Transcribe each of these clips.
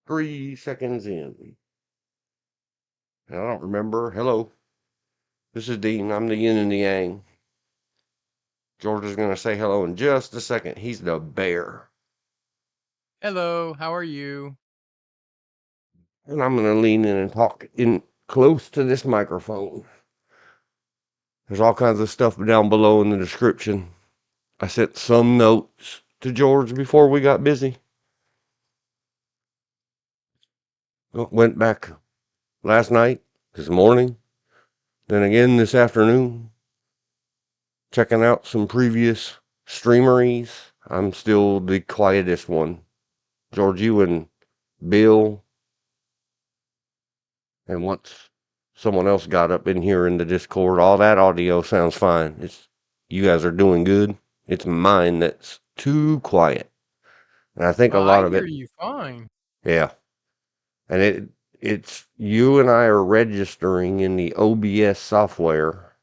3 seconds in. I don't remember. Hello. This is Dean. I'm the yin and the yang. George is going to say hello in just a second. He's the bear. Hello, how are you? And I'm going to lean in and talk in close to this microphone. There's all kinds of stuff down below in the description. I sent some notes to George before we got busy. Went back last night, this morning, then again this afternoon, checking out some previous streameries. I'm still the quietest one. George, you and Bill, and once someone else got up in here in the Discord, all that audio sounds fine. You guys are doing good. It's mine that's too quiet. And I think a Well, lot I of hear it, you fine. yeah. And it's you and I are registering in the OBS software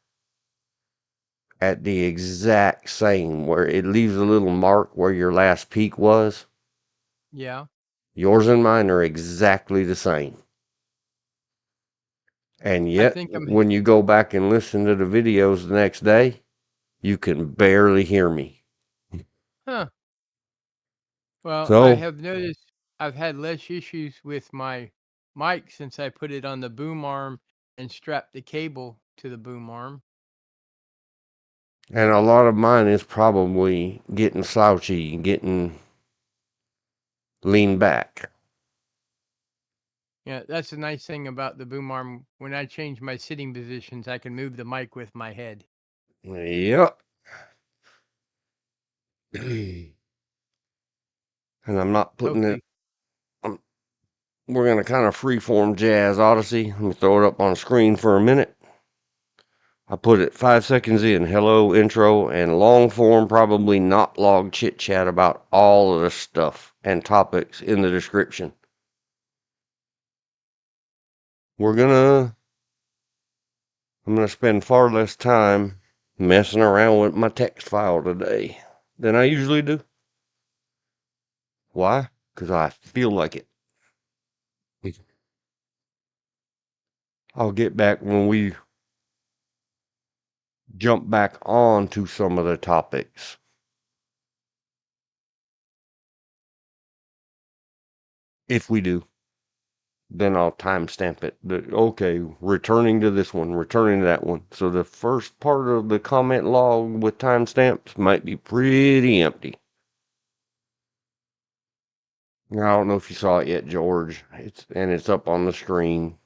at the exact same, where it leaves a little mark where your last peak was. Yeah, Yours and mine are exactly the same. And I yet, think when you go back and listen to the videos the next day, you can barely hear me. huh. Well, I So, have noticed I've had less issues with my mic since I put it on the boom arm and strapped the cable to the boom arm. and a lot of mine is probably getting slouchy, getting leaned back. Yeah, that's the nice thing about the boom arm. When I change my sitting positions, I can move the mic with my head. Yep. And I'm not putting it, Hopefully, we're going to kind of freeform Jazz Odyssey. Let me throw it up on screen for a minute. I put it 5 seconds in, hello, intro, and long form, probably not log chit chat about all of the stuff and topics in the description. I'm gonna spend far less time messing around with my text file today than I usually do. Why? Because I feel like it. I'll get back when we jump back on to some of the topics. If we do, then I'll timestamp it. Okay, returning to this one, returning to that one. So the first part of the comment log with timestamps might be pretty empty. I don't know if you saw it yet, George. It's up on the screen.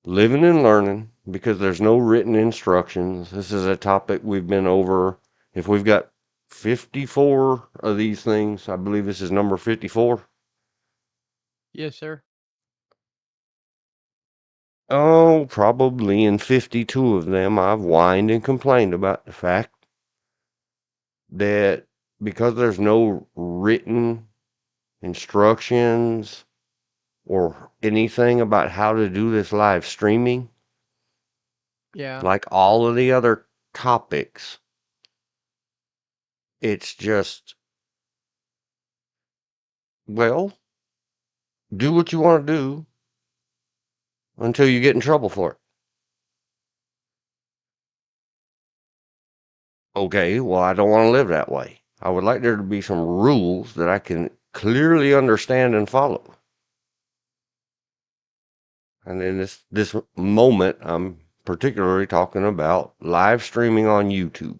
Living and learning, because there's no written instructions. This is a topic we've been over. If we've got 54 of these things, I believe this is number 54. yes, sir. Oh, probably in 52 of them, I've whined and complained about the fact that because there's no written instructions or anything about how to do this live streaming, Yeah, like all of the other topics, it's just, well, do what you want to do until you get in trouble for it. Okay, well, I don't want to live that way. I would like there to be some rules that I can clearly understand and follow. And in this moment, I'm particularly talking about live streaming on YouTube.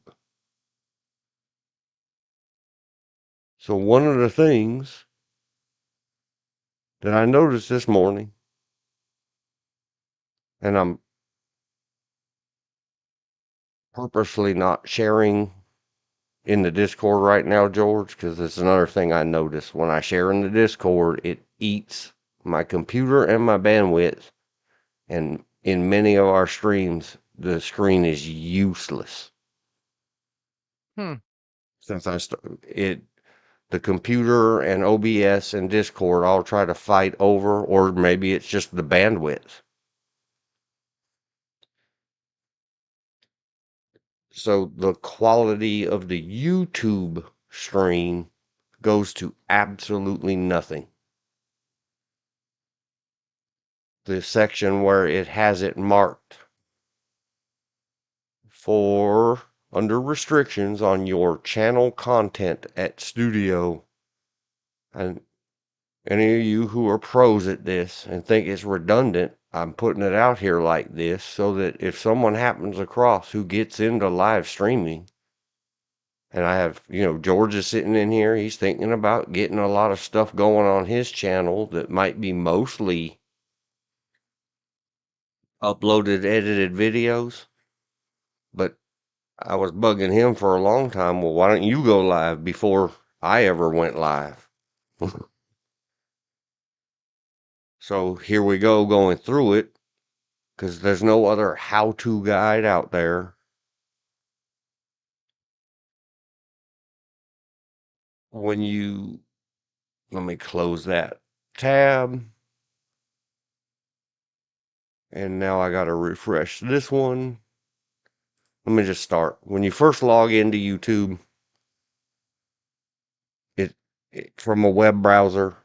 So one of the things that I noticed this morning, and I'm purposely not sharing in the Discord right now, George, because it's another thing I notice. When I share in the Discord, it eats my computer and my bandwidth. And in many of our streams, the screen is useless. hmm. Since the computer and OBS and Discord all try to fight over, or maybe it's just the bandwidth. So the quality of the YouTube stream goes to absolutely nothing. the section where it has it marked for under restrictions on your channel content at studio. And any of you who are pros at this and think it's redundant, I'm putting it out here like this so that if someone happens across who gets into live streaming, and I have, George is sitting in here, he's thinking about getting a lot of stuff going on his channel that might be mostly uploaded, edited videos. But I was bugging him for a long time. Well, why don't you go live before I ever went live? So here we go going through it because there's no other how-to guide out there. Let me close that tab. And now I got to refresh this one. Let me just start. When you first log into YouTube, it from a web browser,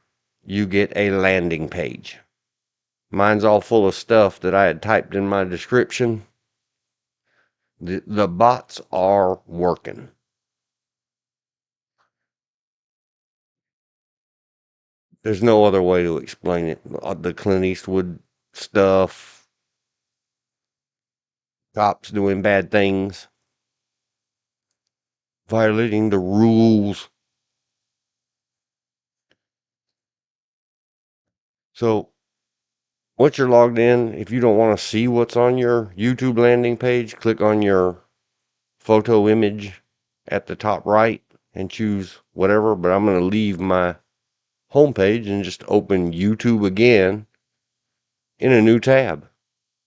you get a landing page. Mine's all full of stuff that I had typed in my description. The bots are working. There's no other way to explain it. The Clint Eastwood stuff, cops doing bad things, violating the rules. So once you're logged in, if you don't want to see what's on your YouTube landing page, click on your photo image at the top right and choose whatever. But I'm going to leave my homepage and just open YouTube again in a new tab.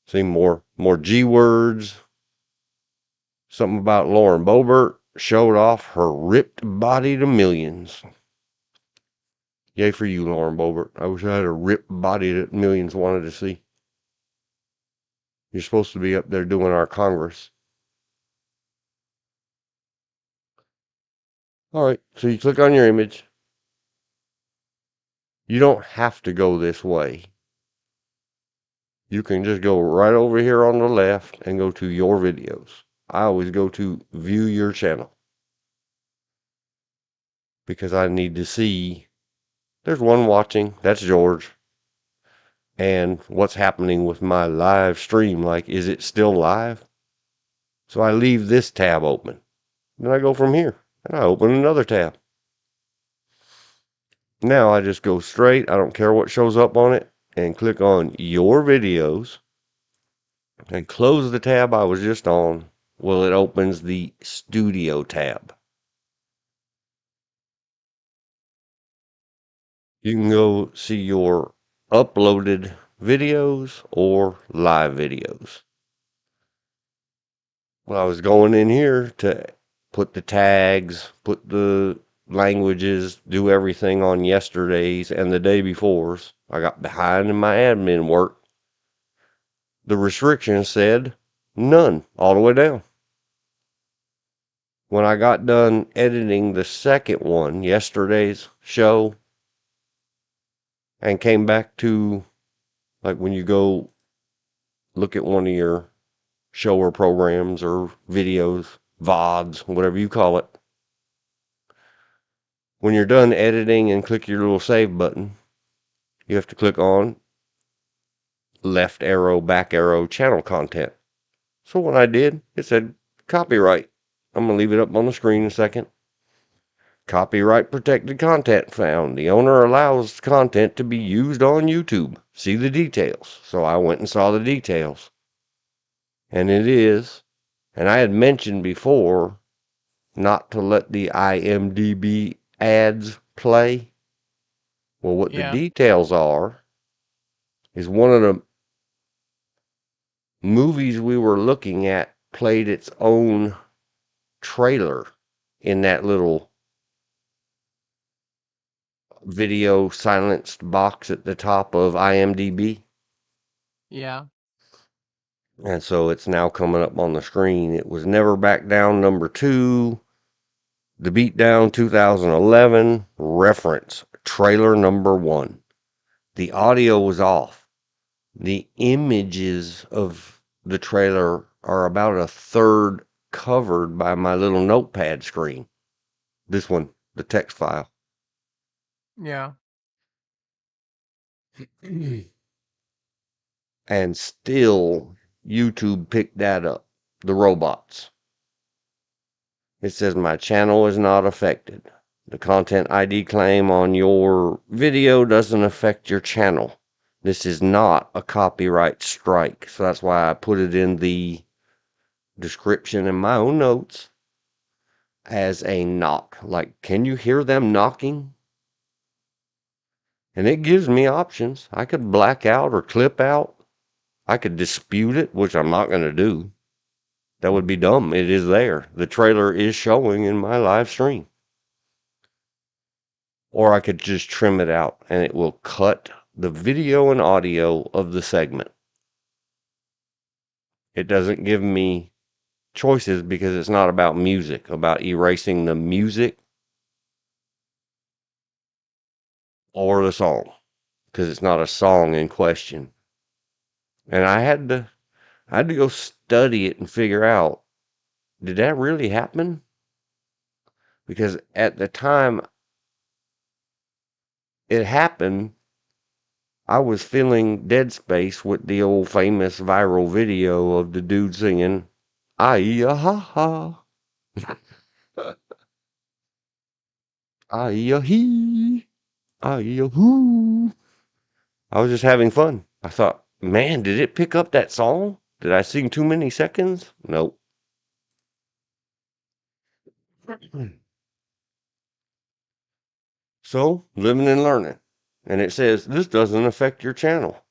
See, more G words. Something about Lauren Boebert showed off her ripped body to millions. Yay for you, Lauren Boebert. I wish I had a ripped body that millions wanted to see. You're supposed to be up there doing our Congress. Alright, so you click on your image. You don't have to go this way. You can just go right over here on the left and go to your videos. I always go to view your channel because I need to see there's one watching. That's George. And what's happening with my live stream. Like, is it still live? So I leave this tab open. Then I go from here and I open another tab. Now I just go straight. I don't care what shows up on it and click on your videos and close the tab I was just on. Well, it opens the studio tab. You can go see your uploaded videos or live videos. Well, I was going in here to put the tags, put the languages, do everything on yesterday's and the day before's. I got behind in my admin work. The restriction said none all the way down. When I got done editing the second one, yesterday's show, and came back to, like, when you go look at one of your show or programs or videos, VODs, whatever you call it. When you're done editing and click your little save button, you have to click on left arrow, back arrow, channel content. So when I did, it said copyright. I'm going to leave it up on the screen in a second. Copyright protected content found. The owner allows content to be used on YouTube. See the details. So I went and saw the details. And it is, and I had mentioned before, not to let the IMDb ads play. Well, what the details are is one of the movies we were looking at played its own trailer in that little video silenced box at the top of IMDb. Yeah. And so it's now coming up on the screen. It was Never Back Down #2, The Beatdown 2011, reference, trailer #1. The audio was off. the images of the trailer are about a third covered by my little notepad screen. This one, the text file. Yeah. And still, YouTube picked that up. The robots. It says my channel is not affected. The content ID claim on your video doesn't affect your channel. This is not a copyright strike. So that's why I put it in the description in my own notes as a knock. Like, can you hear them knocking? And it gives me options. I could black out or clip out. I could dispute it, which I'm not going to do. That would be dumb. It is there. The trailer is showing in my live stream. Or I could just trim it out and it will cut the video and audio of the segment. It doesn't give me choices because it's not about music, about erasing the music or the song, because it's not a song in question. And I had to go study it and figure out, did that really happen? Because at the time it happened, I was filling dead space with the old famous viral video of the dude singing, "Ay-ya ha ha, ay-ya hee, ay-ya hoo." I was just having fun. I thought, man, did it pick up that song? Did I sing too many seconds? Nope. So, living and learning. And it says, this doesn't affect your channel.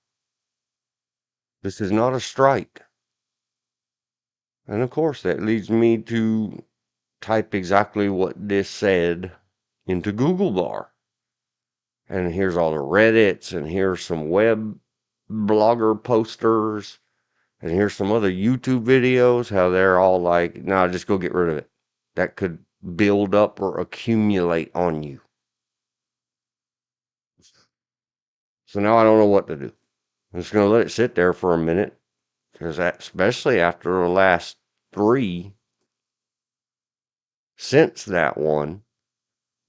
This is not a strike. And of course, that leads me to type exactly what this said into Google bar. And here's all the Reddits, and here's some web blogger posters, and here's some other YouTube videos, how they're all like, nah, just go get rid of it. That could build up or accumulate on you. So now I don't know what to do. I'm just going to let it sit there for a minute, because especially after the last 3 since that one,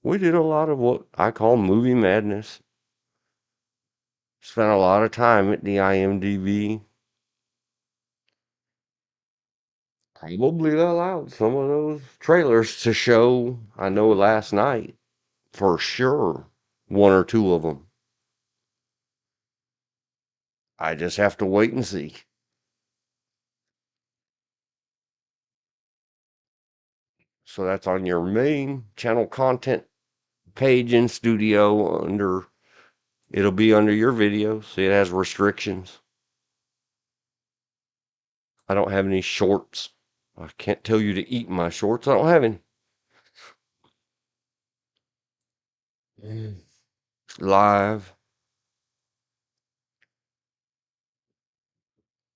we did a lot of what I call movie madness. Spent a lot of time at the IMDb. Probably allowed some of those trailers to show. I know last night, for sure, 1 or 2 of them. I just have to wait and see. So that's on your main channel content page in Studio under, it'll be under your videos. See, it has restrictions. I don't have any shorts. I can't tell you to eat my shorts. I don't have any. Live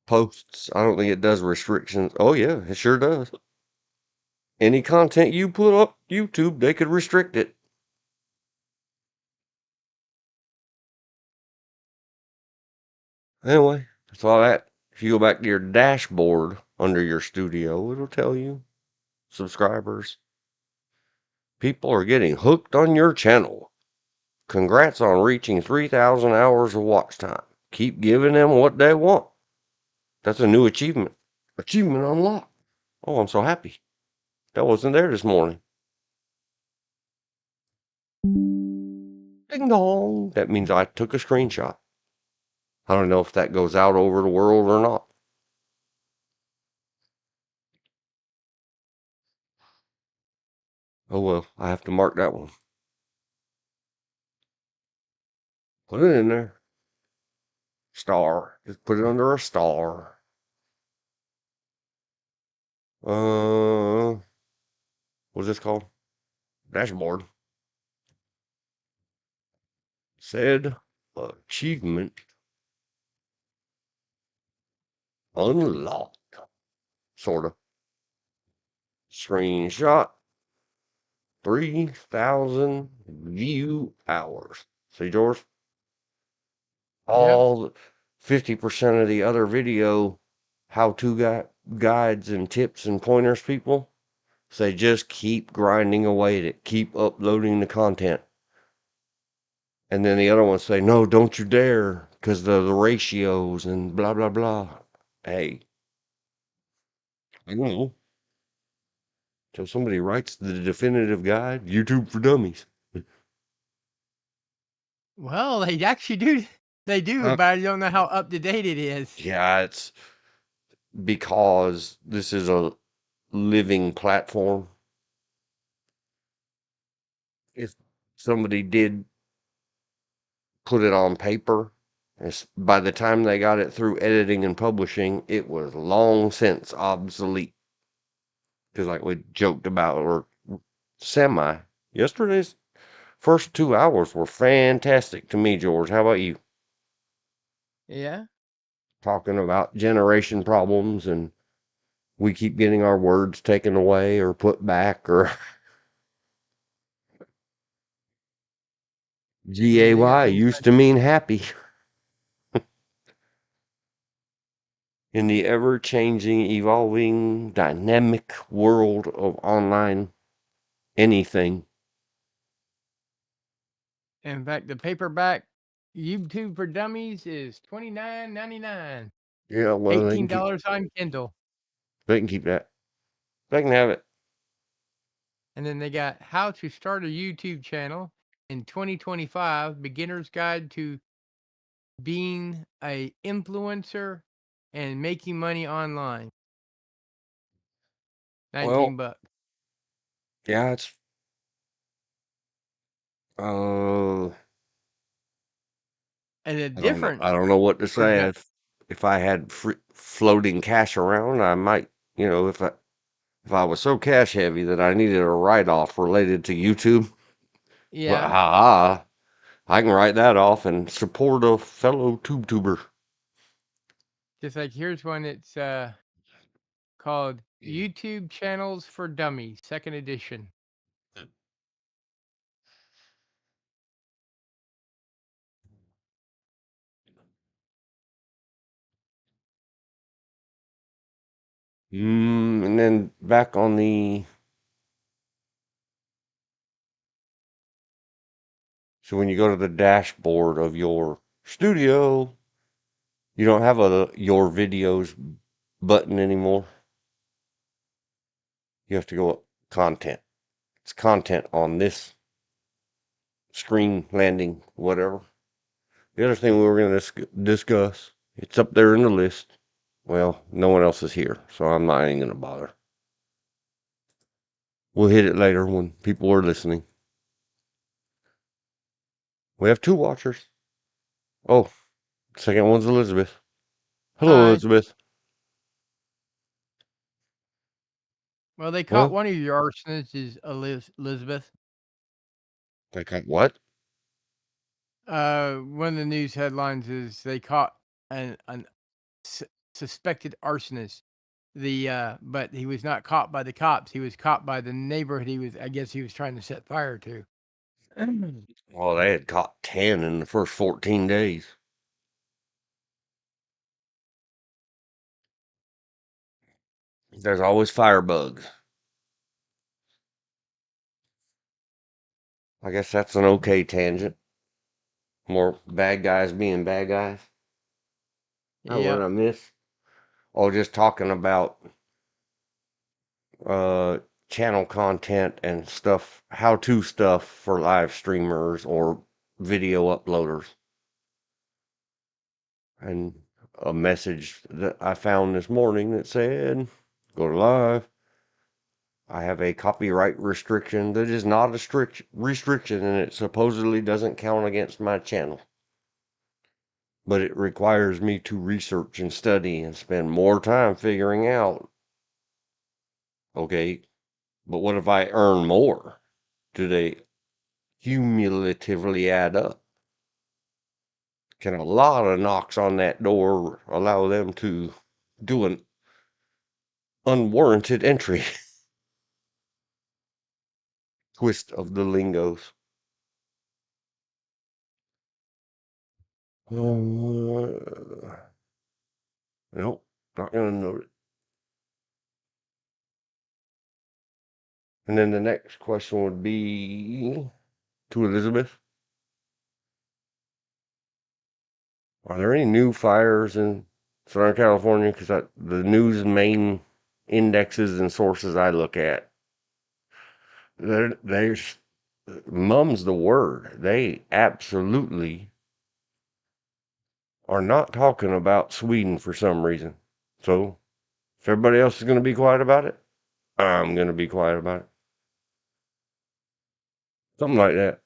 posts. I don't think it does restrictions. Oh yeah, it sure does. Any content you put up YouTube, they could restrict it. Anyway, that's all that. If you go back to your dashboard under your studio, it'll tell you subscribers. People are getting hooked on your channel. Congrats on reaching 3,000 hours of watch time. Keep giving them what they want. That's a new achievement. Achievement unlocked. Oh, I'm so happy. That wasn't there this morning. Ding dong. That means I took a screenshot. I don't know if that goes out over the world or not. Oh well, I have to mark that one. Put it in there. Star. Just put it under a star. What's this called? Dashboard. Said achievement unlocked. Sorta. Screenshot. 3,000 view hours. See, George? Yep. All 50% of the other video how-to guides and tips and pointers people say just keep grinding away at it, keep uploading the content. And then the other ones say, no, don't you dare, because the ratios and blah, blah, blah. Hey, I don't know. Till somebody writes the definitive guide, YouTube for Dummies. Well, they actually do. They do, Uh, but I don't know how up to date it is. yeah, it's because this is a living platform. If somebody did put it on paper, by the time they got it through editing and publishing, it was long since obsolete. Because, like we joked about, or semi, yesterday's first 2 hours were fantastic to me, George. How about you? Yeah. Talking about generation problems, and we keep getting our words taken away or put back, or Yeah, they got GAY things used to mean happy. In the ever changing, evolving, dynamic world of online anything. in fact, the paperback YouTube for Dummies is $29.99. Yeah, well, $18 on Kindle. they can keep that. They can have it. And then they got How to Start a YouTube Channel in 2025, Beginner's Guide to Being a Influencer and Making Money Online. Well, 19 bucks. yeah, it's uh And the I don't know. I difference don't know what to for say. If I had floating cash around, I might, if I was so cash heavy that I needed a write off related to YouTube, well, yeah, ha, I can write that off and support a fellow tuber. just like here's one that's called YouTube Channels for Dummies, second edition. And then back on so when you go to the dashboard of your studio, you don't have a your videos button anymore. You have to go up content. It's content on this screen landing, whatever. The other thing we were going to discuss, it's up there in the list. Well, no one else is here, so I'm not even going to bother. We'll hit it later when people are listening. We have 2 watchers. Oh, second one's Elizabeth. Hello, Hi. Elizabeth. Well, they caught Well, one of your arsonists is Elizabeth. they got what? One of the news headlines is they caught an suspected arsonist. But he was not caught by the cops. He was caught by the neighborhood. I guess he was trying to set fire to. Well, they had caught 10 in the first 14 days. There's always firebugs. I guess that's an okay tangent. More bad guys being bad guys. Oh, what did Yep. I miss? Oh, just talking about uh channel content and stuff, how-to stuff for live streamers or video uploaders. And a message that I found this morning that said, go to live. I have a copyright restriction that is not a strict restriction and it supposedly doesn't count against my channel. But it requires me to research and study and spend more time figuring out, okay, but what if I earn more? Do they cumulatively add up? Can a lot of knocks on that door allow them to do an unwarranted entry? Twist of the lingos. Nope, not gonna note it. And then the next question would be to Elizabeth. Are there any new fires in Southern California? Because the news main indexes and sources I look at, there's mum's the word. They absolutely are not talking about Sweden for some reason. So if everybody else is going to be quiet about it, I'm going to be quiet about it. Something like that.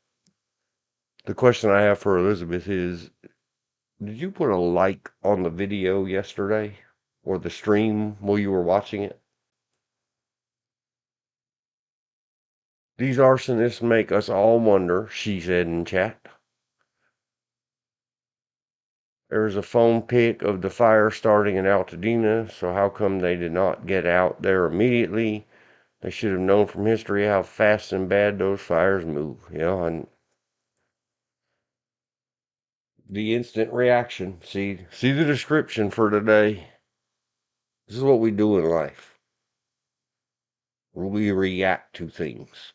The question I have for Elizabeth is, did you put a like on the video yesterday or the stream while you were watching it? These arsonists make us all wonder, she said in chat. There's a phone pic of the fire starting in Altadena, so how come they did not get out there immediately? They should have known from history how fast and bad those fires move. And the instant reaction. See the description for today. This is what we do in life. We react to things.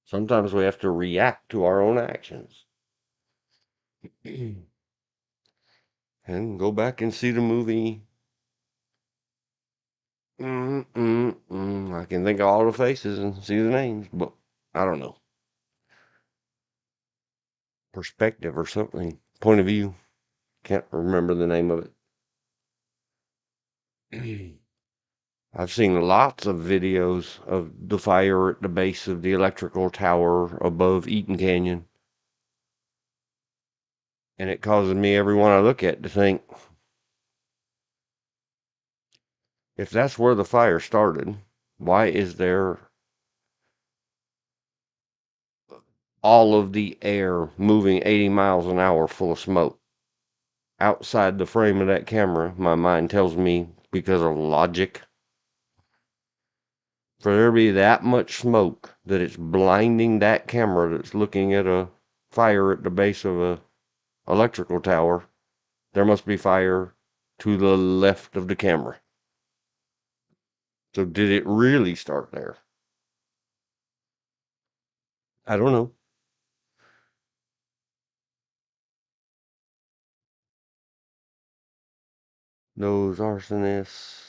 Sometimes we have to react to our own actions. And go back and see the movie. I can think of all the faces and see the names, but I don't know. Perspective or something. Point of view. Can't remember the name of it. I've seen lots of videos of the fire at the base of the electrical tower above Eaton Canyon. And it causes me every one I look at to think, if that's where the fire started, why is there all of the air moving 80 miles an hour full of smoke? Outside the frame of that camera, my mind tells me, because of logic, for there to be that much smoke that it's blinding that camera that's looking at a fire at the base of a electrical tower, there must be fire to the left of the camera. So did it really start there? I don't know. Those arsonists.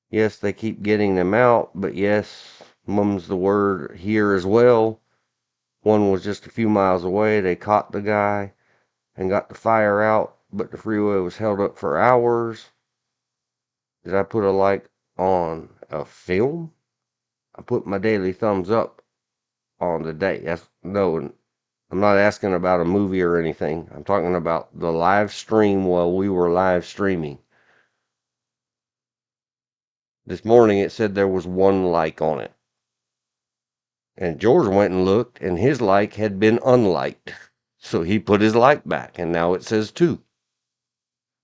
Yes, they keep getting them out, but yes, mum's the word here as well. One was just a few miles away. They caught the guy and got the fire out, but the freeway was held up for hours. Did I put a like on a film? I put my daily thumbs up on the day. No, I'm not asking about a movie or anything. I'm talking about the live stream while we were live streaming. This morning it said there was one like on it. And George went and looked, and his like had been unliked. So he put his like back, and now it says two.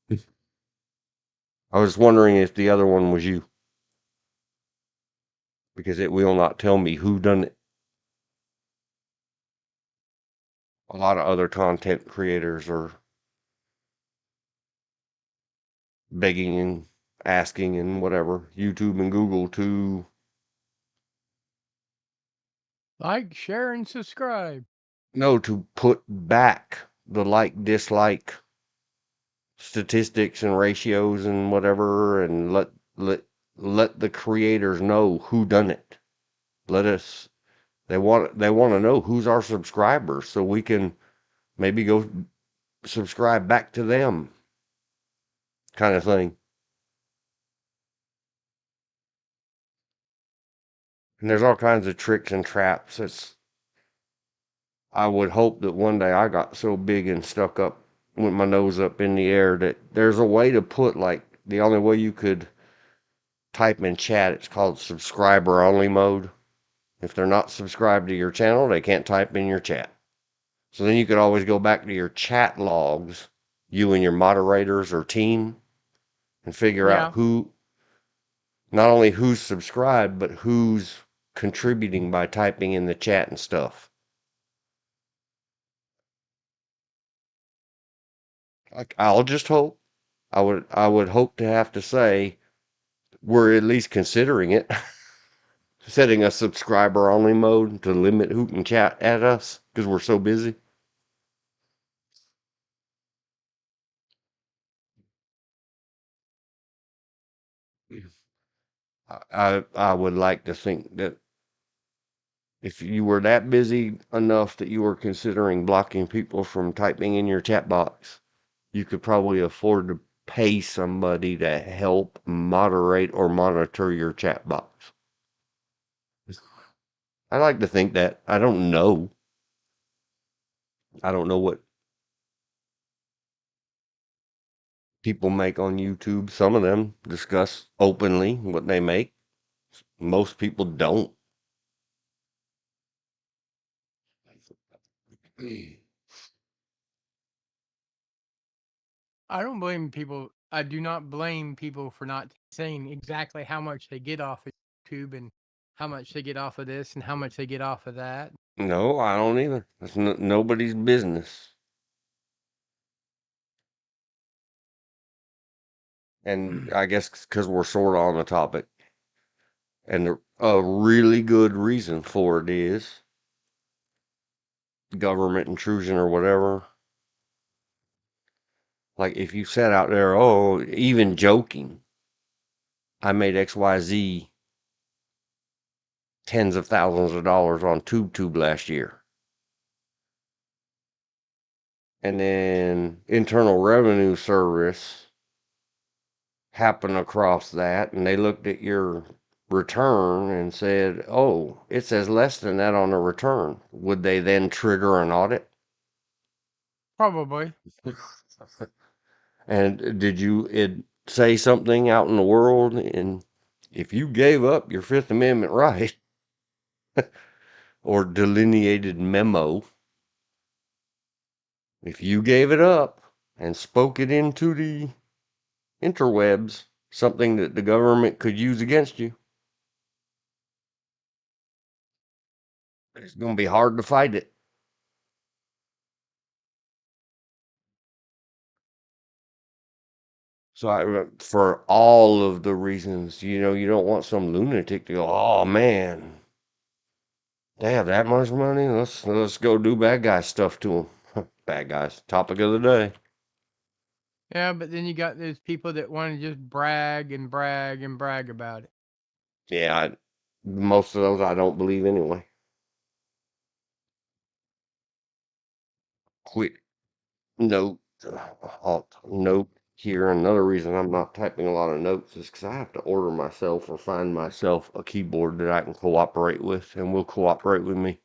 I was wondering if the other one was you, because it will not tell me who done it. A lot of other content creators are begging and asking and whatever, YouTube and Google, to Like, share, and subscribe. to put back the like dislike statistics and ratios and whatever, and let the creators know who done it. Let us they want to know who's our subscribers, so we can maybe go subscribe back to them, kind of thing. And there's all kinds of tricks and traps. I would hope that one day I got so big and stuck up with my nose up in the air that there's a way to put, like, the only way you could type in chat, it's called subscriber only mode. If they're not subscribed to your channel, they can't type in your chat. So then you could always go back to your chat logs, you and your moderators or team, and figure out Yeah. who, not only who's subscribed, but who's contributing by typing in the chat and stuff. I'll just hope. I would hope to have to say we're at least considering it. Setting a subscriber only mode to limit who can chat at us because we're so busy. I would like to think that if you were that busy enough that you were considering blocking people from typing in your chat box, you could probably afford to pay somebody to help moderate or monitor your chat box. I like to think that. I don't know. I don't know what people make on YouTube. Some of them discuss openly what they make. Most people don't. I don't blame people. I do not blame people for not saying exactly how much they get off of YouTube and how much they get off of this and how much they get off of that. No, I don't either. That's nobody's business. And I guess because we're sort of on the topic, and a really good reason for it is government intrusion or whatever. Like if you said out there, oh, even joking, I made XYZ tens of thousands of dollars on TubeTube last year. And then Internal Revenue Service happened across that and they looked at your return and said, oh, it says less than that on the return. Would they then trigger an audit? Probably. And did you say something out in the world? And if you gave up your Fifth Amendment right or delineated memo, if you gave it up and spoke it into the interwebs, something that the government could use against you, it's going to be hard to fight it. So for all of the reasons, you don't want some lunatic to go, oh man, they have that much money. Let's go do bad guy stuff to them. Bad guys. Topic of the day. Yeah, but then you got those people that want to just brag and brag and brag about it. Yeah, most of those I don't believe anyway. Quick note, alt note here. Another reason I'm not typing a lot of notes is because I have to order myself or find myself a keyboard that I can cooperate with and will cooperate with me.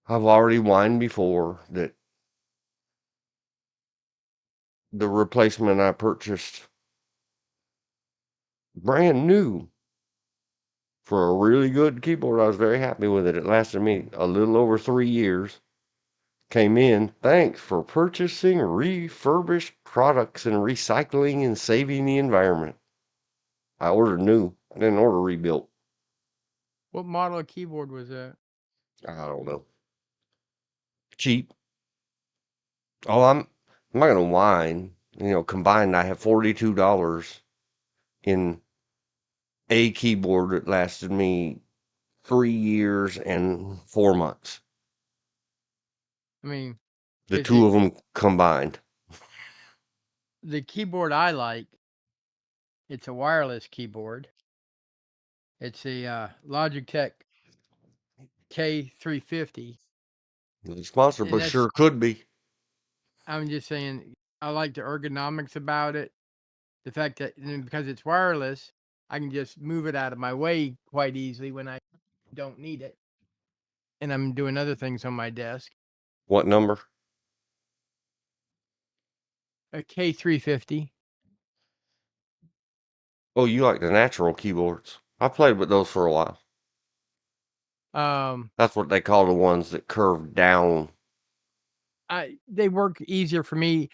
I've already whined before that the replacement I purchased brand new for a really good keyboard. I was very happy with it. It lasted me a little over 3 years. Came in, thanks for purchasing refurbished products and recycling and saving the environment. I ordered new. I didn't order rebuilt. What model of keyboard was that? I don't know. Cheap. Oh, I'm not gonna whine. Combined I have $42 in a keyboard that lasted me 3 years and 4 months. I mean, The is two it of them combined. the keyboard I like? It's a wireless keyboard. It's a Logitech K350, The sponsor, and but that's. sure could be. I'm just saying, I like the ergonomics about it. The fact that because it's wireless, I can just move it out of my way quite easily when I don't need it, and I'm doing other things on my desk. What number? A K350. Oh, you like the natural keyboards. I played with those for a while. Um, That's what they call the ones that curve down. they work easier for me,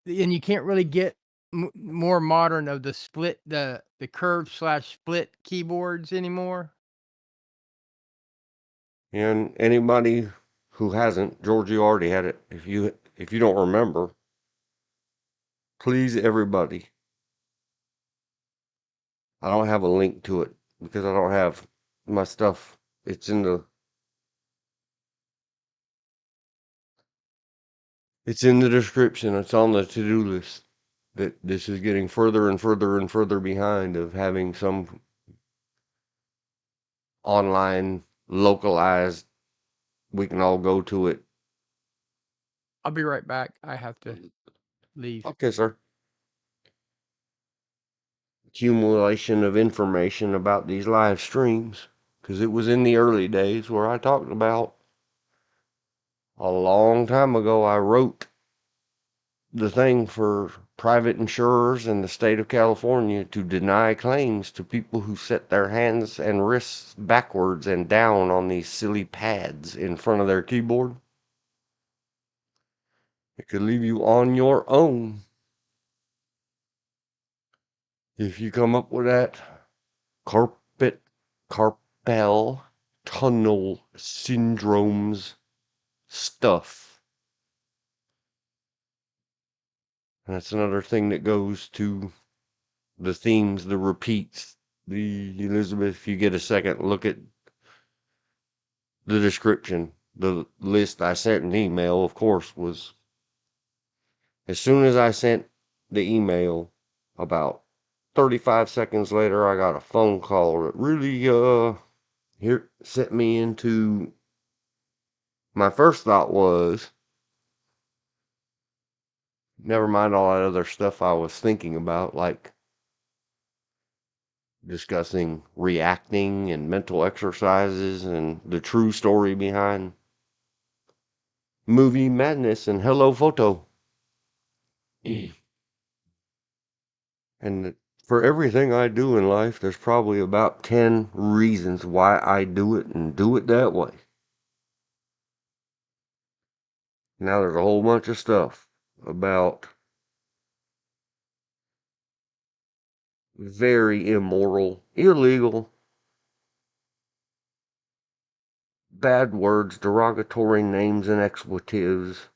and you can't really get more modern of the split, the curve slash split keyboards anymore. And anybody who hasn't, George, you already had it. If you don't remember, please everybody. I don't have a link to it because I don't have my stuff. It's in the description. It's on the to-do list. That this is getting further and further and further behind of having some online localized. We can all go to it. I'll be right back. I have to leave. Okay, sir. Accumulation of information about these live streams, because it was in the early days where I talked about a long time ago. I wrote the thing for private insurers in the state of California to deny claims to people who set their hands and wrists backwards and down on these silly pads in front of their keyboard. It could leave you on your own if you come up with that carpal tunnel syndromes stuff. And that's another thing that goes to the themes, the repeats. The Elizabeth, if you get a second, look at the description. The list I sent an email, of course, was as soon as I sent the email, about 35 seconds later, I got a phone call that really, here sent me into. My first thought was, never mind all that other stuff I was thinking about, like discussing reacting and mental exercises and the true story behind movie madness and hello photo. And for everything I do in life, there's probably about 10 reasons why I do it and do it that way. Now there's a whole bunch of stuff about very immoral, illegal, bad words, derogatory names, and expletives.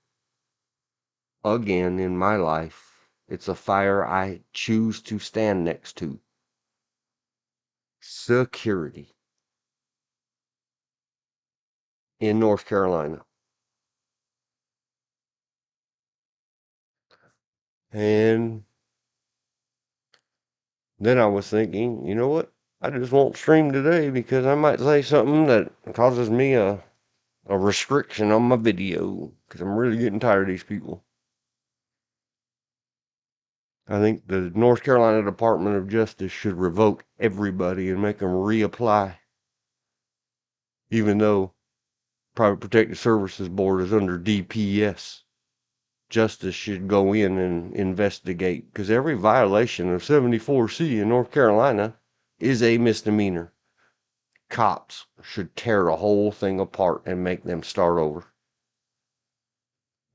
Again, in my life, it's a fire I choose to stand next to. Security in North Carolina. And then I was thinking, you know what? I just won't stream today because I might say something that causes me a restriction on my video because I'm really getting tired of these people. I think the North Carolina Department of Justice should revoke everybody and make them reapply, even though Private Protective Services Board is under DPS. Justice should go in and investigate because every violation of 74C in North Carolina is a misdemeanor. Cops should tear the whole thing apart and make them start over.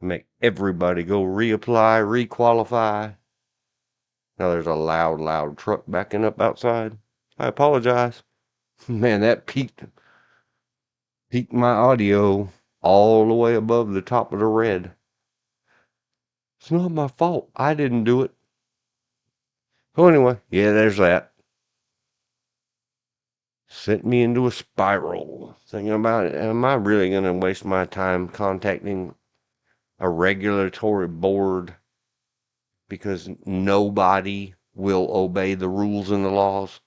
Make everybody go reapply, requalify. Now there's a loud truck backing up outside. I apologize. Man, that peaked my audio all the way above the top of the red. It's not my fault. I didn't do it. So anyway, yeah, there's that. Sent me into a spiral. Thinking about it, am I really going to waste my time contacting a regulatory board because nobody will obey the rules and the laws?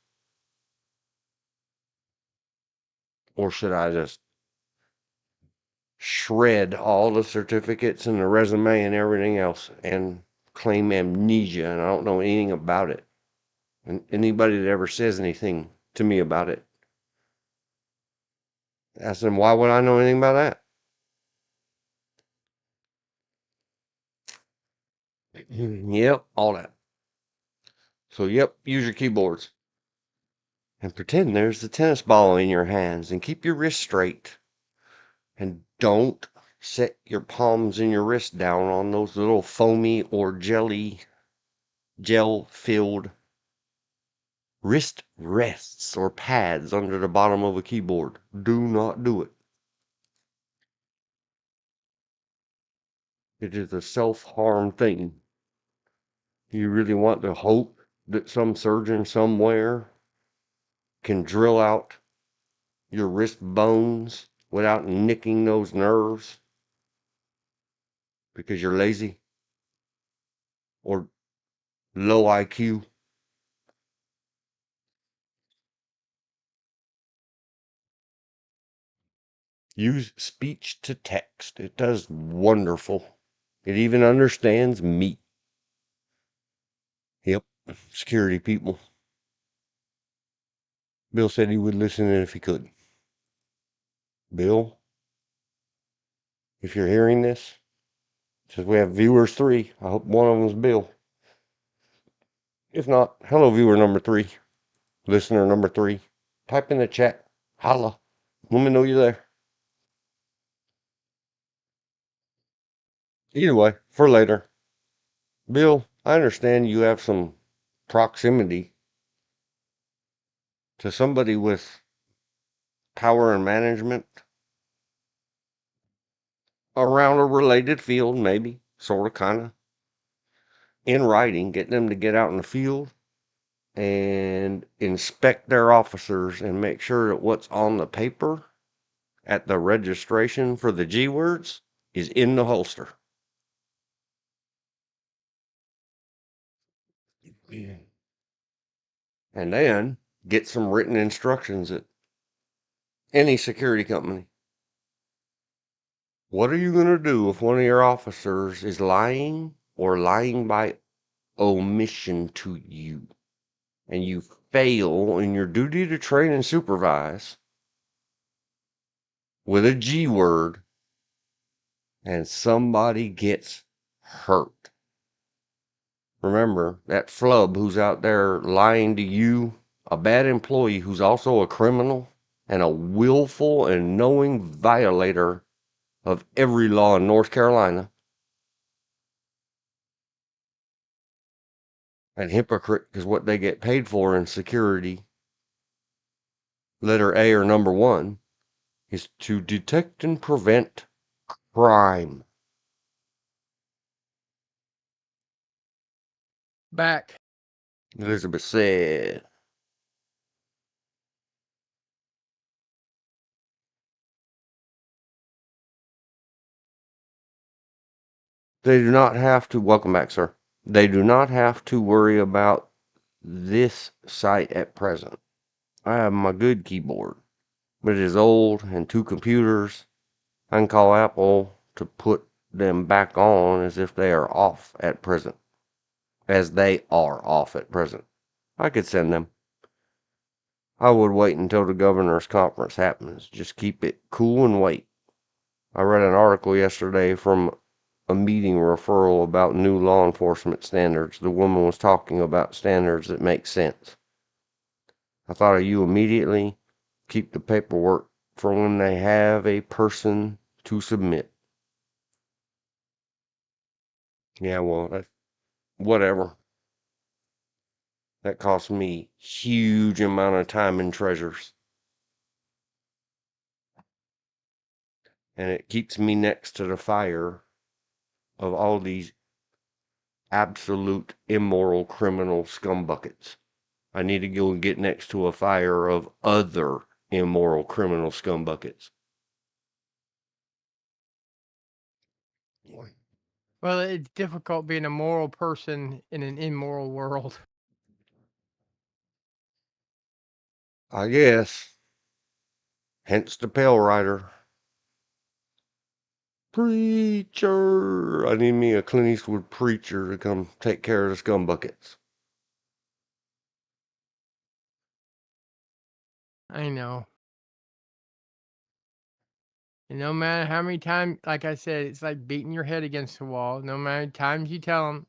Or should I just shred all the certificates and the resume and everything else and claim amnesia and I don't know anything about it? And anybody that ever says anything to me about it, ask them, why would I know anything about that? Yep, all that. So, yep, use your keyboards. And pretend there's the tennis ball in your hands and keep your wrists straight. And don't set your palms and your wrists down on those little foamy or gel filled wrist rests or pads under the bottom of a keyboard. Do not do it. It is a self-harm thing. You really want to hope that some surgeon somewhere can drill out your wrist bones without nicking those nerves because you're lazy or low IQ. Use speech to text. It does wonderful. It even understands me. Yep, security people. Bill said he would listen if he could. Bill, if you're hearing this, since we have viewers 3, I hope one of them is Bill. If not, hello, viewer number 3, listener number 3. Type in the chat. Holla. Let me know you're there. Either way, for later. Bill, I understand you have some proximity to somebody with power and management around a related field, maybe, sort of, kind of, in writing, getting them to get out in the field and inspect their officers and make sure that what's on the paper at the registration for the G words is in the holster. Yeah. And then get some written instructions at any security company. What are you going to do if one of your officers is lying or lying by omission to you and you fail in your duty to train and supervise with a G word and somebody gets hurt? Remember that flub who's out there lying to you, a bad employee who's also a criminal and a willful and knowing violator of every law in North Carolina, and hypocrite is what they get paid for in security. Letter A or number 1 is to detect and prevent crime. Back. Elizabeth said, they do not have to, welcome back, sir. They do not have to worry about this site at present. I have my good keyboard, but it is old and 2 computers. I can call Apple to put them back on as if they are off at present. As they are off at present. I could send them. I would wait until the governor's conference happens. Just keep it cool and wait. I read an article yesterday from a meeting referral about new law enforcement standards. The woman was talking about standards that make sense. I thought of you immediately. Keep the paperwork for when they have a person to submit. Yeah, well, that's whatever. That costs me huge amount of time and treasures. And it keeps me next to the fire of all these absolute immoral criminal scumbuckets. I need to go and get next to a fire of other immoral criminal scumbuckets. Well, it's difficult being a moral person in an immoral world. I guess. Hence the Pale Rider. Preacher! I need me a Clint Eastwood preacher to come take care of the scumbuckets. I know. And no matter how many times, like I said, it's like beating your head against the wall. No matter how many times you tell them,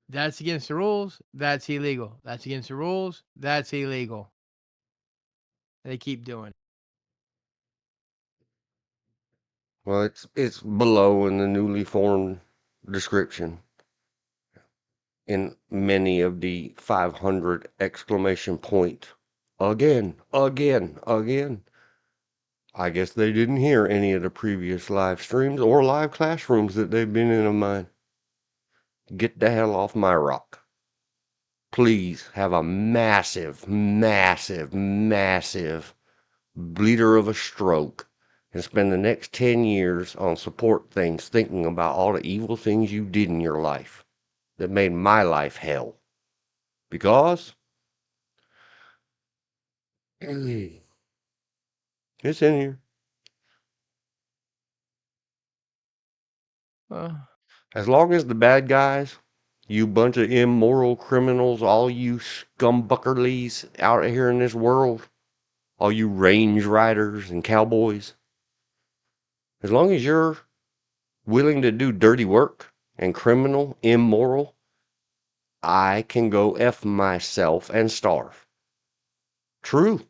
that's against the rules, that's illegal. That's against the rules, that's illegal. They keep doing it. Well, it's below in the newly formed description. In many of the 500 exclamation point. Again, again, again. I guess they didn't hear any of the previous live streams or live classrooms that they've been in of mine. Get the hell off my rock. Please have a massive, massive, massive bleeder of a stroke and spend the next 10 years on support things thinking about all the evil things you did in your life that made my life hell. Because it's in here. Well, As long as the bad guys, you bunch of immoral criminals, all you scumbuckerlies out here in this world, all you range riders and cowboys, as long as you're willing to do dirty work and criminal, immoral, I can go F myself and starve. True.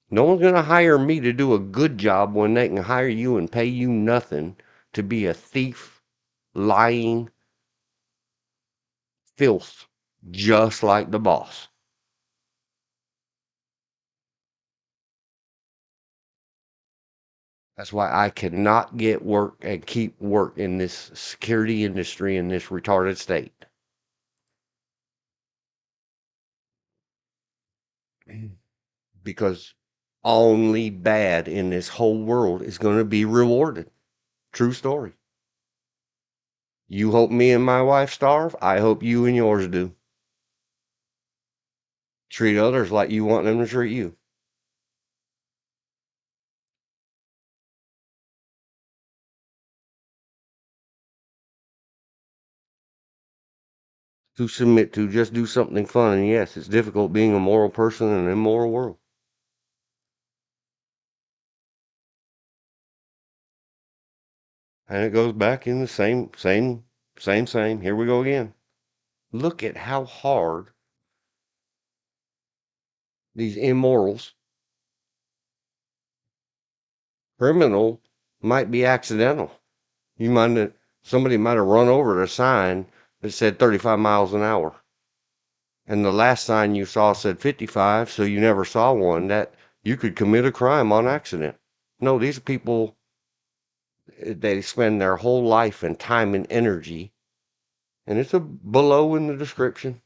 No one's going to hire me to do a good job when they can hire you and pay you nothing to be a thief, lying filth, just like the boss. That's why I cannot get work and keep work in this security industry in this retarded state. Because only bad in this whole world is going to be rewarded. True story. You hope me and my wife starve. I hope you and yours do. Treat others like you want them to treat you. To submit to, just do something fun. And yes, it's difficult being a moral person in an immoral world. And it goes back in the same. Here we go again. Look at how hard these immorals, criminal, might be accidental. Somebody might have run over a sign that said 35 miles an hour. And the last sign you saw said 55, so you never saw one. That you could commit a crime on accident. No, these people, they spend their whole life and time and energy, and it's below in the description.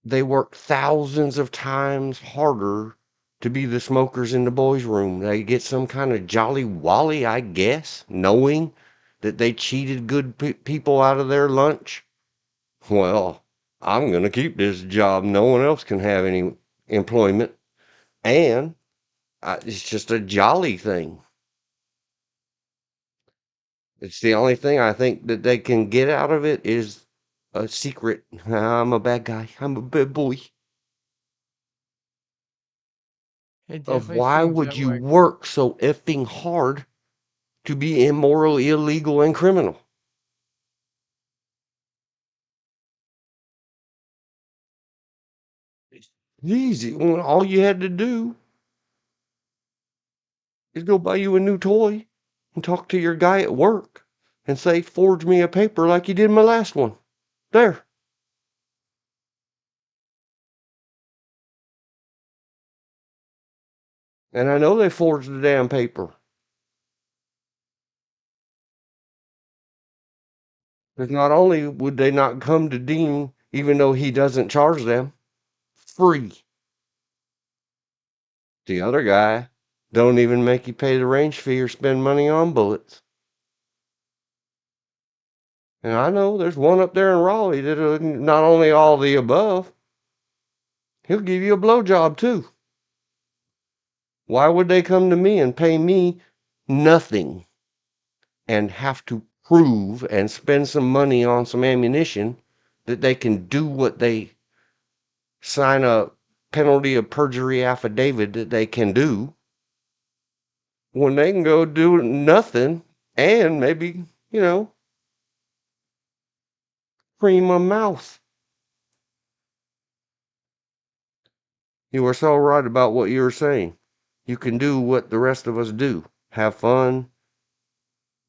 They work thousands of times harder to be the smokers in the boys' room. They get some kind of jolly wally, I guess, knowing that they cheated good people out of their lunch. Well, I'm going to keep this job. No one else can have any employment. And it's just a jolly thing. It's the only thing I think that they can get out of it is a secret. I'm a bad guy. I'm a bad boy. it Of definitely why seems would that you way. work so effing hard to be immoral, illegal, and criminal? It's easy. When all you had to do is go buy you a new toy and talk to your guy at work and say, forge me a paper like you did my last one. There. And I know they forged the damn paper. Because not only would they not come to Dean, even though he doesn't charge them, free. The other guy don't even make you pay the range fee or spend money on bullets. And I know there's one up there in Raleigh that not only all the above, he'll give you a blowjob too. Why would they come to me and pay me nothing and have to prove and spend some money on some ammunition that they can do what they sign a penalty of perjury affidavit that they can do when they can go do nothing and maybe, cream a mouth? You were so right about what you were saying. You can do what the rest of us do. Have fun,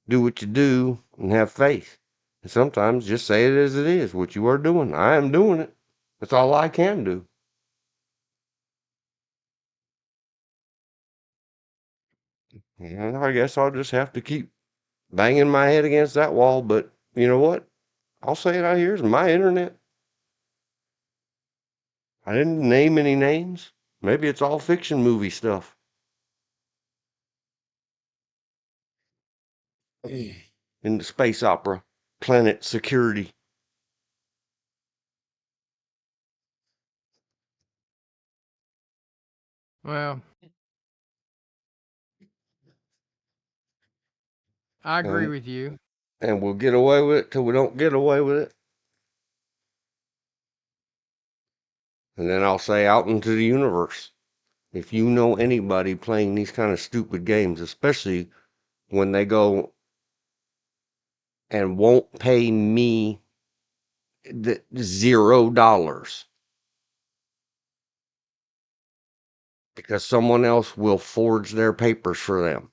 do what you do, and have faith. And sometimes just say it as it is, what you are doing. I am doing it. That's all I can do. And I guess I'll just have to keep banging my head against that wall. But you know what? I'll say it out here. It's my internet. I didn't name any names. Maybe it's all fiction movie stuff. In the space opera, Planet Security. Well, I agree And, with you. and we'll get away with it till we don't get away with it. And then I'll say out into the universe. If you know anybody playing these kind of stupid games, especially when they go and won't pay me the $0 because someone else will forge their papers for them.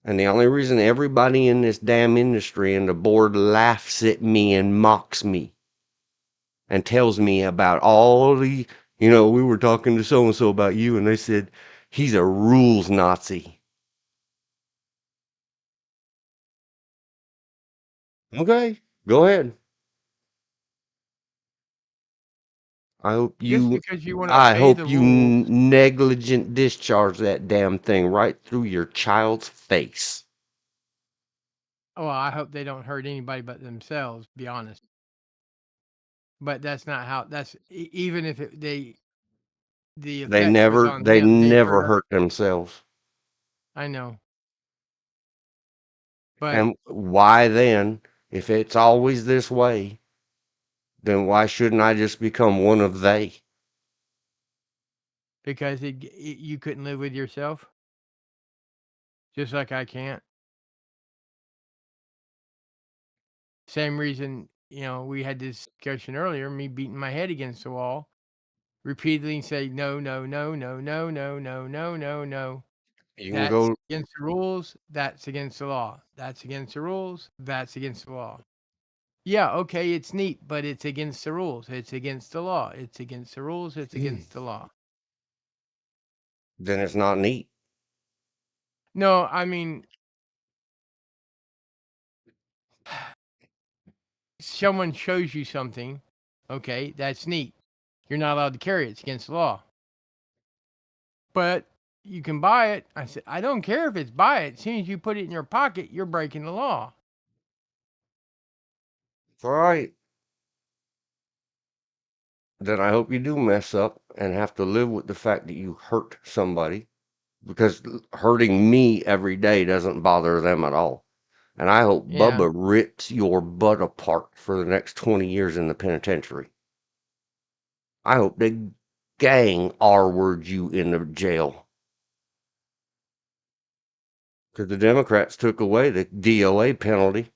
And the only reason everybody in this damn industry and the board laughs at me and mocks me and tells me about all the, we were talking to so and so about you and they said he's a rules Nazi. Okay, go ahead. Just because you want to I obey the hope you rules. negligent discharge that damn thing right through your child's face. Oh, I hope they don't hurt anybody but themselves. Be honest. But that's not how. Even if the They effects was never, on they them, they'd never hurt us. hurt themselves. I know, but And why then, if it's always this way, then why shouldn't I just become one of they? because you couldn't live with yourself, just like I can't. Same reason, we had this discussion earlier. Me beating my head against the wall repeatedly and say no, no, no, no, no, no, no, no, no, no. You can That's go, against the rules. That's against the law. That's against the rules. That's against the law. Yeah, okay, it's neat, but it's against the rules. It's against the law. It's against the rules. It's against the law. then it's not neat. No, I mean, someone shows you something, okay, that's neat. You're not allowed to carry it. It's against the law. But you can buy it. I said, I don't care if it's buy it. As soon as you put it in your pocket, you're breaking the law. It's all right. Then I hope you do mess up and have to live with the fact that you hurt somebody because hurting me every day doesn't bother them at all. And I hope Yeah, Bubba rips your butt apart for the next 20 years in the penitentiary. I hope they gang R-word you in the jail. Because the Democrats took away the DOA penalty.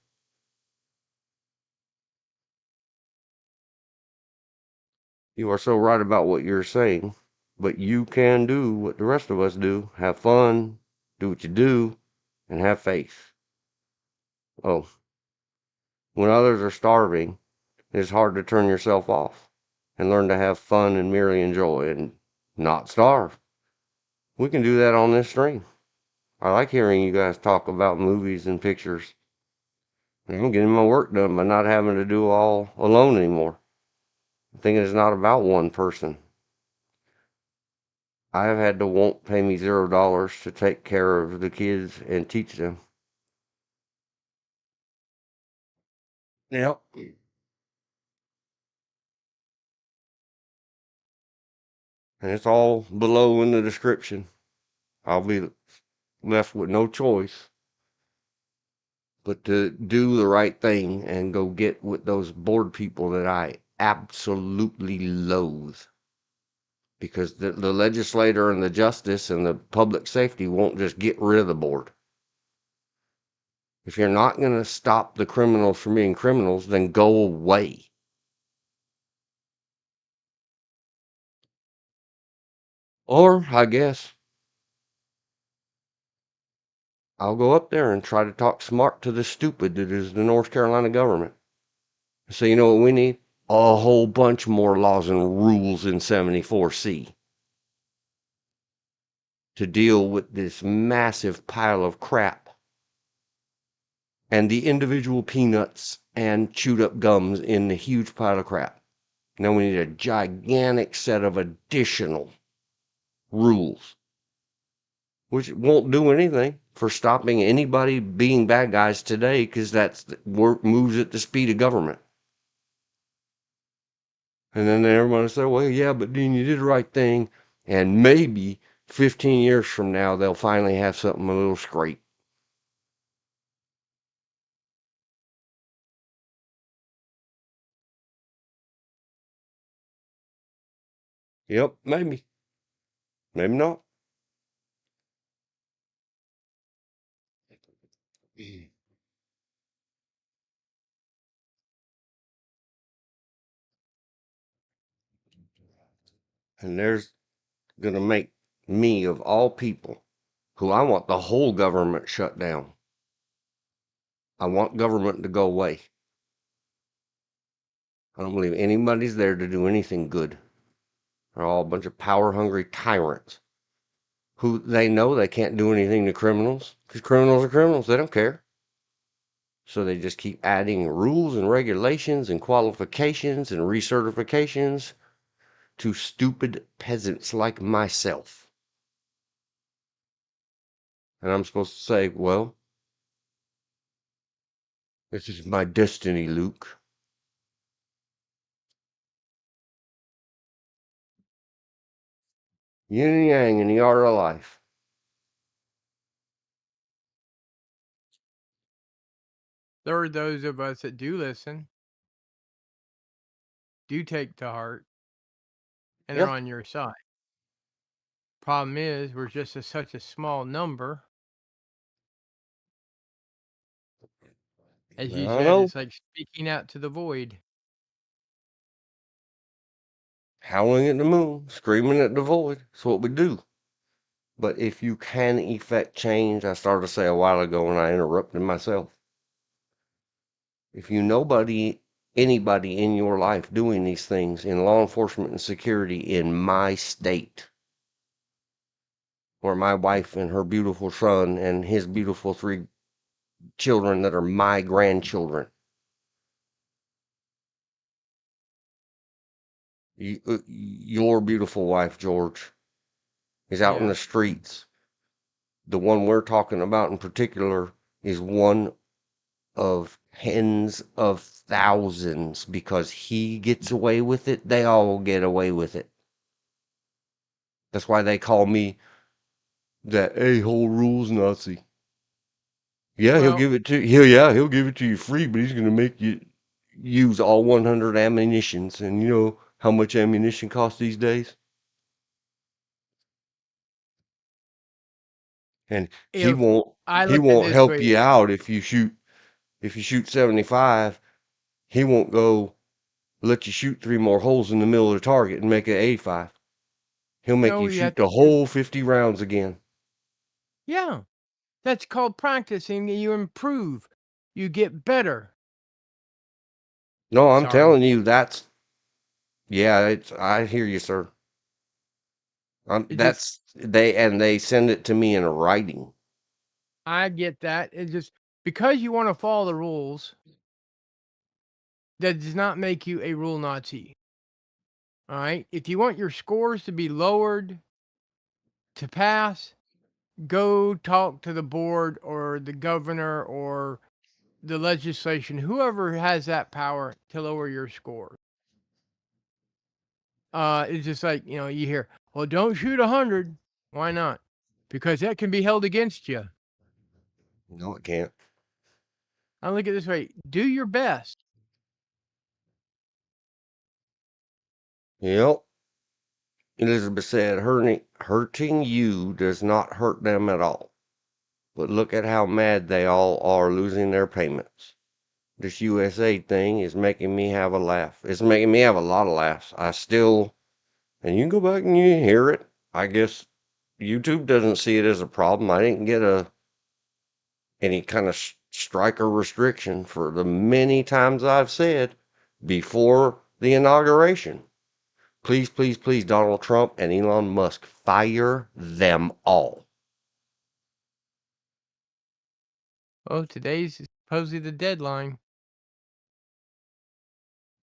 You are so right about what you're saying. But you can do what the rest of us do. Have fun, do what you do, and have faith. Oh, when others are starving, it's hard to turn yourself off and learn to have fun and merely enjoy and not starve. We can do that on this stream. I like hearing you guys talk about movies and pictures. I'm getting my work done by not having to do all alone anymore. I'm thinking it's not about one person. I've had to won't pay me $0 to take care of the kids and teach them. Yep. And it's all below in the description. I'll be left with no choice but to do the right thing and go get with those board people that I absolutely loathe. Because the legislator and the justice and the public safety won't just get rid of the board. If you're not going to stop the criminals from being criminals, then go away. Or, I guess, I'll go up there and try to talk smart to the stupid that is the North Carolina government. So, you know what we need? A whole bunch more laws and rules in 74C to deal with this massive pile of crap and the individual peanuts and chewed up gums in the huge pile of crap. Now we need a gigantic set of additional rules, which won't do anything for stopping anybody being bad guys today, because that's work moves at the speed of government. And then everyone will say, well, yeah, but Dean, you did the right thing. And maybe 15 years from now, they'll finally have something a little straight. Yep, maybe. Maybe not. And there's going to make me, of all people, who I want the whole government shut down. I want government to go away. I don't believe anybody's there to do anything good. They're all a bunch of power-hungry tyrants who they know they can't do anything to criminals, because criminals are criminals. They don't care. So they just keep adding rules and regulations and qualifications and recertifications to stupid peasants like myself. And I'm supposed to say, well, this is my destiny, Luke. Yin and yang in the art of life. There are those of us that do listen, do take to heart, and they're Yeah, on your side. Problem is, we're just such a small number. As I you don't said, know. it's like speaking out to the void. Howling at the moon, screaming at the void. That's what we do. But if you can effect change, I started to say a while ago when I interrupted myself. If you anybody in your life doing these things in law enforcement and security in my state, or my wife and her beautiful son and his beautiful 3 children that are my grandchildren, your beautiful wife, George, is out in Yeah. the streets. The one we're talking about in particular is one of tens of thousands. Because he gets away with it, they all get away with it. That's why they call me that a-hole rules Nazi. Yeah, he'll Well, give it to you. He'll give it to you free, but he's going to make you use all 100 ammunitions. And you know how much ammunition costs these days? And he if won't I he look at it won't this help way, you out if you shoot 75. He won't go let you shoot 3 more holes in the middle of the target and make it 85. He'll make no, you you shoot have the to shoot. whole 50 rounds again. Yeah, that's called practicing. And you improve, you get better. No, I'm Sorry, telling you, I hear you, sir. it just They send it to me in writing. I get that. It just because you want to follow the rules, that does not make you a rule Nazi. All right. If you want your scores to be lowered to pass, go talk to the board or the governor or the legislation, whoever has that power to lower your score. It's just like, you hear, well, don't shoot 100. Why not? Because that can be held against you. No, it can't. I look at it this way: do your best. Yep. Elizabeth said, hurting you does not hurt them at all. But look at how mad they all are losing their payments. This USA thing is making me have a laugh. It's making me have a lot of laughs. And you can go back and you hear it. I guess YouTube doesn't see it as a problem. I didn't get any kind of strike or restriction for the many times I've said before the inauguration. Please, please, please, Donald Trump and Elon Musk, fire them all. Oh, today's supposedly the deadline.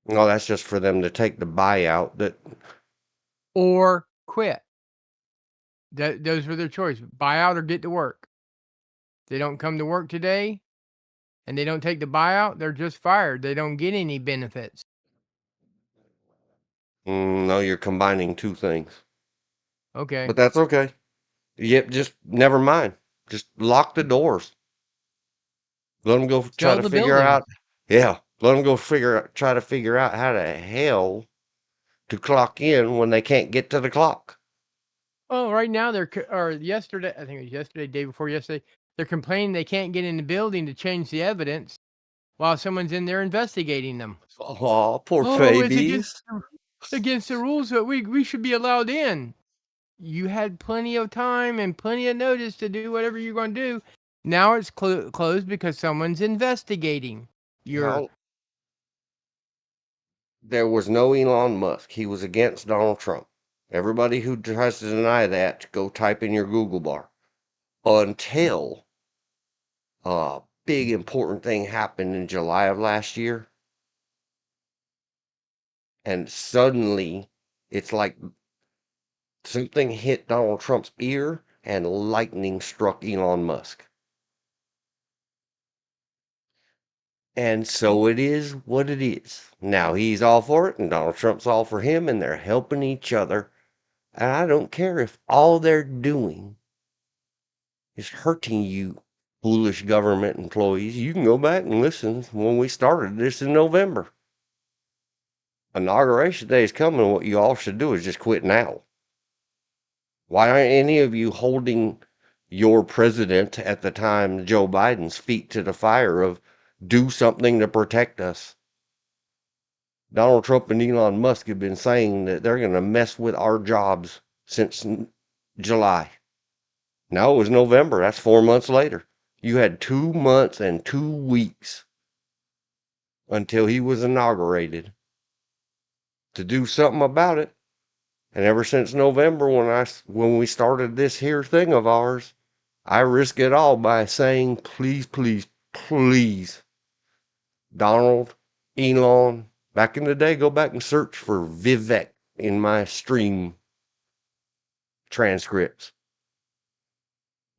No, that's just for them to take the buyout that Or quit. Those were their choice. Buy out or get to work. They don't come to work today and they don't take the buyout, they're just fired. They don't get any benefits. no, you're combining two things. Okay. But that's okay. Yep, just never mind. Just lock the doors. Let them go try Sell to the figure buildings. out. Yeah, let them go try to figure out how the hell to clock in when they can't get to the clock. Oh, right now or yesterday, I think it was yesterday, day before yesterday, they're complaining they can't get in the building to change the evidence while someone's in there investigating them. Oh, poor Oh, it's babies. against the rules that we should be allowed in. You had plenty of time and plenty of notice to do whatever you're going to do. Now it's closed because someone's investigating. You're Now, there was no Elon Musk. He was against Donald Trump. Everybody who tries to deny that, go type in your Google bar. Until a big important thing happened in July of last year. And suddenly, it's like something hit Donald Trump's ear and lightning struck Elon Musk. And so it is what it is. Now he's all for it, and Donald Trump's all for him, and they're helping each other. And I don't care if all they're doing is hurting you, foolish government employees. You can go back and listen when we started this in November. Inauguration day is coming. What you all should do is just quit now. Why aren't any of you holding your president at the time, Joe Biden's, feet to the fire of do something to protect us? Donald Trump and Elon Musk have been saying that they're going to mess with our jobs since July. Now it was November. That's 4 months later. You had 2 months and 2 weeks until he was inaugurated to do something about it. And ever since November, when we started this here thing of ours, I risk it all by saying, please, please, please, Donald, Elon. Back in the day, go back and search for Vivek in my stream transcripts.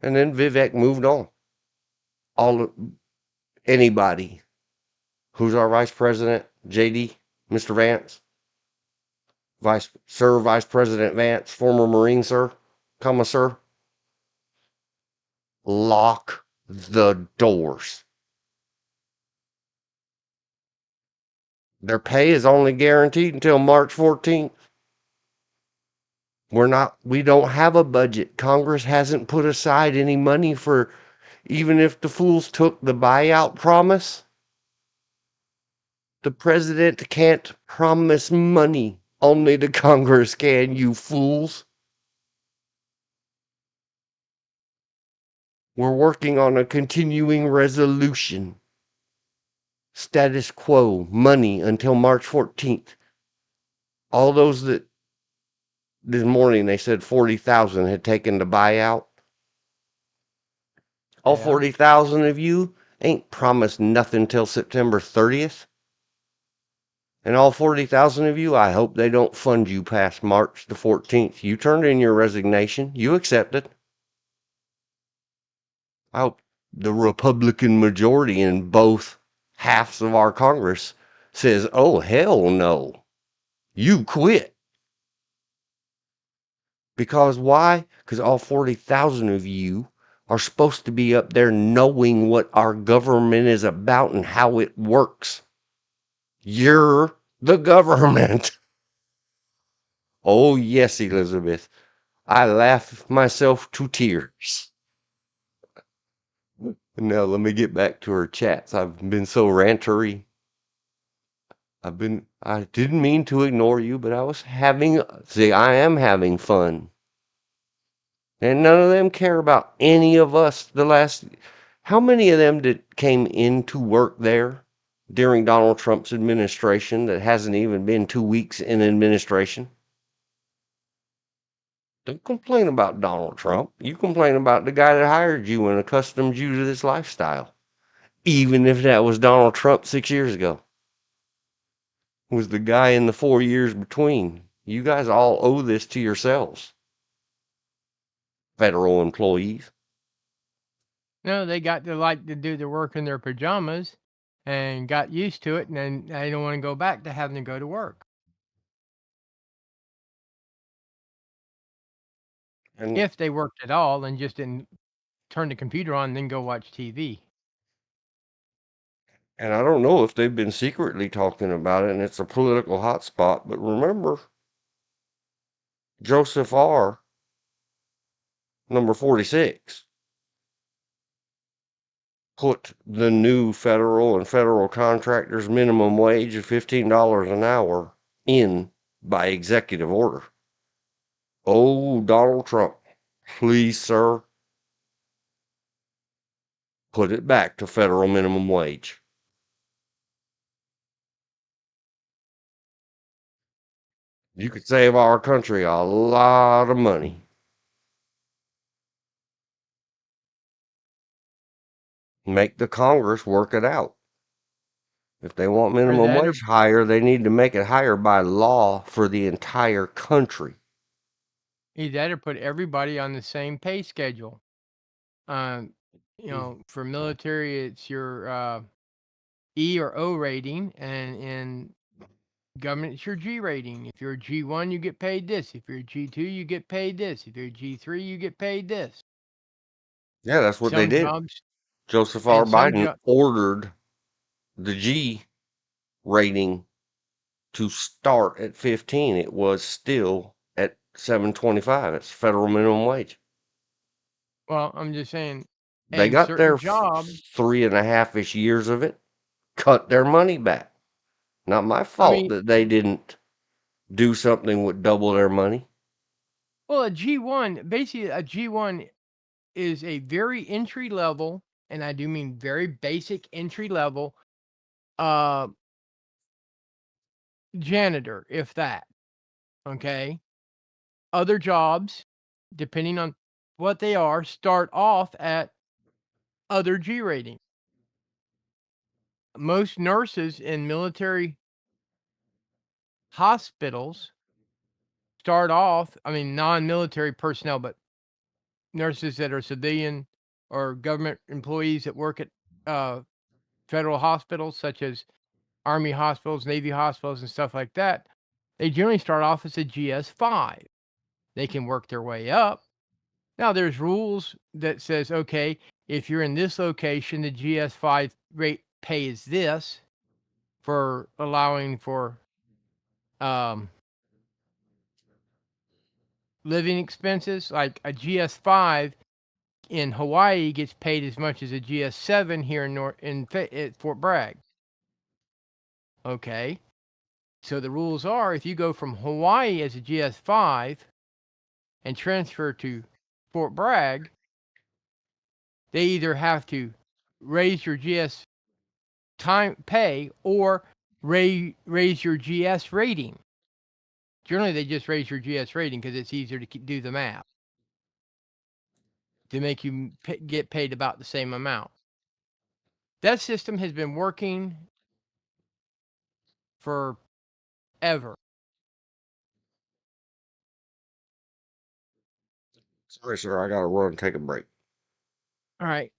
And then Vivek moved on. Anybody who's our vice president, JD, Mr. Vance, Vice President Vance, former Marine sir, sir, lock the doors. Their pay is only guaranteed until March 14th. We don't have a budget. Congress hasn't put aside any money for, even if the fools took the buyout promise, the president can't promise money. Only the Congress can, you fools. We're working on a continuing resolution. Status quo, money until March 14th. All those that this morning they said 40,000 had taken the buyout. All Yeah. 40,000 of you ain't promised nothing till September 30th. And all 40,000 of you, I hope they don't fund you past March the 14th. You turned in your resignation. You accepted. I hope the Republican majority in both halves of our Congress says, oh, hell no. You quit. Because why? Because all 40,000 of you are supposed to be up there knowing what our government is about and how it works. You're the government. Oh, yes, Elizabeth. I laugh myself to tears. Now, let me get back to her chats. I've been so rantery. I didn't mean to ignore you, but I am having fun. And none of them care about any of us. How many of them that came into work there during Donald Trump's administration that hasn't even been 2 weeks in administration? Don't complain about Donald Trump. You complain about the guy that hired you and accustomed you to this lifestyle. Even if that was Donald Trump 6 years ago, was the guy in the 4 years between. You guys all owe this to yourselves, federal employees. No, they got to like to do their work in their pajamas and got used to it, and then they don't want to go back to having to go to work. And If they worked at all and just didn't turn the computer on and then go watch TV. and I don't know if they've been secretly talking about it and it's a political hotspot, but remember Joseph R. number 46 put the new federal and federal contractors minimum wage of $15 an hour in by executive order. Oh, Donald Trump, please, sir, put it back to federal minimum wage. You could save our country a lot of money. Make the Congress work it out. If they want Or minimum that, or wage higher, they need to make it higher by law for the entire country. either that or put everybody on the same pay schedule. Um, for military, it's your E or O rating, and in government, it's your G rating. If you're a G1, you get paid this. If you're a G2, you get paid this. If you're a G3, you get paid this. Yeah, that's what they Some did. jobs, Joseph R. and some Biden jobs, ordered the G rating to start at 15. It was still at 7.25. It's federal minimum wage. well, I'm just saying, They and got certain their jobs, 3.5-ish years of it, cut their money back. Not my I fault mean, that they didn't do something with double their money. well, a G1, basically, a G1 is a very entry level, and I do mean very basic entry level, uh, janitor, if that. Okay. Other jobs, depending on what they are, start off at other G rating. Most nurses in military hospitals start off, I mean, non-military personnel, but nurses that are civilian or government employees that work at uh, federal hospitals, such as Army hospitals, Navy hospitals, and stuff like that, they generally start off as a GS5. They can work their way up. Now, there's rules that says, okay, if you're in this location, the GS5 rate pay is this for allowing for um, living expenses. Like a GS5 in Hawaii gets paid as much as a GS7 here at Fort Bragg. Okay, so the rules are if you go from Hawaii as a GS5 and transfer to Fort Bragg, they either have to raise your GS time pay or raise your GS rating. Generally, they just raise your GS rating because it's easier to do the math to make you get paid about the same amount. That system has been working forever. Sorry, sir, I gotta run and take a break. All right.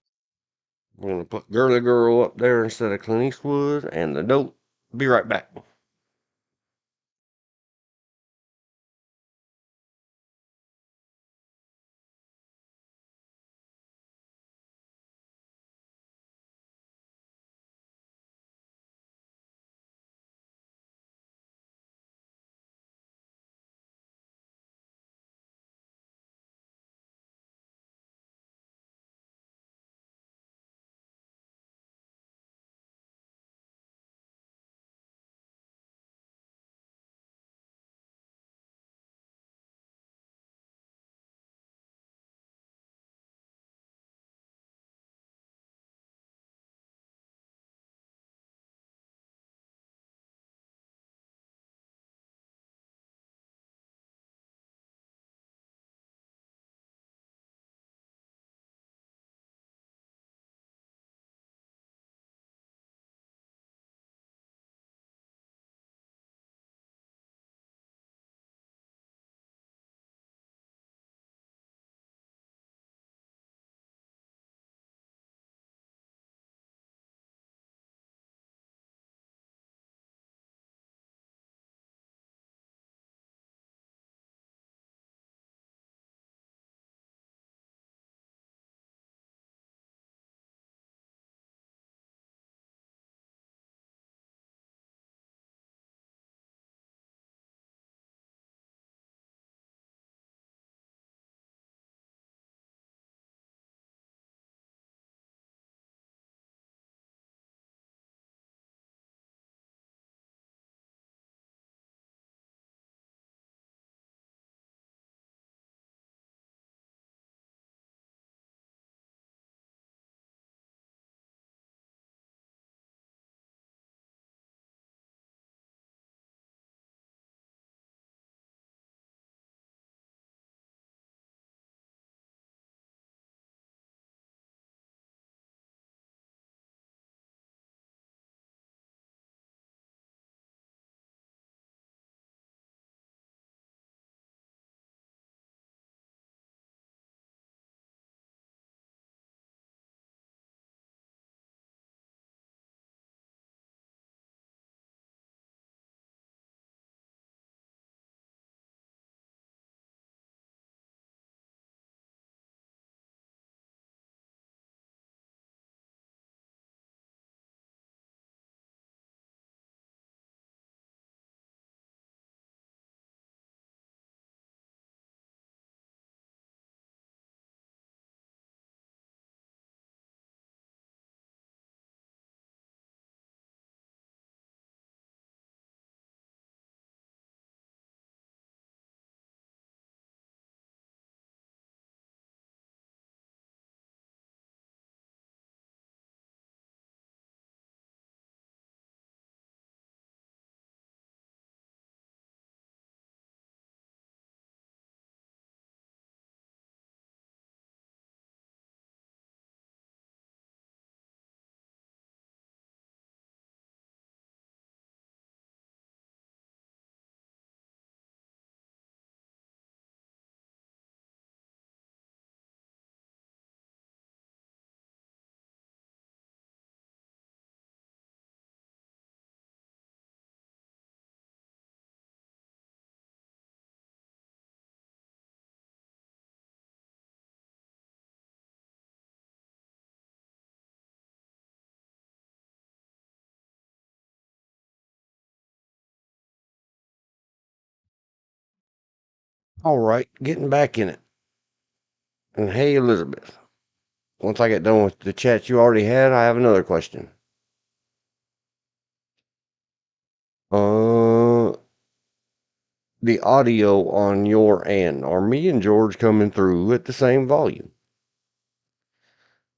I'm gonna put Girly Girl up there instead of Clint Eastwood and the note. Be right back. All right, getting back in it. And hey, Elizabeth. Once I get done with the chat you already had, I have another question. The audio on your end. Are me and George coming through at the same volume?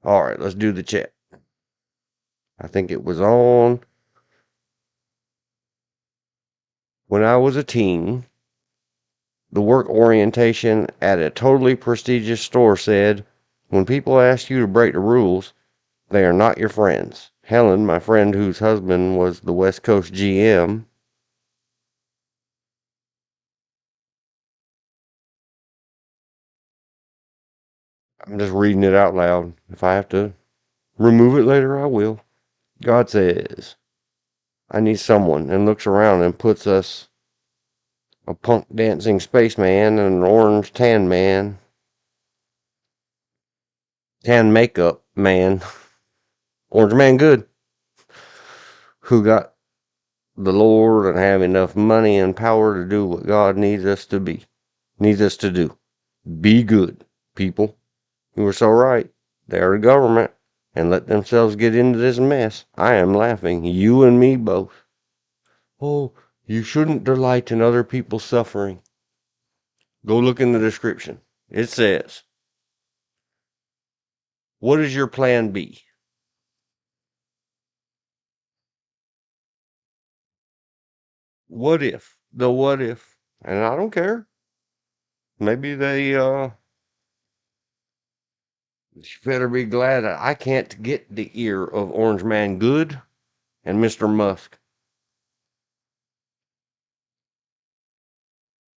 All right, let's do the chat. I think it was on when I was a teen. The work orientation at a totally prestigious store said, when people ask you to break the rules, they are not your friends. Helen, my friend whose husband was the West Coast GM, I'm just reading it out loud. If I have to remove it later, I will. God says, I need someone, and looks around and puts us a punk dancing spaceman and an orange tan makeup man, orange man good, who got the Lord and have enough money and power to do what God needs us to do. Be good, people. You were so right. They are the government and let themselves get into this mess. I am laughing, you and me both. Oh, you shouldn't delight in other people's suffering. Go look in the description. It says, what is your plan B? What if? The what if? And I don't care. Maybe you better be glad that I can't get the ear of Orange Man Good and Mr. Musk.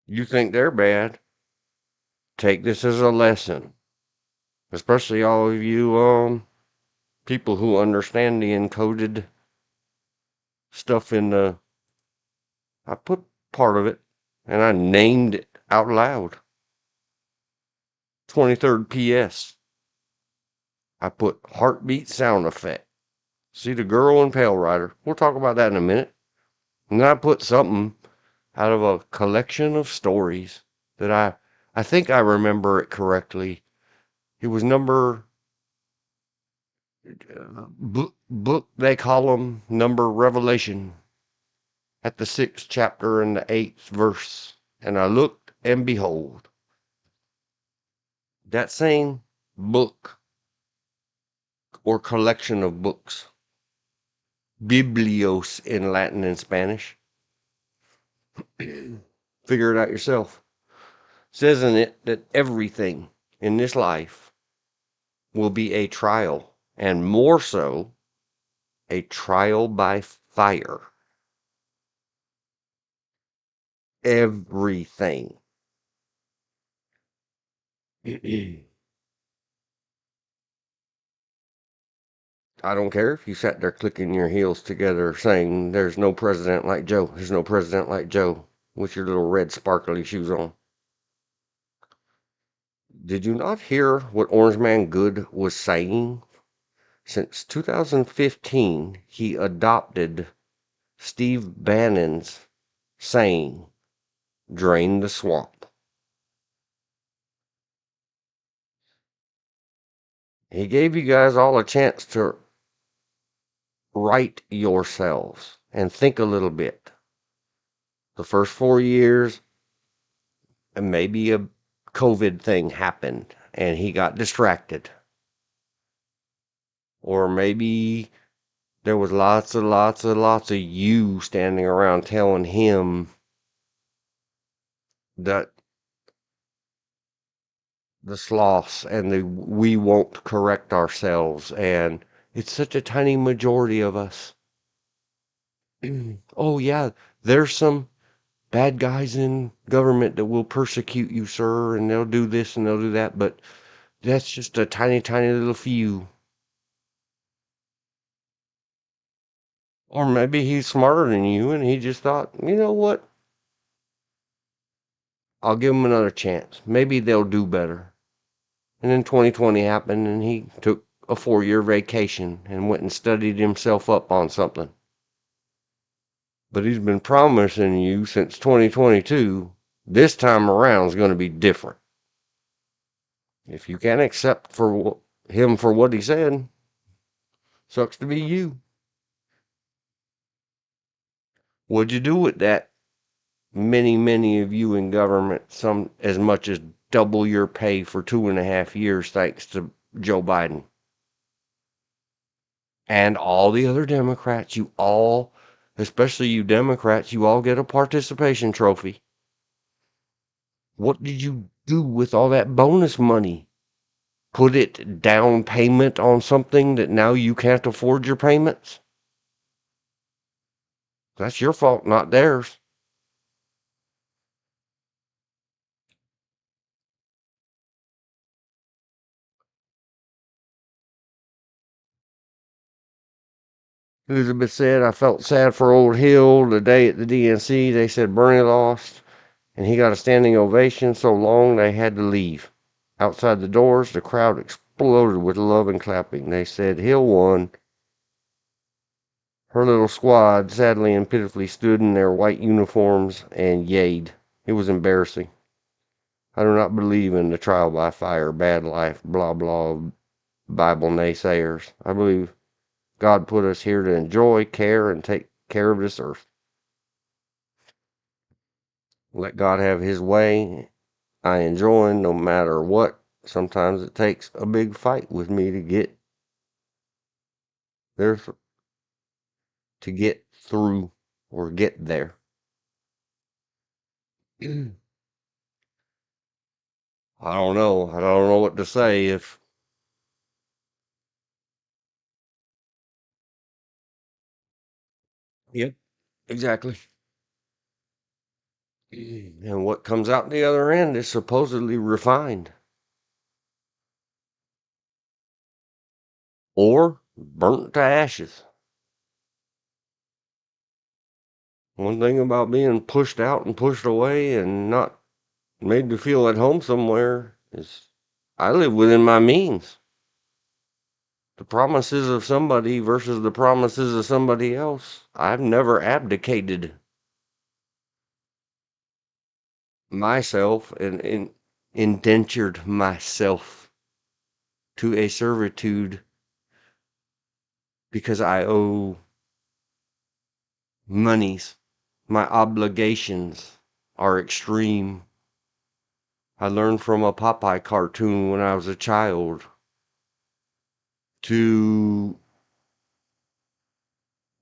You think they're bad? Take this as a lesson. Especially all of you, people who understand the encoded stuff in the, I put part of it and I named it out loud. 23rd PS. I put heartbeat sound effect. See the girl in Pale Rider. We'll talk about that in a minute. And then I put something out of a collection of stories that I think I remember it correctly. It was number book they call them number Revelation at the 6th chapter and the 8th verse. And I looked and behold, that same book or collection of books, biblios in Latin and Spanish. Figure it out yourself. Says in it that everything in this life will be a trial, and more so, a trial by fire. Everything. I don't care if you sat there clicking your heels together saying, there's no president like Joe, there's no president like Joe, with your little red sparkly shoes on. Did you not hear what Orange Man Good was saying? Since 2015, he adopted Steve Bannon's saying, drain the swamp. He gave you guys all a chance to right yourselves and think a little bit. The first 4 years, and maybe a COVID thing happened and he got distracted. Or maybe there was lots of you standing around telling him that the sloths and the we won't correct ourselves, and it's such a tiny majority of us. Oh yeah, there's some bad guys in government that will persecute you, sir, and they'll do this and they'll do that, but that's just a tiny little few. Or maybe he's smarter than you and he just thought, you know what, I'll give them another chance, maybe they'll do better. And then 2020 happened and he took a 4-year vacation and went and studied himself up on something. But he's been promising you since 2022 This time around is going to be different. If you can't accept him for what he said, sucks to be you. What'd you do with that? Many of you in government, some as much as double your pay for 2.5 years, thanks to Joe Biden. And all the other Democrats, you all, especially you Democrats, you all get a participation trophy. What did you do with all that bonus money? Put it down payment on something that now you can't afford your payments? That's your fault, not theirs. Elizabeth said, I felt sad for old Hill the day at the DNC. They said Bernie lost, and he got a standing ovation so long they had to leave. Outside the doors, the crowd exploded with love and clapping. They said Hill won. Her little squad sadly and pitifully stood in their white uniforms and yayed. It was embarrassing. I do not believe in the trial by fire, bad life, blah blah Bible naysayers. I believe God put us here to enjoy, care, and take care of this earth. Let God have his way. I enjoy no matter what. Sometimes it takes a big fight with me to get there, to get through or get there. I don't know. I don't know what to say. If Yep, exactly. And what comes out the other end is supposedly refined or burnt to ashes. One thing about being pushed out and pushed away and not made to feel at home somewhere is I live within my means. The promises of somebody versus the promises of somebody else. I've never abdicated myself and indentured myself to a servitude because I owe monies. My obligations are extreme. I learned from a Popeye cartoon when I was a child to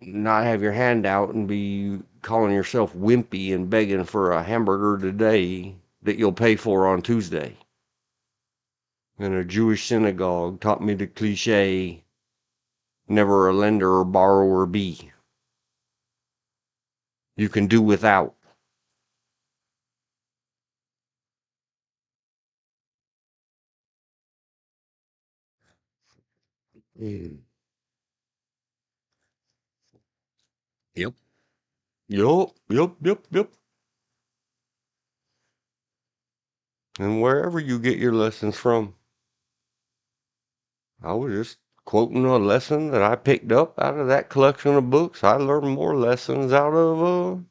not have your hand out and be calling yourself wimpy and begging for a hamburger today that you'll pay for on Tuesday. And a Jewish synagogue taught me the cliche, never a lender or borrower be. You can do without. Mm. Yep. Yep. And wherever you get your lessons from, I was just quoting a lesson that I picked up out of that collection of books. I learned more lessons out of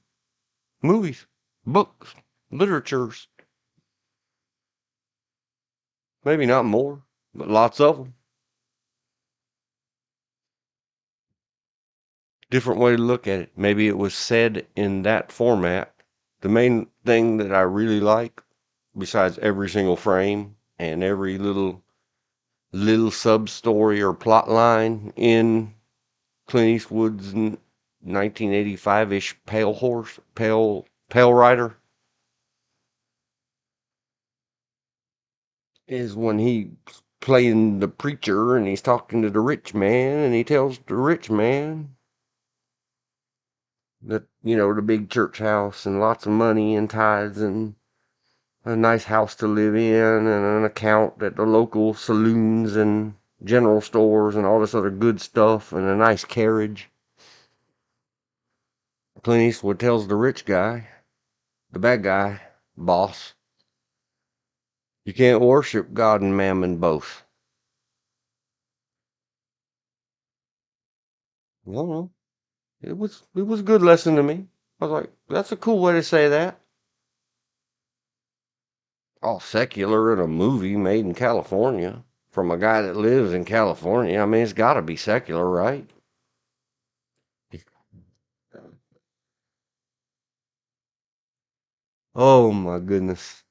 movies, books, literatures. Maybe not more, but lots of them. Different way to look at it. Maybe it was said in that format. The main thing that I really like, besides every single frame and every little sub story or plot line in Clint Eastwood's 1985-ish Pale Rider, is when he's playing the preacher and he's talking to the rich man and he tells the rich man that, the big church house and lots of money and tithes and a nice house to live in and an account at the local saloons and general stores and all this other good stuff and a nice carriage. Clint Eastwood tells the rich guy, the bad guy, boss, you can't worship God and mammon both. I don't know. It was a good lesson to me. I was like, that's a cool way to say that. all secular in a movie made in California from a guy that lives in California. I mean, it's got to be secular, right? Oh my goodness.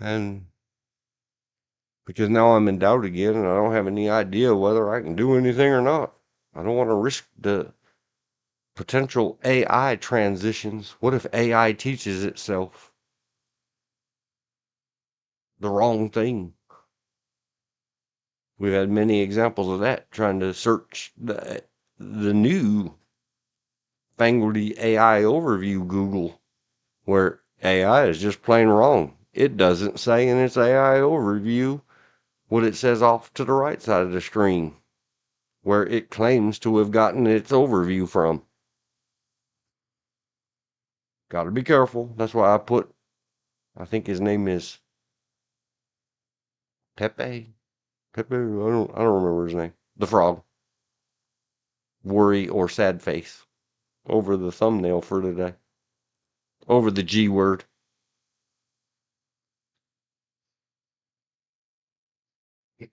And because now I'm in doubt again and I don't have any idea whether I can do anything or not. I don't want to risk the potential AI transitions. What if AI teaches itself the wrong thing? We've had many examples of that, trying to search the new fangledy AI overview Google, where AI is just plain wrong. It doesn't say in its AI overview what it says off to the right side of the screen, where it claims to have gotten its overview from. Got to be careful. That's why I think his name is Pepe. Pepe, I don't remember his name. The frog. Worry or sad face over the thumbnail for today. Over the G word.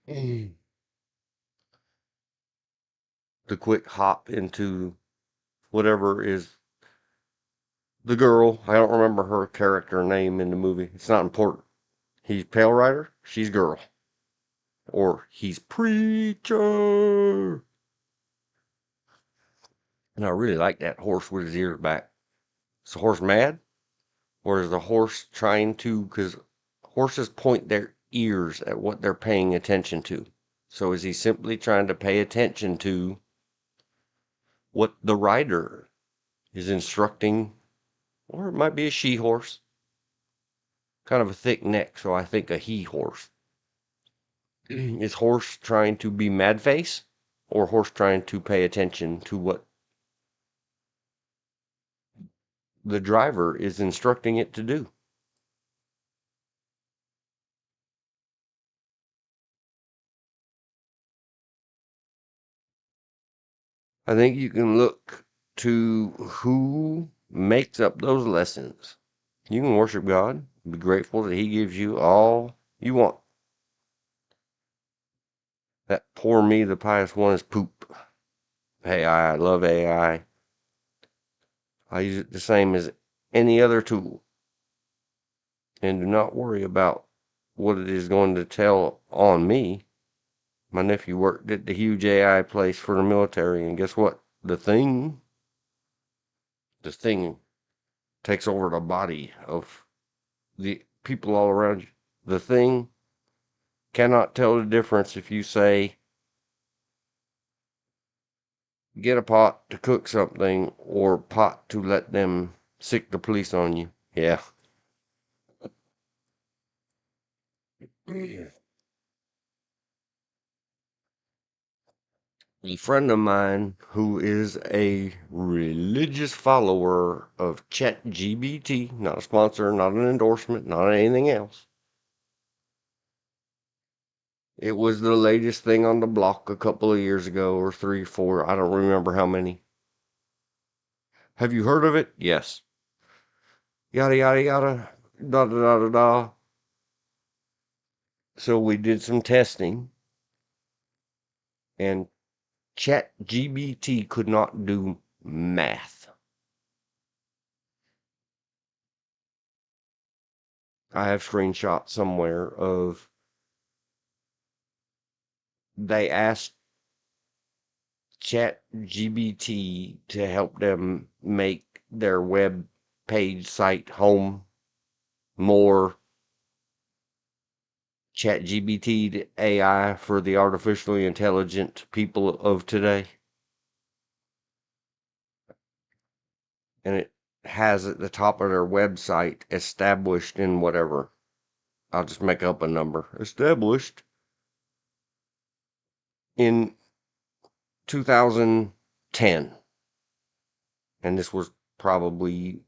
The quick hop into whatever is the girl. I don't remember her character name in the movie. It's not important. He's Pale Rider. She's girl. Or he's preacher. And I really like that horse with his ears back. Is the horse mad? Or is the horse trying to, because horses point their ears at what they're paying attention to. So is he simply trying to pay attention to what the rider is instructing? Or it might be a she horse. Kind of a thick neck, so I think a he horse. Is horse trying to be mad face? Or horse trying to pay attention to what the driver is instructing it to do? I think you can look to who makes up those lessons. You can worship God, be grateful that He gives you all you want. That poor me, the pious one, is Pupe. AI, I love AI. I use it the same as any other tool. And do not worry about what it is going to tell on me. My nephew worked at the huge AI place for the military, and guess what? The thing takes over the body of the people all around you. The thing cannot tell the difference if you say, get a pot to cook something or pot to let them sick the police on you. Yeah. A friend of mine who is a religious follower of ChatGPT, not a sponsor, not an endorsement, not anything else. It was the latest thing on the block a couple of years ago, or 3, 4, I don't remember how many. Have you heard of it? Yes. Yada, yada, yada, da, da, da, da, da. So we did some testing, and ChatGPT could not do math. I have screenshots somewhere of they asked ChatGPT to help them make their web page site home more ChatGPT AI for the artificially intelligent people of today. And it has at the top of their website established in whatever. I'll just make up a number. Established in 2010. And this was probably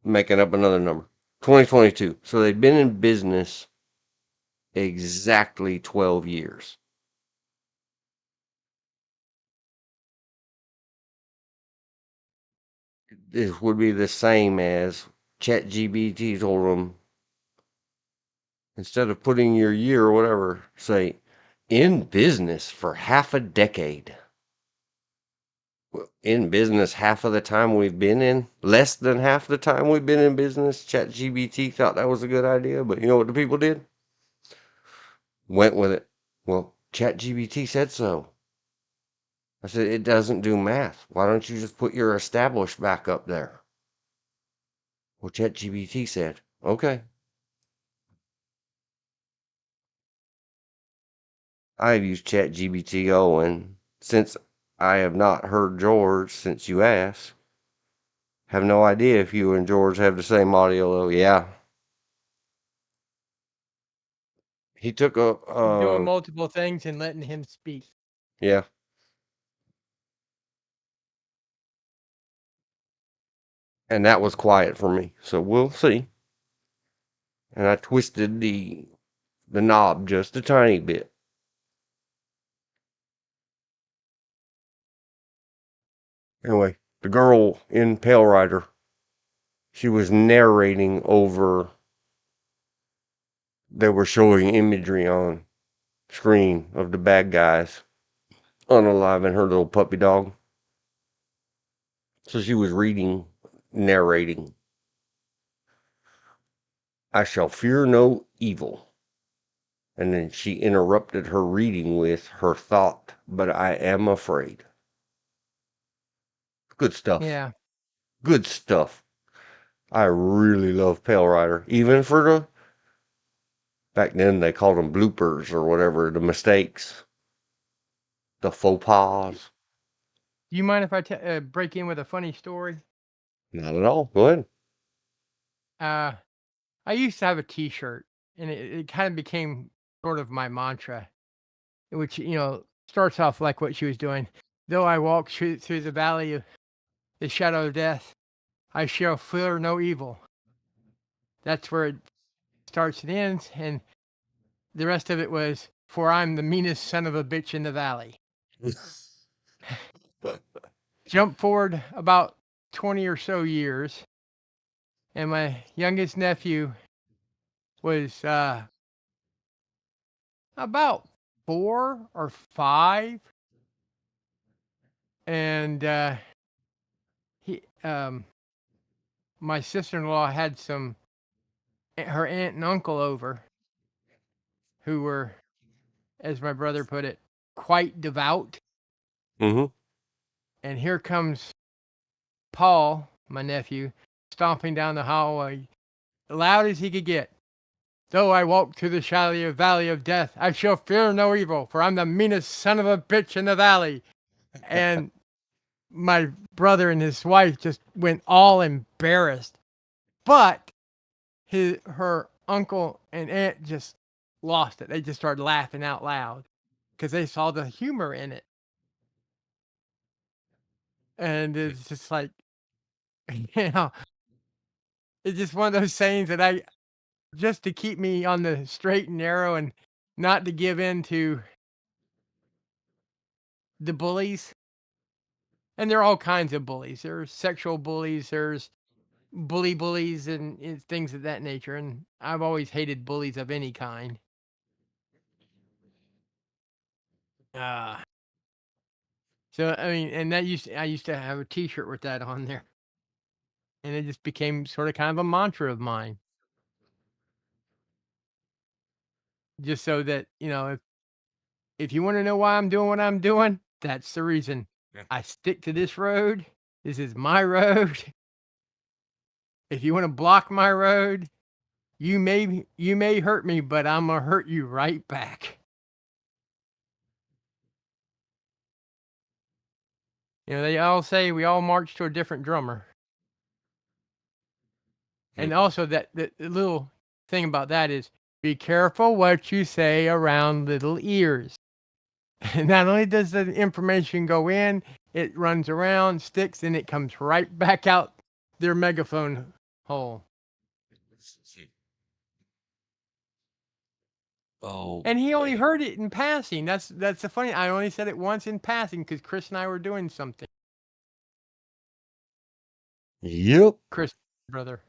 making up another number. 2022. So they've been in business exactly 12 years. this would be the same as ChatGPT told them, instead of putting your year or whatever, say, in business for half a decade. Well, in business half of the time we've been in, less than half the time we've been in business. ChatGPT thought that was a good idea, but you know what the people did? Went with it. Well, ChatGPT said so. I said, it doesn't do math. Why don't you just put your established back up there? Well, ChatGPT said, okay. I've used ChatGPT, and since I have not heard George since you asked, have no idea if you and George have the same audio though. Yeah. He took a, Doing multiple things and letting him speak. yeah. And that was quiet for me. So we'll see. And I twisted the knob just a tiny bit. Anyway, the girl in Pale Rider, she was narrating over, they were showing imagery on screen of the bad guys unaliving her little puppy dog. So she was reading, narrating, I shall fear no evil. And then she interrupted her reading with her thought, but I am afraid. Good stuff. Yeah. Good stuff. I really love Pale Rider. Even for the, back then they called them bloopers or whatever, the mistakes, the faux pas. Do you mind if I break in with a funny story? Not at all. Go ahead. I used to have a T-shirt, and it kind of became sort of my mantra, which starts off like what she was doing. Though I walk through the valley of the shadow of death, I shall fear no evil. That's where it starts and ends, and the rest of it was, for I'm the meanest son of a bitch in the valley. Jump forward about 20 or so years, and my youngest nephew was about 4 or 5, and he my sister-in-law had her aunt and uncle over who were, as my brother put it, quite devout. Mm-hmm. And here comes Paul, my nephew, stomping down the hallway, loud as he could get. Though I walk through the valley of death, I shall fear no evil, for I'm the meanest son of a bitch in the valley. And my brother and his wife just went all embarrassed. But her uncle and aunt just lost it. They just started laughing out loud because they saw the humor in it. And it's just like, you know, it's just one of those sayings that just to keep me on the straight and narrow and not to give in to the bullies. And there are all kinds of bullies. There's sexual bullies, there's bullies and things of that nature. And I've always hated bullies of any kind. Uh, so I mean, and I used to have a T-shirt with that on there, and it just became sort of kind of a mantra of mine. Just so that if you want to know why I'm doing what I'm doing, that's the reason. Yeah. I stick to this road. This is my road. If you want to block my road, you may hurt me, but I'm gonna hurt you right back. They all say we all march to a different drummer. And also that the little thing about that is be careful what you say around little ears. And not only does the information go in, it runs around, sticks, and it comes right back out their megaphone hole. Oh, And he only heard it in passing. That's the funny. I only said it once in passing because Chris and I were doing something. Yep. Chris, brother.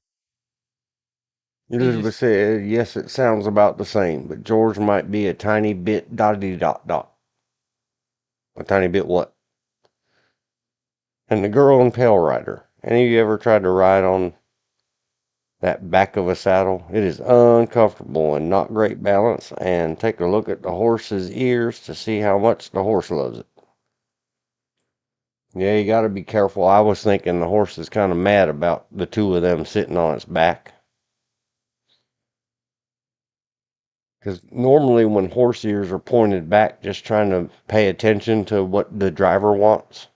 He Elizabeth just said, yes, it sounds about the same, but George might be a tiny bit dotty dot dot. A tiny bit what? And the girl in Pale Rider. Any of you ever tried to ride on that back of a saddle? It is uncomfortable and not great balance. And take a look at the horse's ears to see how much the horse loves it. Yeah, you got to be careful. I was thinking the horse is kind of mad about the two of them sitting on its back. Because normally when horse ears are pointed back, just trying to pay attention to what the driver wants,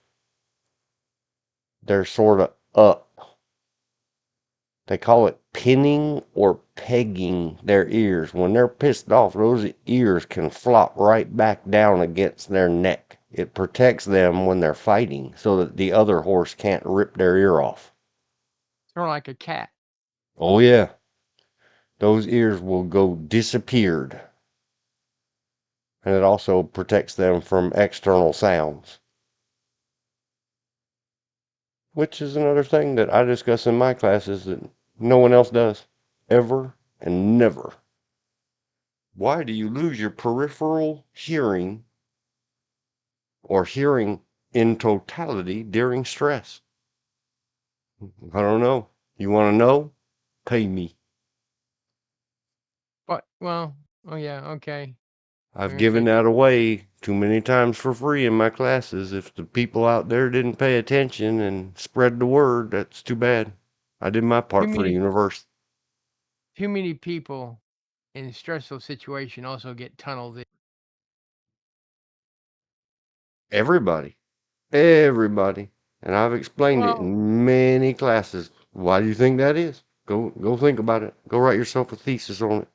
they're sort of up. They call it pinning or pegging their ears. When they're pissed off, those ears can flop right back down against their neck. It protects them when they're fighting so that the other horse can't rip their ear off. sort of like a cat. Oh, yeah. Those ears will go disappeared. And it also protects them from external sounds. Which is another thing that I discuss in my classes that no one else does. Ever and never. Why do you lose your peripheral hearing or hearing in totality during stress? I don't know. You want to know? Pay me. But well, oh yeah, okay. I'm I've gonna given say, that away too many times for free in my classes. If the people out there didn't pay attention and spread the word, that's too bad. I did my too part for the many universe. too many people in a stressful situation also get tunneled in. Everybody. Everybody. And I've explained it Well, in many classes. Why do you think that is? Go think about it. Go write yourself a thesis on it.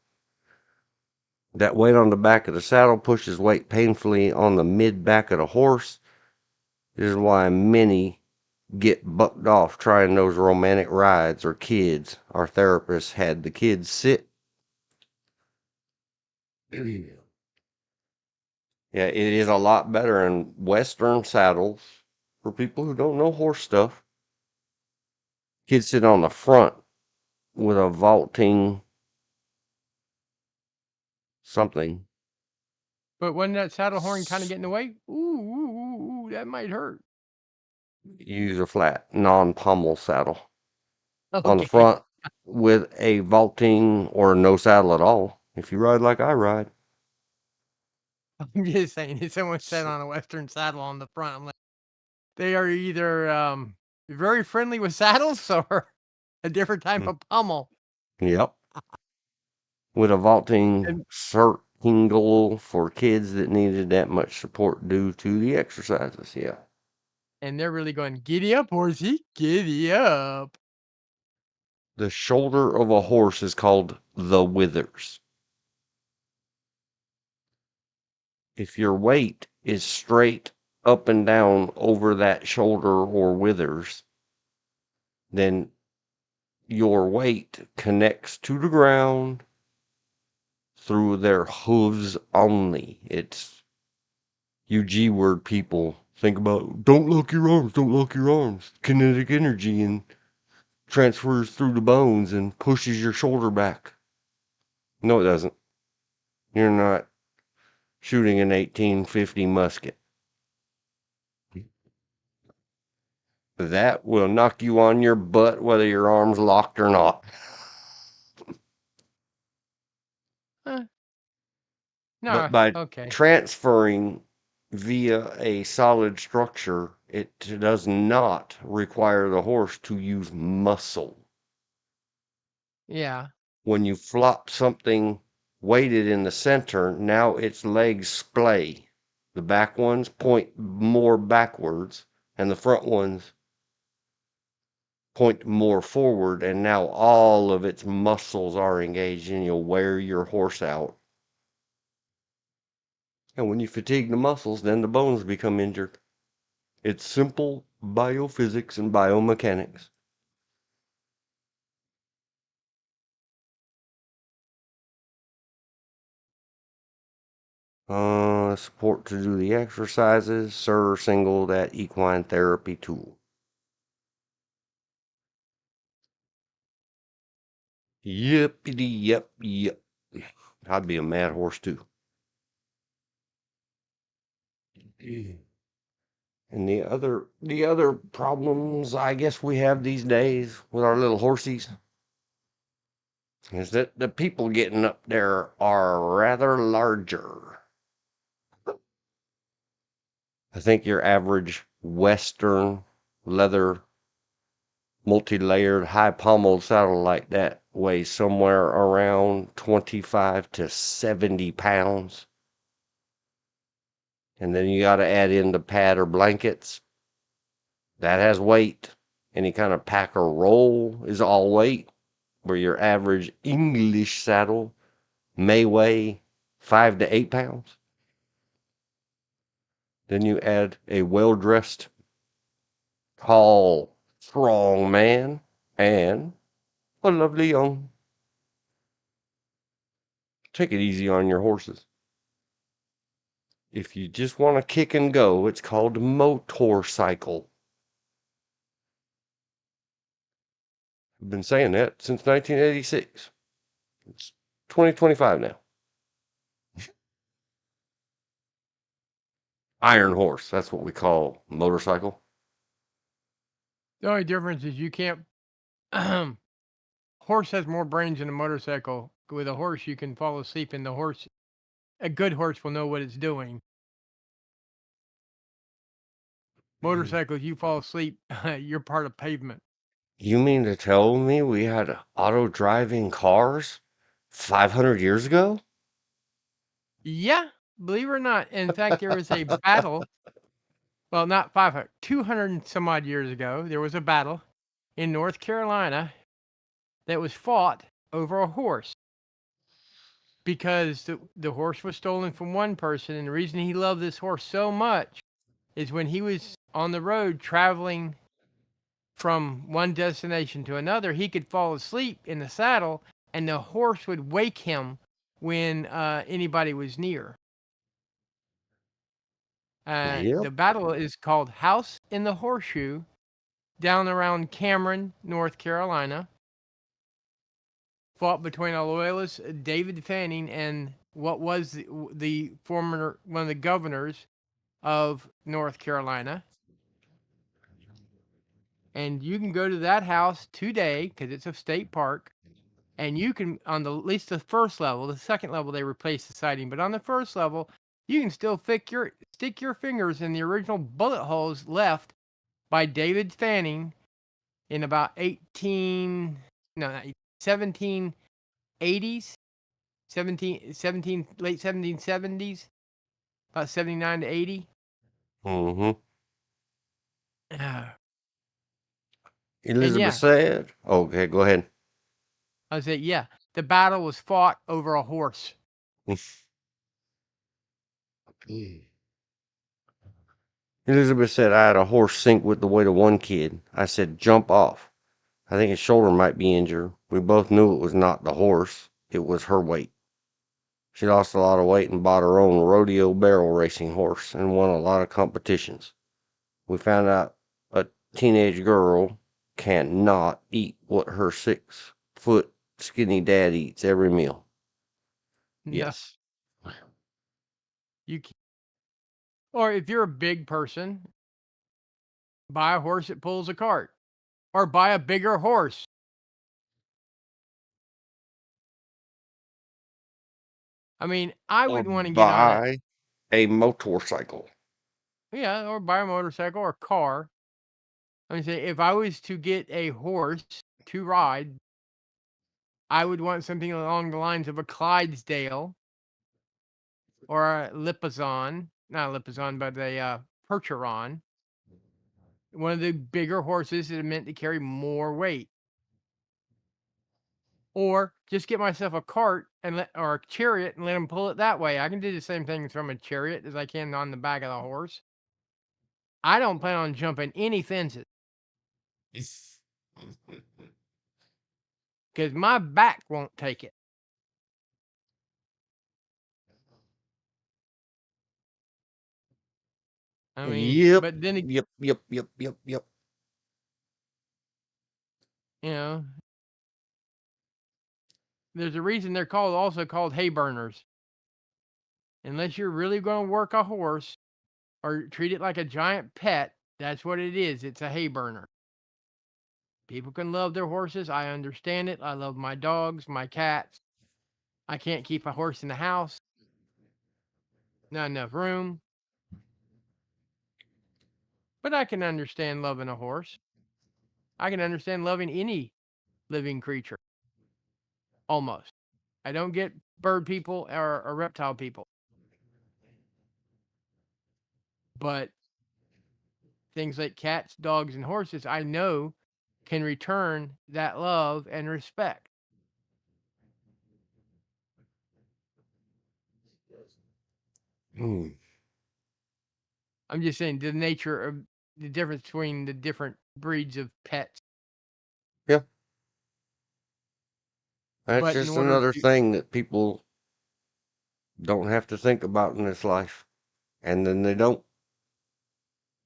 That weight on the back of the saddle pushes weight painfully on the mid back of the horse. This is why many get bucked off trying those romantic rides or kids. Our therapist had the kids sit. Yeah, it is a lot better in Western saddles for people who don't know horse stuff. Kids sit on the front with a vaulting something. but wasn't that saddle horn kind of getting in the way? Ooh, that might hurt. Use a flat, non-pommel saddle on the Okay. front with a vaulting or no saddle at all. If you ride like I ride, I'm just saying, if someone sat S- on a Western saddle on the front, I'm like, they are either very friendly with saddles or a different type mm, of pummel. yep, with a vaulting And circle for kids that needed that much support due to the exercises. Yeah, and they're really going, giddy up, horsey, giddy up. the shoulder of a horse is called the withers. If your weight is straight up and down over that shoulder or withers, then your weight connects to the ground through their hooves only. It's UG word people think about don't lock your arms, don't lock your arms. Kinetic energy and transfers through the bones and pushes your shoulder back. No, it doesn't. You're not shooting an 1850 musket. That will knock you on your butt whether your arm's locked or not. Eh, But no, by okay. transferring via a solid structure, it does not require the horse to use muscle. Yeah. When you flop something weighted in the center, now its legs splay. The back ones point more backwards, and the front ones point more forward, and now all of its muscles are engaged, and you'll wear your horse out. And when you fatigue the muscles, then the bones become injured. It's simple biophysics and biomechanics. Support to do the exercises. Sir single that equine therapy tool. Yippity yep yep. I'd be a mad horse too. And the other problems I guess we have these days with our little horsies is that the people getting up there are rather larger. I think your average Western leather multi-layered high pommel saddle like that weighs somewhere around 25 to 70 pounds. And then you got to add in the pad or blankets. That has weight. Any kind of pack or roll is all weight, where your average English saddle may weigh 5 to 8 pounds. Then you add a well-dressed, tall, strong man and a lovely young. Take it easy on your horses. If you just want to kick and go, it's called a motorcycle. I've been saying that since 1986. It's 2025 now. Iron horse, that's what we call motorcycle. The only difference is you can't. Horse has more brains than a motorcycle. With a horse, you can fall asleep, and a good horse, will know what it's doing. Motorcycles, you fall asleep, you're part of pavement. You mean to tell me we had auto driving cars 500 years ago? Yeah, believe it or not. In fact, there was a battle. Well, not 500, 200 and some odd years ago. There was a battle in North Carolina that was fought over a horse because the horse was stolen from one person. And the reason he loved this horse so much is when he was on the road traveling from one destination to another, he could fall asleep in the saddle and the horse would wake him when anybody was near. Yep. The battle is called House in the Horseshoe, down around Cameron, North Carolina. Fought between a loyalist, David Fanning, and what was the former one of the governors of North Carolina. And you can go to that house today because it's a state park. And you can, on the at least the first level, the second level they replaced the siding, but on the first level, you can still stick your fingers in the original bullet holes left by David Fanning in about 1780s, late 1770s, about 79 to 80. Mm-hmm. And Elizabeth yeah, said, okay, go ahead. I say, yeah, the battle was fought over a horse. Elizabeth said I had a horse sink with the weight of one kid. I said, jump off. I think his shoulder might be injured. We both knew it was not the horse. It was her weight. She lost a lot of weight and bought her own rodeo barrel racing horse and won a lot of competitions. We found out a teenage girl cannot eat what her 6 foot skinny dad eats every meal. No, Yes. you can't. Or if you're a big person, buy a horse that pulls a cart, or buy a bigger horse. I mean, I Or wouldn't want to get on it. buy a motorcycle. Yeah, or buy a motorcycle or car. I mean, say if I was to get a horse to ride, I would want something along the lines of a Clydesdale or a Lipizzan, not a Lipizzan, but a Percheron. One of the bigger horses that are meant to carry more weight. Or just get myself a cart or a chariot and let them pull it that way. I can do the same thing from a chariot as I can on the back of the horse. I don't plan on jumping any fences because my back won't take it. I mean, Yep. but then Yep. Yep. Yep. Yep. Yep. you know, There's a reason they're also called hay burners. Unless you're really going to work a horse or treat it like a giant pet, that's what it is. It's a hay burner. People can love their horses. I understand it. I love my dogs, my cats. I can't keep a horse in the house. Not enough room. But I can understand loving a horse. I can understand loving any living creature. Almost. I don't get bird people or reptile people. But things like cats, dogs, and horses, I know can return that love and respect. Hmm. I'm just saying the nature of the difference between the different breeds of pets. Yeah. That's But in just order another to, thing that people don't have to think about in this life. And then they don't.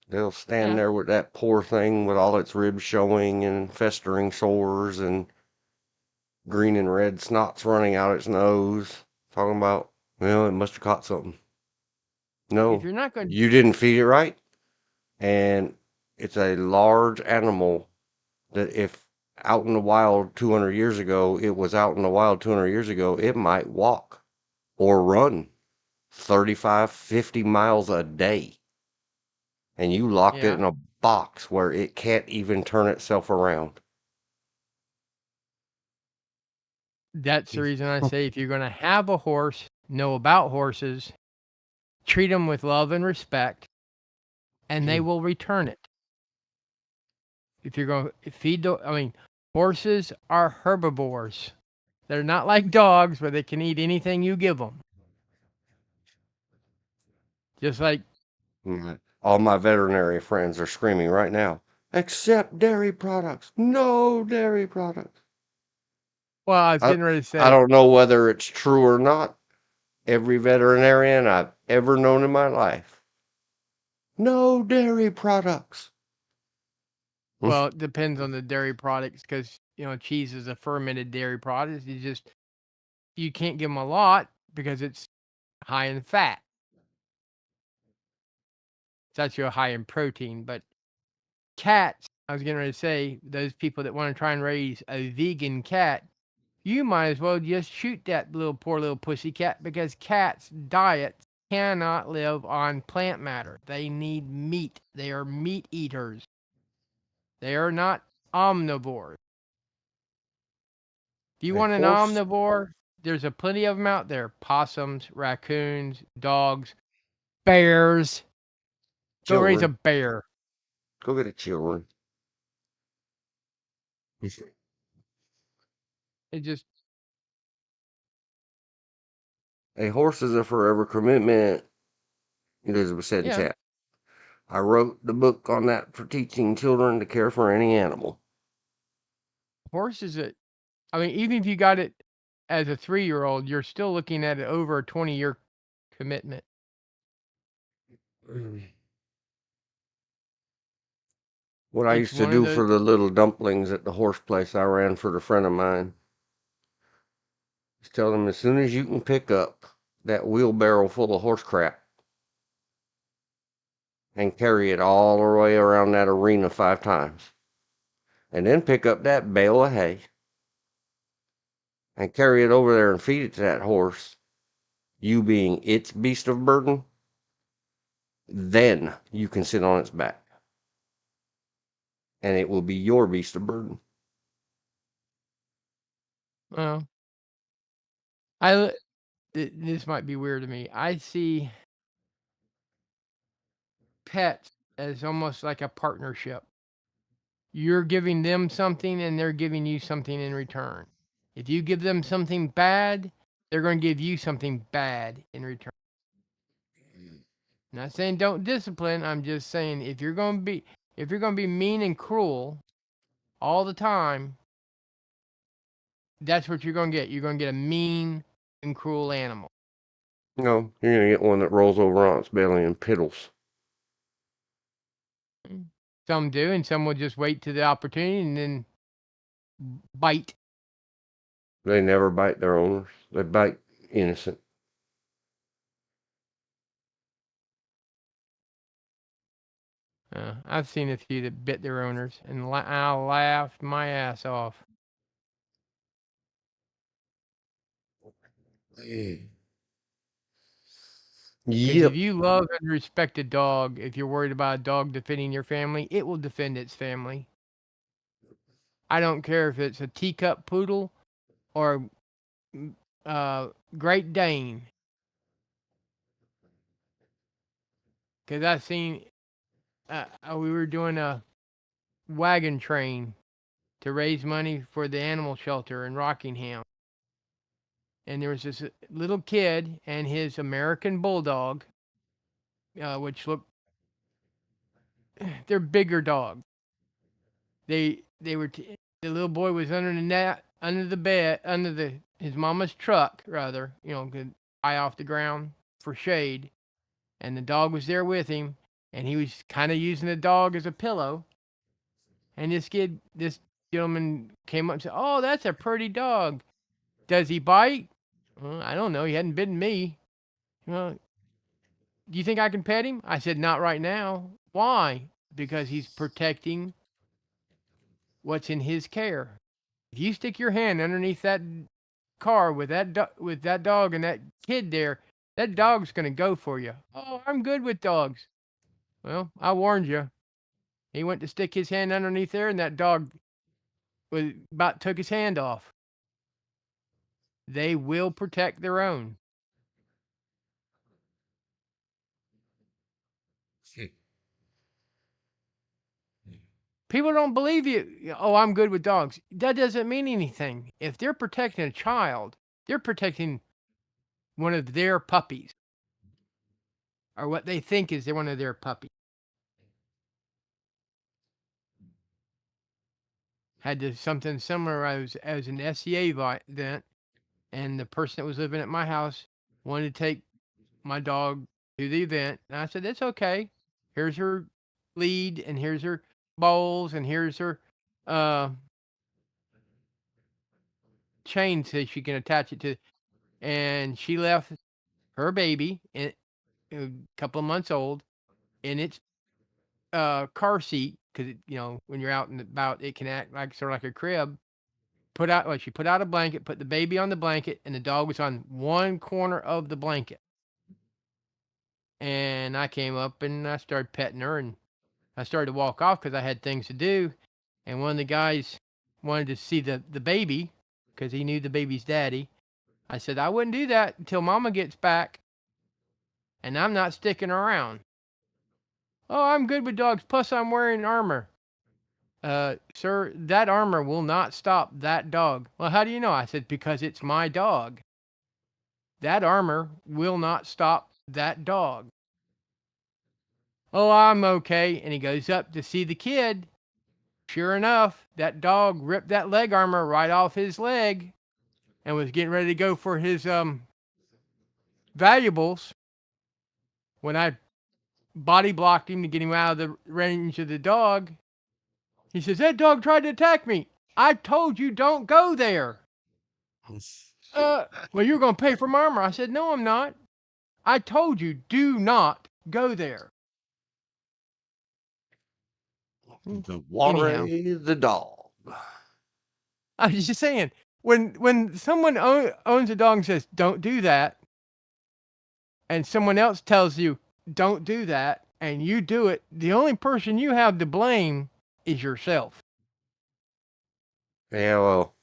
They'll stand yeah, there with that poor thing with all its ribs showing and festering sores and green and red snots running out its nose. Talking about, well, it must have caught something. if No, you're not going, you didn't feed it right. And it's a large animal that if out in the wild 200 years ago, it was out in the wild 200 years ago, it might walk or run 35, 50 miles a day. And you locked it yeah, in a box where it can't even turn itself around. that's the reason I say if you're going to have a horse, know about horses, treat them with love and respect, and they will return it. If you're going to feed horses are herbivores. They're not like dogs where they can eat anything you give them. Just like, All my veterinary friends are screaming right now, accept dairy products. No dairy products. well, I was I, getting ready to I say, don't know whether it's true or not. Every veterinarian I've ever known in my life. No dairy products. well, it depends on the dairy products because, cheese is a fermented dairy product. You can't give them a lot because it's high in fat. It's actually high in protein. But cats, I was getting ready to say, those people that want to try and raise a vegan cat, you might as well just shoot that poor little pussy cat because cats' diets cannot live on plant matter. They need meat. They are meat eaters. They are not omnivores. Do you A want an horse, omnivore? There's a plenty of them out there. Possums, raccoons, dogs, bears. Go raise a children. bear. Go get a children. It just, A horse is a forever commitment, Elizabeth said in yeah, chat. I wrote the book on that for teaching children to care for any animal. horses. Even if you got it as a 3-year-old, you're still looking at it over a 20-year commitment. What I It's used to one of do those. for the little dumplings at the horse place I ran for a friend of mine is tell them as soon as you can pick up that wheelbarrow full of horse crap and carry it all the way around that arena 5 times, and then pick up that bale of hay and carry it over there and feed it to that horse, you being its beast of burden, then you can sit on its back and it will be your beast of burden. Well, this might be weird to me. I see pets as almost like a partnership. You're giving them something and they're giving you something in return. If you give them something bad, they're going to give you something bad in return. Not saying don't discipline. I'm just saying if you're going to be mean and cruel all the time, that's what you're going to get. You're going to get a mean and cruel animal. No, you're going to get one that rolls over on its belly and piddles. Some do, and some will just wait to the opportunity and then bite. They never bite their owners. They bite innocent. I've seen a few that bit their owners, and I laughed my ass off. Because if Yep. you love and respect a dog, if you're worried about a dog defending your family, it will defend its family. I don't care if it's a teacup poodle or Great Dane. Because I've seen, we were doing a wagon train to raise money for the animal shelter in Rockingham. And there was this little kid and his American bulldog, which look, they're bigger dogs. They were the little boy was under the net, under the bed, under his mama's truck rather, could eye off the ground for shade, and the dog was there with him, and he was kind of using the dog as a pillow. And this gentleman came up and said, "Oh, that's a pretty dog. Does he bite?" "Well, I don't know. He hadn't bitten me." "Well, do you think I can pet him?" I said, "Not right now." "Why?" "Because he's protecting what's in his care. If you stick your hand underneath that car with that dog and that kid there, that dog's gonna go for you." "Oh, I'm good with dogs." "Well, I warned you." He went to stick his hand underneath there, and that dog was about took his hand off. They will protect their own. People don't believe you. "Oh, I'm good with dogs." That doesn't mean anything. If they're protecting a child, they're protecting one of their puppies, or what they think is one of their puppies. Had to something similar. I was an SEA event, and the person that was living at my house wanted to take my dog to the event, and I said, "It's okay. Here's her lead, and here's her bowls, and here's her uh, chain so she can attach it to." And she left her baby, a couple of months old, in its car seat because when you're out and about, it can act like sort of like a crib. She put out a blanket, put the baby on the blanket, and the dog was on one corner of the blanket. And I came up and I started petting her, and I started to walk off because I had things to do. And one of the guys wanted to see the baby because he knew the baby's daddy. I said, "I wouldn't do that until Mama gets back, and I'm not sticking around." "Oh, I'm good with dogs. Plus, I'm wearing armor." Sir, that armor will not stop that dog." "Well, how do you know?" I said, "Because it's my dog. That armor will not stop that dog." "Oh, I'm okay." And he goes up to see the kid. Sure enough, that dog ripped that leg armor right off his leg and was getting ready to go for his valuables when I body blocked him to get him out of the range of the dog. He says, "That dog tried to attack me." "I told you don't go there." "Well, you're going to pay for my armor." I said, "No, I'm not. I told you do not go there." The Anyhow, Warray the dog. I was just saying, when someone owns a dog and says, "Don't do that," and someone else tells you, "Don't do that," and you do it, the only person you have to blame is yourself. Yeah, well,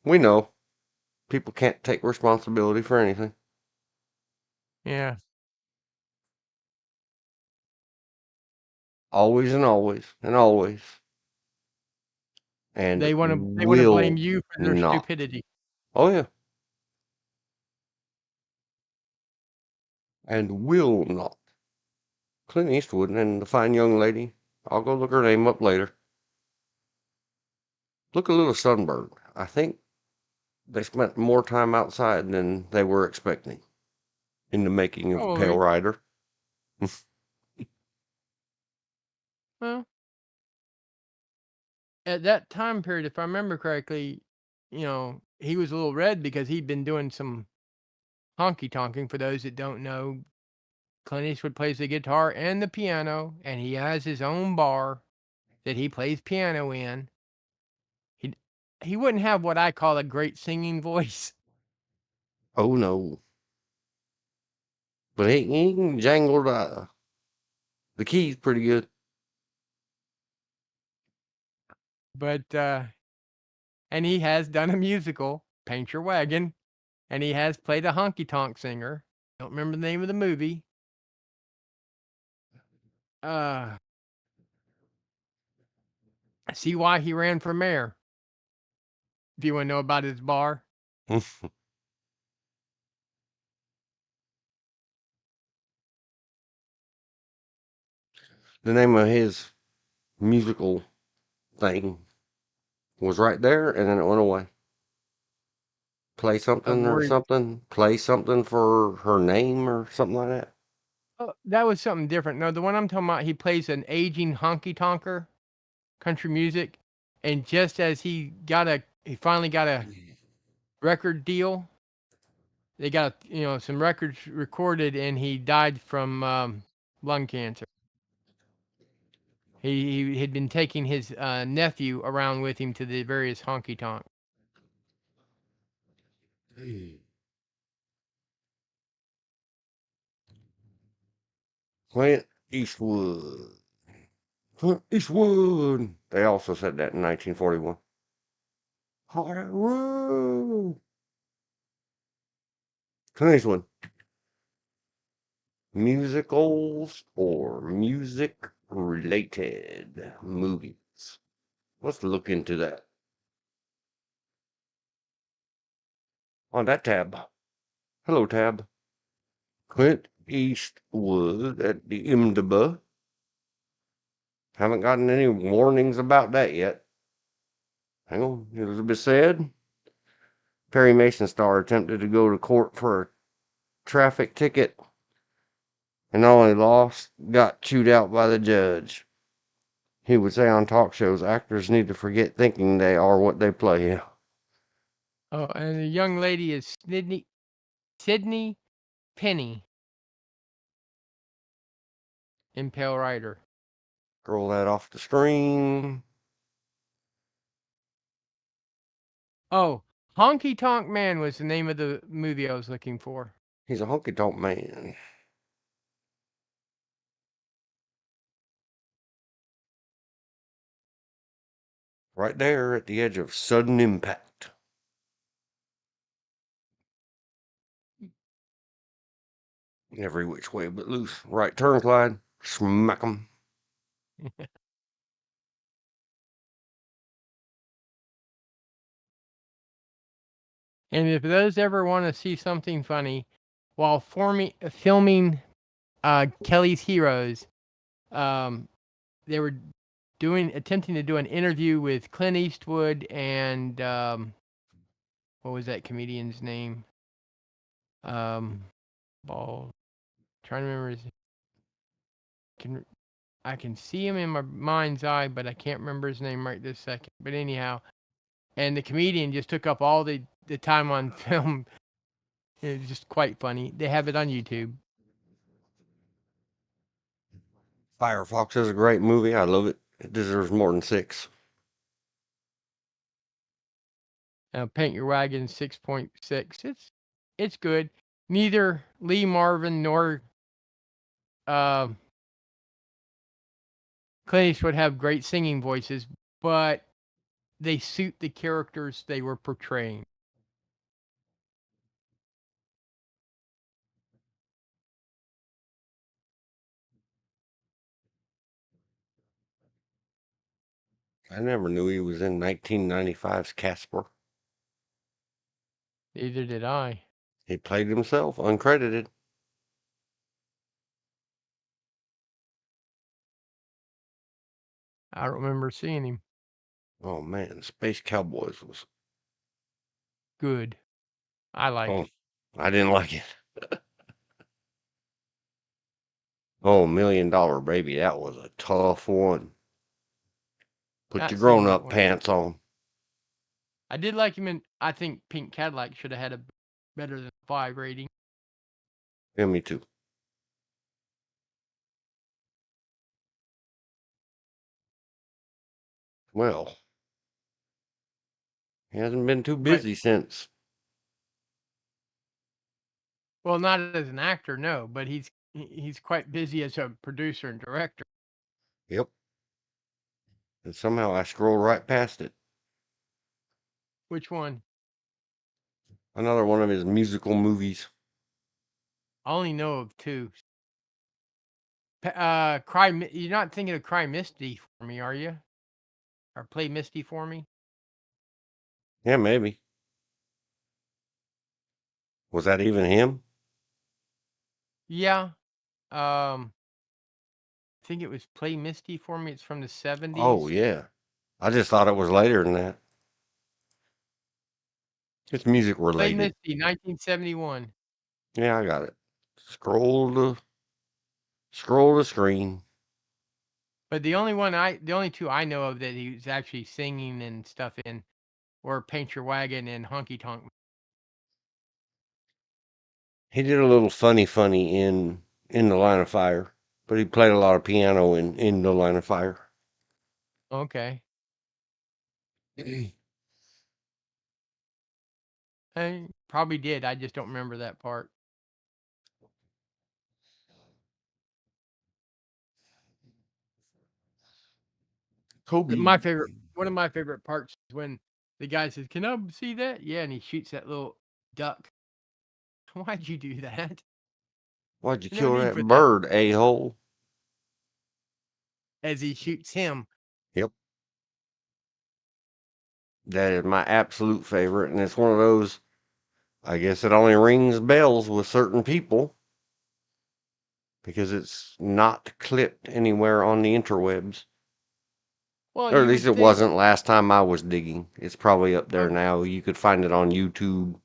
we know people can't take responsibility for anything. Yeah. Always and always and always. And They wanna blame will you for their not. stupidity. Oh, yeah. And will not. Clint Eastwood and the fine young lady. I'll go look her name up later. Look a little sunburned. I think they spent more time outside than they were expecting in the making of Pale Probably. Rider. Well, at that time period, if I remember correctly, he was a little red because he'd been doing some honky tonking. For those that don't know, Clint Eastwood plays the guitar and the piano, and he has his own bar that he plays piano in. He he wouldn't have what I call a great singing voice, Oh no. But he can jangle the keys pretty good. but and he has done a musical, Paint Your Wagon, and he has played a honky tonk singer. Don't remember the name of the movie. Uh, See why he ran for mayor. If you want to know about his bar, The name of his musical thing was right there, and then it went away. Play of something or where something. Play something for her name or something like that. that was something different. No, the one I'm talking about, he plays an aging honky tonker, country music, and just as he finally got a record deal. They got some records recorded, and he died from lung cancer. He had been taking his nephew around with him to the various honky tonk. Clint Eastwood. Clint Eastwood. They also said that in 1941. Hollywood. Clint Eastwood. Musicals or music related movies. Let's look into that on that tab. Hello, tab. Clint Eastwood at the IMDb. Haven't gotten any warnings about that yet. Hang on. Elizabeth said Perry Mason star attempted to go to court for a traffic ticket and not only lost, got chewed out by the judge. He would say on talk shows, actors need to forget thinking they are what they play. Oh, and the young lady is Sydney Penny in Pale Rider. Scroll that off the screen. Oh, Honky Tonk Man was the name of the movie I was looking for. He's a honky tonk man. Right there at the edge of sudden impact. Every which way but loose. Right turn, Clyde. Smack 'em. And if those ever want to see something funny, while filming Kelly's Heroes, um, they were attempting to do an interview with Clint Eastwood and what was that comedian's name? Ball. Trying to remember his. I can see him in my mind's eye, but I can't remember his name right this second. But anyhow, and the comedian just took up all the time on film. It was just quite funny. They have it on YouTube. Firefox is a great movie. I love it. It deserves more than 6. Paint Your Wagon 6.6. It's good. Neither Lee Marvin nor uh, Clint Eastwood have great singing voices, but they suit the characters they were portraying. I never knew he was in 1995's Casper. Neither did I. He played himself, uncredited. I don't remember seeing him. Oh man, Space Cowboys was. Good. I like Oh, it. I didn't like it. Oh, $1 Million Baby, that was a tough one. Put Not your seen grown that up one. pants on. I did like him in. I think Pink Cadillac should have had a better than 5 rating. Yeah, me too. Well, he hasn't been too But busy since. well, not as an actor, no, but he's quite busy as a producer and director. Yep. And somehow I scrolled right past it. Which one? Another one of his musical movies. I only know of 2. You're not thinking of Cry Misty for me, are you? Or Play Misty for me? Yeah, maybe. Was that even him? Yeah. I think it was Play Misty for me. It's from the Oh, 70s. yeah. I just thought it was later than that. It's music Play related. Misty, 1971. Yeah, I got it. Scroll the screen. But the only 2 I know of that he was actually singing and stuff in were Paint Your Wagon and Honky Tonk. He did a little funny in the Line of Fire, but he played a lot of piano in the Line of Fire. Okay. I probably did. I just don't remember that part. Kobe. My favorite One of my favorite parts is when the guy says, "Can I see that?" Yeah, and he shoots that little duck. Why'd you do that? Why'd you No kill need that for that. bird, a-hole? As he shoots him. Yep. That is my absolute favorite, and it's one of those, I guess it only rings bells with certain people because it's not clipped anywhere on the interwebs. Well, Or at you least would it think. wasn't last time I was digging. It's probably up there Oh, now. You could find it on YouTube.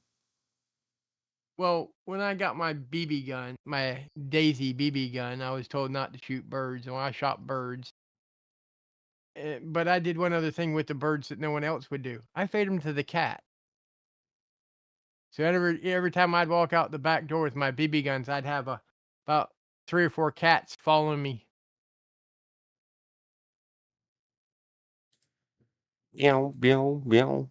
well, when I got my BB gun, my Daisy BB gun, I was told not to shoot birds, and when I shot birds, but I did one other thing with the birds that no one else would do. I fed them to the cat. So every time I'd walk out the back door with my BB guns, I'd have about 3 or 4 cats following me. Meow, meow, meow.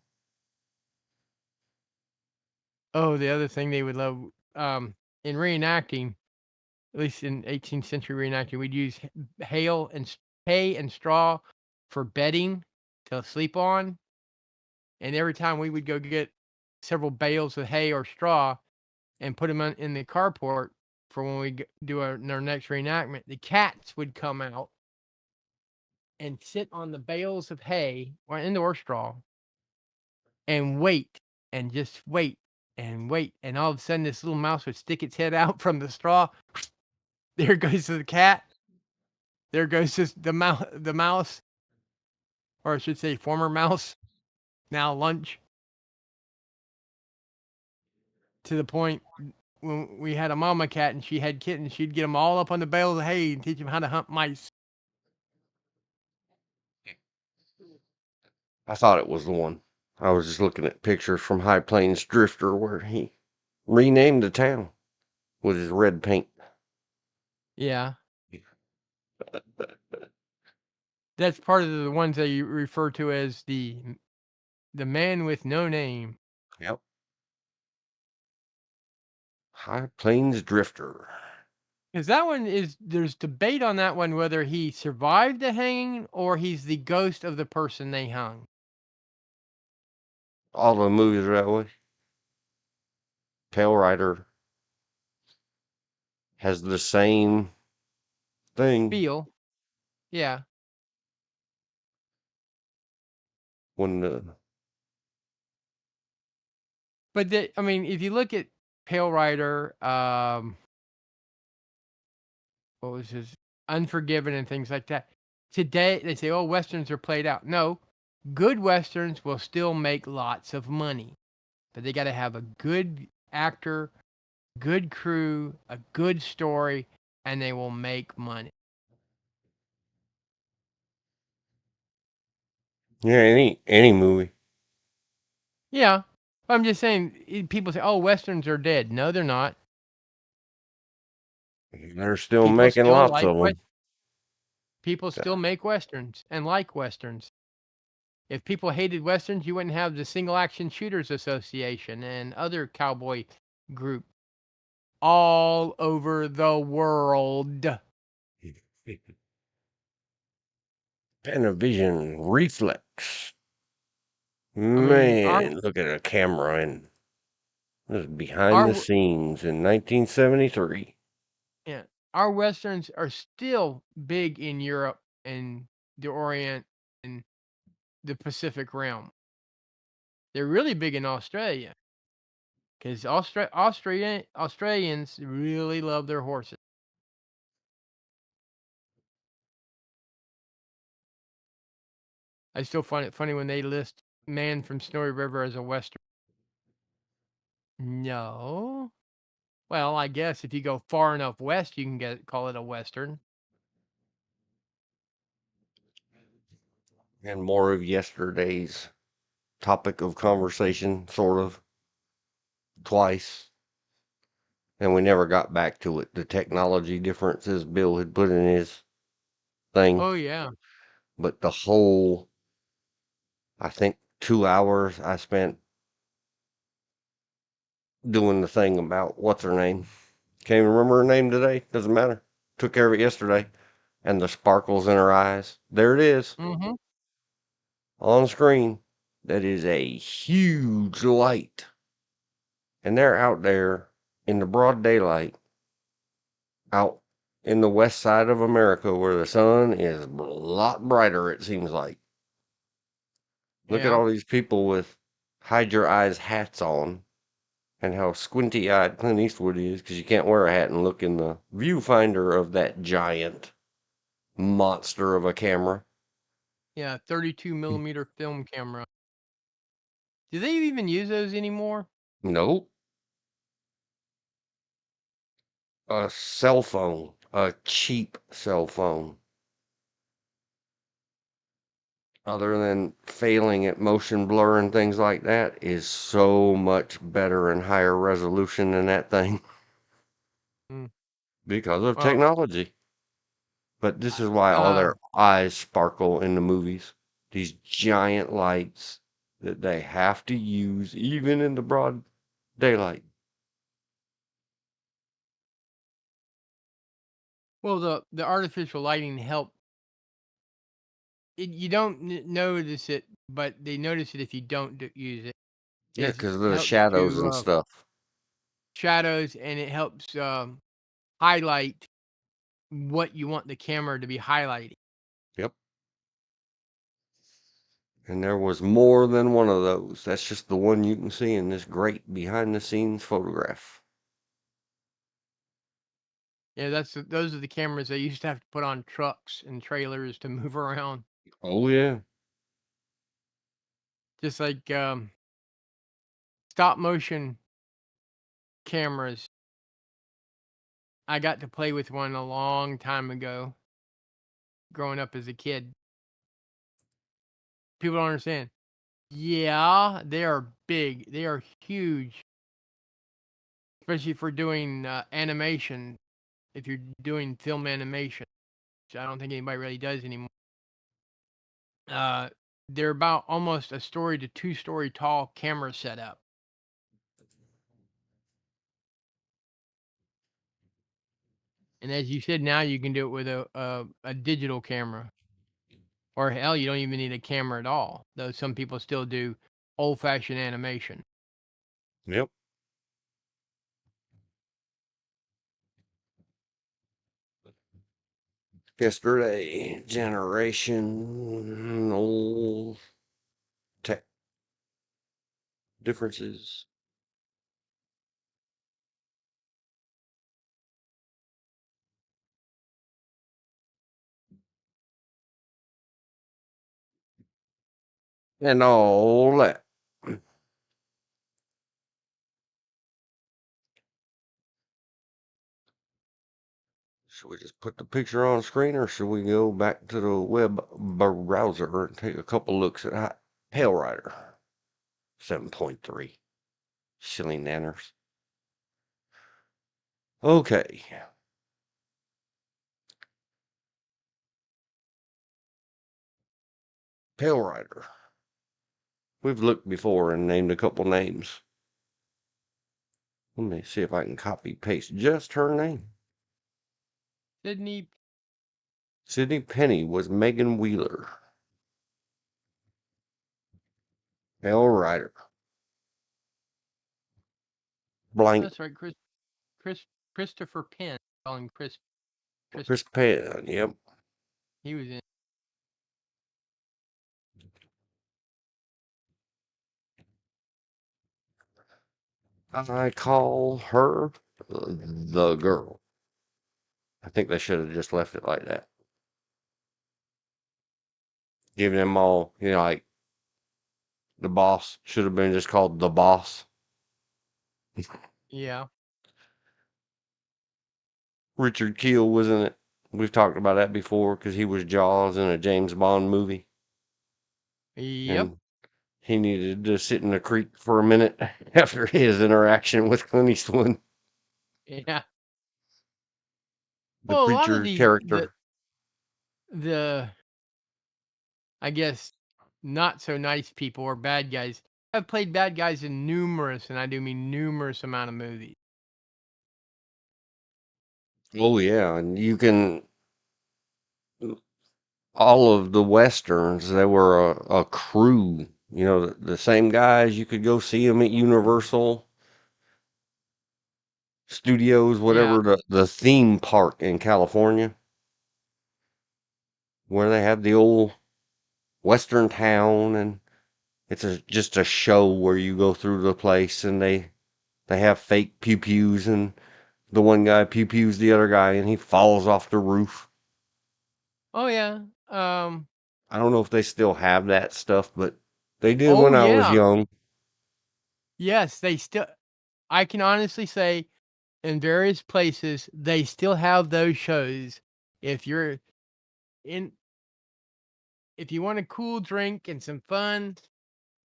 Oh, the other thing they would love, in reenacting, at least in 18th century reenacting, we'd use hay and straw for bedding to sleep on. And every time we would go get several bales of hay or straw and put them in the carport for when we do our next reenactment, the cats would come out and sit on the bales of hay or indoor straw and wait and just wait and wait. And all of a sudden, this little mouse would stick its head out from the straw. There goes the cat. There goes the mouse, or I should say, former mouse, now lunch. To the point when we had a mama cat and she had kittens, she'd get them all up on the bales of hay and teach them how to hunt mice. I thought it was the one. I was just looking at pictures from High Plains Drifter where he renamed the town with his red paint. Yeah, that's part of the ones that you refer to as the man with no name. Yep. High Plains Drifter. Because that one there's debate on that one whether he survived the hanging or he's the ghost of the person they hung. All the movies are that way. Tail Rider has the same thing Feel, yeah. when the But I mean, if you look at Pale Rider, what was his Unforgiven and things like that. Today they say, "Oh, westerns are played out." No, good westerns will still make lots of money, but they got to have a good actor, good crew, a good story, and they will make money. yeah, any movie. Yeah. I'm just saying, people say, "Oh, westerns are dead." No, they're not. They're still People making still lots like of wes them. people still make westerns and like westerns. If people hated westerns, you wouldn't have the Single Action Shooters Association and other cowboy group all over the world. Panavision reflex. I mean, Man, look at a camera and this is behind our the w scenes in 1973. yeah, our westerns are still big in Europe and the Orient and the Pacific realm. They're really big in Australia 'cause Australians really love their horses. I still find it funny when they list Man from Snowy River as a western. No. Well, I guess if you go far enough west, you can call it a western. And more of yesterday's topic of conversation, sort of, twice. And we never got back to it. The technology differences Bill had put in his thing. Oh, yeah. But the whole, I think, 2 hours I spent doing the thing about what's her name. Can't even remember her name today. Doesn't matter. Took care of it yesterday. And the sparkles in her eyes. There it is Mhm. on screen. That is a huge light. And they're out there in the broad daylight out in the west side of America where the sun is a lot brighter, it seems like. Look at Yeah. all these people with hide your eyes hats on and how squinty eyed Clint Eastwood is because you can't wear a hat and look in the viewfinder of that giant monster of a camera. Yeah, 32 millimeter film camera. Do they even use those anymore? Nope. A cell phone, a cheap cell phone. Other than failing at motion blur and things like that, is so much better and higher resolution than that thing Mm. because of Well, technology. But this is why all uh, their eyes sparkle in the movies. These giant lights that they have to use even in the broad daylight. well, the artificial lighting help. You don't notice it, but they notice it if you don't use it. Yeah, Is because of the helps shadows to and stuff. shadows, and it helps highlight what you want the camera to be highlighting. Yep. And there was more than one of those. That's just the one you can see in this great behind the scenes photograph. Yeah, those are the cameras they used to have to put on trucks and trailers to move around, Oh, yeah. just like stop motion cameras. I got to play with one a long time ago, growing up as a kid. People don't understand. Yeah, they are big. They are huge, especially for doing animation. If you're doing film animation, which I don't think anybody really does anymore. Uh, they're about almost a story to two-story tall camera setup. And as you said, now you can do it with a digital camera, or hell, you don't even need a camera at all. Though some people still do old-fashioned animation. Yep. Yesterday, generational tech differences. And all that. Should we just put the picture on screen or should we go back to the web browser and take a couple looks at Hail Rider? 7.3. Silly nanners. Okay. Pale Rider. We've looked before and named a couple names. Let me see if I can copy paste just her name. Sydney. Sydney Penny was Megan Wheeler. Pale Rider. Blank. That's right, Christopher Penn. Call him Chris. Chris Penn. Yep. He was in. I call her the girl. I think they should have just left it like that. Giving them all, like the boss should have been just called the boss. Yeah. Richard Keel was in it. We've talked about that before because he was Jaws in a James Bond movie. Yep. And he needed to sit in the creek for a minute after his interaction with Clint Eastwood, Yeah. the Well, a lot of preacher character. the I guess not so nice people or bad guys have played bad guys in numerous, and I do mean numerous amount of movies. Oh, yeah. And you can, all of the Westerns, they were a crew. The same guys, you could go see them at Universal Studios, Yeah. whatever, the theme park in California, where they have the old Western town, and it's just a show where you go through the place, and they have fake pew pews, and the one guy pew pews the other guy, and he falls off the roof. Oh yeah. I don't know if they still have that stuff, but they did Oh when I was yeah. young. Yes, they still. I can honestly say, in various places, they still have those shows. If you're in, if you want a cool drink and some fun,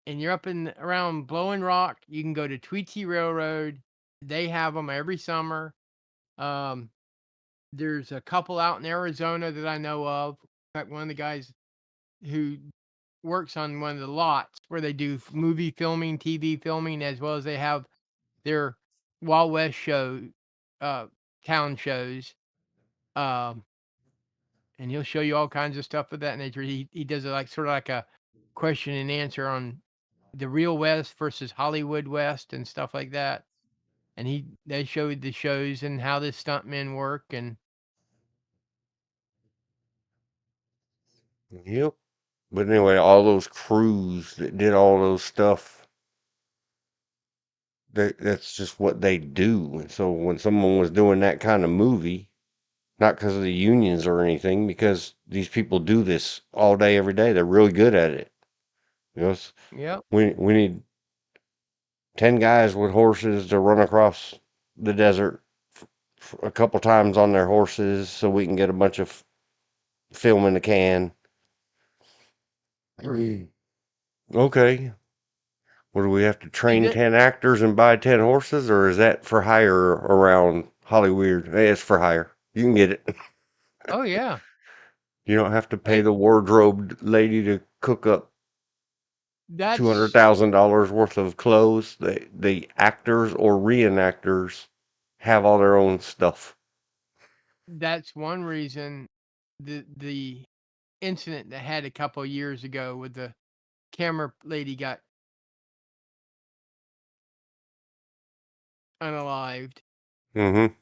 and you're up in around Blowing Rock, you can go to Tweetsie Railroad. They have them every summer. Um, there's a couple out in Arizona that I know of. In fact, one of the guys who works on one of the lots where they do movie filming, TV filming, as well as they have their Wild West show, uh, town shows. Um, and he'll show you all kinds of stuff of that nature. He does it like sort of like a question and answer on the real West versus Hollywood West and stuff like that. And they showed the shows and how the stuntmen work. And Yep. But anyway, all those crews that did all those stuff, that's just what they do. And so when someone was doing that kind of movie, not because of the unions or anything, because these people do this all day, every day. They're really good at it. It's- yep, we need 10 guys with horses to run across the desert a couple times on their horses so we can get a bunch of film in the can. Okay. What do we have to is train it? 10 actors and buy 10 horses, or is that for hire around Hollywood? Hey, it's for hire. You can get it. Oh yeah. You don't have to pay Hey, the wardrobe lady to cook up that's $200,000 worth of clothes. The actors or reenactors have all their own stuff. that's one reason the incident that had a couple years ago with the camera lady got unalived. Mm-hmm.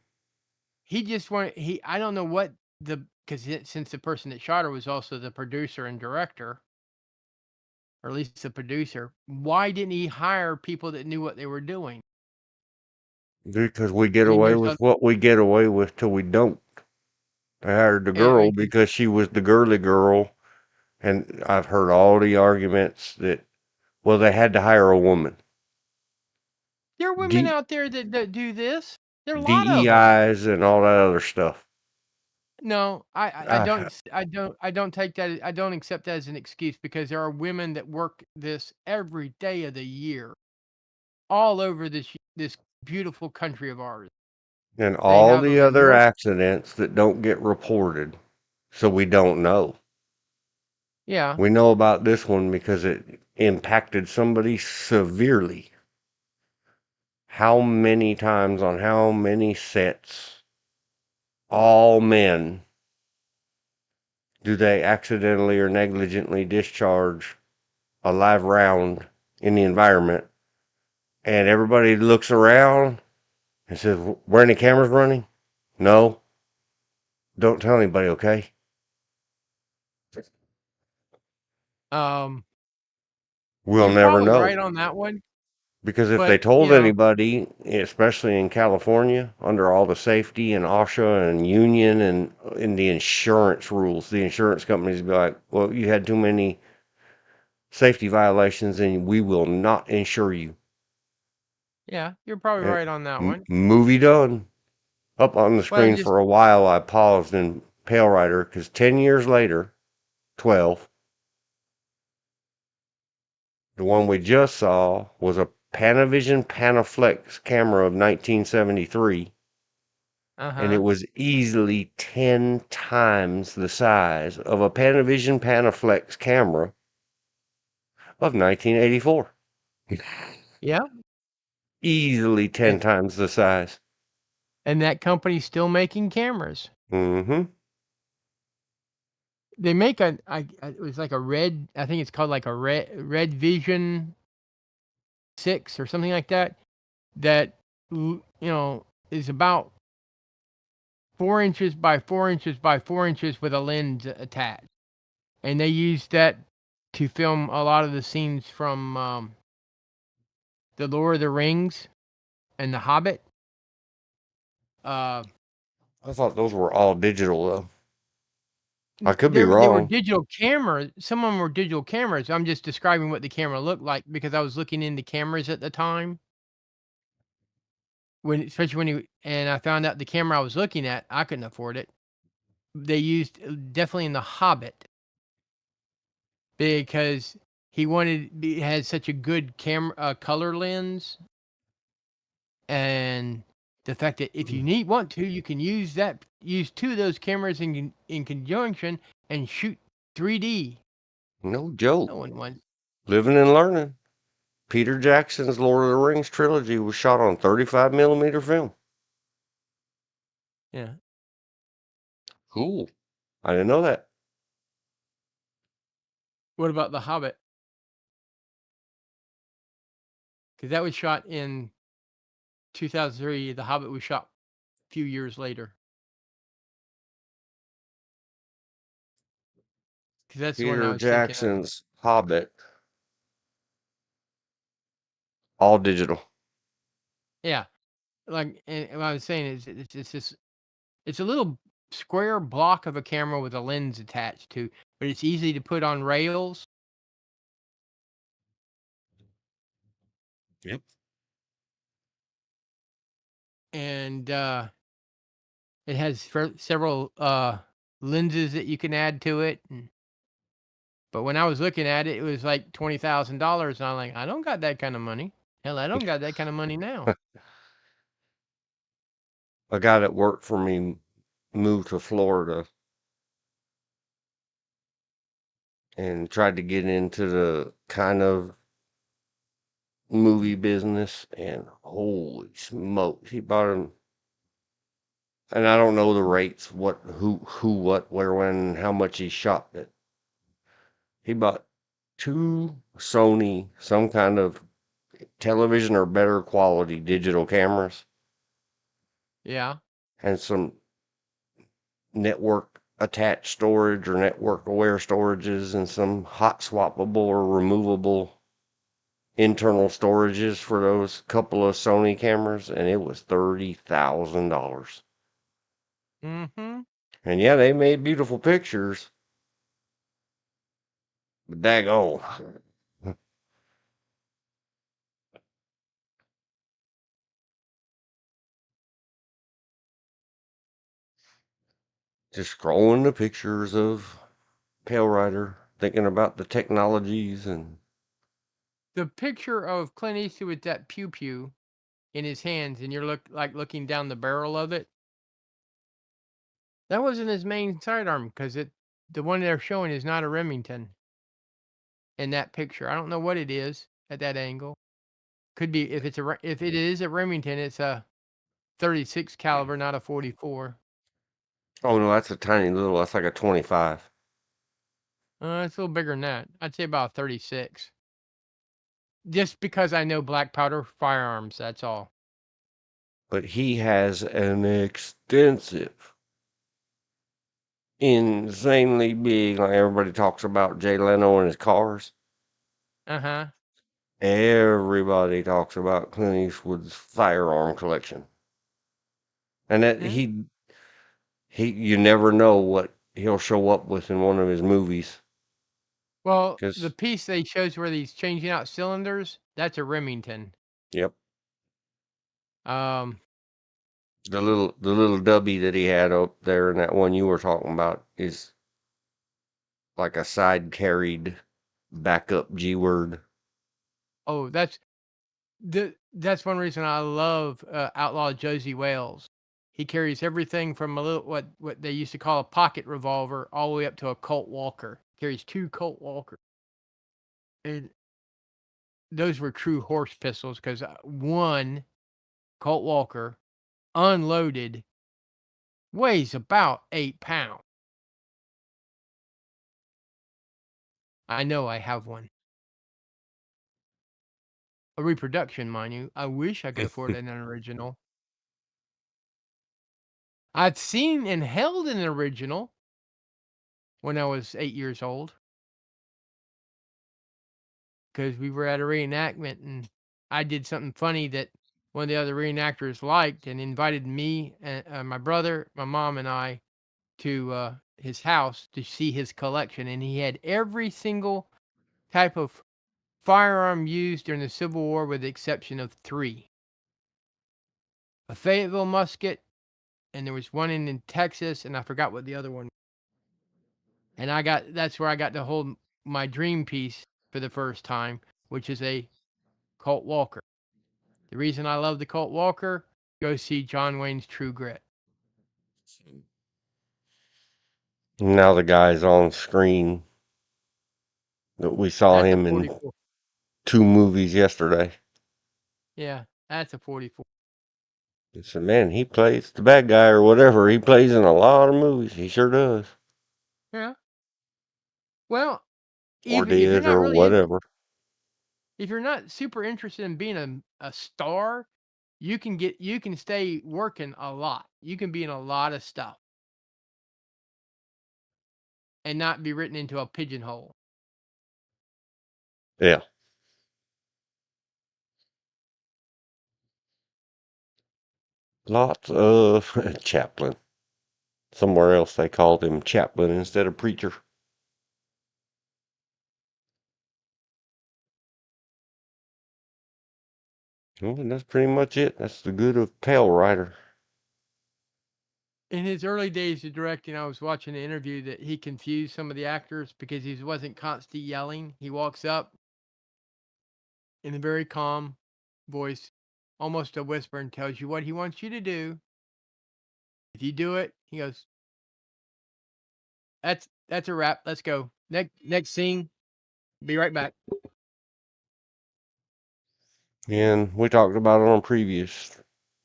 He just wanted I don't know what because since the person that shot her was also the producer and director, or at least the producer, why didn't he hire people that knew what they were doing? Because we get I mean, away there's with what we get away with till we don't. I hired the girl because because she was the girly girl, and I've heard all the arguments that, well, they had to hire a woman. there are women D out there that do this. There are a lot of them. DEIs and all that other stuff. No, Ah, I don't take that I don't accept that as an excuse because there are women that work this every day of the year all over this beautiful country of ours. and They all have the a other nor accidents that don't get reported, so we don't know. Yeah, We know about this one because it impacted somebody severely. How many times on how many sets, all men, do they accidentally or negligently discharge a live round in the environment? And everybody looks around and says, "Were any cameras running?" No. Don't tell anybody, okay? um, We'll you're never probably know. right on that one, Because if they but, told anybody, especially in California, under all the safety and OSHA and union and in the insurance rules, the insurance companies would be like, well, you had too many safety violations and we will not insure you. yeah, you're probably And right on that one. movie done. Up on the Well, and screen just for a while, I paused in Pale Rider because 10 years later, 12, the one we just saw was a Panavision Panaflex camera of 1973, and it Uh-huh. was easily 10 times the size of a Panavision Panaflex camera of 1984. Yeah, Easily 10 and times the size. that company's still making cameras. Mm-hmm. They make it was like a red I think it's called like a Red Vision 6 or something like that, that is about 4 inches by 4 inches by 4 inches with a lens attached, and they use that to film a lot of the scenes from, The Lord of the Rings and The Hobbit. Uh, I thought those were all digital, though. I n could be they were wrong. digital cameras. Some of them were digital cameras. I'm just describing what the camera looked like because I was looking into cameras at the time. Especially when I found out the camera I was looking at, I couldn't afford it. They used definitely in The Hobbit because he had such a good camera color lens, and the fact that if you want to, you can use 2 of those cameras in conjunction and shoot 3D. No joke. No one wants Living and learning. Peter Jackson's Lord of the Rings trilogy was shot on 35 millimeter film. Yeah. Cool. I didn't know that. What about The Hobbit? Because that was shot in 2003. The Hobbit was shot a few years later. Because that's the one I Peter was thinking of. Jackson's Hobbit, all digital. Yeah. Like, and what I was saying is it's this it's a little square block of a camera with a lens attached to, but it's easy to put on rails, Yep. and it has several lenses that you can add to it. But when I was looking at it, it was like $20,000, and I'm like, I don't got that kind of money. Hell, I don't got that kind of money now. A guy that worked for me moved to Florida and tried to get into the kind of movie business, and holy smokes, he bought him. And I don't know the rates, what, where, when, and how much he shot it. He bought two Sony, some kind of television or better quality digital cameras, Yeah. and some network attached storage or network aware storages, and some hot swappable or removable internal storages for those couple of Sony cameras, and it was $30,000. Mm-hmm. And yeah, they made beautiful pictures, but daggone. Just scrolling the pictures of Pale Rider, thinking about the technologies and The picture of Clint Eastwood with that pew pew in his hands, and you're looking down the barrel of it. That wasn't his main sidearm because the one they're showing is not a Remington in that picture. I don't know what it is at that angle. Could be if it is a Remington, it's a 36 caliber, not a 44. oh no, that's a tiny little. That's like a 25. It's a little bigger than that. I'd say about 36. Just because I know black powder firearms, that's all. But he has an extensive, insanely big. Like everybody talks about Jay Leno and his cars. Uh-huh. Everybody talks about Clint Eastwood's firearm collection, and that Yeah. you never know what he'll show up with in one of his movies. Well, the Cause piece they shows where he's changing out cylinders, that's a Remington. yep, Um, the little dubby that he had up there in that one you were talking about is like a side carried backup G word. oh, that's one reason I love Outlaw Josie Wales. He carries everything from a little what they used to call a pocket revolver all the way up to a Colt Walker. Carries 2 Colt Walkers. And those were true horse pistols because one Colt Walker unloaded weighs about 8 pounds. I know I have one. A reproduction, mind you. I wish I could afford an original. I'd seen and held an original when I was 8 years old because we were at a reenactment and I did something funny that one of the other reenactors liked and invited me and my brother, my mom, and I to his house to see his collection. And he had every single type of firearm used during the Civil War with the exception of 3. A Fayetteville musket, and there was one in Texas, and I forgot what the other one. And that's where I got to hold my dream piece for the first time, which is a Colt Walker. The reason I love the Colt Walker, go see John Wayne's True Grit. Now the guy's on screen that we saw That's a him in 44. 2 movies yesterday. Yeah, that's a 44. I said, man, he plays the bad guy or whatever. He plays in a lot of movies. He sure does. Yeah. Well, Or if you're did not or really whatever. if you're not super interested in being a star, you can stay working a lot. You can be in a lot of stuff and not be written into a pigeonhole. Yeah. Lots of Chaplain. Somewhere else they called him Chaplain instead of preacher. Well, and that's pretty much it. That's the good of Pale Rider. In his early days of directing, I was watching an interview that he confused some of the actors because he wasn't constantly yelling. He walks up in a very calm voice, almost a whisper, and tells you what he wants you to do. If you do it, he goes, "That's a wrap. Let's go. Next scene. Be right back." And we talked about it on a previous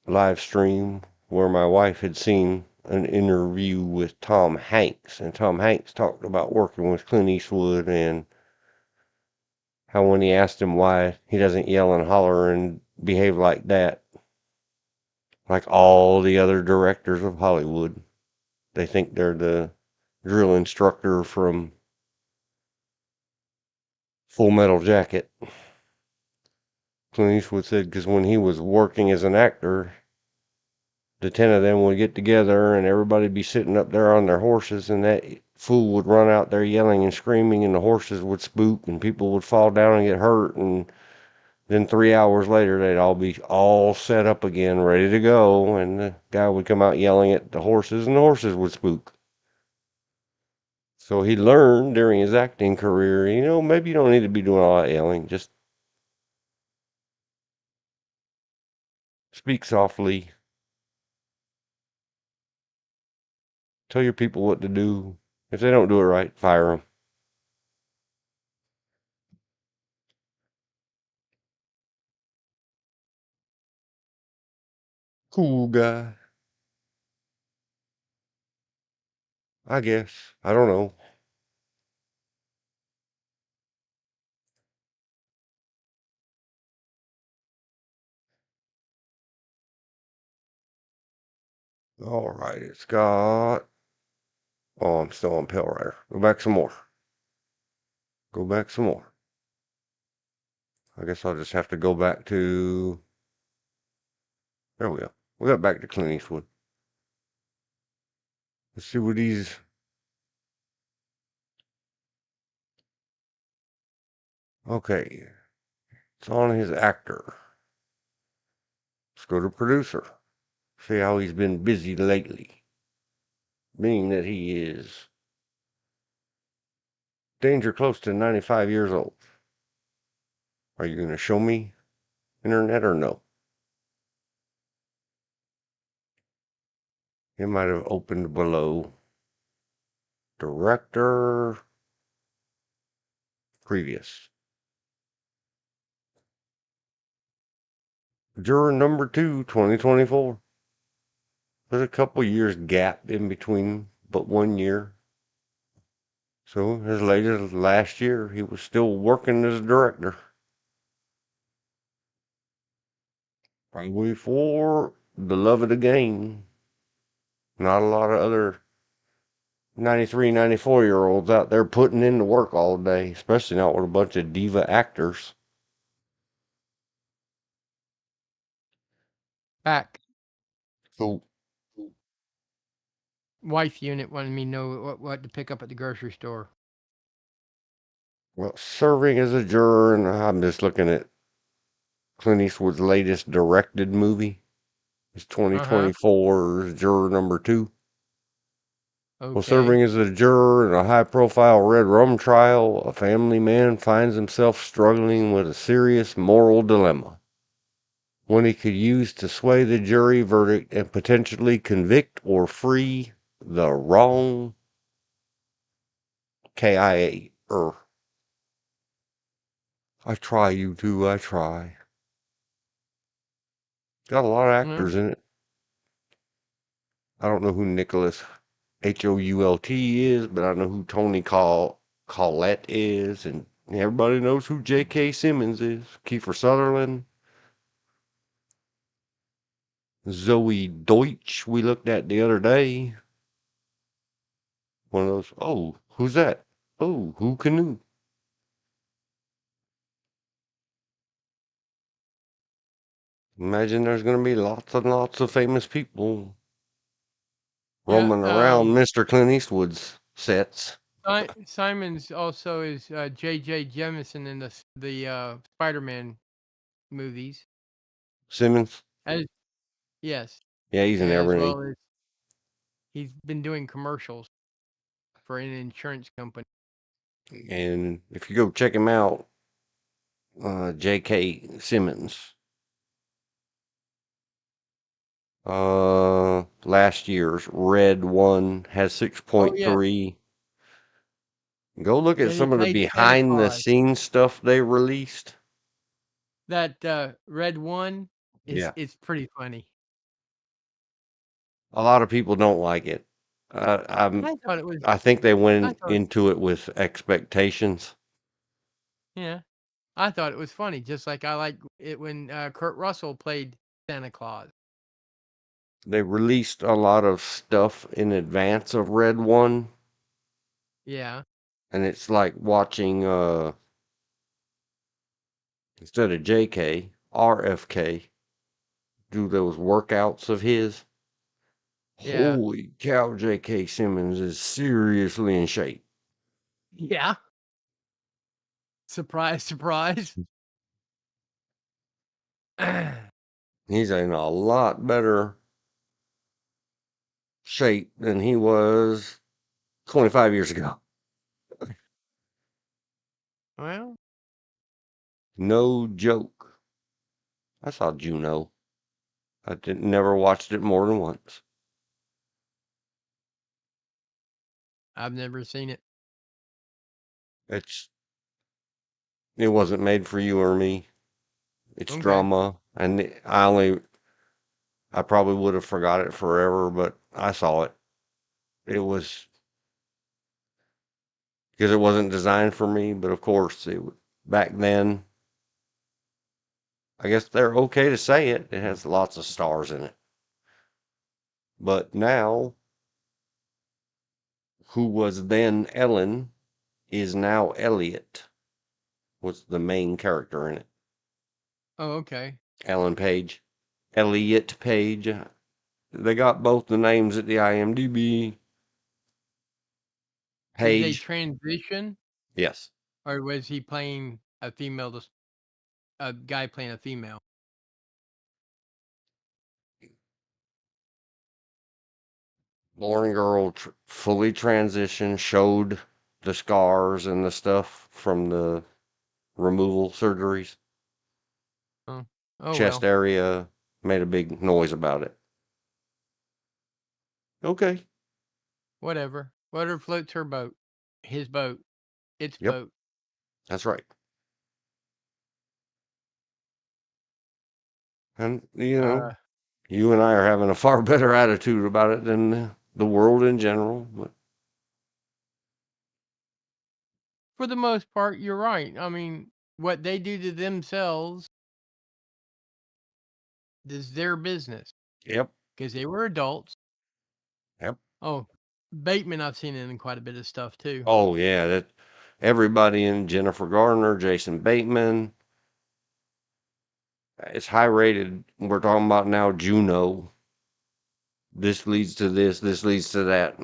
live stream where my wife had seen an interview with Tom Hanks. And Tom Hanks talked about working with Clint Eastwood and how when he asked him why he doesn't yell and holler and behave like that, like all the other directors of Hollywood, they think they're the drill instructor from Full Metal Jacket. Clint Eastwood said because when he was working as an actor, the 10 of them would get together and everybody'd be sitting up there on their horses, and that fool would run out there yelling and screaming, and the horses would spook, and people would fall down and get hurt, and then 3 hours later they'd all be all set up again, ready to go, and the guy would come out yelling at the horses, and the horses would spook. So he learned during his acting career, maybe you don't need to be doing all that yelling. Just speak softly. Tell your people what to do. If they don't do it right, fire them. Cool guy, I guess. I don't know. All right, it's got. Oh, I'm still on Pale Rider. Go back some more. Go back some more. I guess I'll just have to go back to. There we go. We got back to Clint Eastwood. Let's see what he's. Okay, it's on his actor. Let's go to producer. See how he's been busy lately. Being that he is danger close to 95 years old. Are you going to show me internet or no? It might have opened below. Director. Previous. Juror number 2, 2024. There's a couple years gap in between, but 1 year. So as late as last year, he was still working as a director. Probably for the love of the game. Not a lot of other 93, 94-year-olds out there putting in the work all day, especially not with a bunch of diva actors. Back. So, Wife unit wanted me to know what to pick up at the grocery store. well, serving as a juror, and I'm just looking at Clint Eastwood's latest directed movie. It's Uh huh. 2024's Juror Number 2. While Okay. serving as a juror in a high-profile red rum trial, a family man finds himself struggling with a serious moral dilemma. One he could use to sway the jury verdict and potentially convict or free the wrong KIA. I try, you two, I try. Got a lot of Well, actors in it. I don't know who Nicholas Hoult is, but I know who Tony Collette is, and everybody knows who J.K. Simmons is. Kiefer Sutherland, Zoe Deutsch, we looked at the other day. One of those, oh, who's that? Oh, who knew? Imagine there's going to be lots and lots of famous people yeah. roaming around Mr. Clint Eastwood's sets. Simon's also is J.J. Jemison in the Spider-Man movies. Simmons, As yes, yeah, he's in as everything. well as he's been doing commercials for an insurance company. And if you go check him out, J.K. Simmons, last year's Red One has Oh yeah, 6.3. Go look at and he some of the played Santa behind the Claus. scenes stuff they released. That Red One is Yeah. it's pretty funny. A lot of people don't like it. Uh, I'm, I thought it was. I think they I went thought into it with expectations. yeah. I thought it was funny, just like I like it when Kurt Russell played Santa Claus. They released a lot of stuff in advance of Red One, Yeah, and it's like watching, instead of JK, RFK do those workouts of his. yeah, Holy cow, J.K. Simmons is seriously in shape. yeah. Surprise, surprise. He's in a lot better shape than he was 25 years ago. Well, No joke. I saw Juno. I never watched it more than once. I've never seen it. It's it wasn't made for you or me. It's Okay. drama, and I probably would have forgot it forever, but I saw it. It was because it wasn't designed for me, but of course back then. I guess they're okay to say it. It has lots of stars in it. But now, who was then Ellen is now Elliot. Was the main character in it. Oh, okay. Ellen Page. Elliot Page. They got both the names at the IMDb Did they page. transition, Yes. or was he playing a female, a guy playing a female? Lauren Girl fully transitioned, showed the scars and the stuff from the removal surgeries. Oh, oh Chest well, area, made a big noise about it. Okay. whatever. Whatever floats her boat, his boat, its Yep. boat. That's right. And, Uh, you and I are having a far better attitude about it than the world in general. But for the most part, you're right. I mean, what they do to themselves is their business yep. because they were adults. Yep. Oh, Bateman, I've seen it in quite a bit of stuff too. Oh, yeah. That everybody in Jennifer Garner, Jason Bateman. It's high rated. We're talking about now Juno. This leads to this. This leads to that.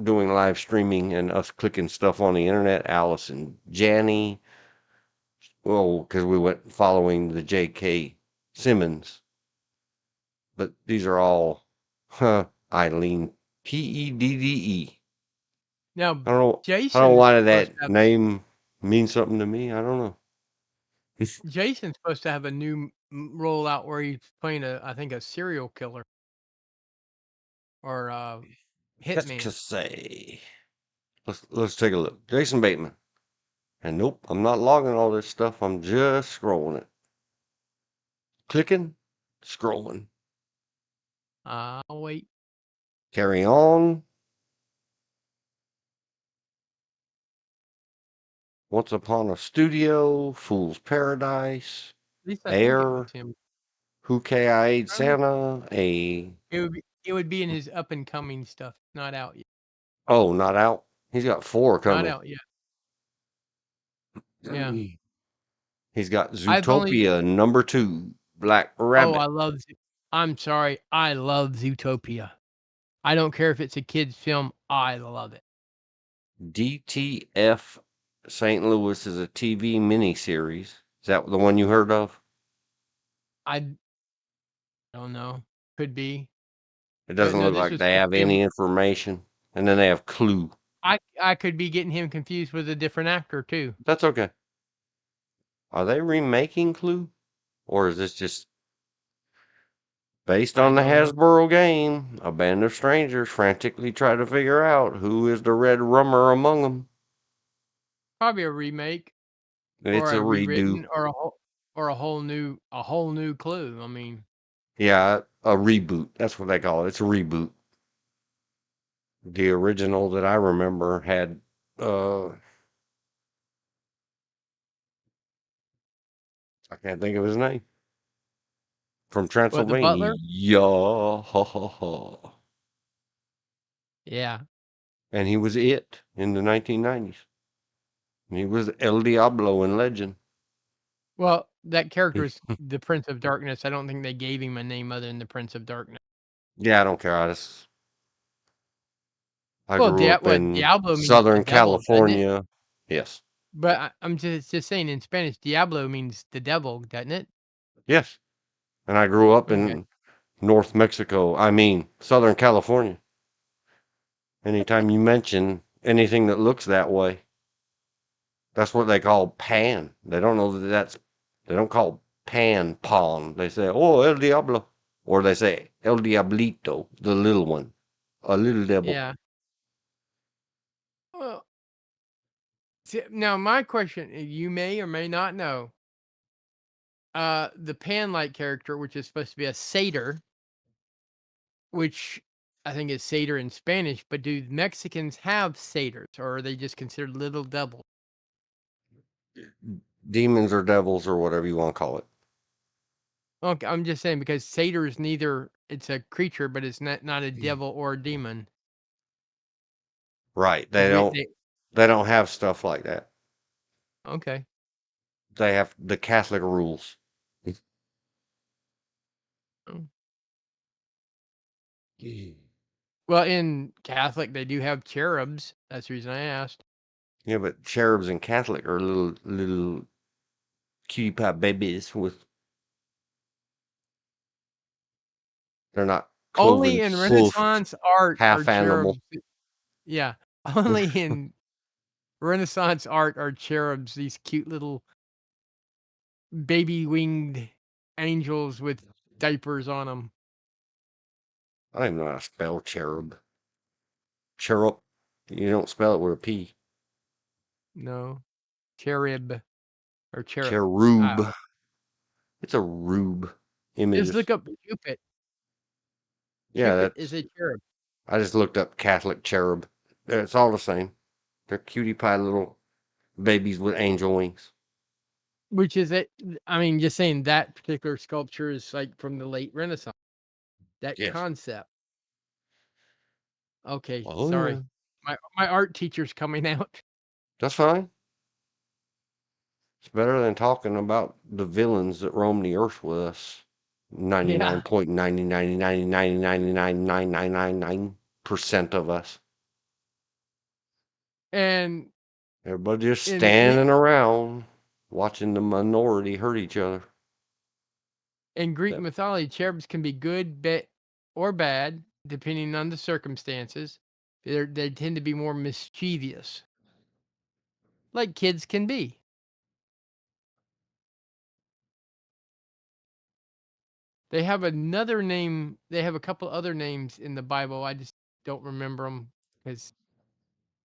Doing live streaming and us clicking stuff on the internet. Alice and Janney. Well, because we went following the J.K. Simmons. But these are all, Eileen Peedde. Now, I don't know. I don't know Jason's why supposed that to have name means something to me. I don't know. Jason's supposed to have a new rollout where he's playing I think a serial killer or Let's hitman. just say, let's take a look. Jason Bateman. And nope, I'm not logging all this stuff. I'm just scrolling it. Clicking, scrolling. I'll wait. Carry on. Once Upon a Studio. Fool's Paradise. At least I think it was Air. him. Who KIA'd I don't know. Santa. A. It would be in his up and coming stuff. Not out yet. Oh, not out. He's got 4 Not coming. out yet. Yeah. He's got I've only Zootopia #2. Black Oh, Rabbit. I'm sorry. I love Zootopia. I don't care if it's a kid's film. I love it. DTF St. Louis is a TV miniseries. Is that the one you heard of? I don't know. Could be. It But doesn't no, look this like was they supposed have to be any information. And then they have Clue. I could be getting him confused with a different actor too. That's okay. Are they remaking Clue? Or is this just based I on the don't know. Hasbro game? A band of strangers frantically try to figure out who is the red rummer among them. Probably a remake It's or a a redo. rewritten or a whole new Clue. I mean, Yeah, a reboot. That's what they call it. It's a reboot. The original that I remember had I can't think of his name. From what, the Butler? Transylvania. Ha ha ha. Yeah. And he was it in the 1990s. He was El Diablo in Legend. Well, that character He- is the Prince of Darkness. I don't think they gave him a name other than the Prince of Darkness. yeah, I don't care. I Well, grew up in Diablo means the Southern devil, doesn't it? California. Yes. But I'm just saying in Spanish, Diablo means the devil, doesn't it? Yes. And I grew up Okay. in North Mexico. I mean, Southern California. Anytime you mention anything that looks that way, That's what they call pan. They don't know that they don't call pan pawn. They say, oh, El Diablo. Or they say El Diablito, the little one, a little devil. Yeah. Well, now my question, you may or may not know, the Pan-like character, which is supposed to be a satyr, which I think is satyr in Spanish, but do Mexicans have satyrs, or are they just considered little devils? Demons or devils or whatever you want to call it. Okay, I'm just saying because satyr is neither it's a creature, but it's not a devil or a demon. Right. Because they They don't have stuff like that. okay. They have the Catholic rules. Oh. Well, in Catholic, they do have cherubs. That's the reason I asked. Yeah, but cherubs in Catholic are little cutie pie babies with they're not cloven Only in hoof Renaissance art are half animal. cherubs. Yeah, only in Renaissance art are cherubs. These cute little baby winged angels with diapers on them. I don't even know how to spell cherub. Cherub. You don't spell it with a P. No, cherub or cherub. Cherub. It's a rube. Just Images. look up Cupid. Yeah, Cupid that's is a cherub. I just looked up Catholic cherub. It's all the same. They're cutie pie little babies with angel wings. Which is it? I mean, just saying that particular sculpture is like from the late Renaissance. That Yes. concept. Okay, Oh yeah. sorry. My art teacher's coming out. That's fine. It's better than talking about the villains that roam the earth with us. Yeah, 99.999999999% of us. and Everybody just in Greek standing around watching the minority hurt each other. in Greek That, mythology, cherubs can be good, or bad, depending on the circumstances. They tend to be more mischievous, like kids can be. They have another name. They have a couple other names in the Bible. I just don't remember them because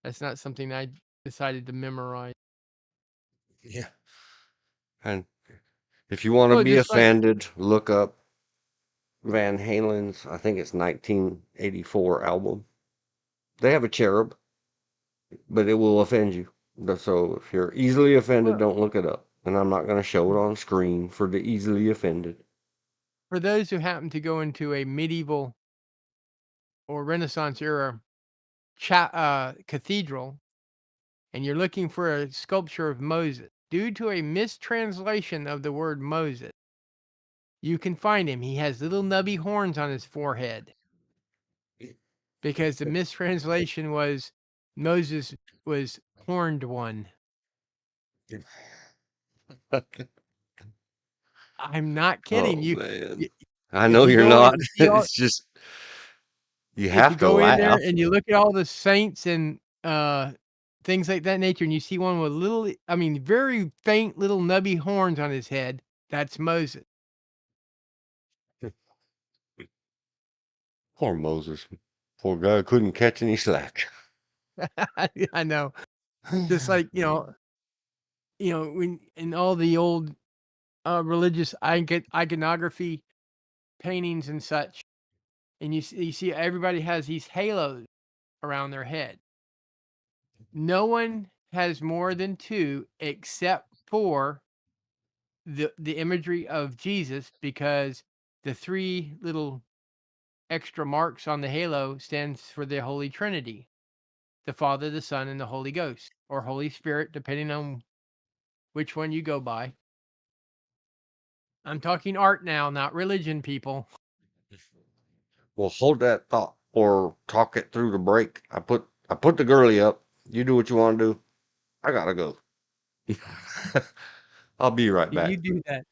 that's not something I decided to memorize. yeah. And if you want to Well, be just like offended, look up Van Halen's, I think it's 1984 album. They have a cherub, but it will offend you. So if you're easily offended, well, don't look it up. And I'm not going to show it on screen for the easily offended. for those who happen to go into a medieval or Renaissance era cathedral and you're looking for a sculpture of Moses, due to a mistranslation of the word Moses, you can find him. He has little nubby horns on his forehead because the mistranslation was Moses was horned one. I'm not kidding Oh you. man. y- I If know you you're go in not. and see all, It's just you if you have to go in there laugh. and you look at all the saints and things like that nature, and you see one with little, I mean, very faint little nubby horns on his head, that's Moses. Poor Moses. Poor guy couldn't catch any slack. I know. Just like, when in all the old religious iconography paintings and such, and you see everybody has these halos around their head. No one has more than two except for the imagery of Jesus, because the three little extra marks on the halo stands for the Holy Trinity, the Father, the Son, and the Holy Ghost, or Holy Spirit, depending on which one you go by. I'm talking art now, not religion, people. Well, hold that thought or talk it through the break. I put the girly up. You do what you want to do. I gotta go. I'll be right You back. do that.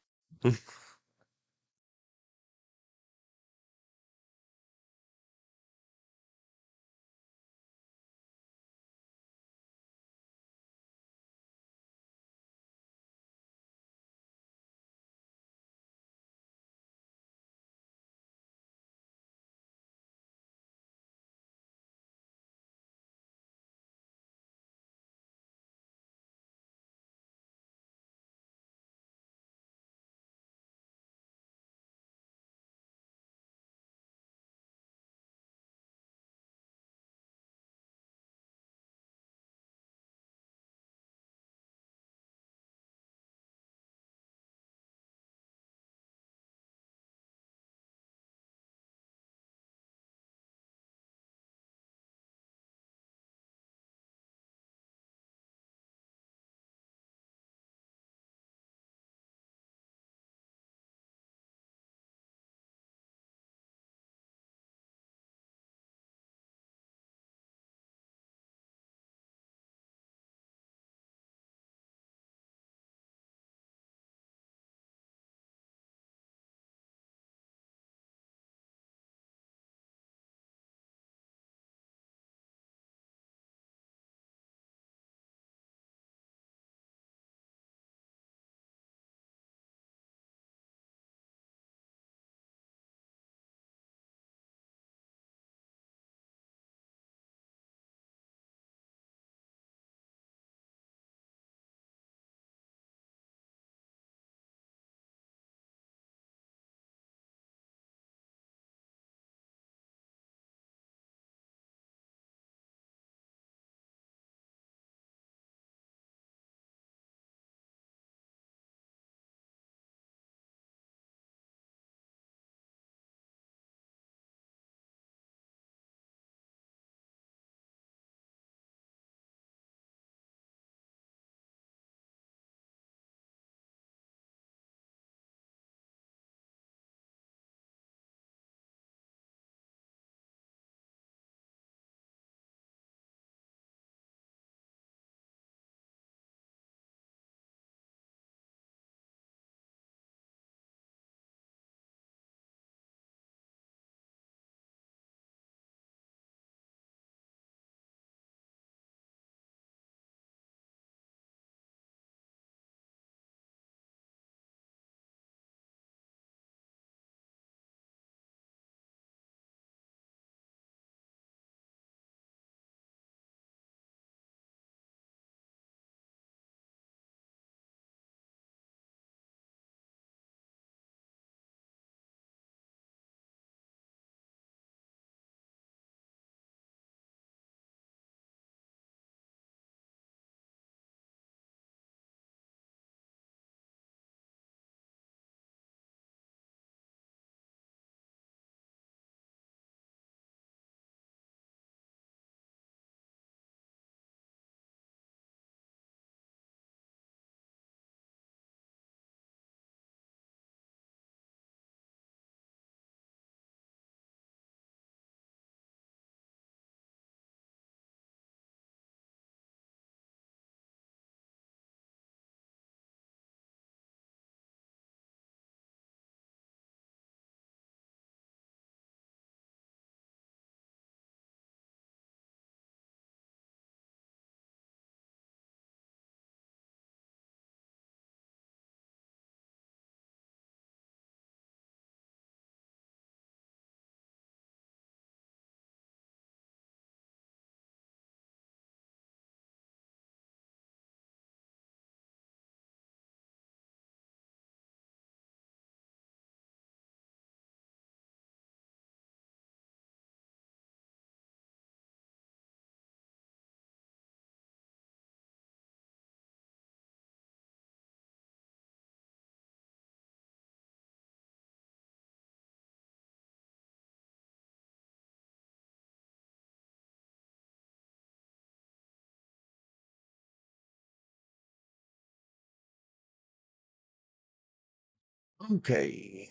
Okay,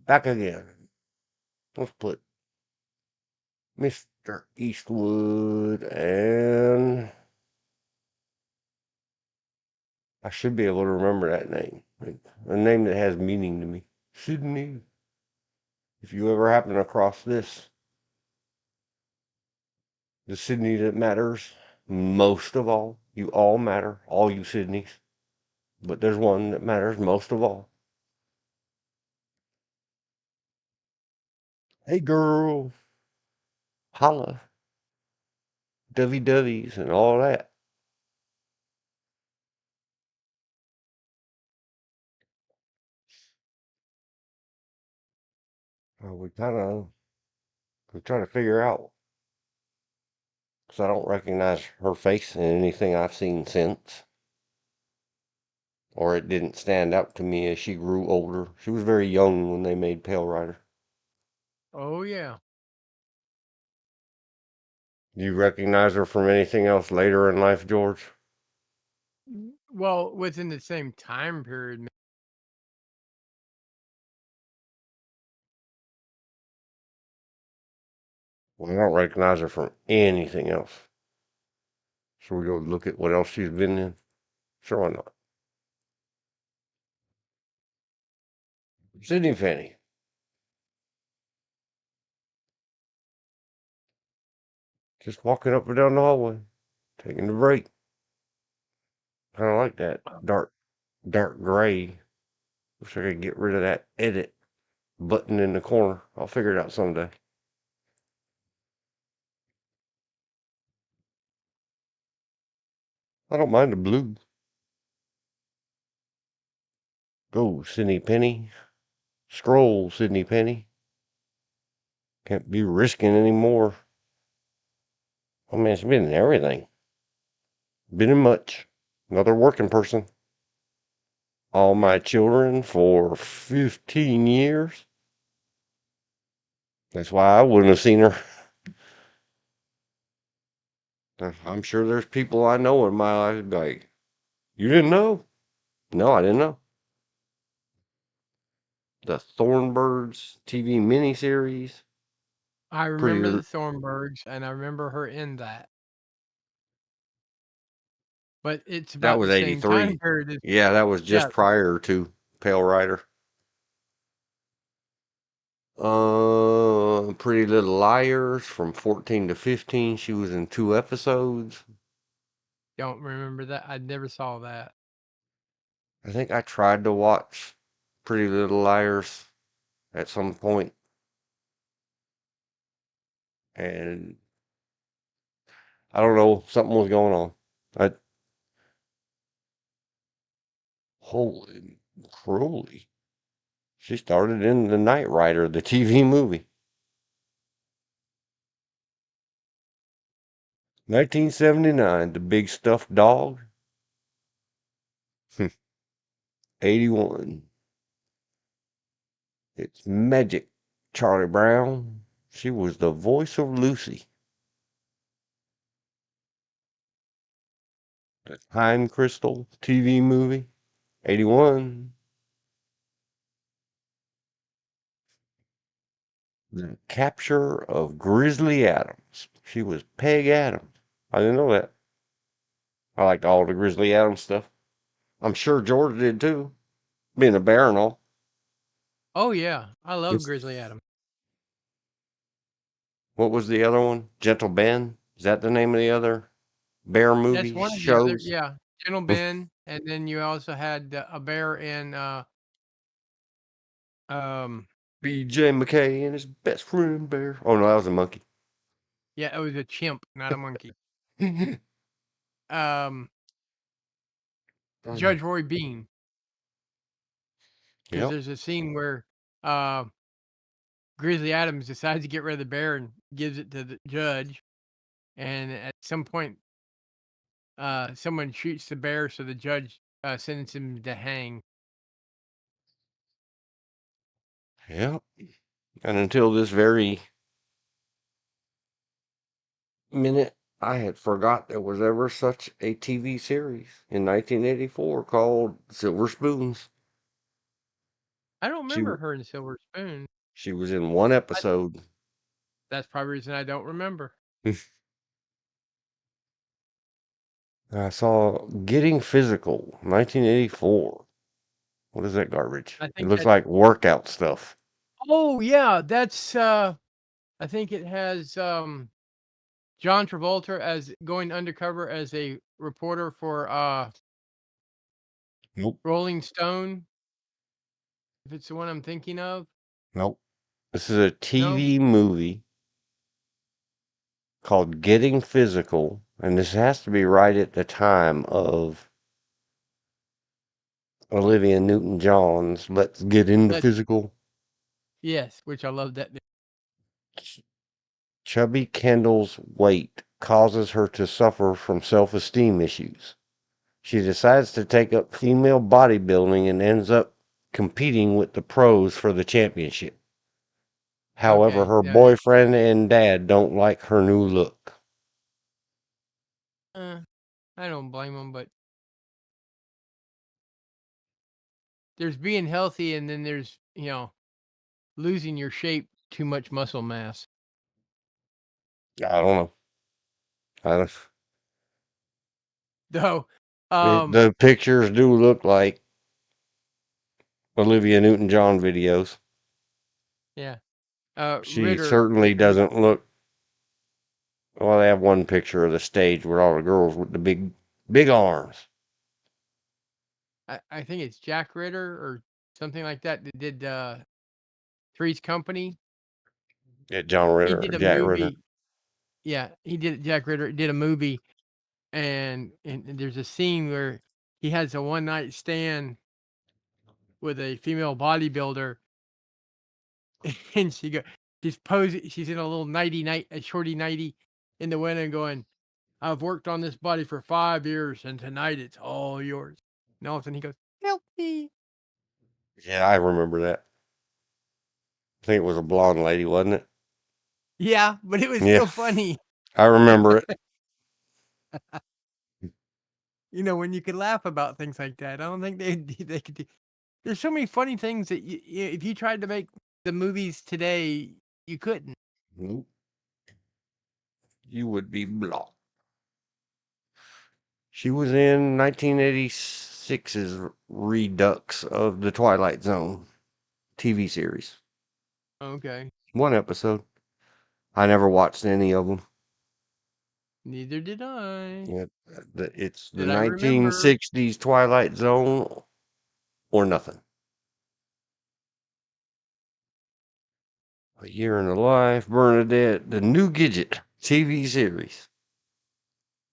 back again. Let's put Mr. Eastwood, and I should be able to remember that name. A name that has meaning to me. Sydney. If you ever happen across this, the Sydney that matters most of all, you all matter, all you Sydneys. But there's one that matters most of all. Hey girl, holla, dovey doveys, and all that. We try to figure out, because I don't recognize her face in anything I've seen since, or it didn't stand out to me as she grew older. She was very young when they made Pale Rider. Oh yeah. Do you recognize her from anything else later in life, George? Well, within the same time period. Well, I don't recognize her from anything else. Should we go look at what else she's been in? Sure, why not? Sydney Fanny, just walking up and down the hallway, taking a break. Kind of like that dark gray. Wish I could get rid of that edit button in the corner. I'll figure it out someday. I don't mind the blue. Go, Sydney Penny. Scroll, Sydney Penny. Can't be risking anymore. Oh man, she's been in everything. Been in much. Another working person. All Yeah. my children for 15 years. That's why I wouldn't have seen her. I'm sure there's people I know in my life like, you didn't know? No, I didn't know. The Thornbirds TV miniseries. I remember Pretty. the Thornburgs, and I remember her in that. But it's That about was the same time 83. period as Yeah, that was yeah. just prior to Pale Rider. Pretty Little Liars from 14 to 15. She was in 2 episodes. Don't remember that. I never saw that. I think I tried to watch Pretty Little Liars at some point, and I don't know, something was going on. I Holy Crowley. She started in The Knight Rider, the TV movie. 1979, The Big Stuffed Dog. 81. It's Magic, Charlie Brown. She was the voice of Lucy. The Time Crystal TV movie. 81. The Capture of Grizzly Adams. She was Peg Adams. I didn't know that. I liked all the Grizzly Adams stuff. I'm sure George did too, being a bear and all. Oh yeah, I love It's, Grizzly Adams. what was the other one? Gentle Ben? Is that the name of the other bear That's movie one of the other, shows? yeah, Gentle Ben, and then you also had a bear in um BJ McKay and his best friend bear. Oh no, that was a monkey. yeah, it was a chimp, not a monkey. Um Um, Judge Roy Bean, because yep. there's a scene where uh Grizzly Adams decides to get rid of the bear and gives it to the judge, and at some point someone shoots the bear, so the judge sentences him to hang. Yep. And until this very minute, I had forgot there was ever such a TV series in 1984 called Silver Spoons. I don't She remember her in Silver Spoon. she was in one I episode. That's probably the reason I don't remember. I saw Getting Physical, 1984. What is that garbage? I It think looks that like workout stuff. Oh, yeah, that's, I think it has, John Travolta as going undercover as a reporter for, Nope. Rolling Stone, if it's the one I'm thinking of. Nope. This is a No? TV movie called Getting Physical, and this has to be right at the time of Olivia Newton-John's Let's Get Into Let's Physical. Yes, which I love that. Chubby Kendall's weight causes her to suffer from self-esteem issues. She decides to take up female bodybuilding and ends up competing with the pros for the championship. However, Okay, her yeah, boyfriend and dad don't like her new look. uh, I don't blame them, but there's being healthy and then there's, losing your shape, too much muscle mass. I don't know. I don't, Though, um, the pictures do look like Olivia Newton-John videos. yeah, She Ritter, certainly doesn't look. Well, they have one picture of the stage with all the girls with the big arms. I think it's Jack Ritter or something like that that did, Three's Company. Yeah, John He Ritter, did a Jack Ritter. movie. Yeah, he did Jack Ritter did a movie, and there's a scene where he has a one night stand with a female bodybuilder, and she's posing, she's in a little a shorty nighty in the window going, "I've worked on this body for 5 years, and tonight it's all yours." And all of a sudden he goes, "Help me!" Yeah, I remember that. I think it was a blonde lady, wasn't it? Yeah, but it was Yeah, still funny, I remember it. when you could laugh about things like that. I don't think they could do. There's so many funny things that if you tried to make the movies today, you couldn't. Nope. You would be blocked. She was in 1986's Redux of the Twilight Zone TV series. Okay, One episode. I never watched any of them. neither did I. Yeah, it's the That I remember. 1960s Twilight Zone or nothing. A Year in the Life, Bernadette, the New Gidget TV series.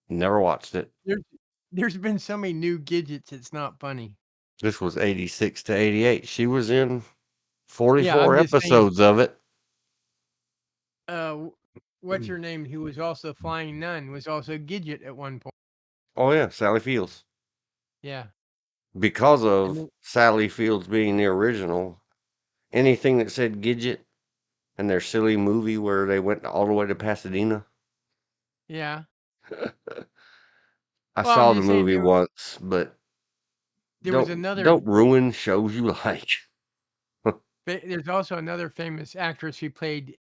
Never watched it. There's there's been so many new gadgets, it's not funny. This was 86 to 88. She was in Yeah, 44 I'm just saying, episodes of it. w what's her name, who was also Flying Nun, was also Gidget at one point. Oh, yeah, Sally Fields. Yeah, Because and of then Sally Fields being the original, anything that said Gidget and their silly movie where they went all the way to Pasadena. yeah. I Well, I'm saw the just saying movie once, but there was don't another ruin shows you like. there's also another famous actress who played,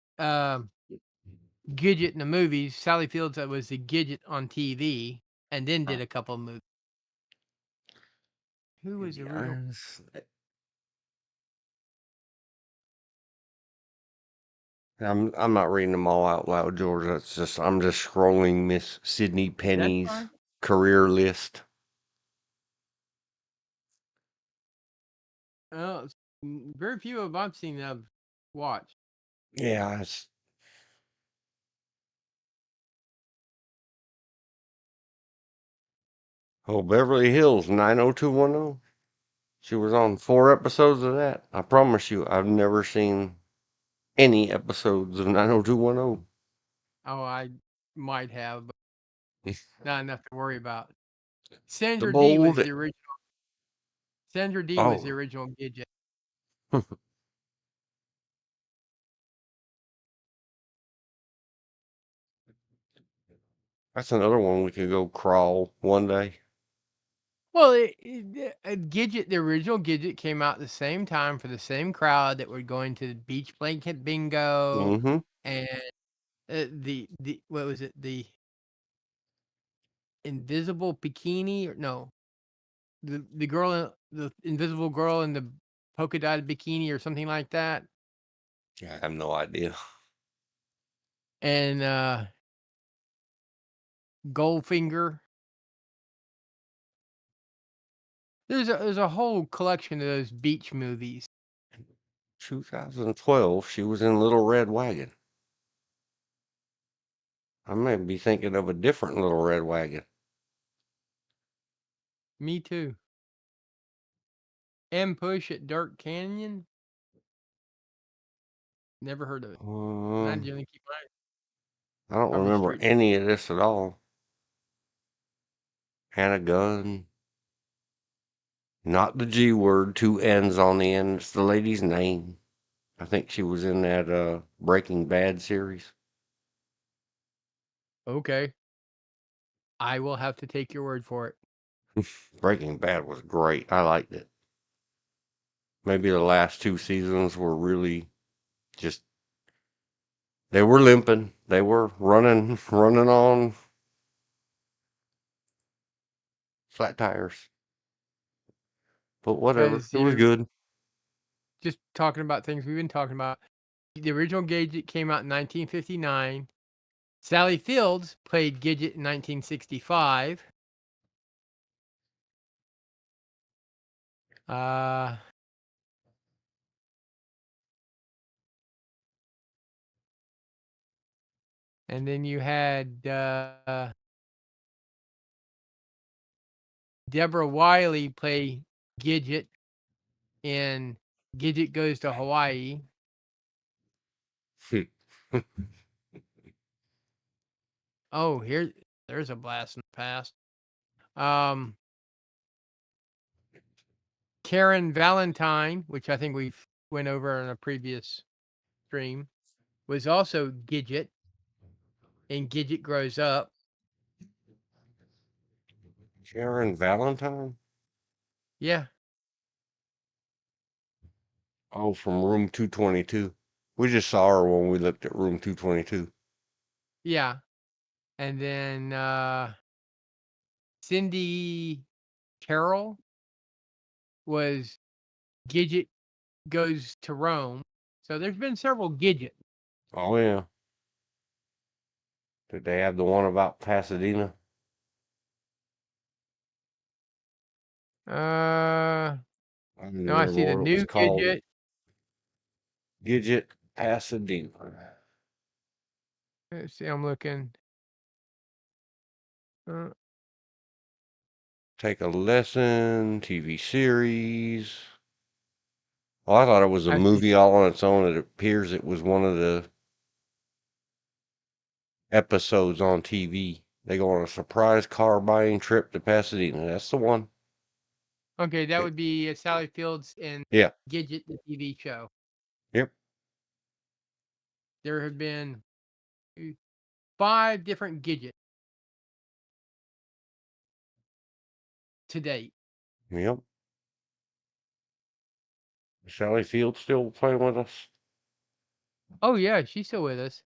Gidget in the movies, Sally Fields, that was the Gidget on TV, and then did a couple of movies. Who was the original? Yes. I'm not reading them all out loud, George. That's just I'm just scrolling Miss Sydney That's Penny's fine. career list. Oh, very few of I've seen that I've watched. Yeah, it's oh Beverly Hills 90210. She was on 4 episodes of that. I promise you, I've never seen any episodes of 90210. Oh, I might have, but not enough to worry about. The Sandra Dee was bold. the original. Sandra Dee was the Oh, original Gidget. that's another one we could go crawl one day. Well, Gidget, the original Gidget came out the same time for the same crowd that were going to the beach blanket bingo Mm-hmm. and the what was it? The invisible bikini or no, the girl the invisible girl in the polka dotted bikini or something like that. I have no idea. And Goldfinger. There's a whole collection of those beach movies. 2012, she was in Little Red Wagon. I may be thinking of a different Little Red Wagon. Me too. Ambush at Dark Canyon. Never heard of it. I Um, generally keep mine I don't probably remember straight. any of this at all. Hannah Gunn. Not the G word, two N's on the end. It's the lady's name. I think she was in that Breaking Bad series. Okay. I will have to take your word for it. Breaking Bad was great. I liked it. Maybe the last two seasons were really just they were limping. They were running on flat tires. But whatever. Because, It was good. just talking about things we've been talking about. The original Gidget came out in 1959. Sally Fields played Gidget in 1965. Uh, and then you had Deborah Wiley play Gidget in Gidget Goes to Hawaii. Oh, there's a blast in the past. Um, Karen Valentine, which I think we've went over in a previous stream, was also Gidget in Gidget Grows Up. Sharon Valentine? Yeah, Oh, from room 222. We just saw her when we looked at room 222. yeah. And then Cindy Carroll was Gidget Goes to Rome. So there's been several Gidget. Oh, yeah. Did they have the one about Pasadena? Uh, I don't no, I remember see the what it was new called. Gidget. Gidget Pasadena. Let's see, I'm looking. Uh, Take a lesson, TV series. Oh, I thought it was a I see. movie all on its own. It appears it was one of the episodes on TV. They go on a surprise car buying trip to Pasadena. That's the one. Okay, that Yeah. would be Sally Fields in Yeah. Gidget, the TV show. Yep. There have been 5 different Gidgets to date. Yep. Sally Field still playing with us? Oh yeah, she's still with us.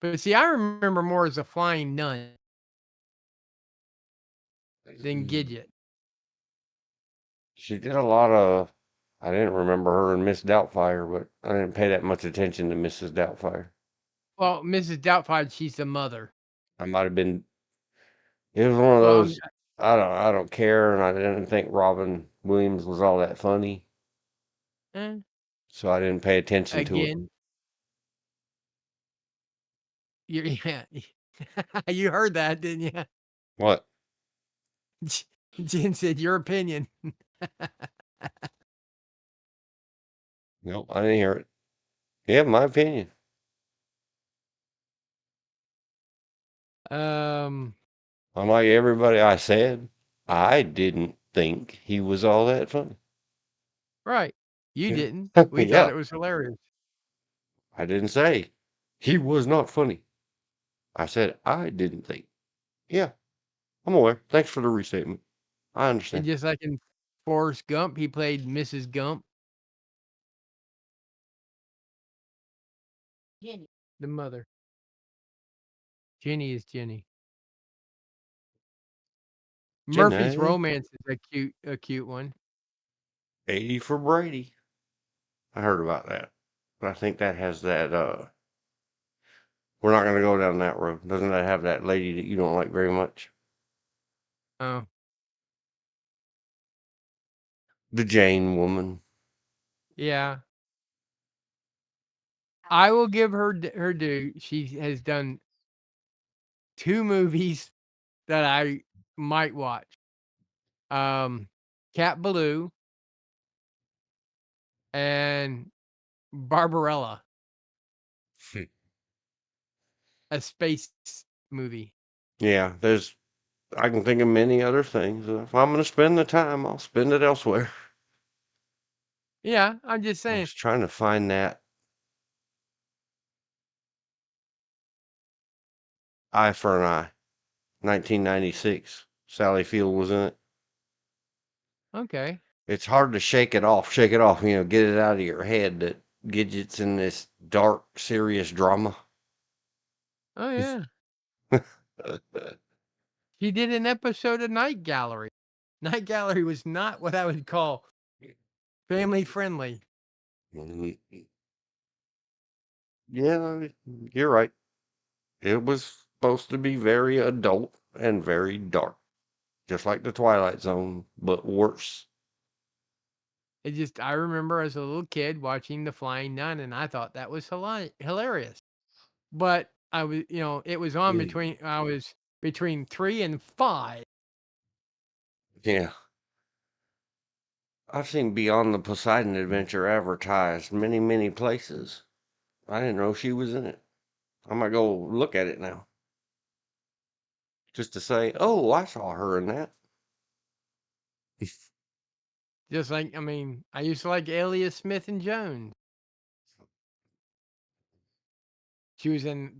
But see, I remember more as a flying nun than Gidget. She did a lot of. I didn't remember her and Miss Doubtfire, but I didn't pay that much attention to Mrs. Doubtfire. Well, Mrs. Doubtfire, she's the mother. I might have been. It was one of Well, those. I don't care, and I didn't think Robin Williams was all that funny, eh, so I didn't pay attention to it. again, yeah, you heard that, didn't you? What? Jen said, "Your opinion." Nope, I didn't hear it. Yeah, my opinion. Um, Unlike everybody I said, I didn't think he was all that funny. right. You Yeah. didn't. We thought Yeah, it was hilarious. I didn't say he was not funny. I said I didn't think. Yeah, I'm aware. Thanks for the restatement. I And understand. just like in Forrest Gump, he played Mrs. Gump, the mother. Jenny is Jenny. Murphy's Jenny, Romance is a cute one. 80 for Brady. I heard about that. But I think that has that, we're not going to go down that road. Doesn't that have that lady that you don't like very much? Oh, The Jane woman. yeah. I will give her her due. She has done 2 movies that I might watch. Um, Cat Ballou and Barbarella, a space movie. Yeah, I can think of many other things. If I'm going to spend the time, I'll spend it elsewhere. Yeah, I'm just I saying. was trying to find that Eye for an Eye, 1996. Sally Field was in it. Okay. It's hard to shake it off, get it out of your head that Gidget's in this dark, serious drama. Oh, yeah. She did an episode of Night Gallery. Night Gallery was not what I would call family friendly. Yeah, you're right. It was supposed to be very adult and very dark, just like the Twilight Zone, but worse. I remember as a little kid watching The Flying Nun, and I thought that was hilarious. But it was on Mm. I was between 3 and 5. Yeah, I've seen Beyond the Poseidon Adventure advertised many, many places. I didn't know she was in it. I might go look at it now, just to say, oh, I saw her in that. Just like, I used to like Alias Smith and Jones. She was in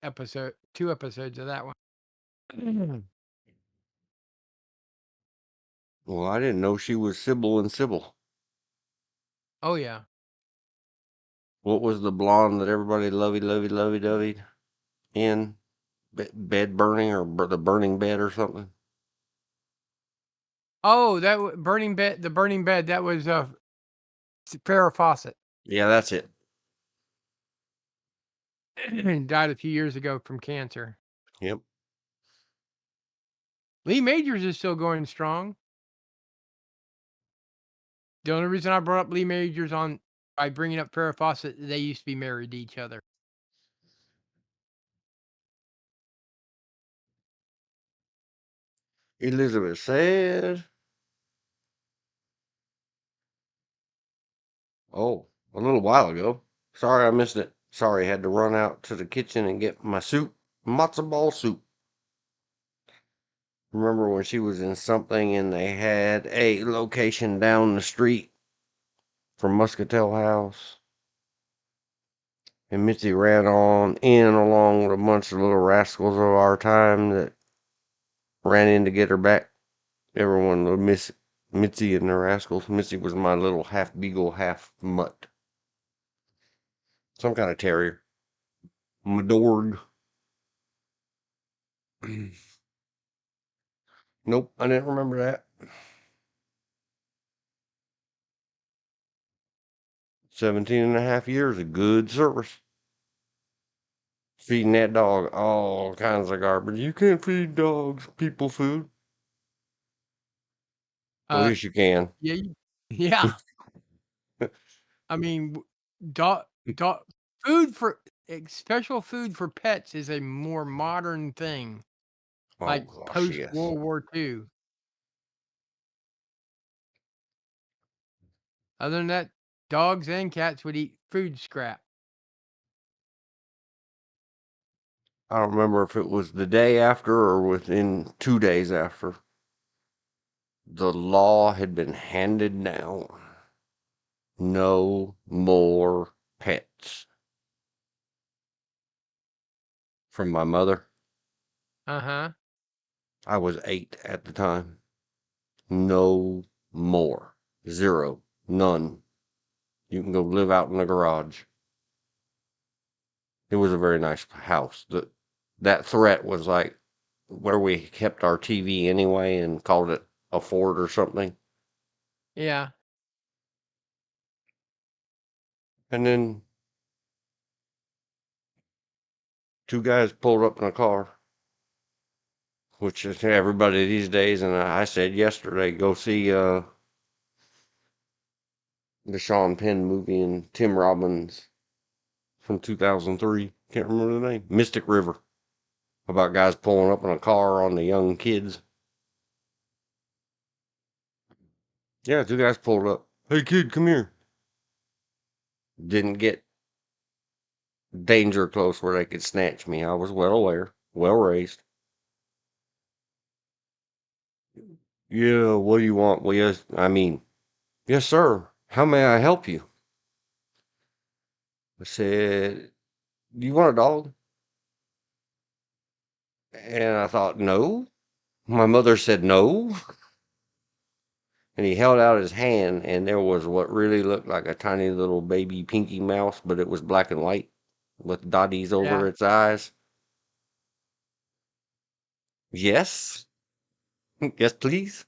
episode 2 episodes of that one. Well, I didn't know she was Sybil and Sybil. Oh yeah. What was the blonde that everybody lovey-dovey in? Bed burning or the burning bed or something? Oh, Burning Bed. The Burning Bed. That was Farrah Fawcett. Yeah, that's it. Died a few years ago from cancer. Yep. Lee Majors is still going strong. The only reason I brought up Lee Majors on by bringing up Farrah Fawcett, they used to be married to each other. Elizabeth said, oh, a little while ago. Sorry I missed it. Sorry, had to run out to the kitchen and get my soup. Matzo ball soup. Remember when she was in something and they had a location down the street from Muscatel House? And Mitzi ran on in along with a bunch of little rascals of our time that ran in to get her back. Everyone would miss Mitzi and the rascals. Mitzi was my little half beagle, half mutt. Some kind of terrier. Madorg. Nope, I didn't remember that. 17 and a half years of good service. Feeding that dog all kinds of garbage. You can't feed dogs people food. Well, Uh, yes, you can. yeah, yeah. I mean, dog, dog, food for special food for pets is a more modern thing, Oh, like gosh, post yes. World War II. Other than that, dogs and cats would eat food scrap. I don't remember if it was the day after or within 2 days after. The law had been handed down. No more pets. From my mother. Uh huh. I was 8 at the time. No more. Zero. None. You can go live out in the garage. It was a very nice house. That threat was like where we kept our TV anyway and called it a fort or something. Yeah. And then two guys pulled up in a car, which is everybody these days. And I said yesterday, go see the Sean Penn movie and Tim Robbins from 2003. Can't remember the name. Mystic River. About guys pulling up in a car on the young kids. Yeah, two guys pulled up. Hey kid, come here. Didn't get danger close where they could snatch me. I was well aware, well raised. Yeah, what do you want? Well, yes, yes, sir. How may I help you? I said, do you want a dog? And I thought, no. My mother said no. And he held out his hand, and there was what really looked like a tiny little baby pinky mouse, but it was black and white with dotties over Yeah. its eyes. Yes, yes, please.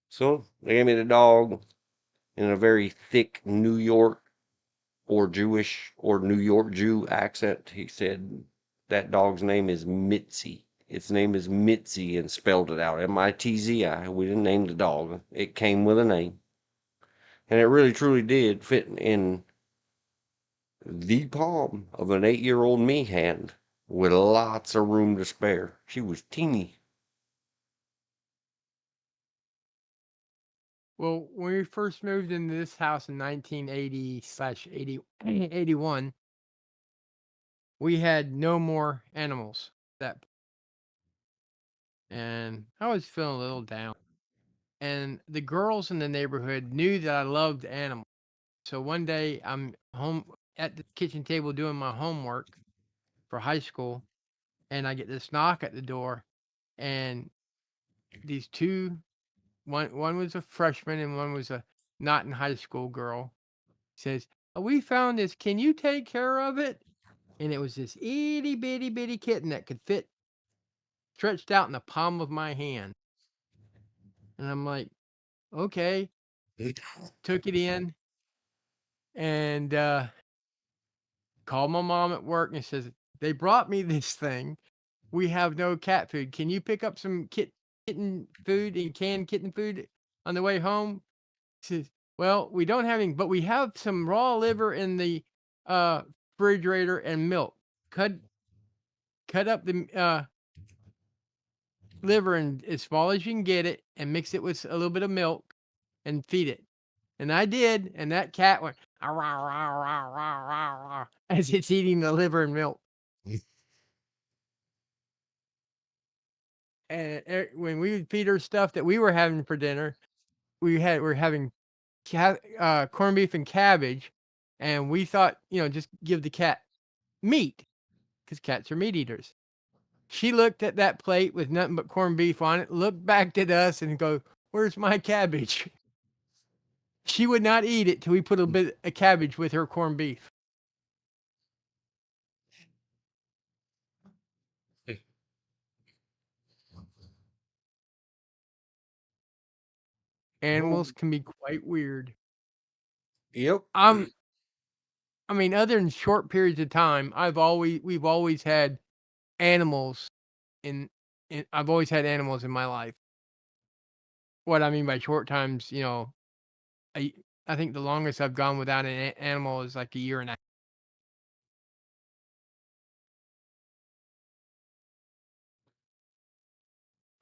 So they gave me the dog in a very thick New York or Jewish or New York Jew accent. He said that dog's name is Mitzi. Its name is Mitzi and spelled it out Mitzi. We didn't name the dog. It came with a name. And it really truly did fit in the palm of an 8-year-old me hand with lots of room to spare. She was teeny. Well, when we first moved into this house in 1980/81, we had no more animals. And I was feeling a little down. And the girls in the neighborhood knew that I loved animals. So one day I'm home at the kitchen table doing my homework for high school, and I get this knock at the door, and these two, one was a freshman and one was a not in high school girl, says, "Oh, we found this. Can you take care of it?" And it was this itty bitty bitty kitten that could fit stretched out in the palm of my hand. And I'm like, okay, took it in and called my mom at work and says, they brought me this thing. We have no cat food. Can you pick up some kitten food and canned kitten food on the way home? She says, well, we don't have any, but we have some raw liver in the uh, refrigerator and milk. Cut cut up the liver and as small as you can get it and mix it with a little bit of milk and feed it. And I did, and that cat went "Ah, rah, rah, rah, rah, rah, rah," as it's eating the liver and milk. And when we would feed her stuff that we were having for dinner, we're having corned beef and cabbage, and we thought, just give the cat meat because cats are meat eaters. She looked at that plate with nothing but corned beef on it, looked back at us, and go, "Where's my cabbage?" She would not eat it till we put a bit of cabbage with her corned beef. Oh, Animals can be quite weird. yep. Um, I mean, other than short periods of time, we've always had animals in I've always had animals in my life. What I mean by short times, I I think the longest I've gone without an animal is like a year and a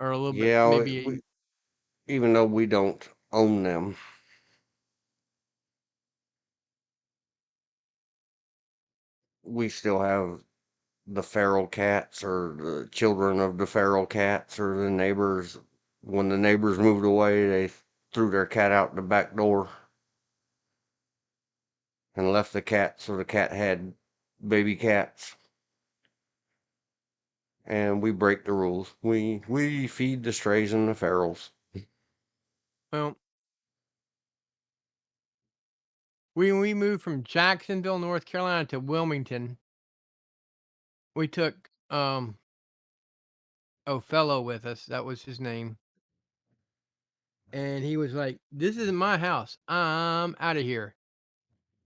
or a little bit, Yeah, maybe even though we don't own them, we still have the feral cats or the children of the feral cats or the neighbors. When the neighbors moved away, they threw their cat out the back door and left the cat so the cat had baby cats. and we break the rules. We feed the strays and the ferals. Well, when we moved from Jacksonville, North Carolina to Wilmington, we took Othello with us. That was his name. And he was like, "This isn't my house. I'm out of here."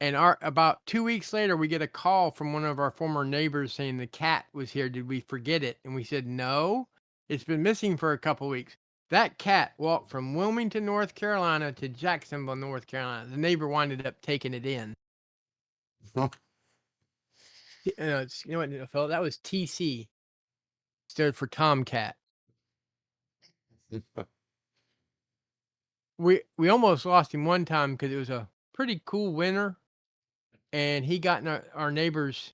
And about 2 weeks later, we get a call from one of our former neighbors saying the cat was here. Did we forget it? And we said, "No, it's been missing for a couple weeks." That cat walked from Wilmington, North Carolina to Jacksonville, North Carolina. The neighbor winded up taking it in. You know what, fellow? That was TC, stood for Tomcat. We almost lost him one time because it was a pretty cool winter, and he got in our neighbor's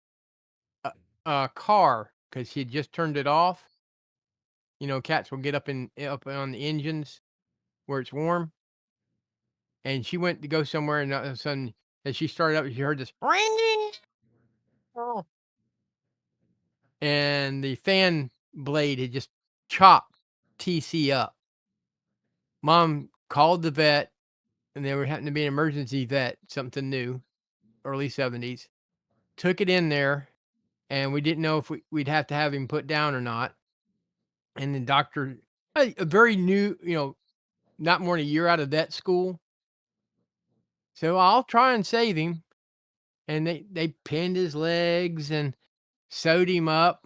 car because he had just turned it off. You know, cats will get up on the engines where it's warm, and she went to go somewhere, and all of a sudden, as she started up, she heard this ringing, and the fan blade had just chopped TC up. Mom called the vet, and there happened to be an emergency vet, something new, early 70s. Took it in there, and we didn't know if we'd have to have him put down or not. And the doctor, a very new, not more than a year out of vet school. So I'll try and save him. And they pinned his legs and sewed him up.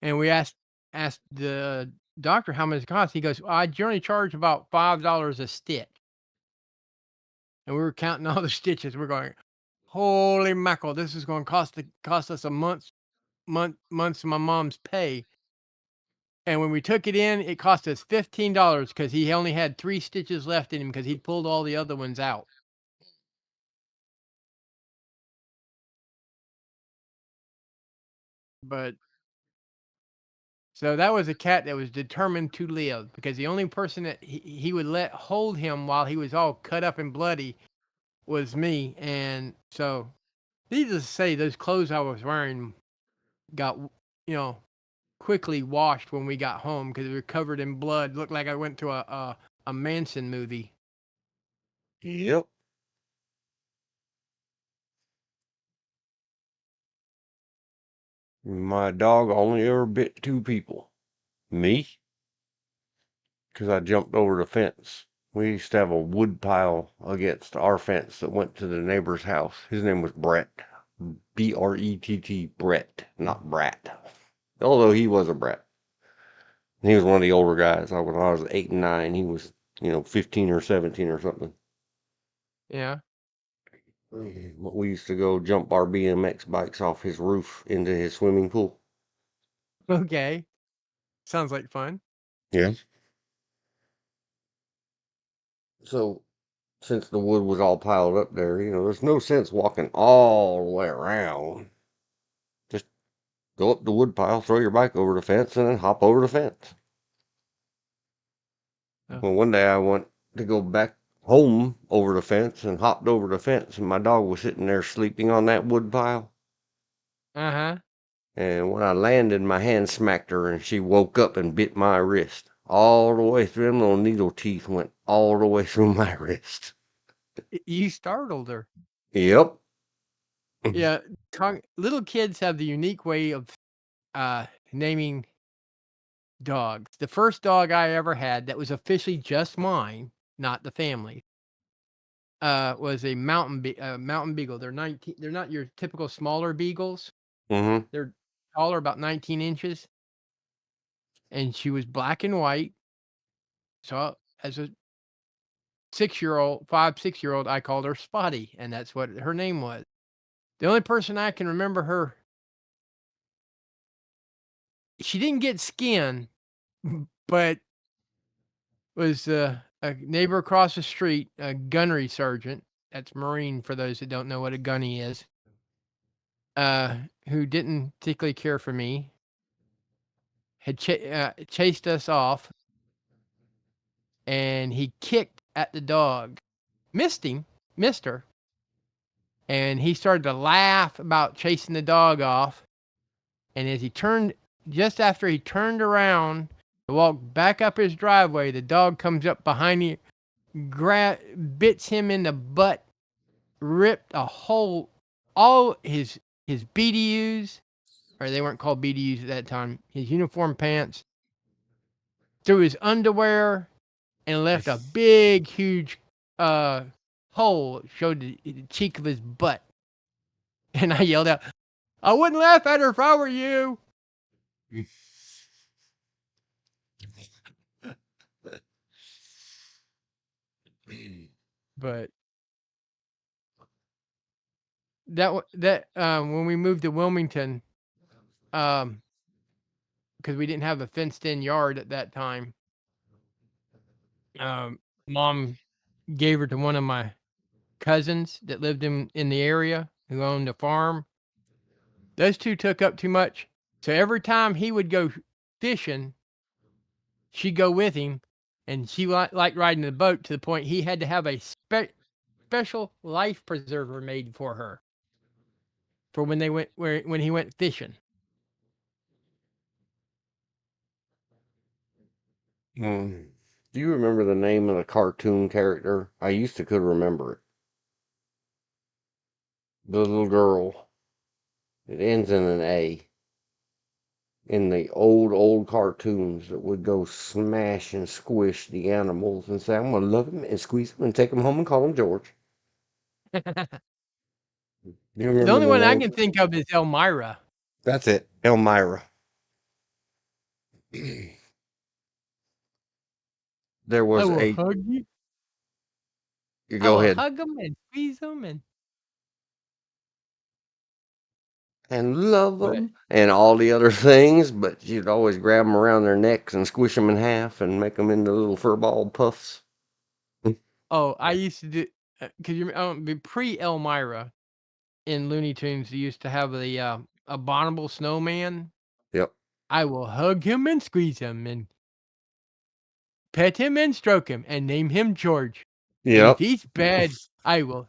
And we asked the doctor how much it cost. He goes, "I generally charge about $5 a stitch." And we were counting all the stitches. We're going, "Holy mackerel! This is going to cost us a month's of my mom's pay." And when we took it in, it cost us $15 because he only had 3 stitches left in him because he'd pulled all the other ones out. But so that was a cat that was determined to live because the only person that he would let hold him while he was all cut up and bloody was me. And so, needless to say, those clothes I was wearing got, quickly washed when we got home because they were covered in blood. Looked like I went to a Manson movie. Yep. My dog only ever bit 2 people. Me, because I jumped over the fence. We used to have a wood pile against our fence that went to the neighbor's house. His name was Brett. Brett, Brett, not Brat. Although he was a brat. He was one of the older guys. When I was 8 and 9, he was, 15 or 17 or something. Yeah. But we used to go jump our BMX bikes off his roof into his swimming pool. Okay. Sounds like fun. Yeah. So, since the wood was all piled up there, there's no sense walking all the way around. Just go up the wood pile, throw your bike over the fence, and then hop over the fence. Oh. Well, one day I went to go back home over the fence and hopped over the fence, and my dog was sitting there sleeping on that wood pile. Uh-huh. And when I landed, my hand smacked her, and she woke up and bit my wrist. All the way through, them little needle teeth went all the way through my wrist. You startled her. Yep. Yeah, little kids have the unique way of naming dogs. The first dog I ever had that was officially just mine, not the family, was a mountain beagle. They're 19. They're not your typical smaller beagles. Mm-hmm. They're taller, about 19 inches, and she was black and white. So as a 6-year-old, 5, 6-year-old, I called her Spotty, and that's what her name was. The only person I can remember her, she didn't get skin, but was a neighbor across the street, a gunnery sergeant. That's Marine for those that don't know what a gunny is. Who didn't particularly care for me, had chased us off, and he kicked at the dog, missed him, missed her, and he started to laugh about chasing the dog off. And as he turned just after he turned around to walk back up his driveway, the dog comes up behind him, bits him in the butt, ripped a hole, all his BDUs, or they weren't called BDUs at that time, his uniform pants, through his underwear, and left a big, huge uh, hole, showed the cheek of his butt. And I yelled out, I wouldn't laugh at her if I were you. But when we moved to Wilmington, because we didn't have a fenced-in yard at that time, Mom gave her to one of my cousins that lived in the area who owned a farm. Those two took up too much, so every time he would go fishing, she'd go with him, and she liked riding the boat to the point he had to have a special life preserver made for her for when he went fishing. Do you remember the name of the cartoon character? I used to could remember it. The little girl. It ends in an A. In the old cartoons that would go smash and squish the animals and say, I'm going to love him and squeeze him and take him home and call him George. Do you The remember only the one I name? can think of is Elmira. That's it. Elmira. There I was will a. hug you. You I go will ahead. hug them and squeeze them, And love but them and all the other things, but you'd always grab them around their necks and squish them in half and make them into little furball puffs. oh, I used to do because pre Elmira in Looney Tunes. They used to have the abominable snowman. Yep. I will hug him and squeeze him and pet him and stroke him and name him George. And if Yep. he's bad, I will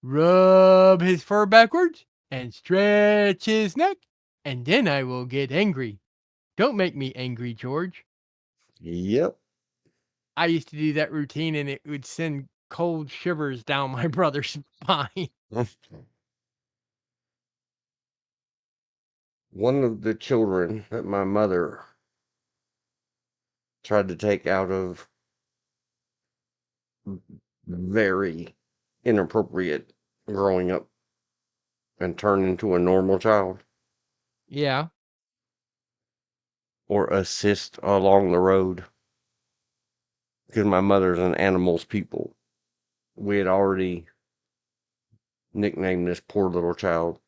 rub his fur backwards and stretch his neck, and then I will get angry. Don't make me angry, George. Yep. I used to do that routine, and it would send cold shivers down my brother's spine. One of the children that my mother tried to take out of very inappropriate growing up and turn into a normal child Yeah. or assist along the road because my mother's an animals people. We had already nicknamed this poor little child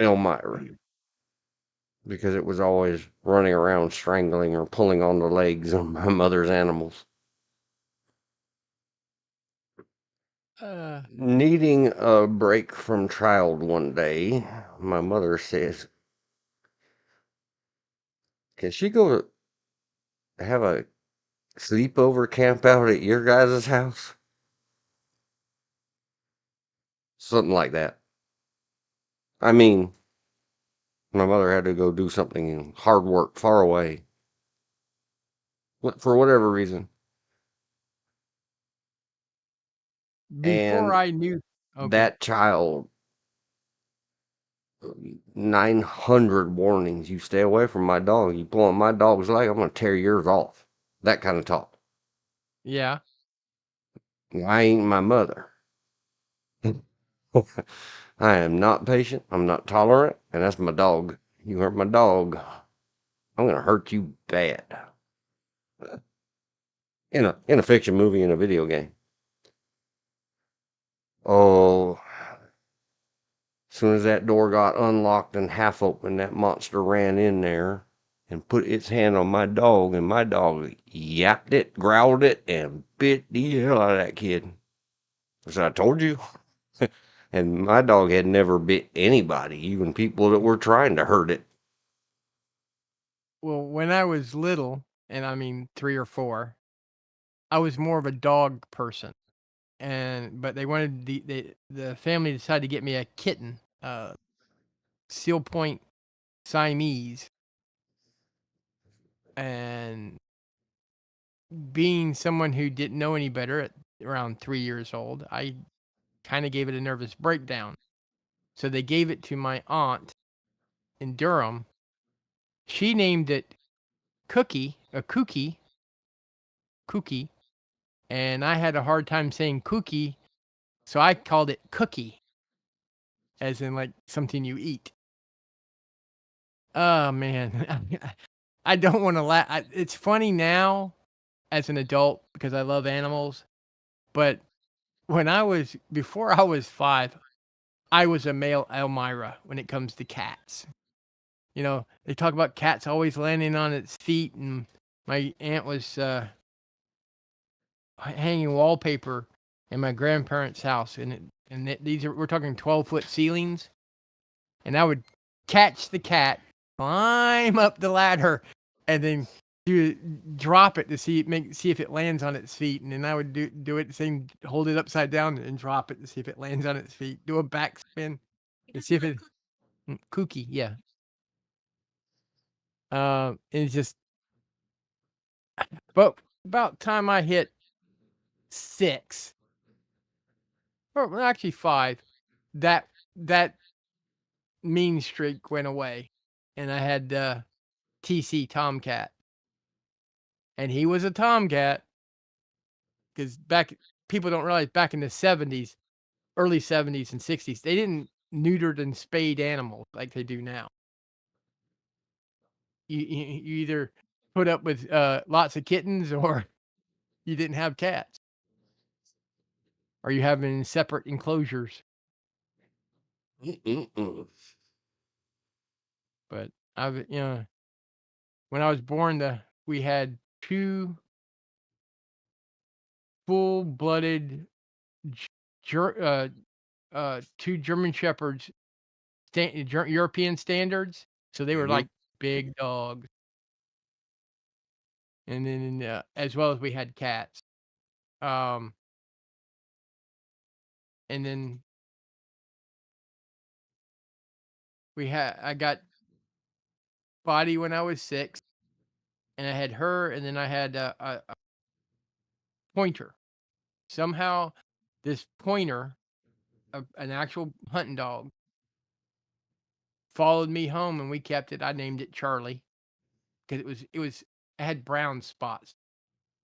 Elmira because it was always running around strangling or pulling on the legs of my mother's animals. Uh, Needing a break from child one day, my mother says, can she go have a sleepover camp out at your guys' house? Something like that. I mean, my mother had to go do something hard work far away for whatever reason. before And I knew. Okay. that child, 900 warnings. You stay away from my dog. You pull on my dog's leg, I'm going to tear yours off. That kind of talk. Yeah. I ain't my mother. I am not patient. I'm not tolerant. And that's my dog. You hurt my dog, I'm going to hurt you bad. In a fiction movie, in a video game. Oh, as soon as that door got unlocked and half open, that monster ran in there and put its hand on my dog, and my dog yapped it, growled it, and bit the hell out of that kid. So I told you. And my dog had never bit anybody, even people that were trying to hurt it. Well, when I was little, and I mean 3 or 4, I was more of a dog person. But they wanted the family decided to get me a kitten. Seal Point Siamese. And being someone who didn't know any better at around 3 years old, I kind of gave it a nervous breakdown. So they gave it to my aunt in Durham. She named it Kookie, and I had a hard time saying Kookie, so I called it Cookie, as in like something you eat. Oh man, I don't want to laugh. It's funny now as an adult because I love animals, but before I was 5, I was a male Elmira when it comes to cats. You know, they talk about cats always landing on its feet, and my aunt was hanging wallpaper in my grandparents' house, these are we're talking 12-foot ceilings, and I would catch the cat, climb up the ladder, and then drop it to see if it lands on its feet, and then I would do it the same, hold it upside down and drop it to see if it lands on its feet, do a backspin to see if it kooky, yeah. It's just, but about time I hit 6, or well, actually 5, that mean streak went away, and I had TC Tomcat, and he was a tomcat because people don't realize back in the 70s, early 70s and 60s, they didn't neutered and spayed animals like they do now. You either put up with lots of kittens or you didn't have cats, or you have them in separate enclosures. But when I was born, we had 2 full-blooded 2 German Shepherds, European standards, so they were Mm-hmm. like big dogs. And then, as well as we had cats. Um, and then I got Spotty when I was 6, and I had her, and then I had a pointer. Somehow, this pointer, an actual hunting dog, followed me home, and we kept it. I named it Charlie because it had brown spots,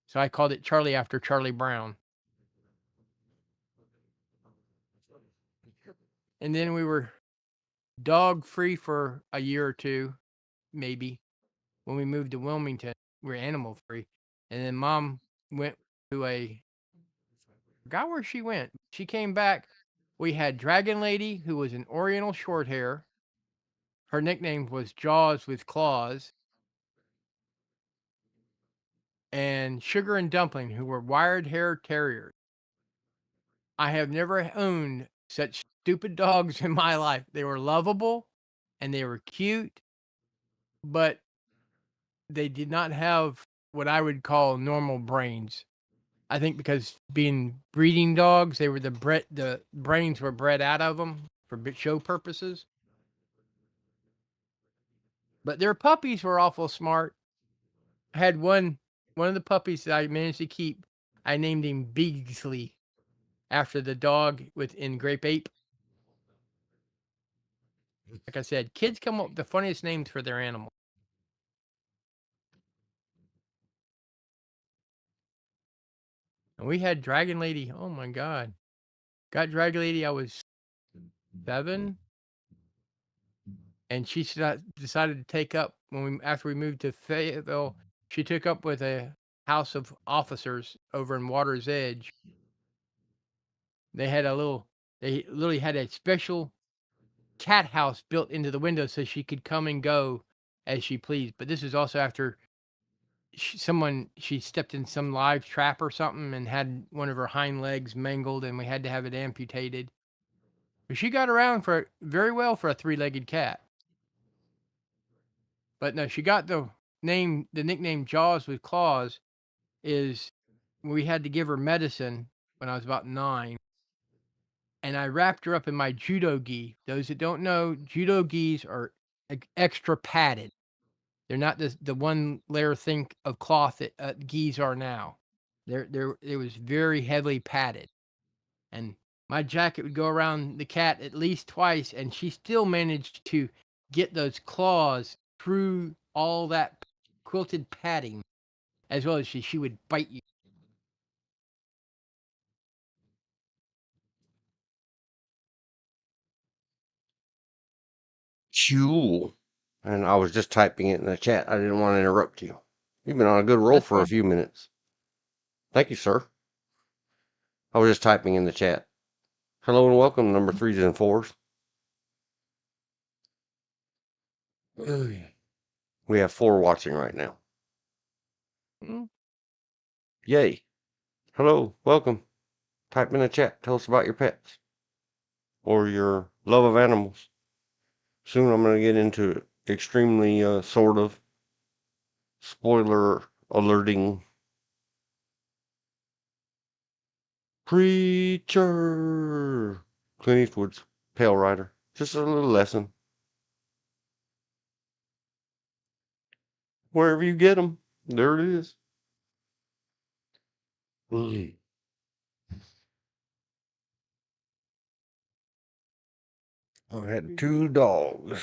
so I called it Charlie after Charlie Brown. And then we were dog free for a year or 2, maybe. When we moved to Wilmington, we were animal free, and then mom went to forgot where she went. She came back. We had Dragon Lady, who was an Oriental Shorthair. Her nickname was Jaws with Claws. And Sugar and Dumpling, who were wired hair terriers. I have never owned such stupid dogs in my life. They were lovable and they were cute, but they did not have what I would call normal brains. I think because being breeding dogs, the brains were bred out of them for show purposes. But their puppies were awful smart. I had one of the puppies that I managed to keep. I named him Beasley after the dog in Grape Ape. Like I said, kids come up with the funniest names for their animals. And we had Dragon Lady. Oh my God. Got Dragon Lady, I was 7. And she decided to take up after we moved to Fayetteville. She took up with a house of officers over in Water's Edge. They literally had a special cat house built into the window so she could come and go as she pleased. But this is also after she stepped in some live trap or something and had one of her hind legs mangled, and we had to have it amputated. But she got around very well for a 3-legged cat. But no, she got the nickname Jaws with Claws is we had to give her medicine when I was about 9. and I wrapped her up in my judo gi. Those that don't know, judo gis are extra padded. They're not the one layer thing of cloth that gis are now. It was very heavily padded, and my jacket would go around the cat at least twice, and she still managed to get those claws through all that quilted padding, as well as she would bite you. Cool. And I was just typing it in the chat. I didn't want to interrupt you. You've been on a good roll That's for a fine. few minutes. Thank you, sir. I was just typing in the chat. Hello and welcome, number 3s and 4s. We have 4 watching right now. Mm. Yay. Hello, welcome. Type in the chat. Tell us about your pets or your love of animals. Soon I'm going to get into extremely sort of spoiler alerting Preacher. Clint Eastwood's Pale Rider. Just a little lesson. Wherever you get them, there it is. I had 2 dogs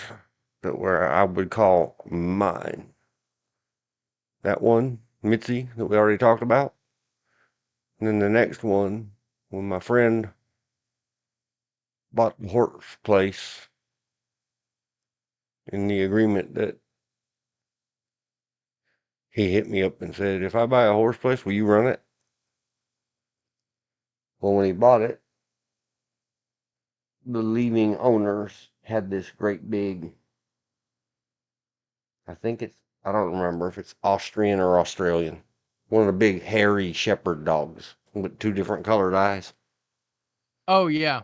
that were I would call mine. That one, Mitzi, that we already talked about. And then the next one, when my friend bought the horse place in the agreement that he hit me up and said, if I buy a horse place, will you run it? Well, when he bought it, the leaving owners had this great big, I don't remember if it's Austrian or Australian, one of the big hairy shepherd dogs with 2 different colored eyes. Oh yeah,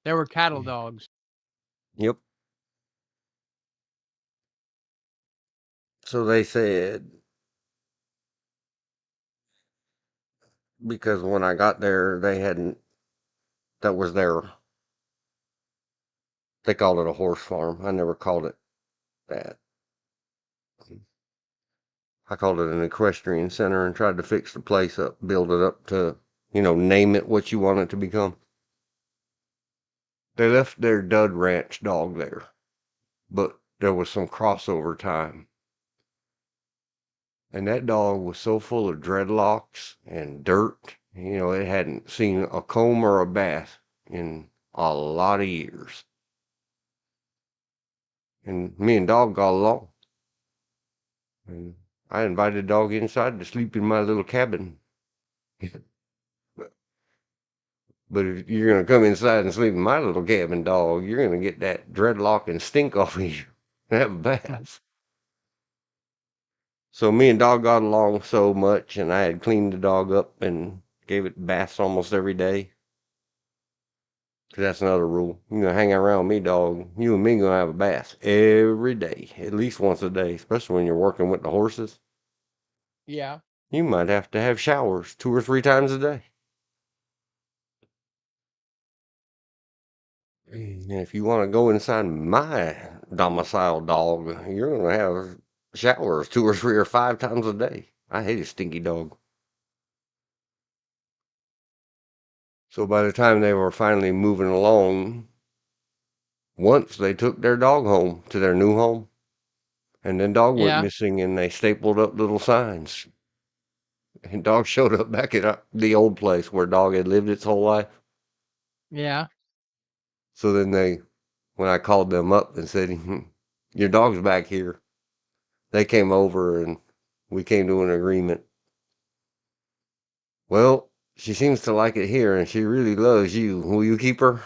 there were cattle dogs. Yep. So they said, because when I got there, they hadn't, that was their, they called it a horse farm. I never called it that. I called it an equestrian center and tried to fix the place up, build it up to, name it what you want it to become. They left their dud ranch dog there, but there was some crossover time. And that dog was so full of dreadlocks and dirt, it hadn't seen a comb or a bath in a lot of years. And me and dog got along. And I invited dog inside to sleep in my little cabin. But if you're going to come inside and sleep in my little cabin, dog, you're going to get that dreadlock and stink off of you. That bath. So me and dog got along so much, and I had cleaned the dog up and gave it baths almost every day. 'Cause that's another rule. You gonna hang around me, dog. You and me gonna have a bath every day, at least once a day, especially when you're working with the horses. Yeah. You might have to have showers 2 or 3 times a day. And if you want to go inside my domicile, dog, you're gonna have showers 2 or 3 or 5 times a day. I hate a stinky dog. So by the time they were finally moving along, once they took their dog home to their new home, and then dog went Yeah. missing, and they stapled up little signs. And dog showed up back at the old place where dog had lived its whole life. Yeah. So then when I called them up and said, your dog's back here, they came over and we came to an agreement. Well, she seems to like it here and she really loves you. Will you keep her?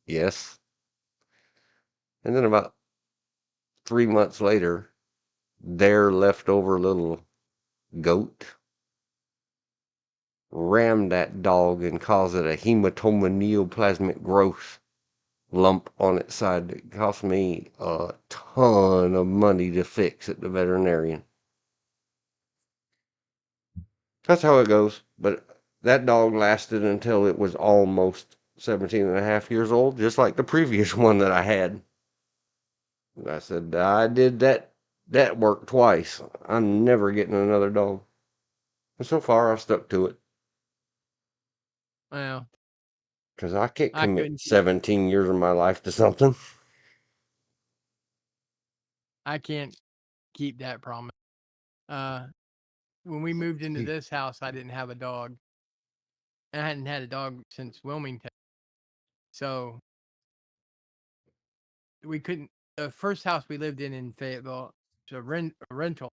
Yes. And then about 3 months later, their leftover little goat rammed that dog and caused it a hematoma neoplasmic growth lump on its side. It cost me a ton of money to fix at the veterinarian. That's how it goes. But That dog lasted until it was almost 17 and a half years old, just like the previous one that I had. I said, I did that work twice. I'm never getting another dog. And so far, I've stuck to it. Well, Because I can't I commit couldn't. 17 years of my life to something. I can't keep that promise. When we moved into this house, I didn't have a dog. I hadn't had a dog since Wilmington, so we couldn't. The first house we lived in Fayetteville, was a rental,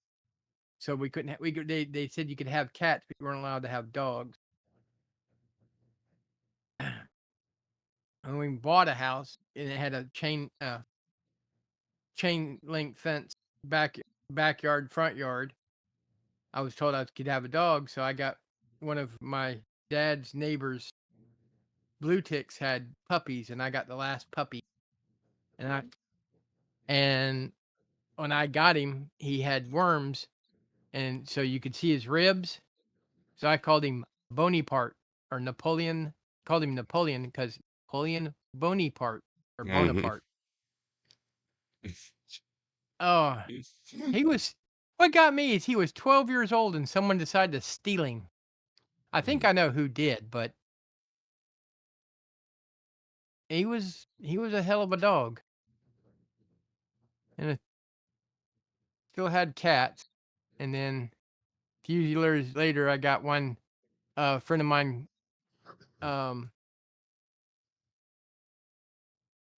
so we couldn't. We could. They said you could have cats, but you weren't allowed to have dogs. And we bought a house, and it had a chain link fence backyard, front yard. I was told I could have a dog, so I got one of my dad's neighbors' blue ticks had puppies, and I got the last puppy. And when I got him, he had worms, and so you could see his ribs. So I called him Bonaparte or Napoleon. Called him Napoleon because Napoleon Bonaparte or Mm-hmm. Bonaparte. Oh, he was. What got me is he was 12 years old and someone decided to steal him. I think I know who did, but he was a hell of a dog, and it still had cats. And then a few years later, I got one. A friend of mine um,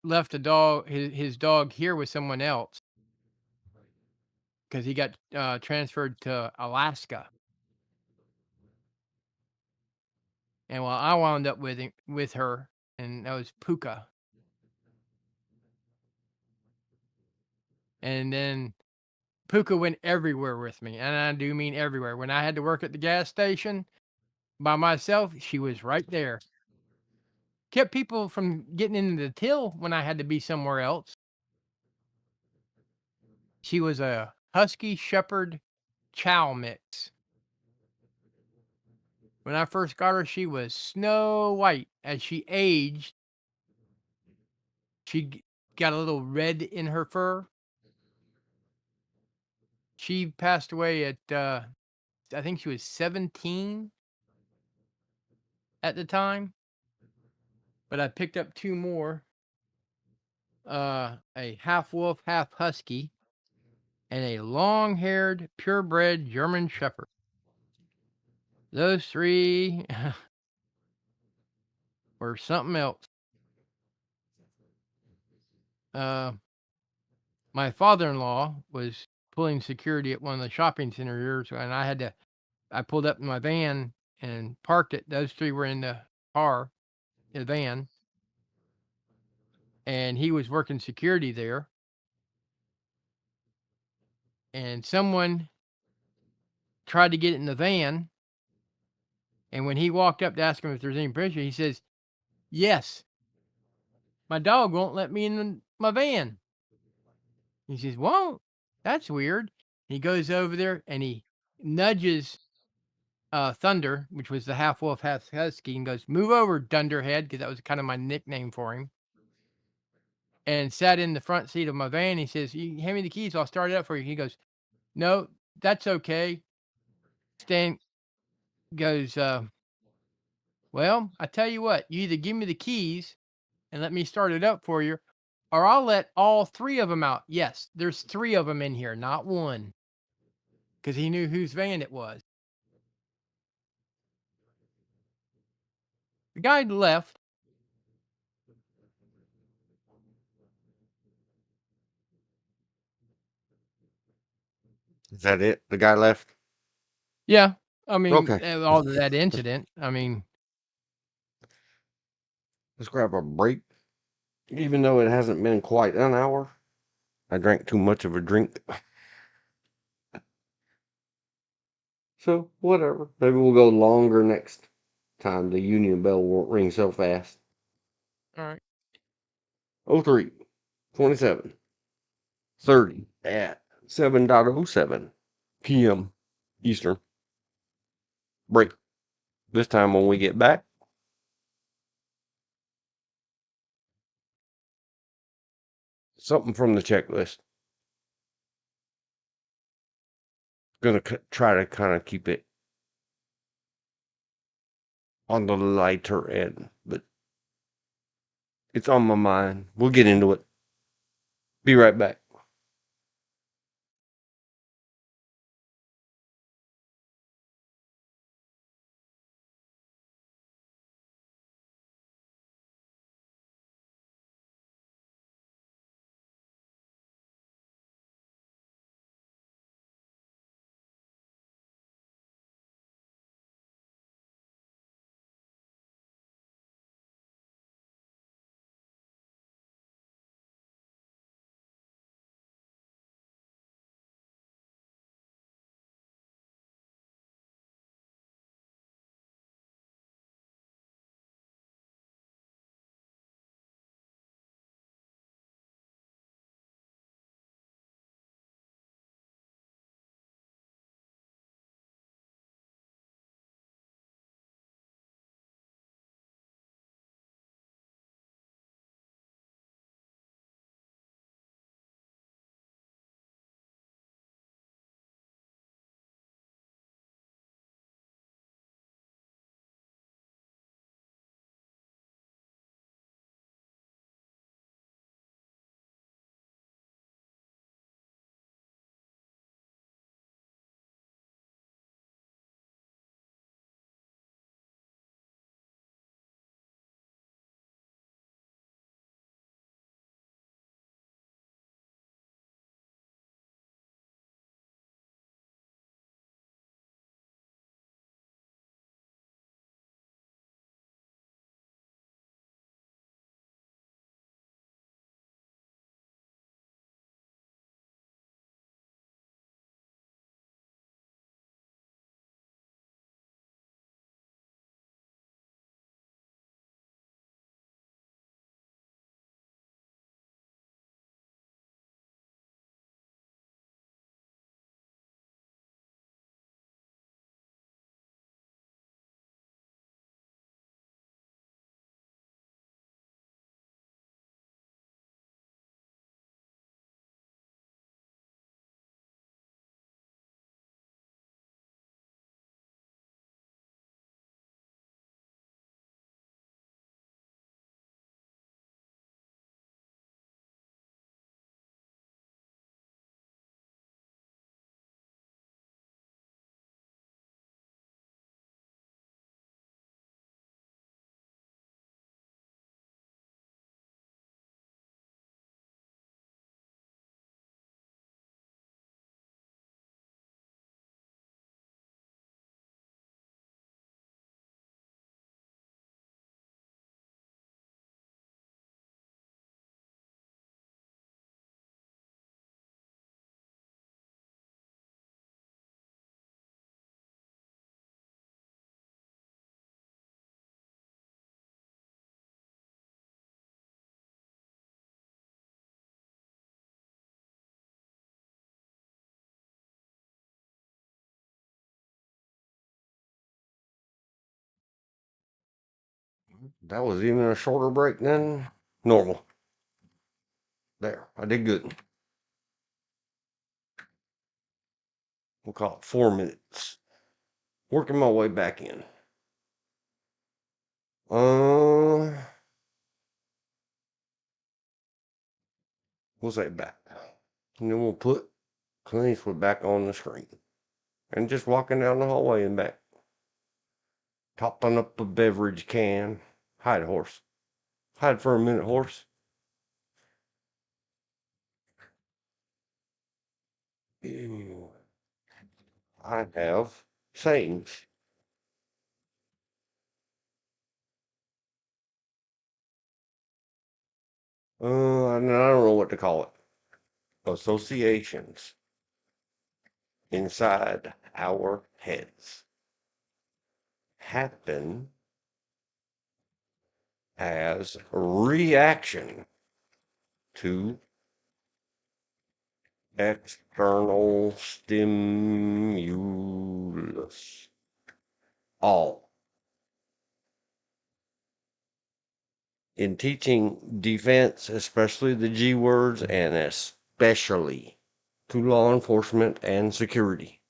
left a dog, his dog here with someone else because he got transferred to Alaska. And while I wound up with her, and that was Puka. And then Puka went everywhere with me, and I do mean everywhere. When I had to work at the gas station by myself, she was right there. Kept people from getting into the till when I had to be somewhere else. She was a husky shepherd chow mix. When I first got her, she was snow white. As she aged, she got a little red in her fur. She passed away at I think she was 17 at the time, but I picked up two more, a half wolf, half husky, and a long-haired, purebred German shepherd. Those three were something else. Uh, my father-in-law was pulling security at one of the shopping centers, and I pulled up in my van and parked it. Those three were in the car, the van, and he was working security there. And someone tried to get in the van, and when he walked up to ask him if there's any pressure, he says, "Yes, my dog won't let me in my van." He says, "Won't? That's weird." He goes over there and he nudges Thunder, which was the half wolf, half husky, and goes, "Move over, Dunderhead," because that was kind of my nickname for him. And sat in the front seat of my van. He says, "You hand me the keys, I'll start it up for you." He goes, "No, that's okay." Stan goes, "Well, I tell you what, you either give me the keys and let me start it up for you, or I'll let all three of them out." Yes, there's three of them in here, not one, because he knew whose van it was. The guy left. Is that it? The guy left? Yeah, I mean, Okay. all of that incident. I mean, Let's grab a break. Even though it hasn't been quite an hour, I drank too much of a drink. So, whatever. Maybe we'll go longer next time. The Union Bell won't ring so fast. all right. 03 27 30 at 7:07 p.m. Eastern. Break. This time when we get back, something from the checklist. Gonna try to kind of keep it on the lighter end, but it's on my mind. We'll get into it. Be right back. That was even a shorter break than normal. There, I did good. We'll call it 4 minutes. Working my way back in. Uh, we'll say back. And then we'll put Clint Eastwood back on the screen. And just walking down the hallway and back. Topping up a beverage can. Hide, horse. Hide for a minute, horse. Ew. I have sayings. And I don't know what to call it. Associations inside our heads happen as a reaction to external stimulus. All. in teaching defense, especially the G words, and especially to law enforcement and security.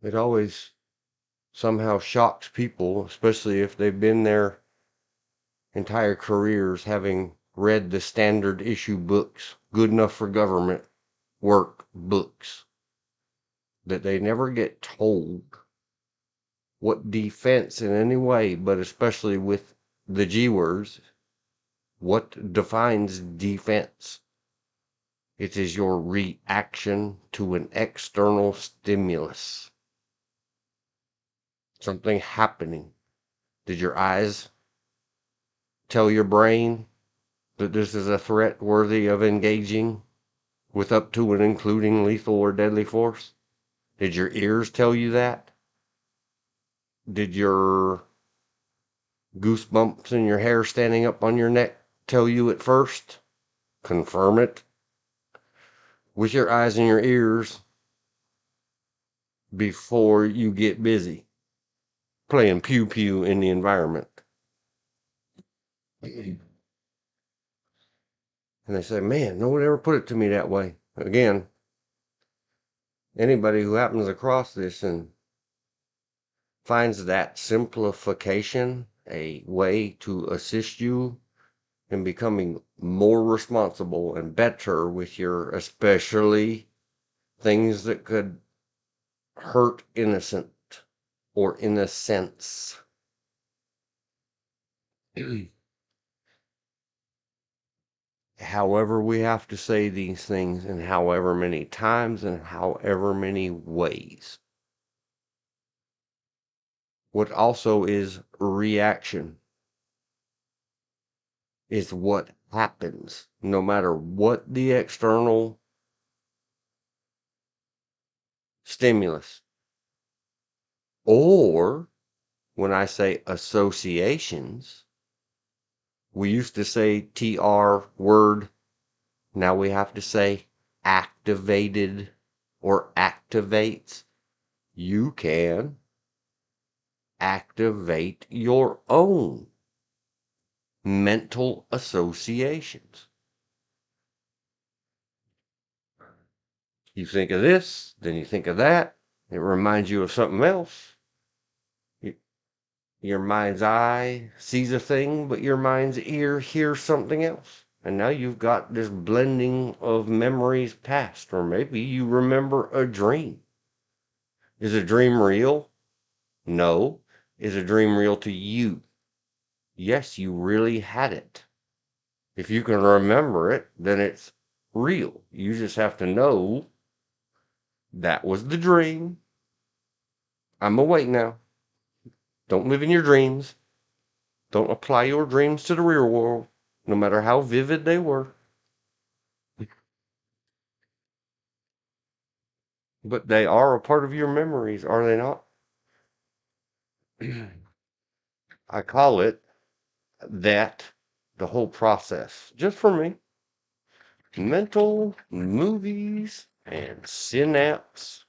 It always somehow shocks people, especially if they've been their entire careers having read the standard issue books, good enough for government work books, that they never get told what defense in any way, but especially with the G words, what defines defense. It is your reaction to an external stimulus. Something happening. Did your eyes tell your brain that this is a threat worthy of engaging with up to and including lethal or deadly force? Did your ears tell you that? Did your goosebumps in your hair standing up on your neck tell you it first? Confirm it with your eyes and your ears before you get busy playing pew pew in the environment. And they say, man, no one ever put it to me that way. Again, anybody who happens across this and finds that simplification a way to assist you in becoming more responsible and better with your, especially things that could hurt innocent or innocence. However, we have to say these things in however many times and however many ways. What also is reaction is what happens no matter what the external stimulus. Or when I say associations, we used to say TR word. Now we have to say activated or activates. You can activate your own mental associations. You think of this, then you think of that. It reminds you of something else. Your mind's eye sees a thing, but your mind's ear hears something else. And now you've got this blending of memories past, or maybe you remember a dream. Is a dream real? No. Is a dream real to you? Yes, you really had it. If you can remember it, then it's real. You just have to know that was the dream. I'm awake now. Don't live in your dreams. Don't apply your dreams to the real world, no matter how vivid they were. But they are a part of your memories, are they not? I call it that, the whole process, just for me. Mental movies and snapshots.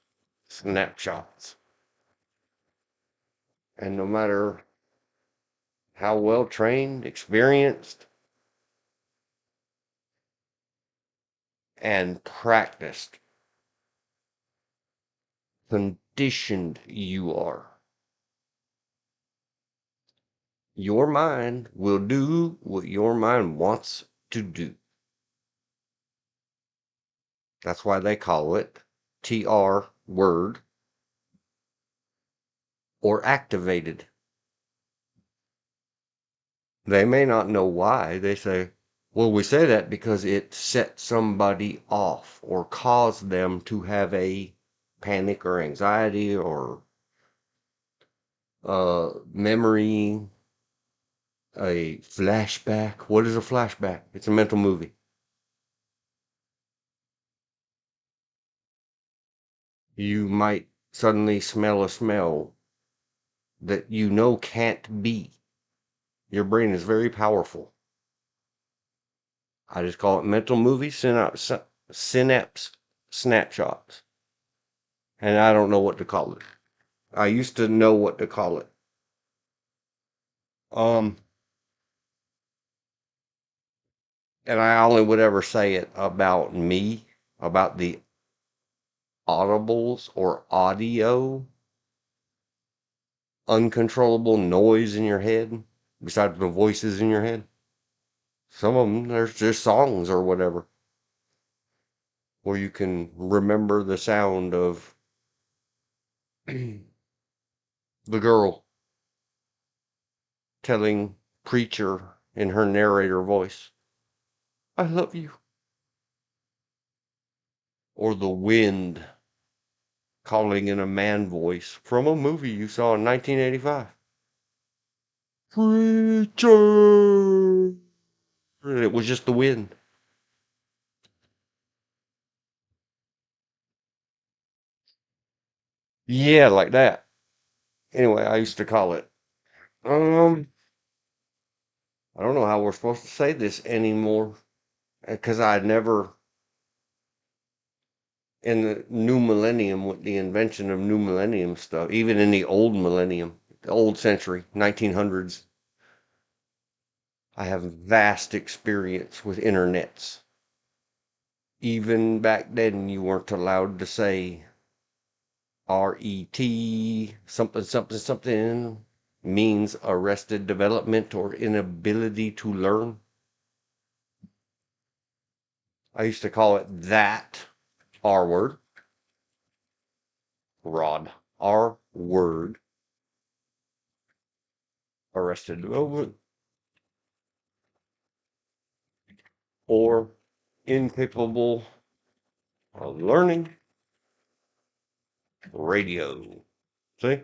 And no matter how well trained, experienced, and practiced, conditioned you are, your mind will do what your mind wants to do. That's why they call it TR word or activated. They may not know why. They say, well, we say that because it set somebody off or caused them to have a panic or anxiety or memory, a flashback. What is a flashback? It's a mental movie. You might suddenly smell a smell that you know can't be. Your brain is very powerful. I just call it mental movie synapse snapshots. And I don't know what to call it. I used to know what to call it. Um, and I only would ever say it about me, about the audibles or audio, uncontrollable noise in your head, besides the voices in your head. Some of them, there's just songs or whatever, where you can remember the sound of the girl telling preacher in her narrator voice, I love you. Or the wind calling in a man voice from a movie you saw in 1985. Preacher! And it was just the wind. Yeah, like that. Anyway, I used to call it. Um, I don't know how we're supposed to say this anymore because I never, in the new millennium, with the invention of new millennium stuff, even in the old millennium, the old century, 1900s, I have vast experience with internets. Even back then, you weren't allowed to say RET, something, something, something, means arrested development or inability to learn. I used to call it that R word, rod, R word, arrested development, or incapable of learning radio. See?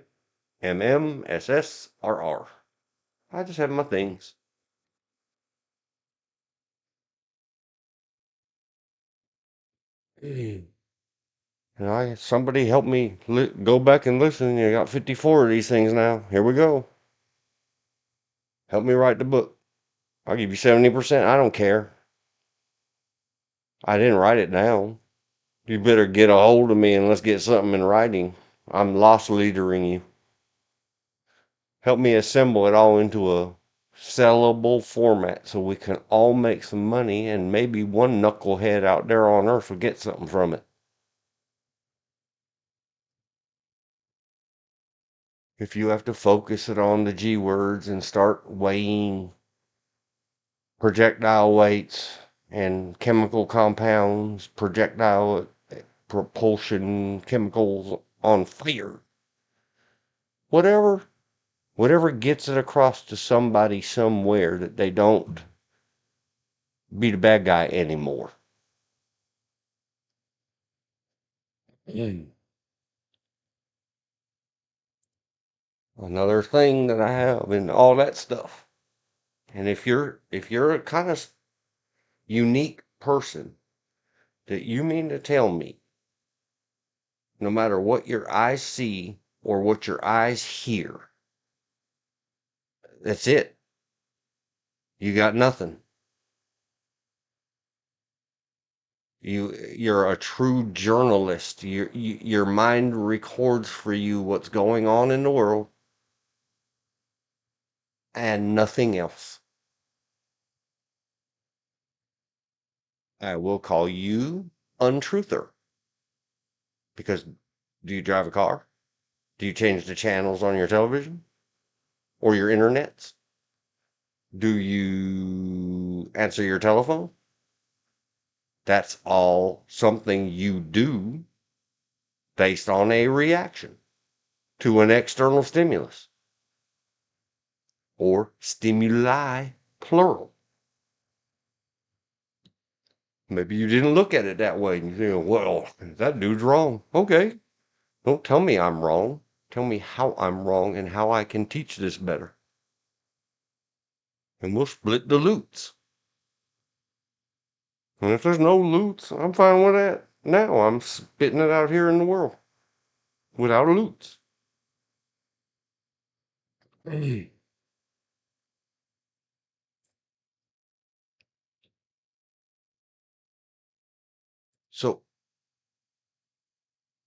MMSSRR. I just have my things. And somebody help me go back and listen. You got 54 of these things now. Here we go. Help me write the book. I'll give you 70%. I don't care. I didn't write it down. You better get a hold of me and let's get something in writing. I'm lost leadering you. Help me assemble it all into a sellable format so we can all make some money and maybe one knucklehead out there on earth will get something from it. If you have to focus it on the G words and start weighing projectile weights and chemical compounds, projectile propulsion chemicals on fire, whatever whatever gets it across to somebody somewhere that they don't be the bad guy anymore. Mm. Another thing that I have and all that stuff. And if you're a kind of unique person that you mean to tell me, no matter what your eyes see or what your eyes hear, that's it. You got nothing. You're a true journalist. Your mind records for you what's going on in the world and nothing else. I will call you untruther because do you drive a car? Do you change the channels on your television or your internets? Do you answer your telephone? That's all something you do based on a reaction to an external stimulus or stimuli, plural. Maybe you didn't look at it that way and you think, well, that dude's wrong. Okay, don't tell me I'm wrong. Tell me how I'm wrong and how I can teach this better. And we'll split the loots. And if there's no loots, I'm fine with that. Now I'm spitting it out here in the world without loots. So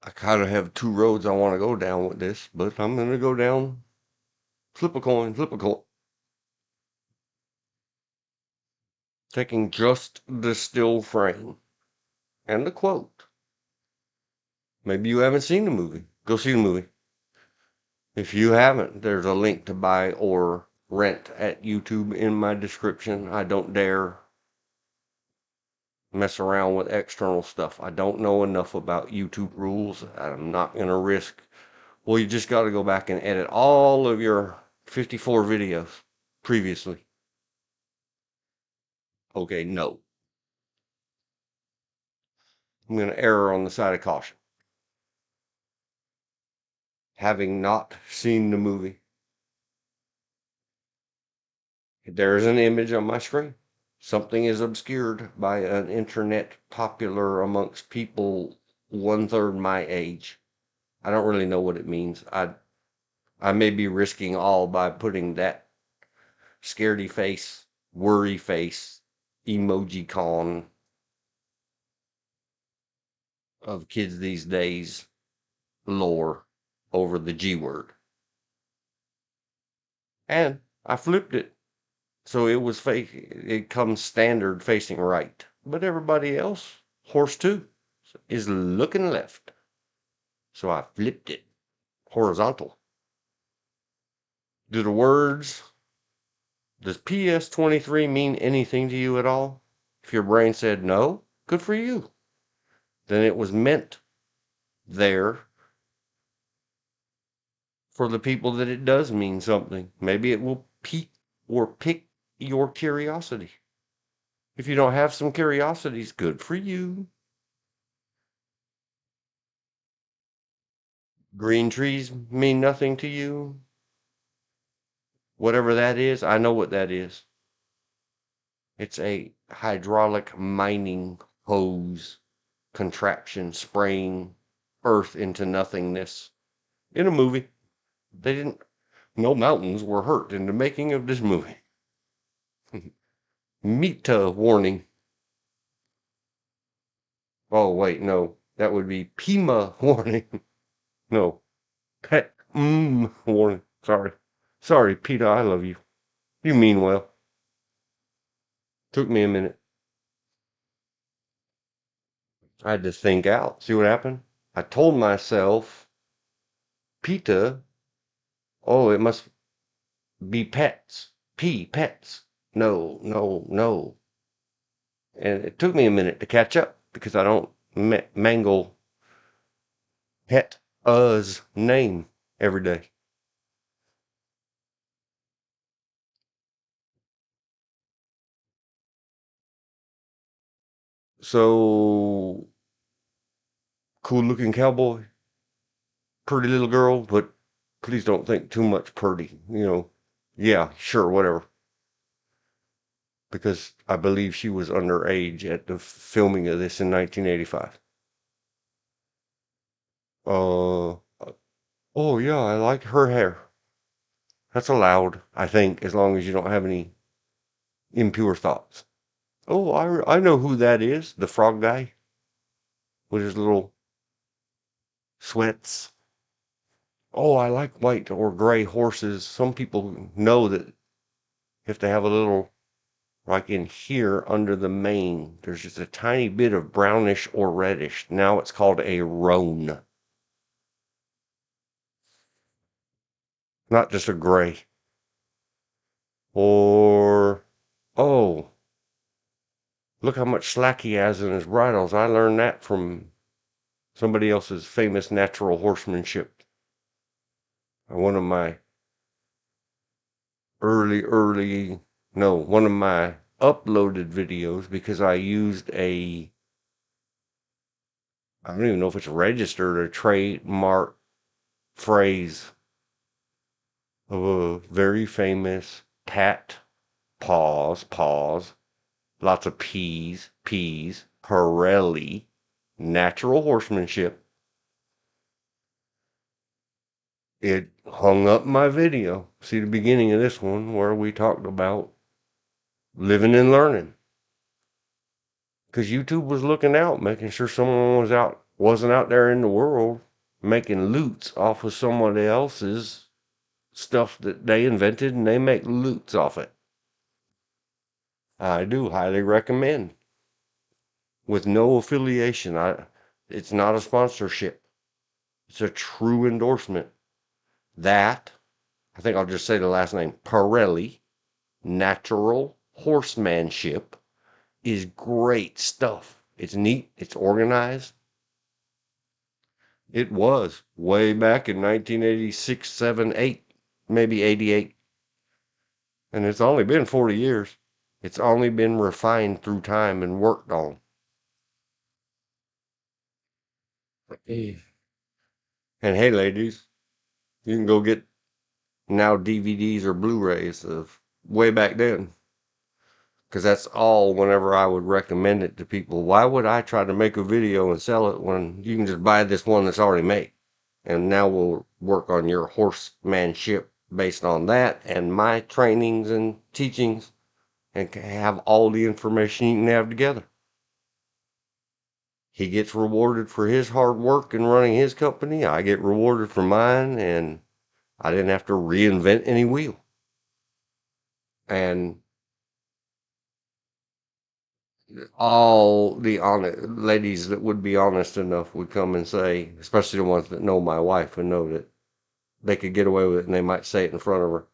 I kind of have two roads I want to go down with this, but I'm going to go down flip a coin, flip a coin. taking just the still frame and the quote. Maybe you haven't seen the movie. Go see the movie. If you haven't, there's a link to buy or rent at YouTube in my description. I don't dare mess around with external stuff. I don't know enough about YouTube rules. I'm not going to risk. Well, you just got to go back and edit all of your 54 videos previously. Okay, no. I'm going to err on the side of caution. Having not seen the movie, there is an image on my screen. Something is obscured by an internet popular amongst people 1/3 my age. I don't really know what it means. I may be risking all by putting that scaredy face, worry face, emoji con of kids these days lore over the G word. And I flipped it. So it comes standard facing right. But everybody else, horse 2, is looking left. So I flipped it horizontal. Do the words, does PS23 mean anything to you at all? If your brain said no, good for you. Then it was meant there for the people that it does mean something. Maybe it will pique or pick your curiosity. If you don't have some curiosities, good for you. Green trees mean nothing to you. Whatever that is, I know what that is. It's a hydraulic mining hose contraption spraying earth into nothingness. In a movie, they didn't, no mountains were hurt in the making of this movie. Mita warning. Oh, wait, no, that would be Pima warning. No, pet warning. Sorry. Sorry, Peter, I love you. You mean well. Took me a minute. I had to think out. See what happened? I told myself, Peter, oh, it must be pets. Pets. No, no, no. And it took me a minute to catch up because I don't mangle pet name every day. So, cool looking cowboy, pretty little girl, but please don't think too much pretty, Yeah, sure, whatever. Because I believe she was underage at the filming of this in 1985. Uh, oh yeah, I like her hair. That's allowed, I think, as long as you don't have any impure thoughts. Oh, I know who that is. The frog guy with his little sweats. Oh, I like white or gray horses. Some people know that if they have a little, like in here under the mane, there's just a tiny bit of brownish or reddish. Now it's called a roan, not just a gray. Or, oh, look how much slack he has in his bridles. I learned that from somebody else's famous natural horsemanship. One of my one of my uploaded videos because I used I don't even know if it's registered or trademark phrase of a very famous pause, lots of peas, Pirelli, natural horsemanship. It hung up my video. See the beginning of this one where we talked about living and learning. Because YouTube was looking out, making sure someone wasn't out there in the world making loots off of someone else's stuff that they invented, and they make loots off it. I do highly recommend. With no affiliation. It's not a sponsorship. It's a true endorsement. That, I think I'll just say the last name, Pirelli Natural Horsemanship, is great stuff. It's neat. It's organized. It was way back in 1986, 7, 8, maybe 88. And it's only been 40 years. It's only been refined through time and worked on. And hey, ladies, you can go get now DVDs or Blu-rays of way back then. Because that's all whenever I would recommend it to people. Why would I try to make a video and sell it when you can just buy this one that's already made? And now we'll work on your horsemanship based on that and my trainings and teachings and have all the information you can have together. He gets rewarded for his hard work in running his company. I get rewarded for mine, and I didn't have to reinvent any wheel. And all the honest ladies that would be honest enough would come and say, especially the ones that know my wife and know that they could get away with it, and they might say it in front of her.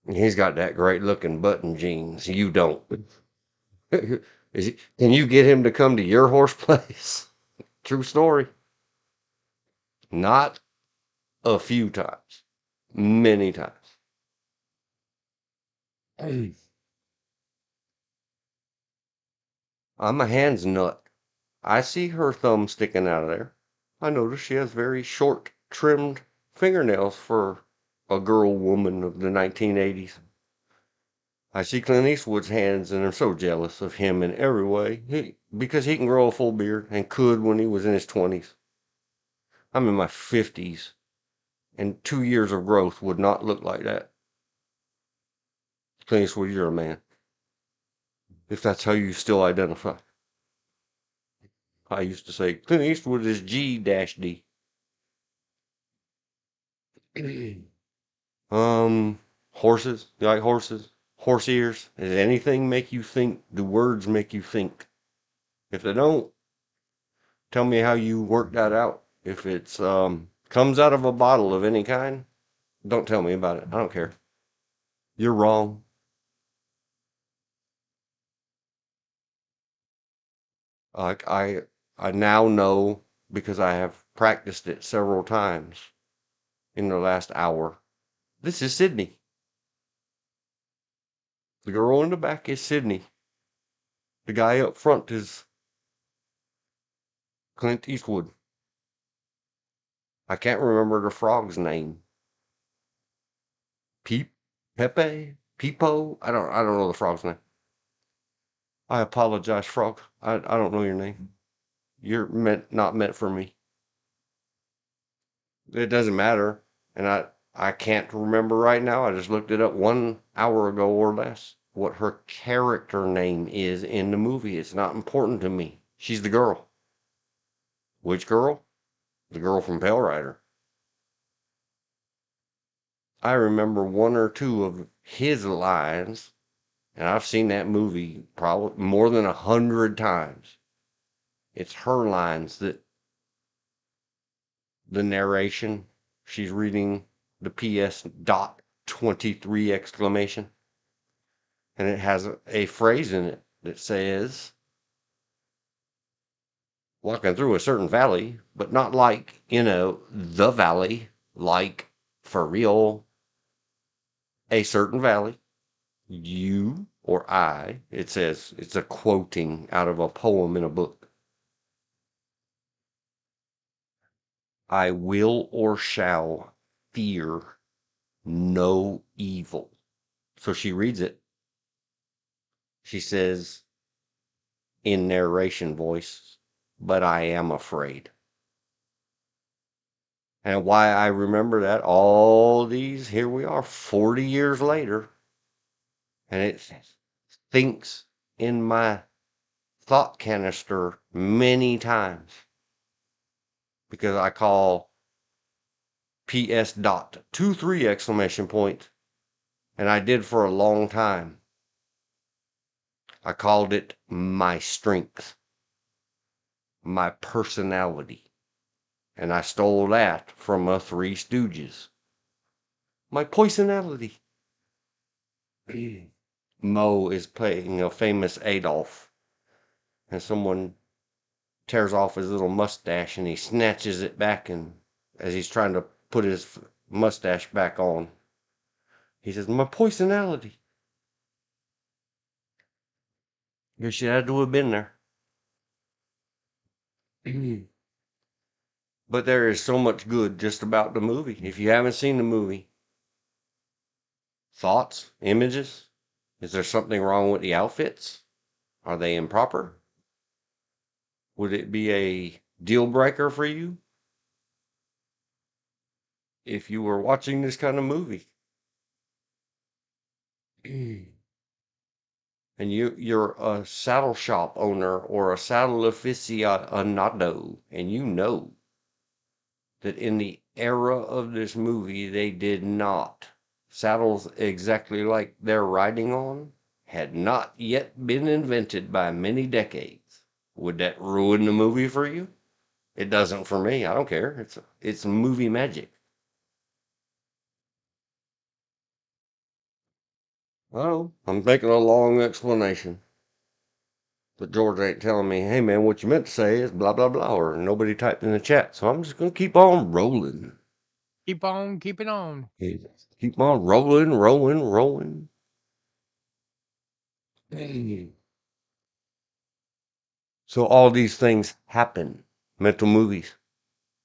He's got that great looking button jeans. You don't. Can you get him to come to your horse place? True story. Not a few times. Many times. I'm a hands nut. I see her thumb sticking out of there. I notice she has very short, trimmed fingernails for a girl woman of the 1980s. I see Clint Eastwood's hands and am so jealous of him in every way because he can grow a full beard and could when he was in his 20s. I'm in my 50s and 2 years of growth would not look like that. Clint Eastwood, you're a man. If that's how you still identify. I used to say Clint Eastwood is G-D. Horses. You like horses? Horse ears. Does anything make you think? Do words make you think? If they don't, tell me how you work that out. If it's comes out of a bottle of any kind, don't tell me about it. I don't care. You're wrong. Like I now know because I have practiced it several times in the last hour. This is Sydney. The girl in the back is Sydney. The guy up front is Clint Eastwood. I can't remember the frog's name. Peep, Pepe, Peepo. I don't know the frog's name. I apologize, frog. I don't know your name. You're not meant for me. It doesn't matter, and I can't remember right now. I just looked it up 1 hour ago or less. What her character name is in the movie. It's not important to me. She's the girl. Which girl? The girl from Pale Rider. I remember one or two of his lines, and I've seen that movie probably more than 100 times. It's her lines that the narration, she's reading the PS dot 23 exclamation, and it has a phrase in it that says, walking through a certain valley, but not like, the valley, like for real, a certain valley. You or I, it says, it's a quoting out of a poem in a book. I will or shall fear no evil. So she reads it. She says in narration voice, but I am afraid. And why I remember that all these, here we are 40 years later, and it thinks in my thought canister many times because I call PS dot 23 exclamation point, and I did for a long time. I called it my strength, my personality. And I stole that from a Three Stooges. My personality. Mo is playing a famous Adolf, and someone tears off his little mustache and he snatches it back, and as he's trying to put his mustache back on, he says, my personality. Guess you had to have been there. But there is so much good just about the movie. If you haven't seen the movie, thoughts, images, is there something wrong with the outfits? Are they improper? Would it be a deal breaker for you if you were watching this kind of movie? And you're a saddle shop owner or a saddle aficionado, and you know that in the era of this movie, they did not. Saddles exactly like they're riding on had not yet been invented by many decades. Would that ruin the movie for you? It doesn't for me. I don't care. It's movie magic. Oh, I'm making a long explanation. But George ain't telling me, hey man, what you meant to say is blah blah blah, or nobody typed in the chat. So I'm just gonna keep on rolling. Keep on keeping on. Keep on rolling, rolling, rolling. So all these things happen. Mental movies,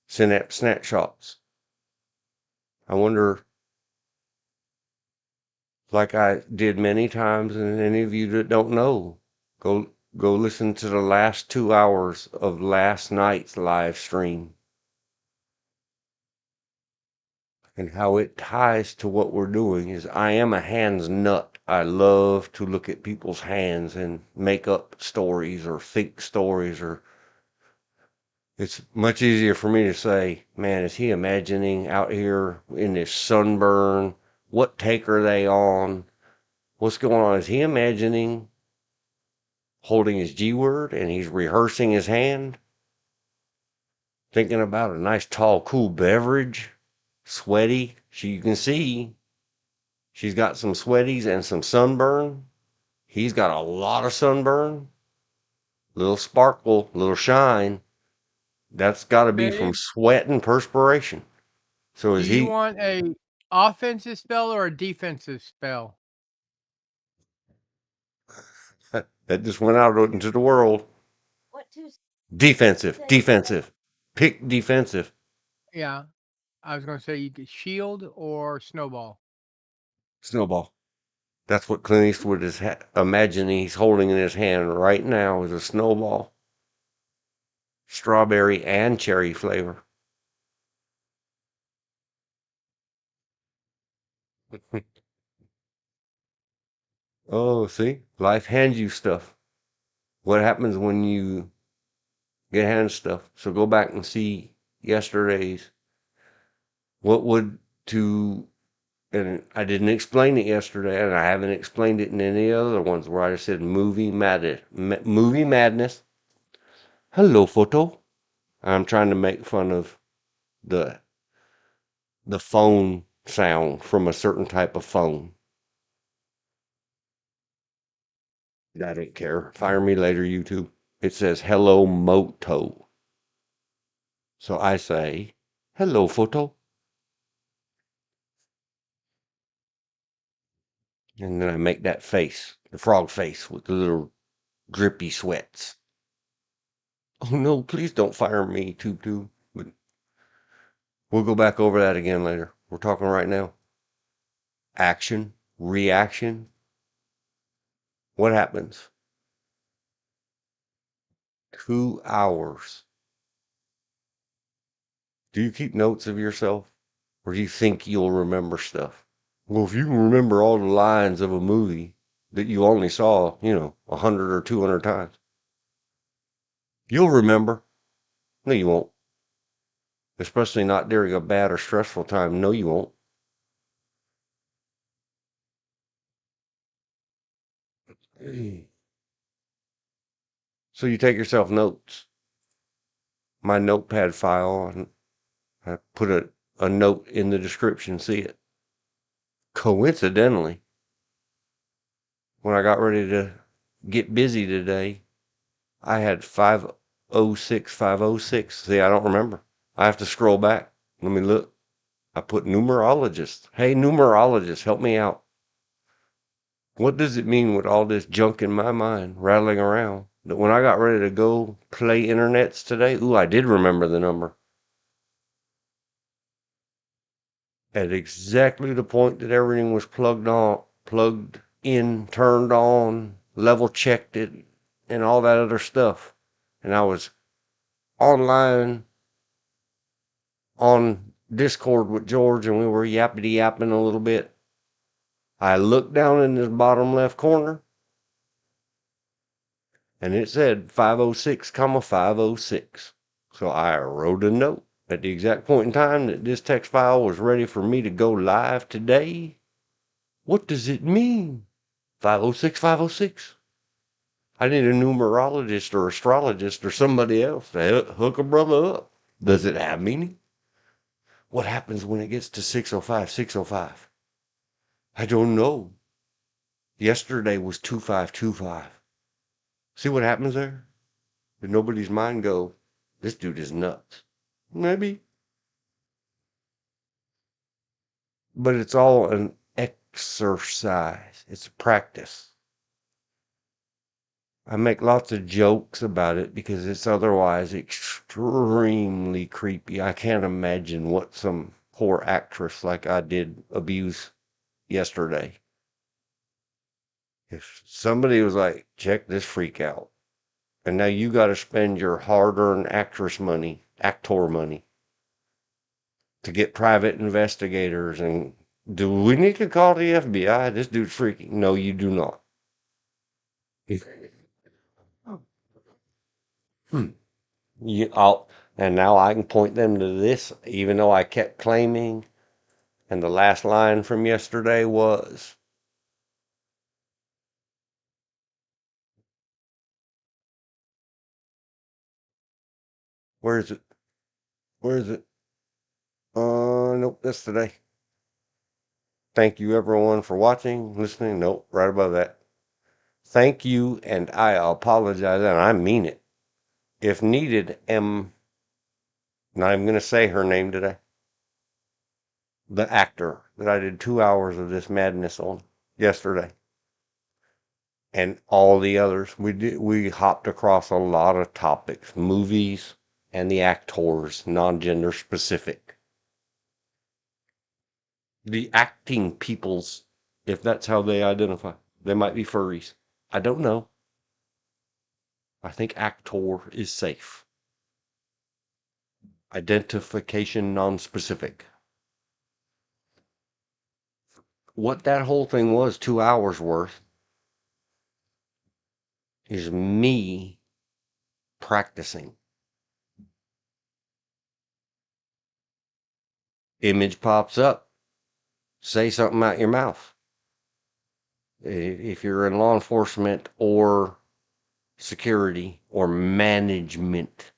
synapse snapshots. I wonder, like I did many times, and any of you that don't know, go listen to the last 2 hours of last night's live stream and how it ties to what we're doing. Is I am a hands nut. I love to look at people's hands and make up stories or think stories, or it's much easier for me to say, man, is he imagining out here in this sunburn? What take are they on? What's going on? Is he imagining holding his G word and he's rehearsing his hand? Thinking about a nice, tall, cool beverage? Sweaty. You can see she's got some sweaties and some sunburn. He's got a lot of sunburn. Little sparkle, little shine. That's got to be from Babe, sweat and perspiration. So do is you he? want a offensive spell or a defensive spell? That just went out into the world. Defensive, defensive. Pick defensive. Yeah, I was going to say you could shield or snowball. Snowball. That's what Clint Eastwood is imagining he's holding in his hand right now is a snowball. Strawberry and cherry flavor. Oh, see? Life hands you stuff. What happens when you get handed stuff? So go back and see yesterday's. What would to, and I didn't explain it yesterday, and I haven't explained it in any other ones where I just said movie madness. Movie madness. Hello, photo. I'm trying to make fun of the the phone sound from a certain type of phone. I don't care. Fire me later, YouTube. It says hello moto. So I say, hello photo. And then I make that face, the frog face with the little drippy sweats. Oh no, please don't fire me, Tutu. But we'll go back over that again later. We're talking right now. Action, reaction. What happens? 2 hours. Do you keep notes of yourself? Or do you think you'll remember stuff? Well, if you can remember all the lines of a movie that you only saw, 100 or 200 times, you'll remember. No, you won't. Especially not during a bad or stressful time. No, you won't. So you take yourself notes. My notepad file, and I put a note in the description, see it. Coincidentally, when I got ready to get busy today, I had 506. See, I don't remember. I have to scroll back. Let me look. I put numerologist. Hey, numerologist, help me out. What does it mean with all this junk in my mind rattling around that when I got ready to go play internets today, ooh, I did remember the number. At exactly the point that everything was plugged in, turned on, level checked it, and all that other stuff. And I was online on Discord with George, and we were yappity yapping a little bit. I looked down in this bottom left corner, and it said 506, 506. So I wrote a note at the exact point in time that this text file was ready for me to go live today. What does it mean? 506, 506. I need a numerologist or astrologist or somebody else to hook a brother up. Does it have meaning? What happens when it gets to 605, 605? I don't know. Yesterday was 2525. See what happens there? Did nobody's mind go, this dude is nuts? Maybe. But it's all an exercise. It's a practice. I make lots of jokes about it because it's otherwise extremely creepy. I can't imagine what some poor actress like I did abuse yesterday. If somebody was like, check this freak out, and now you got to spend your hard-earned actor money to get private investigators, and do we need to call the FBI? This dude's freaking. No, you do not. And now I can point them to this, even though I kept claiming, and the last line from yesterday was, where is it? Where is it? Nope, that's today. Thank you everyone for watching, listening. Nope, right above that. Thank you, and I apologize, and I mean it. If needed, am not even going to say her name today. The actor that I did 2 hours of this madness on yesterday, and all the others. We hopped across a lot of topics, movies, and the actors, non-gender specific. The acting peoples, if that's how they identify. They might be furries. I don't know. I think actor is safe. Identification non-specific. What that whole thing was, 2 hours worth, is me practicing. Image pops up. Say something out your mouth. If you're in law enforcement or security or management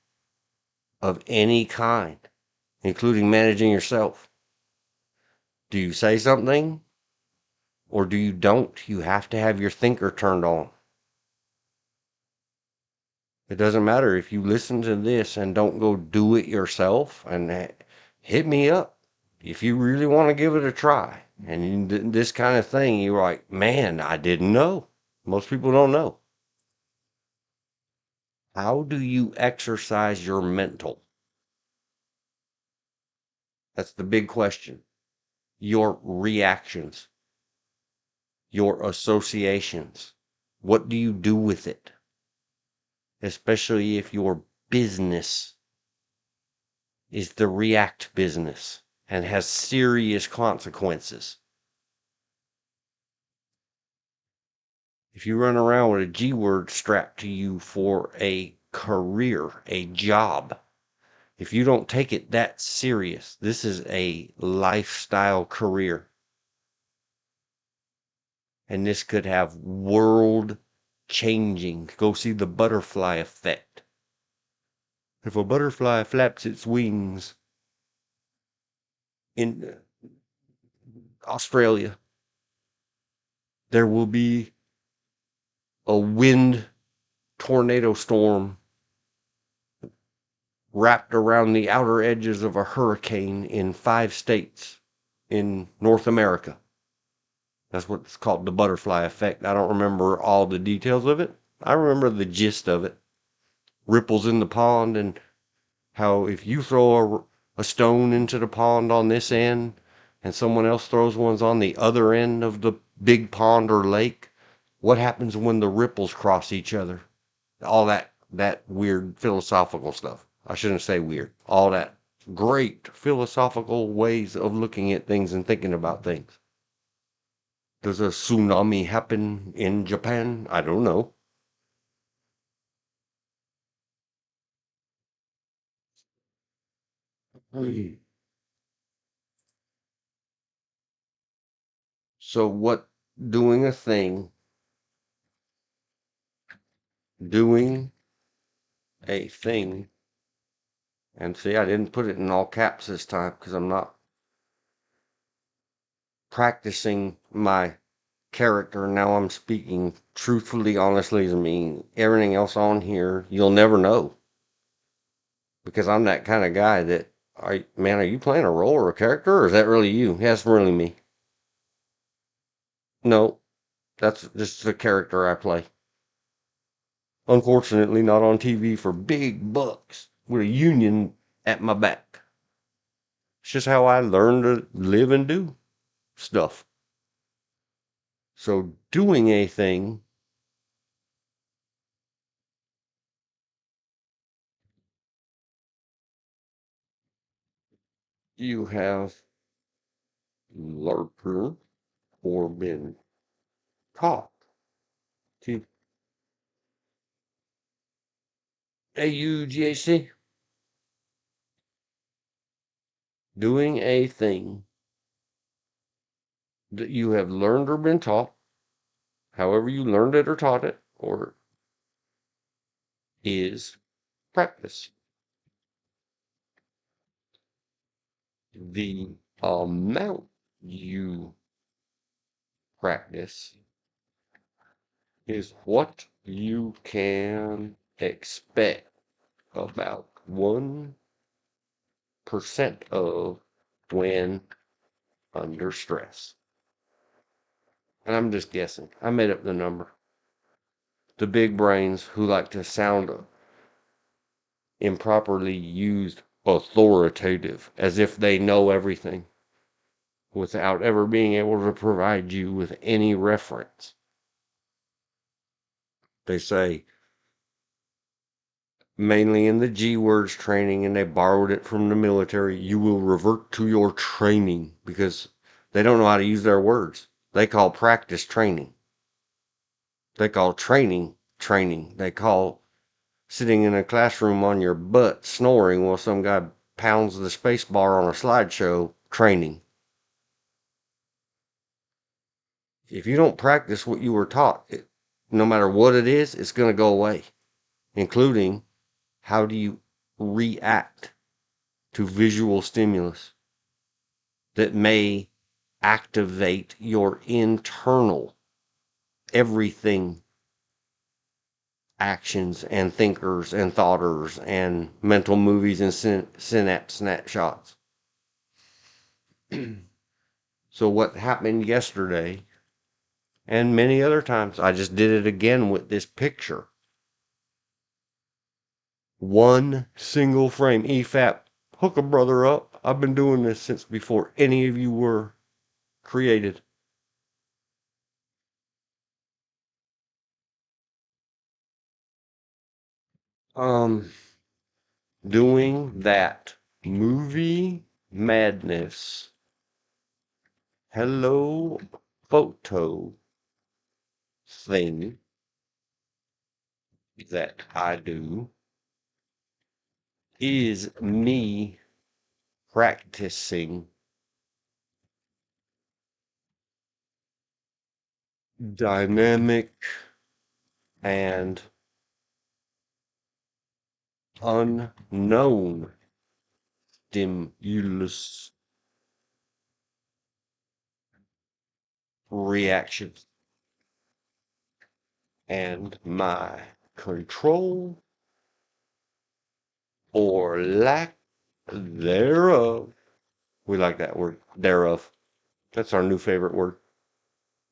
of any kind, including managing yourself, do you say something or do you don't? You have to have your thinker turned on. It doesn't matter if you listen to this and don't go do it yourself, and hit me up if you really want to give it a try. And this kind of thing, you're like, man, I didn't know. Most people don't know. How do you exercise your mental? That's the big question. Your reactions, your associations. What do you do with it? Especially if your business is the react business and has serious consequences. If you run around with a G word strapped to you for a career, a job, if you don't take it that serious, this is a lifestyle career. And this could have world changing. Go see the butterfly effect. If a butterfly flaps its wings in Australia, there will be a wind tornado storm wrapped around the outer edges of a hurricane in 5 states in North America. That's what it's called, the butterfly effect. I don't remember all the details of it. I remember the gist of it. Ripples in the pond, and how if you throw a stone into the pond on this end and someone else throws ones on the other end of the big pond or lake, what happens when the ripples cross each other? All that weird philosophical stuff. I shouldn't say weird. All that great philosophical ways of looking at things and thinking about things. Does a tsunami happen in Japan? I don't know. So what doing a thing, and see, I didn't put it in all caps this time because I'm not practicing my character. Now I'm speaking truthfully, honestly to me. Everything else on here, you'll never know. Because I'm that kind of guy that, man, are you playing a role or a character, or is that really you? Yeah, that's really me. No, that's just the character I play. Unfortunately, not on TV for big bucks with a union at my back. It's just how I learned to live and do stuff. So, doing a thing, you have learned or been taught to AUGAC. Doing a thing that you have learned or been taught, however you learned it or taught it, or is practice. The amount you practice is what you can expect about 1% of when under stress. And I'm just guessing. I made up the number. The big brains who like to sound improperly used authoritative as if they know everything without ever being able to provide you with any reference. They say, mainly in the G words training, and they borrowed it from the military, you will revert to your training, because they don't know how to use their words. They call practice training. They call training training. They call sitting in a classroom on your butt snoring while some guy pounds the space bar on a slideshow training. If you don't practice what you were taught, no matter what it is, it's going to go away, including how do you react to visual stimulus that may activate your internal everything actions and thinkers and thoughters and mental movies and synapse snapshots. So what happened yesterday and many other times, I just did it again with this picture. One single frame. EFAP, hook a brother up. I've been doing this since before any of you were created. Um, Doing that movie madness hello photo thing that I do is me practicing dynamic and unknown stimulus reactions, and my control or lack thereof. We like that word, thereof. That's our new favorite word.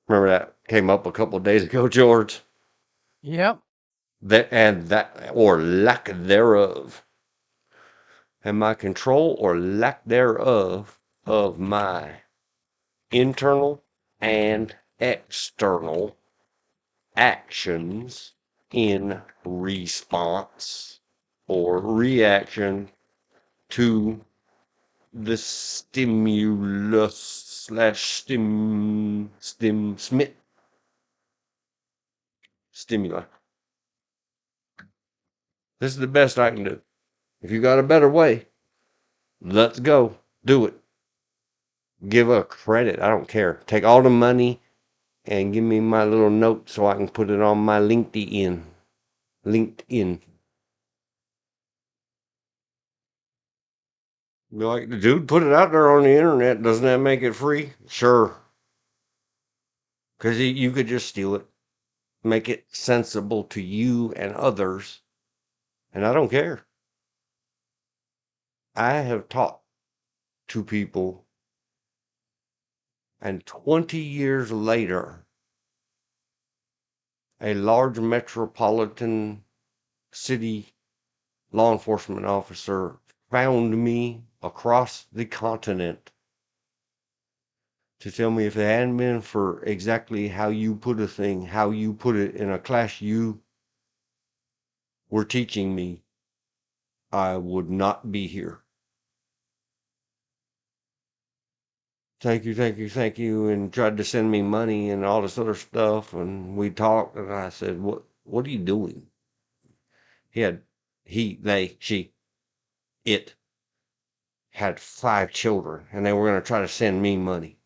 Remember that came up a couple of days ago, George? Yep. That, or lack thereof. And my control or lack thereof of my internal and external actions in response or reaction to the stimulus slash stimuli. This is the best I can do. If you got a better way, let's go. Do it. Give a credit. I don't care. Take all the money and give me my little note so I can put it on my LinkedIn. LinkedIn. Be like, dude, put it out there on the internet. Doesn't that make it free? Sure. Because you could just steal it. Make it sensible to you and others. And I don't care. I have taught to people, and 20 years later, a large metropolitan city law enforcement officer found me across the continent to tell me if it hadn't been for exactly how you put a thing, how you put it in a class you were teaching me, I would not be here. Thank you, thank you, thank you, and tried to send me money and all this other stuff. And we talked, and I said, what are you doing? She, it had 5 children, and they were going to try to send me money.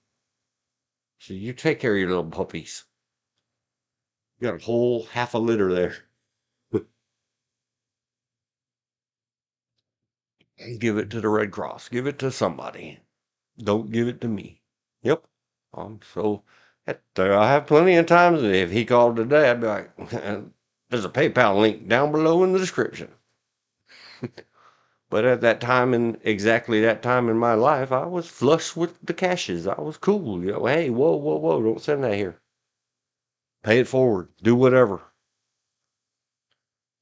So you take care of your little puppies. You got a whole half a litter there. Give it to the Red Cross. Give it to somebody. Don't give it to me. Yep. So I have plenty of times that if he called today, I'd be like, there's a PayPal link down below in the description. But at that time, in exactly that time in my life, I was flush with the cashes. I was cool. You know, hey, whoa, whoa, whoa, don't send that here. Pay it forward. Do whatever.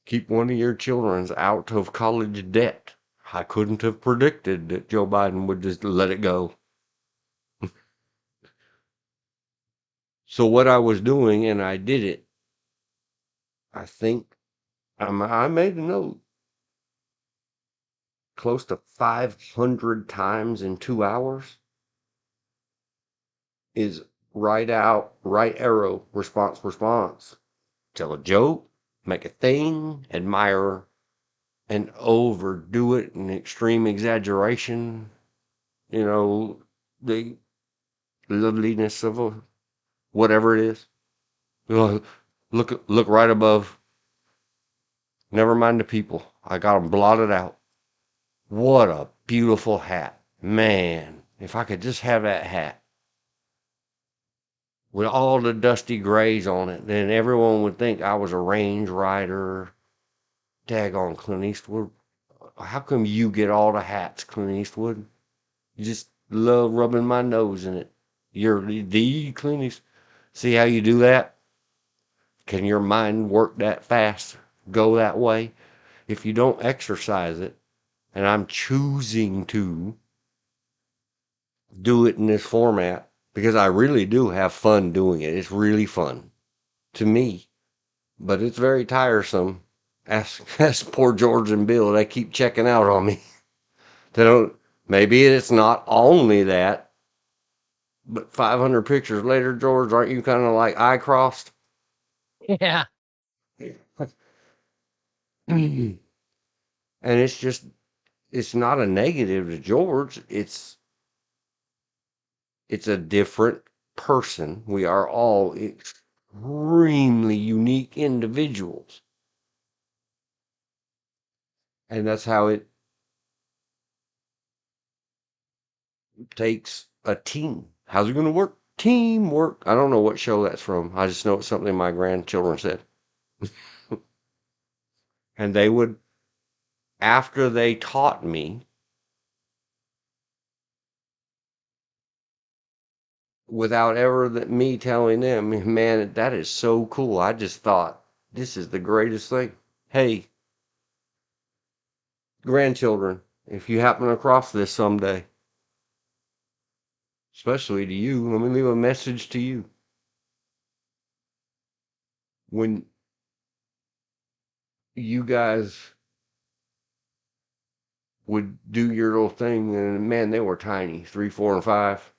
Keep one of your children's out of college debt. I couldn't have predicted that Joe Biden would just let it go. So what I was doing, and I did it, I think I made a note, close to 500 times in 2 hours, is right out, right arrow, response, response. Tell a joke, make a thing, admire, and overdo it in extreme exaggeration. You know, the loveliness of a whatever it is. Look right above. Never mind the people. I got them blotted out. What a beautiful hat. Man, if I could just have that hat with all the dusty grays on it, then everyone would think I was a range rider. Daggone Clint Eastwood. How come you get all the hats, Clint Eastwood? You just love rubbing my nose in it. You're the Clint Eastwood. See how you do that? Can your mind work that fast? Go that way? If you don't exercise it, and I'm choosing to do it in this format because I really do have fun doing it. It's really fun to me, but it's very tiresome. Ask poor George and Bill. They keep checking out on me. They don't. Maybe it's not only that, but 500 pictures later, George, aren't you kind of like eye crossed? Yeah. And it's not a negative to George. It's a different person. We are all extremely unique individuals. And that's how it takes a team. How's it going to work? Teamwork. I don't know what show that's from. I just know it's something my grandchildren said. And they would, after they taught me, without ever me telling them, man, that is so cool. I just thought, this is the greatest thing. Hey, grandchildren, if you happen across this someday, especially to you, let me leave a message to you. When you guys would do your little thing, and man, they were tiny, 3, 4, and 5,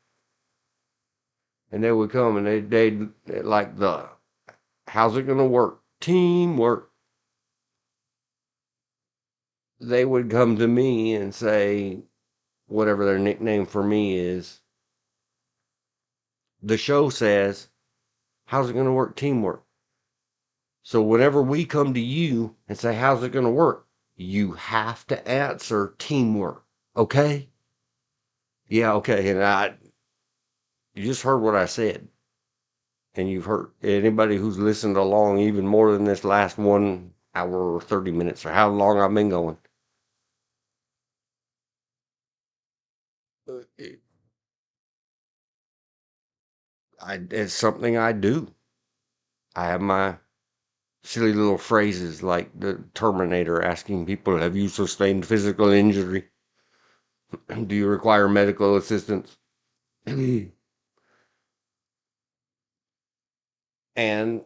and they would come and they'd like the, how's it gonna work? Teamwork. They would come to me and say, whatever their nickname for me is, the show says, how's it gonna work? Teamwork. So whenever we come to you and say, how's it gonna work? You have to answer teamwork. Okay? Yeah, okay. And you just heard what I said. And you've heard anybody who's listened along even more than this last 1 hour or 30 minutes or how long I've been going. It's something I do. I have my silly little phrases like the Terminator asking people, have you sustained physical injury? Do you require medical assistance? And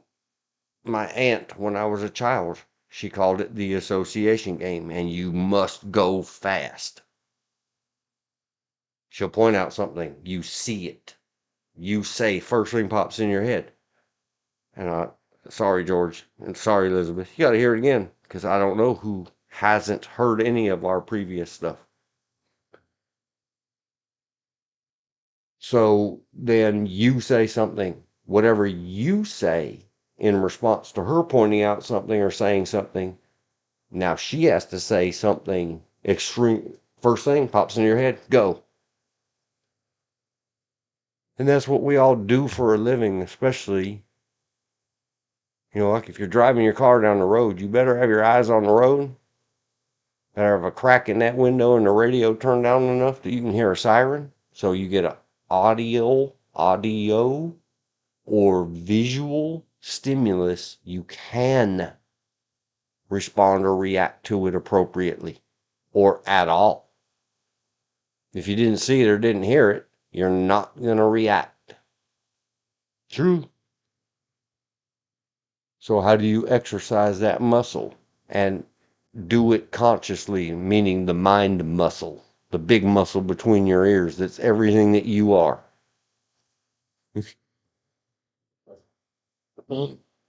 my aunt, when I was a child, she called it the association game, and you must go fast. She'll point out something, you see it, you say first thing pops in your head. And sorry, George, and sorry, Elizabeth, you got to hear it again, because I don't know who hasn't heard any of our previous stuff. So then you say something, whatever you say in response to her pointing out something or saying something. Now she has to say something extreme. First thing pops in your head, go. And that's what we all do for a living, especially, like if you're driving your car down the road, you better have your eyes on the road. Better have a crack in that window and the radio turned down enough that you can hear a siren. So you get a audio or visual stimulus, you can respond or react to it appropriately or at all. If you didn't see it or didn't hear it, you're not going to react. True. So how do you exercise that muscle and do it consciously, meaning the mind muscle, the big muscle between your ears that's everything that you are?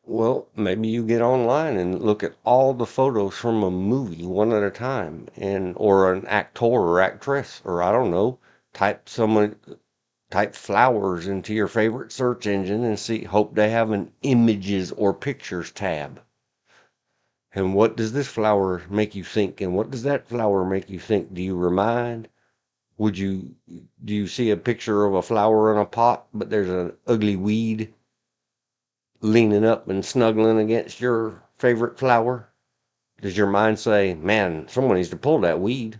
Well, maybe you get online and look at all the photos from a movie one at a time, or an actor or actress, or I don't know, type flowers into your favorite search engine and hope they have an images or pictures tab. And what does this flower make you think? And what does that flower make you think? Do you remind? Do you see a picture of a flower in a pot, but there's an ugly weed leaning up and snuggling against your favorite flower? Does your mind say, man, someone needs to pull that weed?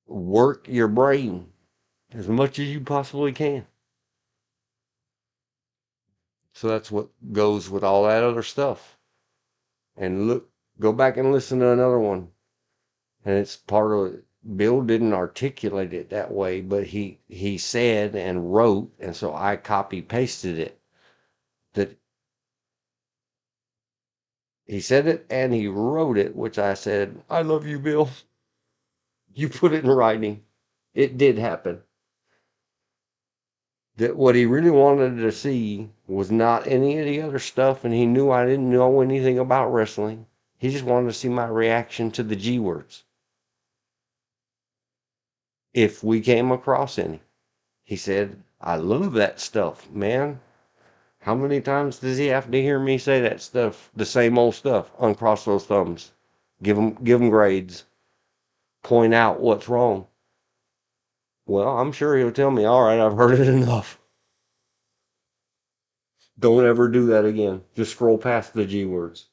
Work your brain as much as you possibly can. So that's what goes with all that other stuff. And go back and listen to another one. And it's part of it. Bill didn't articulate it that way, but he said and wrote, and so I copy pasted it, that he said it and he wrote it, which I said, I love you, Bill. You put it in writing. It did happen. That what he really wanted to see was not any of the other stuff, and he knew I didn't know anything about wrestling. He just wanted to see my reaction to the G words. If we came across any. He said, I love that stuff, man. How many times does he have to hear me say that stuff, the same old stuff? Uncross those thumbs. Give him grades. Point out what's wrong. Well, I'm sure he'll tell me, all right, I've heard it enough. Don't ever do that again. Just scroll past the G words.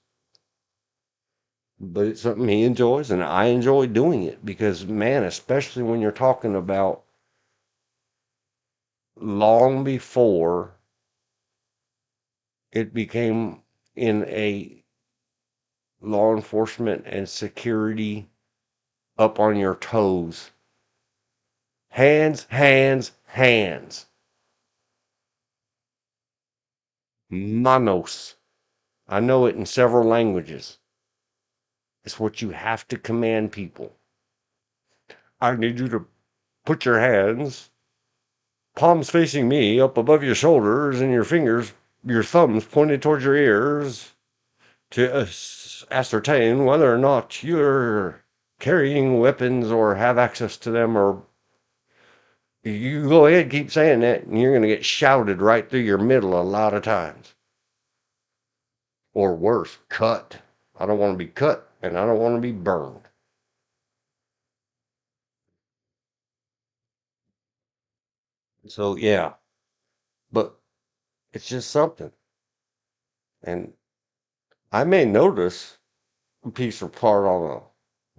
But it's something he enjoys, and I enjoy doing it because, man, especially when you're talking about long before it became in a law enforcement and security up on your toes. Hands, hands, hands. Manos. I know it in several languages. It's what you have to command people. I need you to put your hands, palms facing me, up above your shoulders, and your fingers, your thumbs pointed towards your ears to ascertain whether or not you're carrying weapons or have access to them, or you go ahead, keep saying that, and you're going to get shouted right through your middle a lot of times. Or worse, cut. I don't want to be cut, and I don't want to be burned. So, yeah, but it's just something. And I may notice a piece or part on a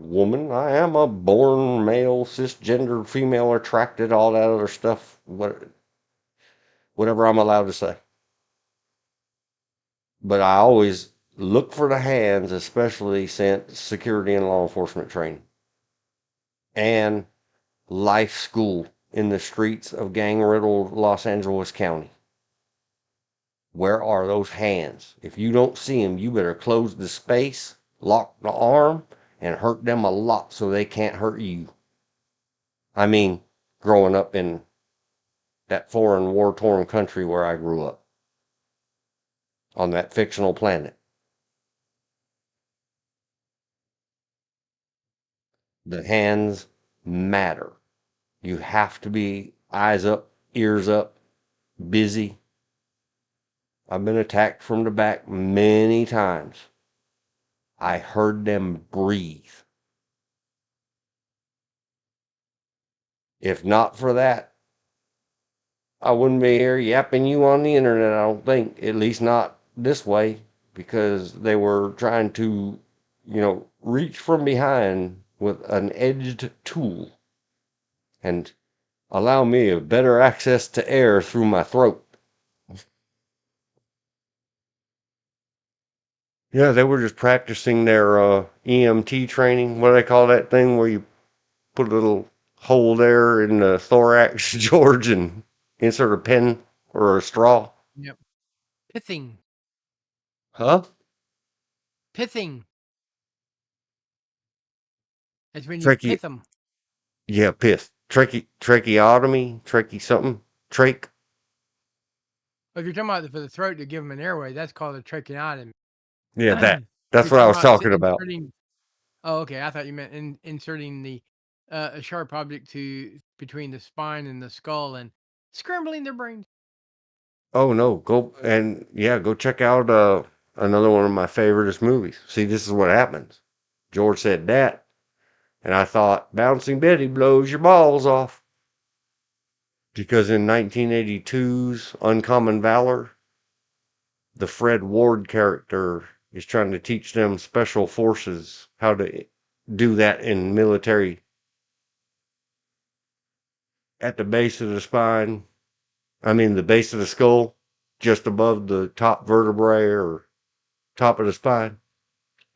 woman. I am a born male, cisgender, female attracted, all that other stuff, whatever I'm allowed to say. But I always look for the hands, especially since security and law enforcement training and life school in the streets of gang riddled Los Angeles County. Where are those hands? If you don't see them, you better close the space, lock the arm, and hurt them a lot so they can't hurt you. I mean, growing up in that foreign war torn country where I grew up on that fictional planet. The hands matter. You have to be eyes up, ears up, busy. I've been attacked from the back many times. I heard them breathe. If not for that, I wouldn't be here yapping you on the internet, I don't think. At least not this way, because they were trying to, reach from behind with an edged tool and allow me a better access to air through my throat. Yeah, they were just practicing their EMT training. What do they call that thing where you put a little hole there in the thorax, George, and insert a pen or a straw? Yep. Pithing. Huh? Pithing. That's when you Trachea, pith them. yeah, piss. Tracheotomy, something. Trach. If you're talking about for the throat to give them an airway, that's called a tracheotomy. Yeah, that. If That's you're what I talking was about talking about. inserting, oh, okay, I thought you meant inserting the a sharp object to between the spine and the skull and scrambling their brains. Oh no, go check out another one of my favoriteest movies. See, this is what happens. George said that, and I thought Bouncing Betty blows your balls off. Because in 1982's Uncommon Valor, the Fred Ward character is trying to teach them special forces how to do that in military at the base of the spine. I mean, the base of the skull, just above the top vertebrae or top of the spine.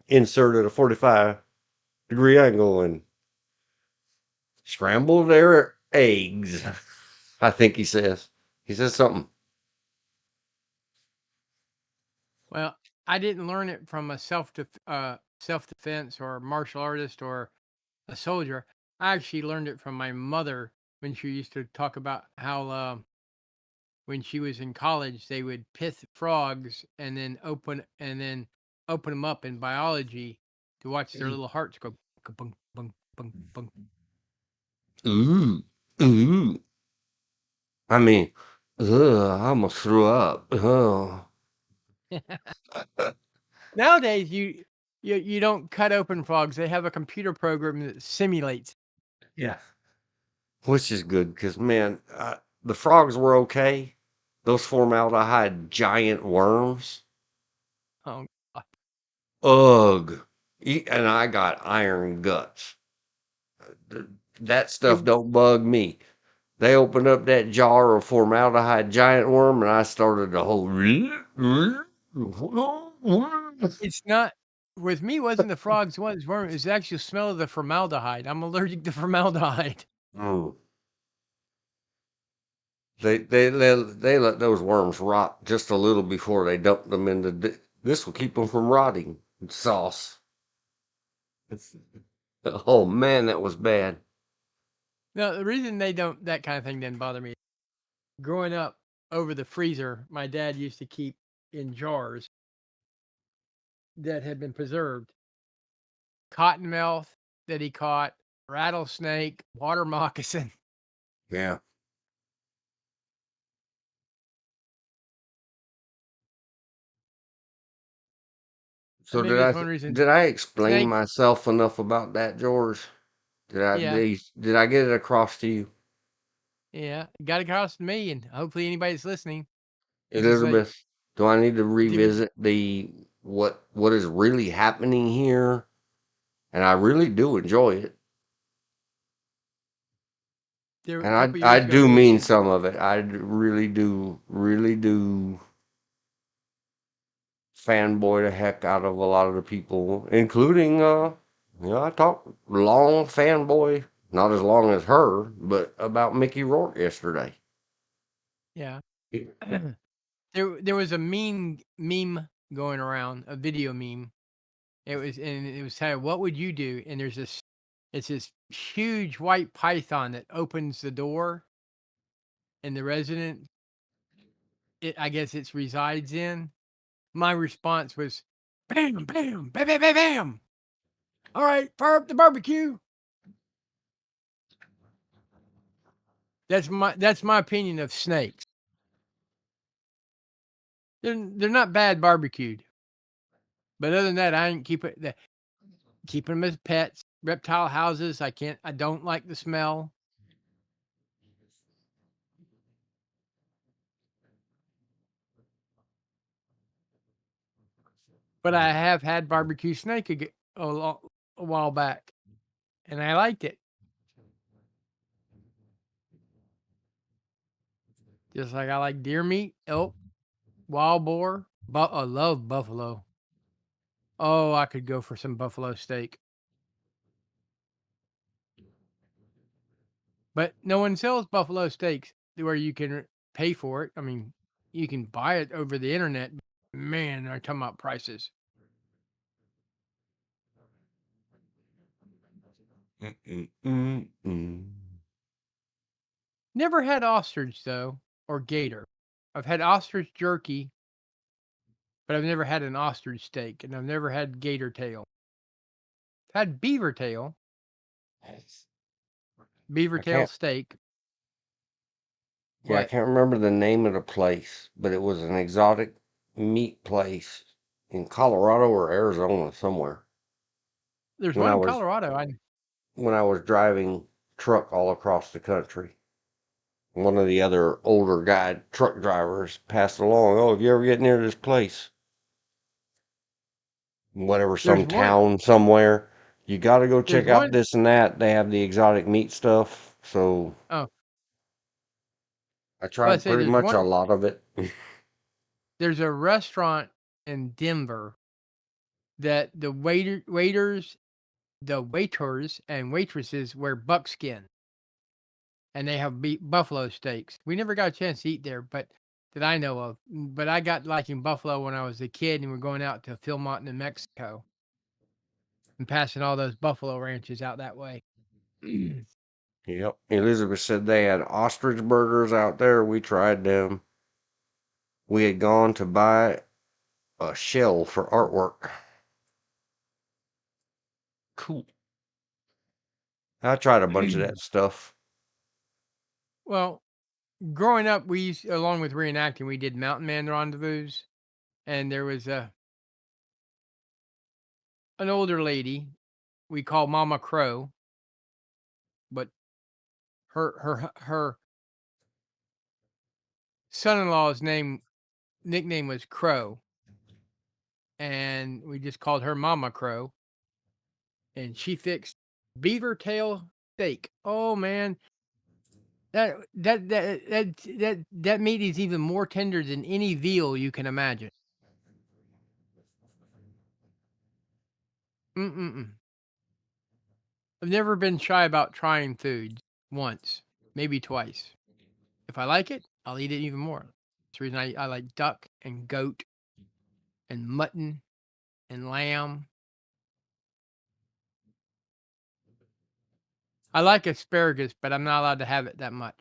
Insert at a 45-degree angle and scramble their eggs. I think he says. He says something. Well, I didn't learn it from a self defense or martial artist or a soldier. I actually learned it from my mother when she used to talk about how when she was in college they would pith frogs and then open them up in biology to watch their little hearts go bunk bunk bunk bunk. Ooh, ooh. I mean, Ugh, I almost threw up. Oh. Nowadays, you don't cut open frogs. They have a computer program that simulates. Yeah. Which is good because, man, the frogs were okay. Those formaldehyde giant worms. Oh, God. Ugh. And I got iron guts. Th- That It, stuff don't bug me. They opened up that jar of formaldehyde giant worm and I started the whole. it's not with me. Wasn't the frogs ones worm? It's the actual smell of the formaldehyde. I'm allergic to formaldehyde. Mm. They let those worms rot just a little before they dump them into this will keep them from rotting sauce. Oh man, that was bad. No, the reason they don't that kind of thing didn't bother me. Growing up over the freezer, my dad used to keep in jars that had been preserved cottonmouth that he caught, rattlesnake, water moccasin. Yeah. So And maybe that's one reason. did I explain Snake, myself enough about that, George? yeah, Did I get it across to you? yeah, got across to me, and hopefully anybody that's listening. It's just like Elizabeth, do I need to the revisit the what is really happening here? And I really do enjoy it. there a And couple I years ago do there was mean some. some of it. Really do fanboy the heck out of a lot of the people, including I talked long fanboy, not as long as her, but about Mickey Rourke yesterday. Yeah. There was a meme going around, a video meme. It was kind of what would you do? And it's this huge white python that opens the door and the resident I guess it resides in. My response was bam, bam, bam, bam, bam, bam. All right, fire up the barbecue. That's my opinion of snakes. They're not bad barbecued, but other than that, I ain't keeping them as pets. Reptile houses, I don't like the smell, but I have had barbecue snake a while back, and I liked it. Just like I like deer meat, elk, wild boar. I love buffalo. Oh, I could go for some buffalo steak, but no one sells buffalo steaks where you can pay for it. I mean, you can buy it over the internet. Man, are talking about prices. Mm-mm-mm-mm. Never had ostrich though, or gator. I've had ostrich jerky, but I've never had an ostrich steak, and I've never had gator tail. I've had beaver I tail can't. steak. Yeah, I What? can't remember the name of the place, but it was an exotic meat place in Colorado or Arizona somewhere. There's When one I in was Colorado. when I was driving truck all across the country, one of the other older guy truck drivers passed along. Oh, if you ever get near this place, whatever, There's some one. town somewhere, you got to go There's check out one. this and that. They have the exotic meat stuff. So Oh, I well, I tried say pretty there's much a one. lot of it. There's a restaurant in Denver that the waiters and waitresses wear buckskin, and they have buffalo steaks. We never got a chance to eat there, but that I know of. But I got liking buffalo when I was a kid, and we're going out to Philmont, New Mexico, and passing all those buffalo ranches out that way. Yep. Elizabeth said they had ostrich burgers out there. We tried them. We had gone to buy a shell for artwork. Cool. I tried a bunch of that stuff. Well, growing up, we used, along with reenacting, we did mountain man rendezvous, and there was an older lady we call Mama Crow, but her son-in-law's nickname was Crow, and we just called her Mama Crow, and she fixed beaver tail steak. Oh man, that meat is even more tender than any veal you can imagine. Mm-mm-mm. I've never been shy about trying foods once, maybe twice. If I like it, I'll eat it even more. That's the reason I like duck and goat and mutton and lamb. I like asparagus, but I'm not allowed to have it that much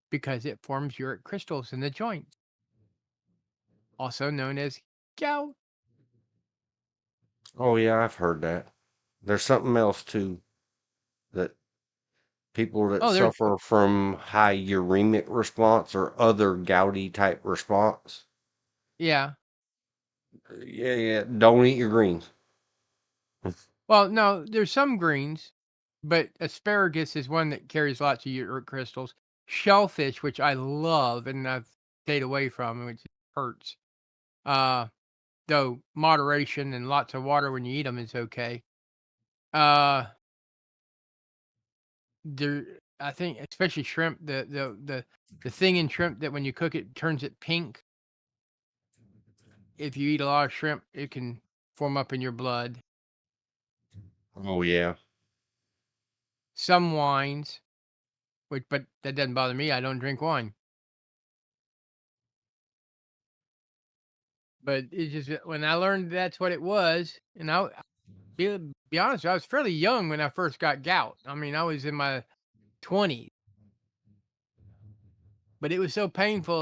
because it forms uric crystals in the joints, also known as gout. Oh yeah, I've heard that. There's something else too that people that Oh, there's suffer from high uremic response or other gouty type response. yeah. Yeah, yeah. Don't eat your greens. Well, no, there's some greens, but asparagus is one that carries lots of uric crystals. Shellfish, which I love and I've stayed away from, which hurts. Uh, though moderation and lots of water when you eat them is okay. Uh, there, I think, especially shrimp, the thing in shrimp that when you cook it turns it pink. If you eat a lot of shrimp, it can form up in your blood. Oh yeah. Some wines, but that doesn't bother me. I don't drink wine. But it's just that when I learned that's what it was, and be honest, I was fairly young when I first got gout. I mean, I was in my 20s, but it was so painful.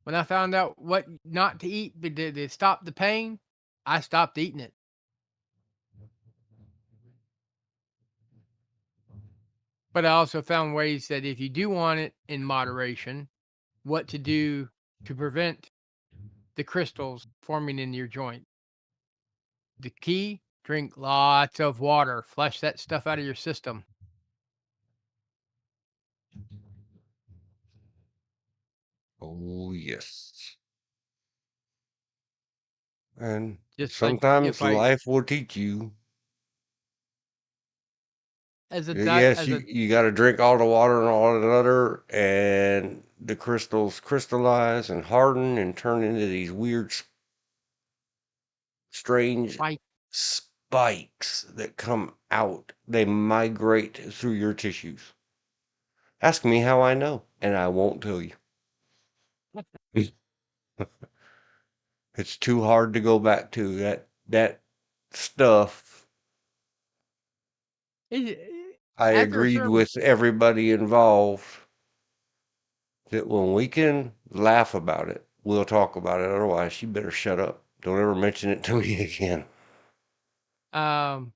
When I found out what not to eat to stop the pain, I stopped eating it. But I also found ways that if you do want it in moderation, what to do to prevent the crystals forming in your joint. The key, drink lots of water, flush that stuff out of your system. Oh yes. And Just like sometimes if I life will teach you. as a Yes, as a you got to drink all the water and all the other, and the crystals crystallize and harden and turn into these weird, strange spike. spikes that come out. They migrate through your tissues. Ask me how I know, and I won't tell you. It's too hard to go back to that stuff. I After a agreed certain with everybody involved that when we can laugh about it, we'll talk about it. Otherwise, you better shut up. Don't ever mention it to me again. um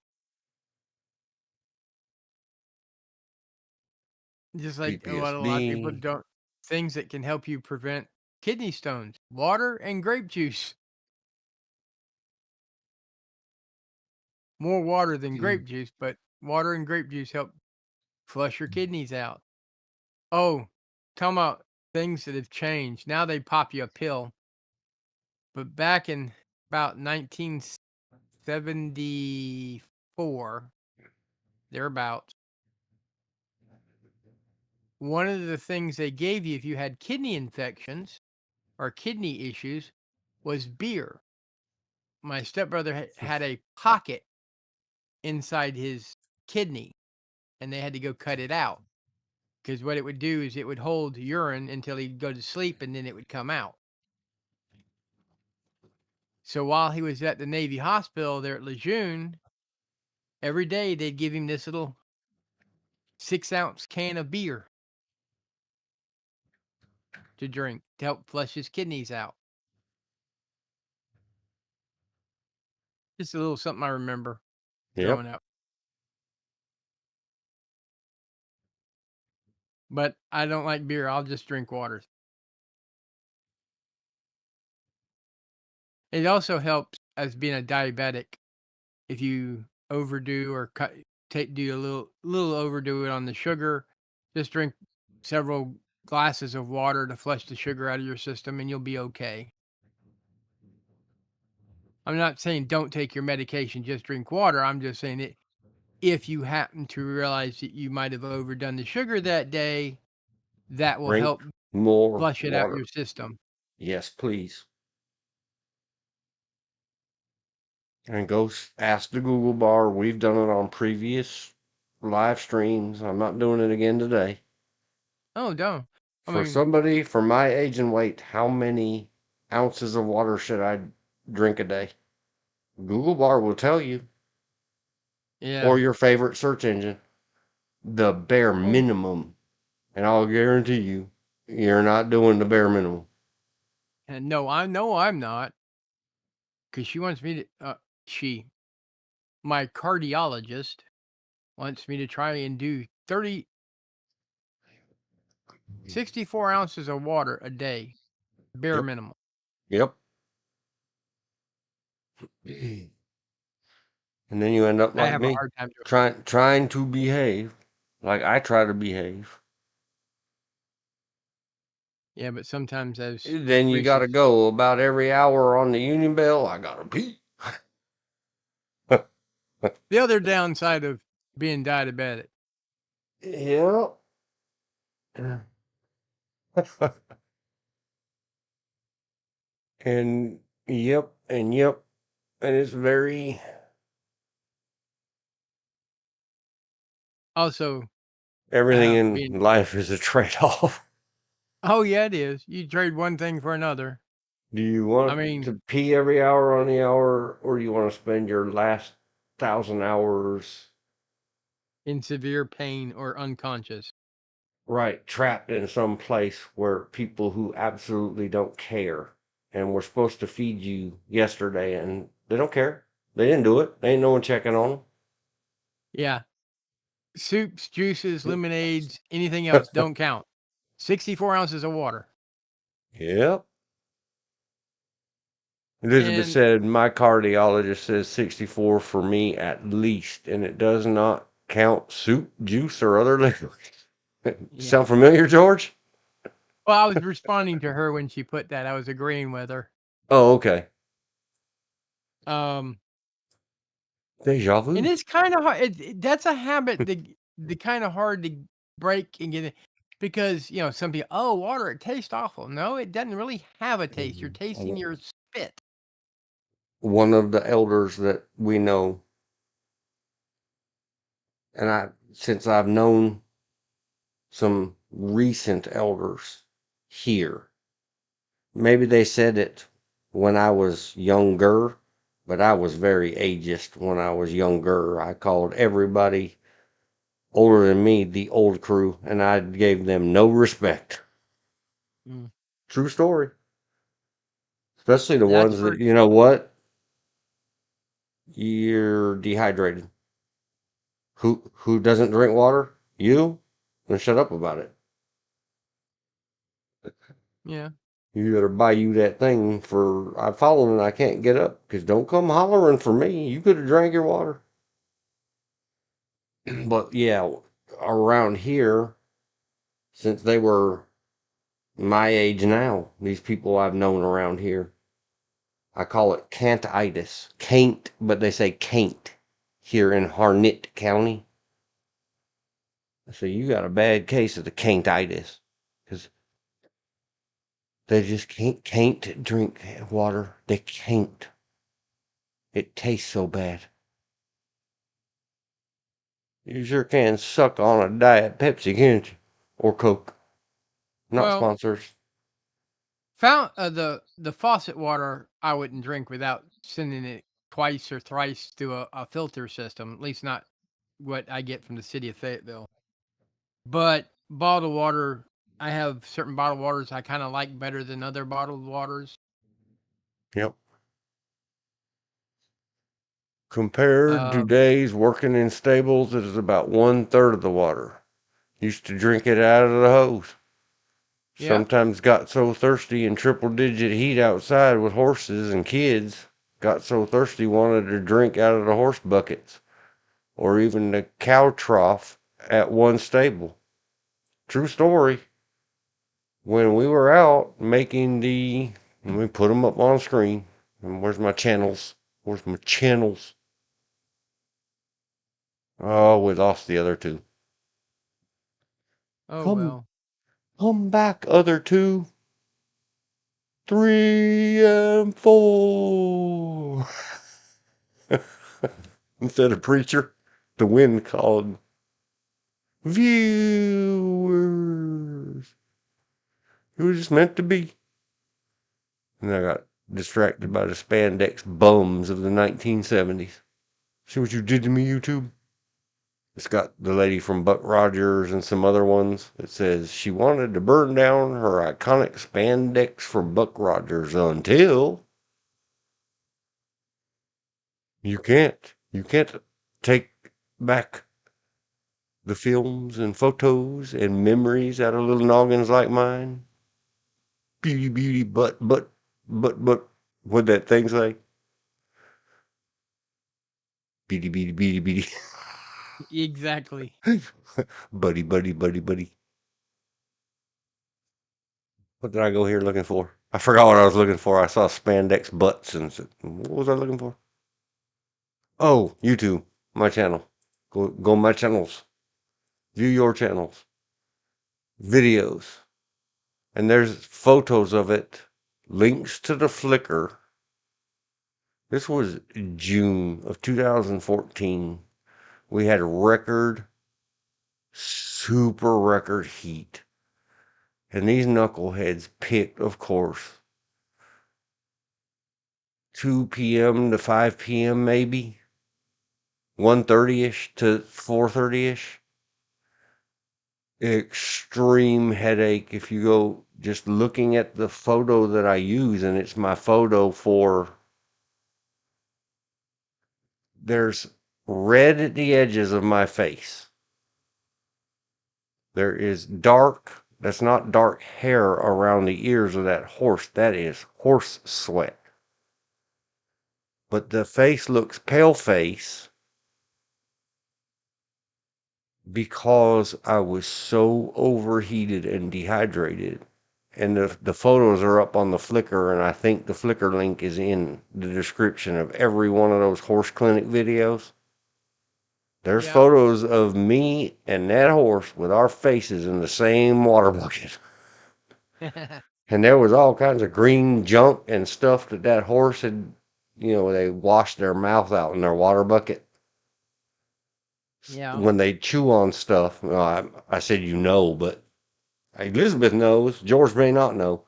just like what a lot of people PTSD. don't things that can help you prevent kidney stones, water and grape juice. More water than grape juice, but water and grape juice help flush your kidneys out. Oh, talking about things that have changed. Now they pop you a pill. But back in about 1974, thereabouts, one of the things they gave you if you had kidney infections or kidney issues was beer. My stepbrother had a pocket inside his kidney, and they had to go cut it out because what it would do is it would hold urine until he'd go to sleep, and then it would come out. So while he was at the Navy hospital there at Lejeune, every day they'd give him this little 6-ounce can of beer to drink to help flush his kidneys out. Just a little something I remember Yep. growing up. but I don't like beer. I'll just drink water. It also helps as being a diabetic if you overdo or do a little overdo it on the sugar. Just drink several glasses of water to flush the sugar out of your system, and you'll be okay. I'm not saying don't take your medication, just drink water. I'm just saying it if you happen to realize that you might have overdone the sugar that day, that will Drink help more flush it out water. your system. Yes, please. And go ask the Google bar. We've done it on previous live streams. I'm not doing it again today. Oh, don't. I For mean, somebody for my age and weight, how many ounces of water should I drink a day? Google bar will tell you, yeah. or your favorite search engine, the bare Oh, minimum. And I'll guarantee you, you're not doing the bare minimum. and no, I know I'm not, because she wants me to. She, my cardiologist, wants me to try and do 64 ounces of water a day, bare Yep. minimum. Yep. And then you end up I like have a me, hard time doing. trying to behave like I try to behave. Yeah, but sometimes those Then you got to races. go about every hour on the Union Bell. I got to pee. The other downside of being diabetic. Yep. And yep, and yep. And it's very, Also, everything in being. life is a trade off. Oh yeah, it is. You trade one thing for another. Do you I want mean, to pee every hour on the hour, or do you want to spend your last 1,000 hours in severe pain or unconscious. right trapped in some place where people who absolutely don't care and were supposed to feed you yesterday and they don't care? They didn't do it. They ain't no one checking on Yeah, soups, juices, them. lemonades, anything else don't count. 64 ounces of water. Yep. Elizabeth And said, my cardiologist says 64 for me at least, and it does not count soup, juice, or other liquids. yeah. Sound familiar, George? Well, I was responding to her when she put that. I was agreeing with her. Oh, okay. Um, Deja and vu. it's kind of hard. That's a habit that the kind of hard to break and get it because some people, oh, water, it tastes awful. No, it doesn't really have a taste. You're tasting your spit. One of the elders that we know, and since I've known some recent elders here, maybe they said it when I was younger, but I was very ageist when I was younger. I called everybody older than me the old crew, and I gave them no respect. Mm. True story. Especially the That's ones that, for you know what? You're dehydrated. Who doesn't drink water? You? Then shut up about it. yeah. You better buy you that thing for I've fallen and I can't get up. 'Cause don't come hollering for me. You could have drank your water. But yeah, around here, since they were my age now, these people I've known around here, I call it cantitis. Can't, but they say can't here in Harnett County. So you got a bad case of the cantitis because they just can't drink water. They can't. It tastes so bad. You sure can suck on a Diet Pepsi, can't you? Or Coke. Not Well, sponsors. found the faucet water I wouldn't drink without sending it twice or thrice through a filter system. At least not what I get from the city of Fayetteville. But bottled water, I have certain bottled waters I kind of like better than other bottled waters. Yep. Compared to Um, days working in stables, it is about 1/3 of the water. Used to drink it out of the hose. Yep. Sometimes got so thirsty in triple digit heat outside with horses and kids, got so thirsty wanted to drink out of the horse buckets or even the cow trough at one stable. True story. When we were out making let me put them up on screen. And where's my channels? Where's my channels? Oh, we lost the other two. Oh Come, well. come back, other two. 3 and 4. Instead of preacher, the wind called viewers. It was just meant to be. And I got distracted by the spandex bums of the 1970s. See what you did to me, YouTube? It's got the lady from Buck Rogers and some other ones. It says she wanted to burn down her iconic spandex from Buck Rogers until you can't. You can't take back the films and photos and memories out of little noggins like mine. Beauty, beauty, but. What'd that thing say? Beady, beady, beady, beady. Exactly. Buddy, buddy, buddy, buddy. What did I go here looking for? I forgot what I was looking for. I saw spandex butts and said, what was I looking for? Oh, YouTube, my channel. Go my channels. View your channels. Videos. And there's photos of it. Links to the Flickr. This was June of 2014. We had super record heat. And these knuckleheads picked, of course, 2 p.m. to 5 p.m. maybe. 1:30ish to 4:30ish. Extreme headache if you go just looking at the photo that I use, and it's my photo for there's red at the edges of my face. There is dark, that's not dark hair around the ears of that horse. That is horse sweat. But the face looks pale face because I was so overheated and dehydrated. And the photos are up on the Flickr, and I think the Flickr link is in the description of every one of those horse clinic videos. There's Yeah. photos of me and that horse with our faces in the same water bucket. And there was all kinds of green junk and stuff that horse had, they washed their mouth out in their water bucket. Yeah. When they chew on stuff, I said but Elizabeth knows. George may not know.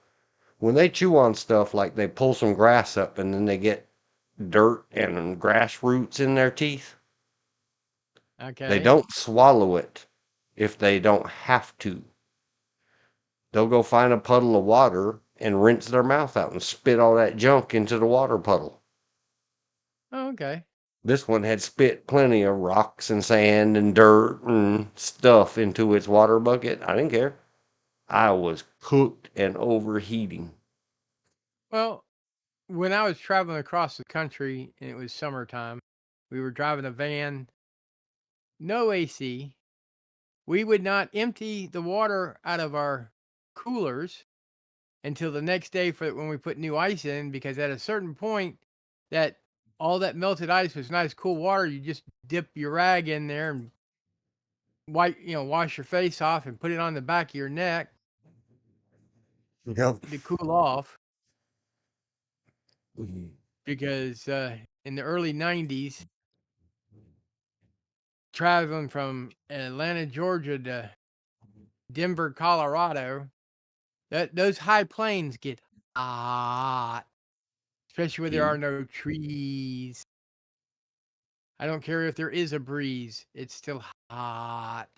When they chew on stuff, like they pull some grass up and then they get dirt and grass roots in their teeth, they Okay. don't swallow it if they don't have to. They'll go find a puddle of water and rinse their mouth out and spit all that junk into the water puddle. Oh, okay. This one had spit plenty of rocks and sand and dirt and stuff into its water bucket. I didn't care. I was cooked and overheating. Well, when I was traveling across the country and it was summertime, we were driving a van, no AC. We would not empty the water out of our coolers until the next day for when we put new ice in, because at a certain point that all that melted ice was nice cool water. You just dip your rag in there and wash your face off and put it on the back of your neck Yep. to cool off. Because in the early 90s, traveling from Atlanta, Georgia to Denver, Colorado, those high plains get hot, especially where there are no trees. I don't care if there is a breeze, it's still hot.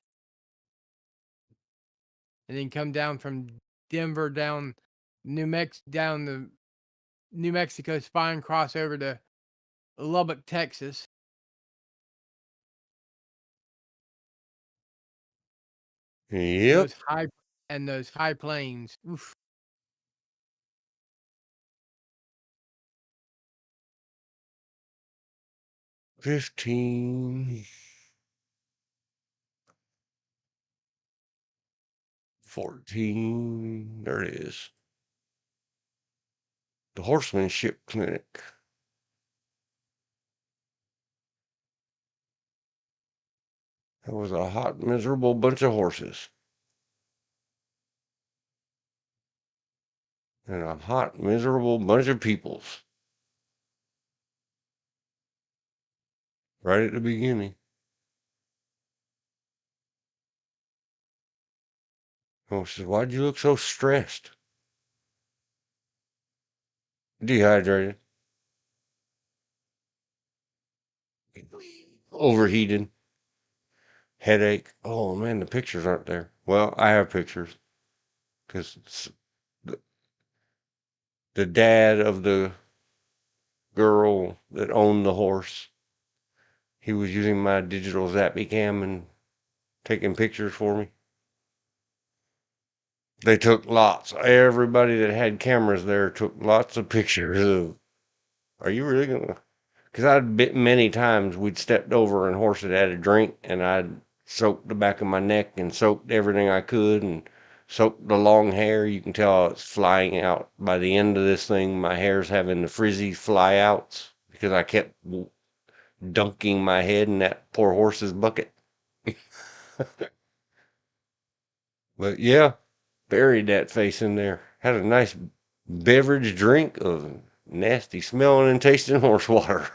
And then come down from Denver down down the New Mexico spine, cross over to Lubbock, Texas. Yep. Those high plains. Oof. 15, 14. There it is. The Horsemanship Clinic. That was a hot, miserable bunch of horses. And a hot, miserable bunch of peoples. Right at the beginning. Oh, she says, why'd you look so stressed? Dehydrated. Overheated. Headache. Oh, man, the pictures aren't there. Well, I have pictures. Because the dad of the girl that owned the horse, he was using my digital Zappy cam and taking pictures for me. They took lots. Everybody that had cameras there took lots of pictures of. Are you really gonna? Because I'd bit many times we'd stepped over and horse had had a drink, and I'd soaked the back of my neck and soaked everything I could and soaked the long hair. You can tell it's flying out. By the end of this thing, my hair's having the frizzy fly outs because I kept dunking my head in that poor horse's bucket. But yeah, buried that face in there. Had a nice beverage drink of nasty smelling and tasting horse water.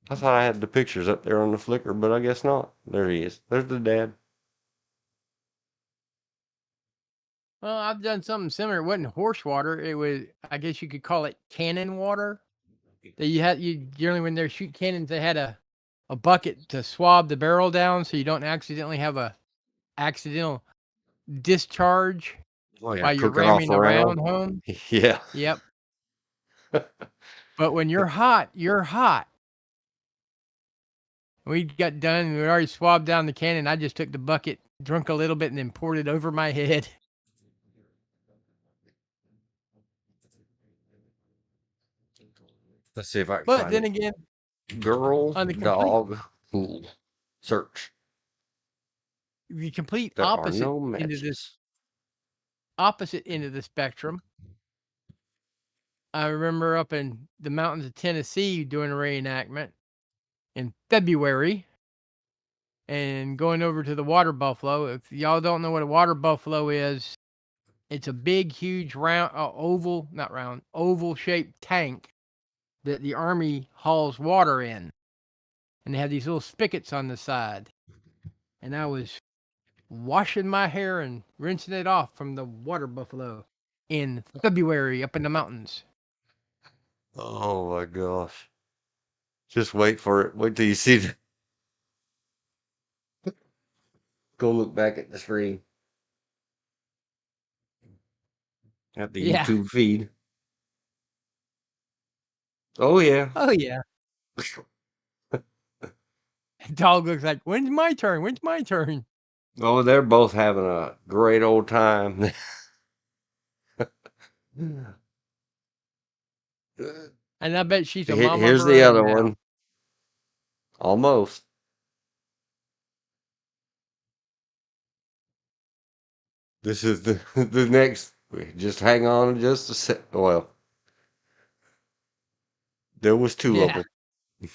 I thought I had the pictures up there on the Flickr, but I guess not. There he is. There's the dad. Well, I've done something similar. It wasn't horse water. It was, I guess you could call it cannon water. That you generally when they're shooting cannons, they had a bucket to swab the barrel down so you don't accidentally have a accidental discharge Oh yeah, while you're cooking off ramming the around. round home. Yeah. Yep. But when you're hot, you're hot. We got done. We already swabbed down the cannon. I just took the bucket, drunk a little bit, and then poured it over my head. Let's see if I can But find then it. again, Girl, on dog, fool. Search. the complete There are no matches. opposite end of the spectrum, I remember up in the mountains of Tennessee doing a reenactment in February and going over to the water buffalo. If y'all don't know what a water buffalo is, it's a big, huge, round, oval, not round, oval shaped tank that the Army hauls water in. And they have these little spigots on the side. And I was washing my hair and rinsing it off from the water buffalo in February up in the mountains. Oh my gosh. Just wait for it. Wait till you see the. Go look back at the screen. At the Yeah. YouTube feed. Oh yeah. Oh, yeah. Dog looks like, when's my turn? When's my turn? Oh, they're both having a great old time. And I bet she's a mama of Here's her the own other now. one. Almost. This is the the next. Just hang on just a sec. Well, there was two of Yeah. them.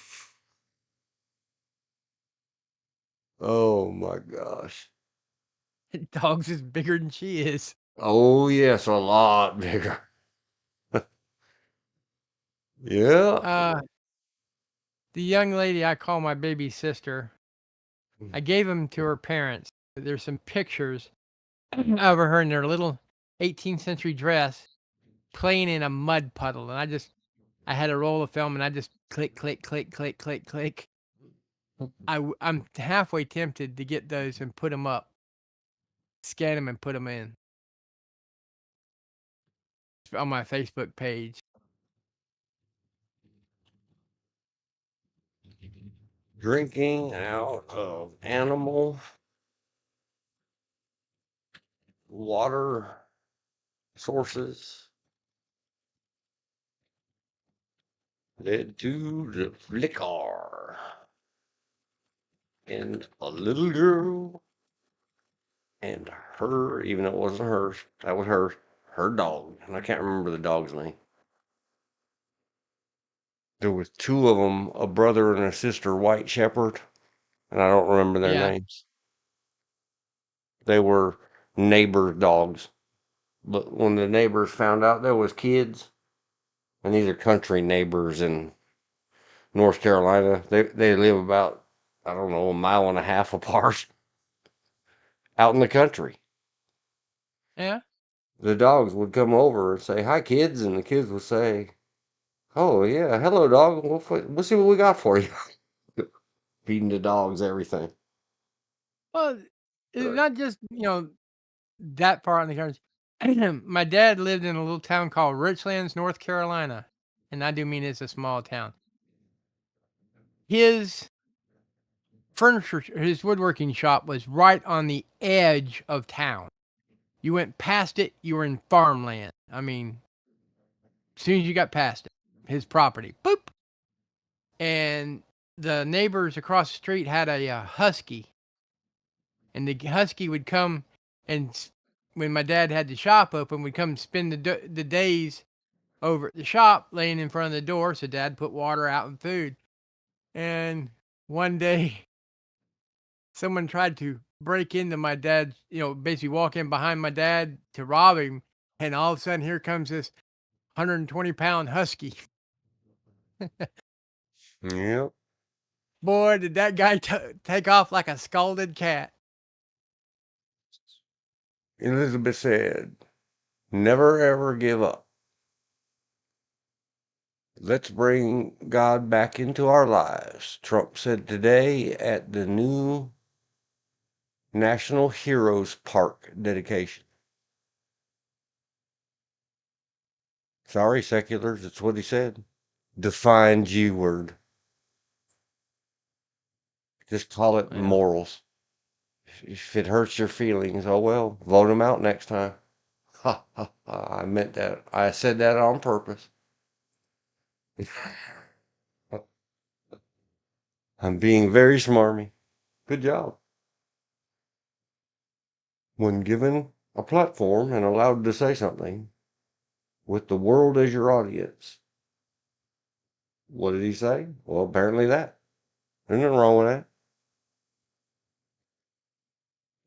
Oh my gosh. Dog's is bigger than she is. Oh yes, a lot bigger. Yeah. Uh, the young lady I call my baby sister, I gave them to her parents. There's some pictures of her in their little 18th century dress playing in a mud puddle. And I had a roll of film and I just click, click, click, click, click, click. I'm halfway tempted to get those and put them up, scan them and put them in on my Facebook page. drinking out of animal water sources led to the liquor. And a little girl and her, even though it wasn't hers, that was her dog. And I can't remember the dog's name. There was two of them, a brother and a sister, white shepherd, and I don't remember their Yeah. names. They were neighbor dogs. But when the neighbors found out there was kids, and these are country neighbors in North Carolina, they live about, I don't know, a mile and a half apart out in the country. Yeah. The dogs would come over and say, "Hi, kids," and the kids would say, "Oh yeah, hello, dog. We'll see what we got for you." Feeding the dogs everything. Well, it's not just, that far out in the country. My dad lived in a little town called Richlands, North Carolina, and I do mean it's a small town. His his woodworking shop was right on the edge of town. You went past it, you were in farmland. I mean, as soon as you got past it, his property, boop. And the neighbors across the street had a husky, and the husky would come and when my dad had the shop open, would come spend the days over at the shop, laying in front of the door. So dad put water out and food. And one day, someone tried to break into my dad's, basically walk in behind my dad to rob him. And all of a sudden, here comes this 120-pound husky. Yep. Boy, did that guy take off like a scalded cat. Elizabeth said, "Never ever give up. Let's bring God back into our lives." Trump said today at the new National Heroes Park dedication. Sorry, seculars, it's what he said. Define G word. Just call it Well, morals. If it hurts your feelings, oh well, vote him out next time. Ha ha ha. I meant that. I said that on purpose. I'm being very smarmy. Good job. When given a platform and allowed to say something, with the world as your audience, what did he say? Well, apparently that. There's nothing wrong with that.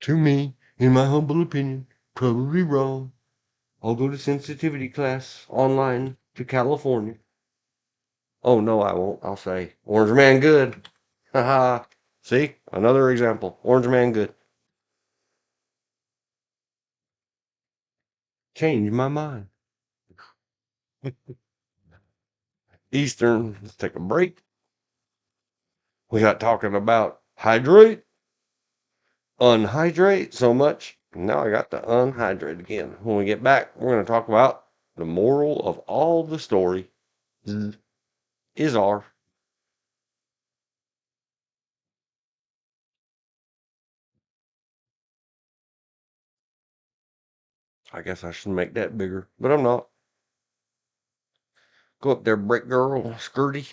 To me, in my humble opinion, probably wrong. I'll go to sensitivity class online to California. Oh, no, I won't. I'll say, Orange Man good. Haha. See? Another example. Orange Man good. Change my mind. Eastern, let's take a break. We got talking about hydrate, unhydrate so much. Now I got to unhydrate again. When we get back, we're going to talk about the moral of all the story is our. I guess I should make that bigger, but I'm not. Go up there, brick girl, skirty.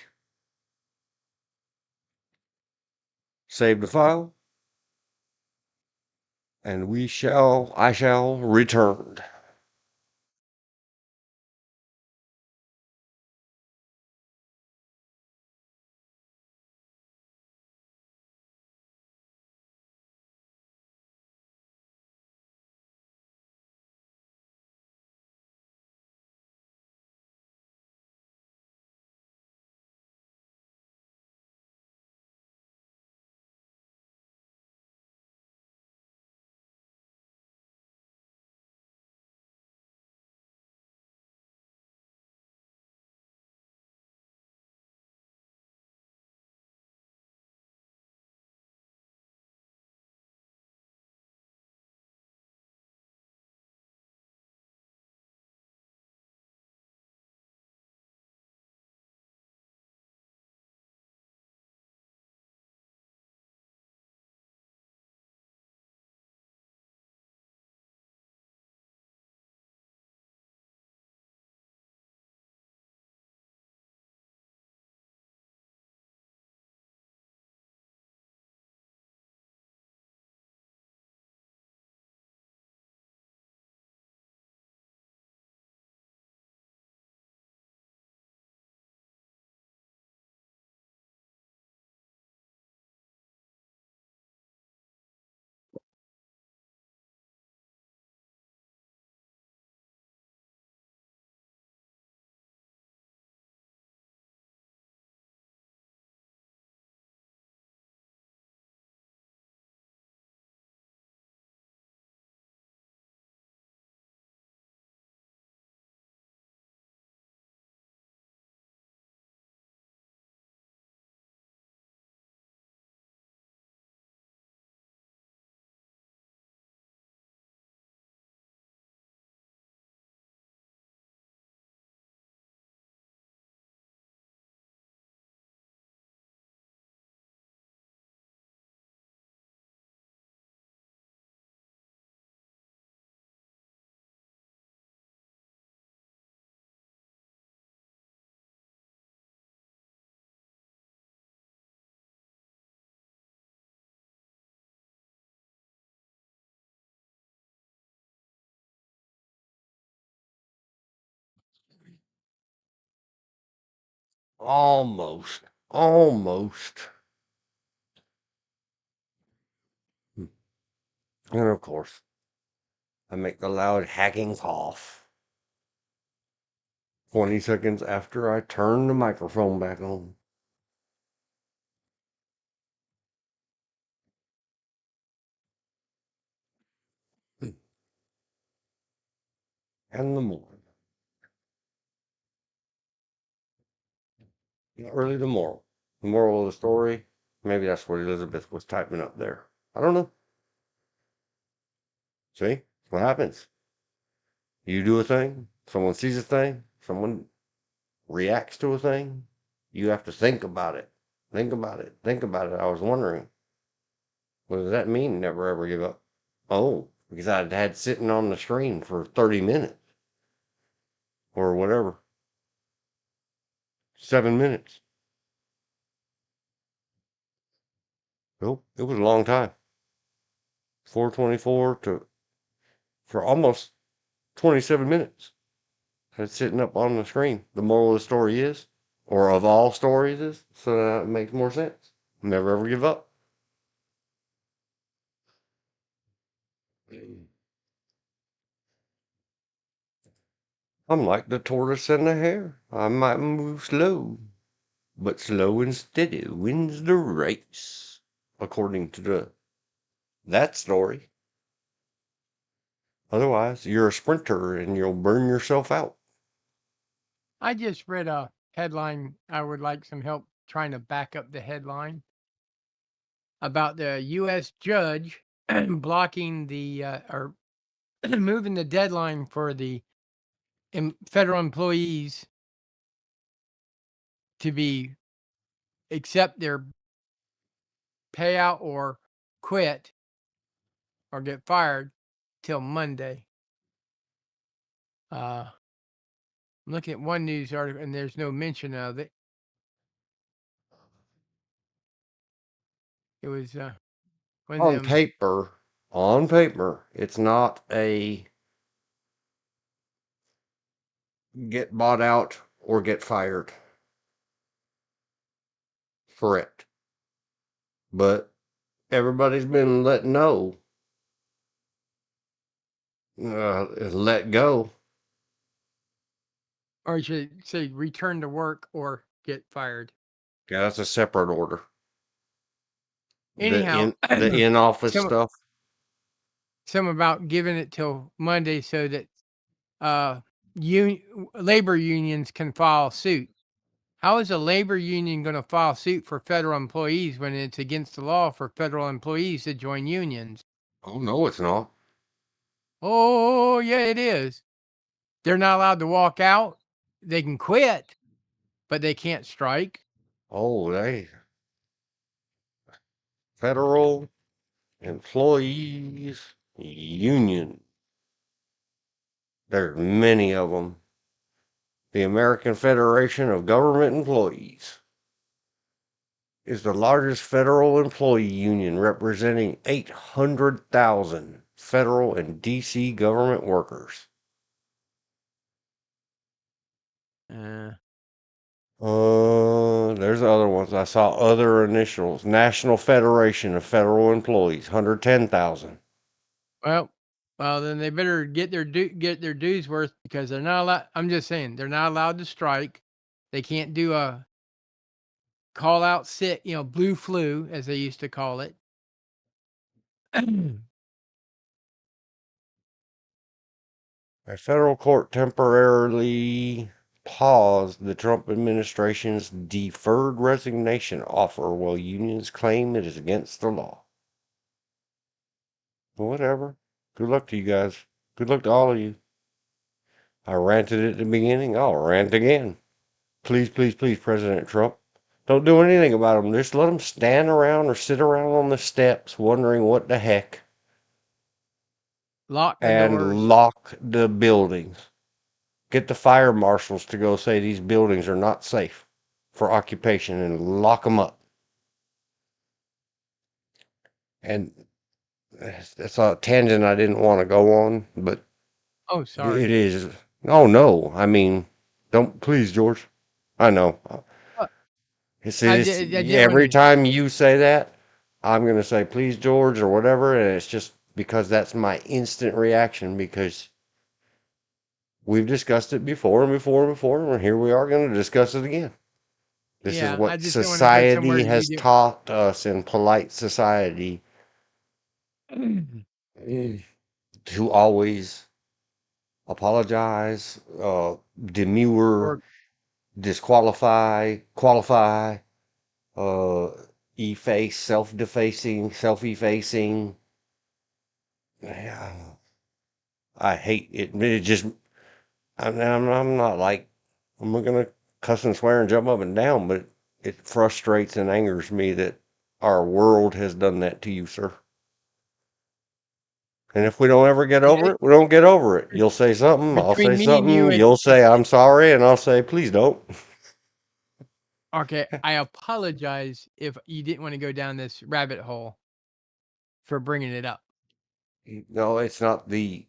Save the file, and I shall return. Almost. Almost. And of course, I make the loud hacking cough 20 seconds after I turn the microphone back on. And the moral. Not really the moral. The moral of the story, maybe that's what Elizabeth was typing up there. I don't know. See? What happens? You do a thing, someone sees a thing, someone reacts to a thing. You have to think about it. Think about it. Think about it. I was wondering, what does that mean? Never ever give up. Oh, because I'd had sitting on the screen for 30 minutes or whatever. 7 minutes. Nope, it was a long time. 424 to for almost 27 minutes. That's sitting up on the screen. The moral of the story is, or of all stories is, so that it makes more sense. Never ever give up. I'm like the tortoise and the hare. I might move slow, but slow and steady wins the race, according to that story. Otherwise, you're a sprinter and you'll burn yourself out. I just read a headline. I would like some help trying to back up the headline about the U.S. judge blocking or moving the deadline for the federal employees to be accept their payout or quit or get fired till Monday. I'm looking at one news article and there's no mention of it. It was one of On them. paper, it's not a get bought out or get fired threat. But everybody's been let know, let go. Or you should say return to work or get fired. Yeah, that's a separate order. The Anyhow, in office some stuff. some about giving it till Monday so that uh labor unions can file suit. How is a labor union going to file suit for federal employees when it's against the law for federal employees to join unions? Oh no, it's not. Oh, yeah, it is. They're not allowed to walk out. They can quit, but they can't strike. Oh, they federal employees union. There's many of them. The American Federation of Government Employees is the largest federal employee union representing 800,000 federal and DC government workers. Uh, There's other ones. I saw other initials. National Federation of Federal Employees, 110,000. well, then they better get their dues worth because they're not allowed. I'm just saying they're not allowed to strike. They can't do a call out sick, blue flu as they used to call it. A federal court temporarily paused the Trump administration's deferred resignation offer while unions claim it is against the law. Whatever. Good luck to you guys. Good luck to all of you. I ranted at the beginning. I'll rant again. Please, please, please, President Trump. Don't do anything about them. Just let them stand around or sit around on the steps wondering what the heck Lock the and doors. lock the buildings. Get the fire marshals to go say these buildings are not safe for occupation and lock them up. And that's a tangent I didn't want to go on, but Oh, it sorry. is. Oh no, I mean, don't please, George. I know. did Every want time you say that, I'm going to say, please, George, or whatever. And it's just because that's my instant reaction because we've discussed it before and before and before. And here we are going to discuss it again. This is yeah, I what just don't want to go somewhere society you has do. taught us in polite society to always apologize, demur, Or disqualify, qualify, uh, efface, self-defacing, self-effacing. Yeah, I hate it. It just, I'm not like, I'm not gonna cuss and swear and jump up and down, but it frustrates and angers me that our world has done that to you, sir. And if we don't ever get yeah, over it, we don't get over it. You'll say something, I'll say between me and you, something, you'll say I'm sorry, and I'll say please don't. okay. I apologize if you didn't want to go down this rabbit hole for bringing it up. No, it's the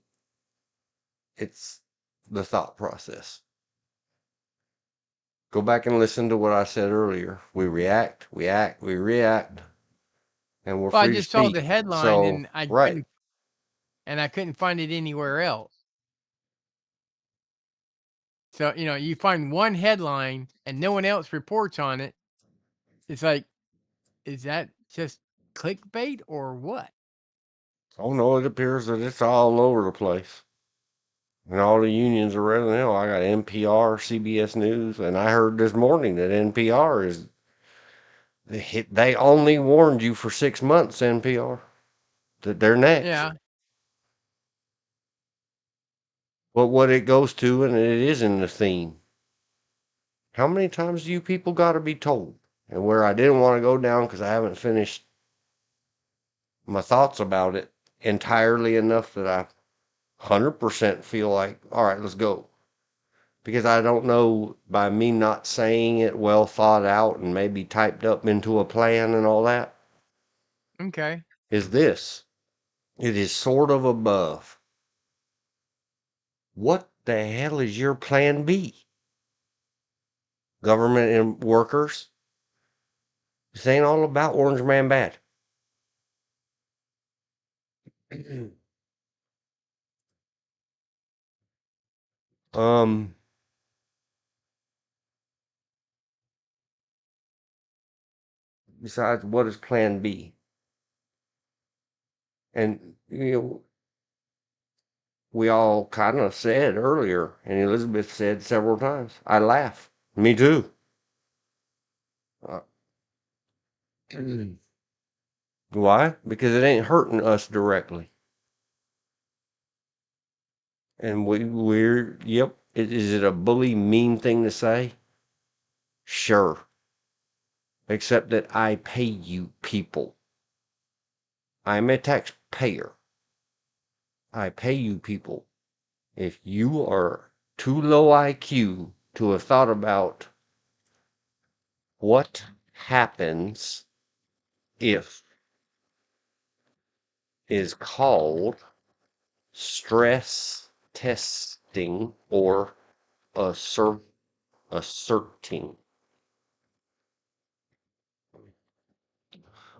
thought process. Go back and listen to what I said earlier. We react, we act, we react, and we're Well, I free to just saw the speak. headline So, and right. I couldn't find it anywhere else. So, you find one headline and no one else reports on it. It's like, is that just clickbait or what? Oh no, it appears that it's all over the place. And all the unions are ready now. I got NPR, CBS News, and I heard this morning that NPR is they only warned you for 6 months, NPR, that they're next. Yeah. But what it goes to, and it is in the theme, how many times do you people got to be told? And where I didn't want to go down because I haven't finished my thoughts about it entirely enough that I 100% feel like, all right, let's go. Because I don't know, by me not saying it well thought out and maybe typed up into a plan and all that, Okay. is this. It is sort of above. What the hell is your plan B? Government and workers? This ain't all about Orange Man Bad. um, Besides, what is plan B? And, we all kind of said earlier, and Elizabeth said several times, I laugh. Me too. Uh, why? Because it ain't hurting us directly. And yep. Is it a bully mean thing to say? Sure. Except that I pay you people. I'm a taxpayer. I pay you people. If you are too low IQ to have thought about what happens if is called stress testing or asserting.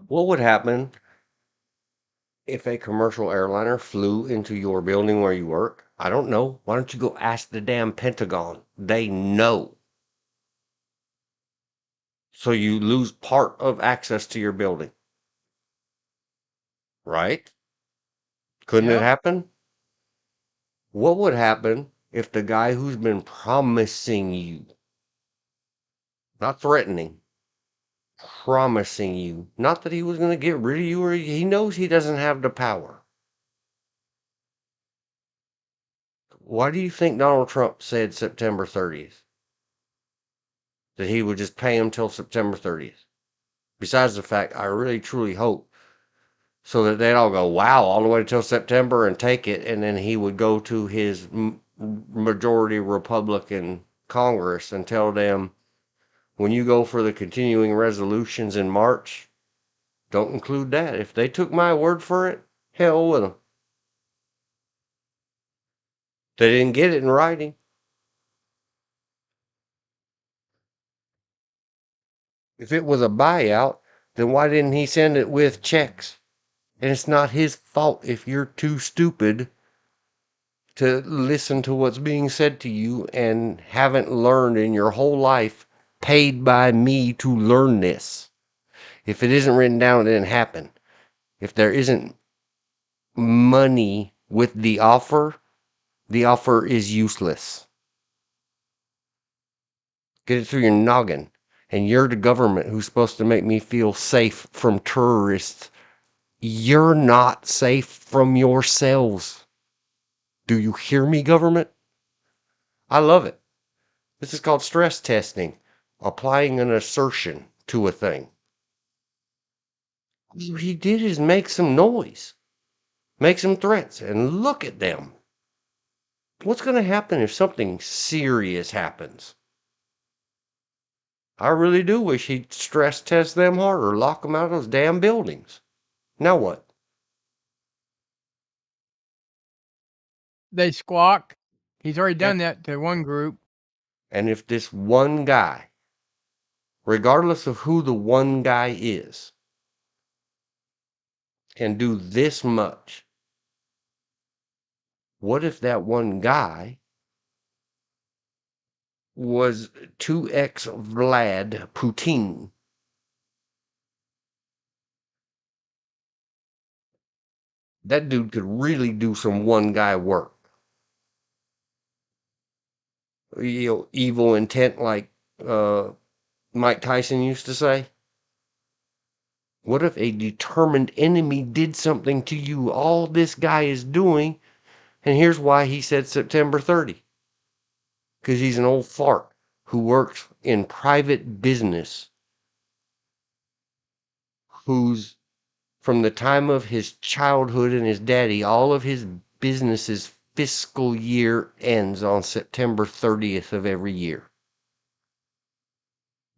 What would happen if a commercial airliner flew into your building where you work? I don't know. Why don't you go ask the damn Pentagon? They know. So you lose part of access to your building, right? Couldn't it Yep. happen? What would happen if the guy who's been promising you, not threatening, promising you, not that he was going to get rid of you or he knows he doesn't have the power. Why do you think Donald Trump said September 30th? That he would just pay him till September 30th? Besides the fact, I really truly hope so that they'd all go, wow, all the way till September and take it. And then he would go to his majority Republican Congress and tell them, when you go for the continuing resolutions in March, don't include that. If they took my word for it, hell with them. They didn't get it in writing. If it was a buyout, then why didn't he send it with checks? And it's not his fault if you're too stupid to listen to what's being said to you and haven't learned in your whole life, paid by me to learn this. If it isn't written down, it didn't happen. If there isn't money with the offer is useless. Get it through your noggin. And you're the government who's supposed to make me feel safe from terrorists. You're not safe from yourselves. Do you hear me, government? I love it. This is called stress testing, applying an assertion to a thing. What he did is make some noise, make some threats, and look at them. What's going to happen if something serious happens? I really do wish he'd stress test them harder, lock them out of those damn buildings. Now what? They squawk. He's already And, done that to one group. and if this one guy, regardless of who the one guy is, can do this much, what if that one guy was 2x Vlad Putin? That dude could really do some one guy work. Evil intent, like Mike Tyson used to say. What if a determined enemy did something to you? All this guy is doing, and here's why he said September 30. Because he's an old fart who works in private business, who's from the time of his childhood and his daddy, all of his business's fiscal year ends on September 30th of every year.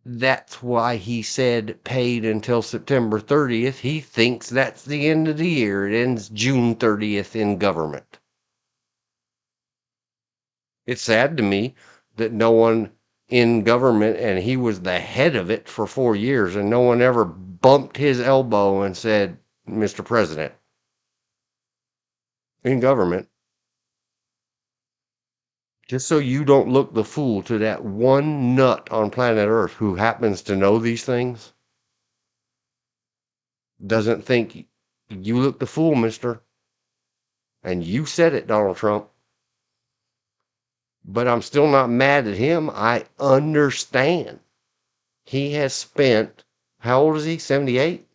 That's why he said paid until September 30th. He thinks that's the end of the year. It ends June 30th in government. It's sad to me that no one in government, and he was the head of it for 4 years, and no one ever bumped his elbow and said, Mr. President, in government, just so you don't look the fool to that one nut on planet Earth who happens to know these things, doesn't think you look the fool, mister. And you said it, Donald Trump. But I'm still not mad at him. I understand. He has spent, how old is he? 78?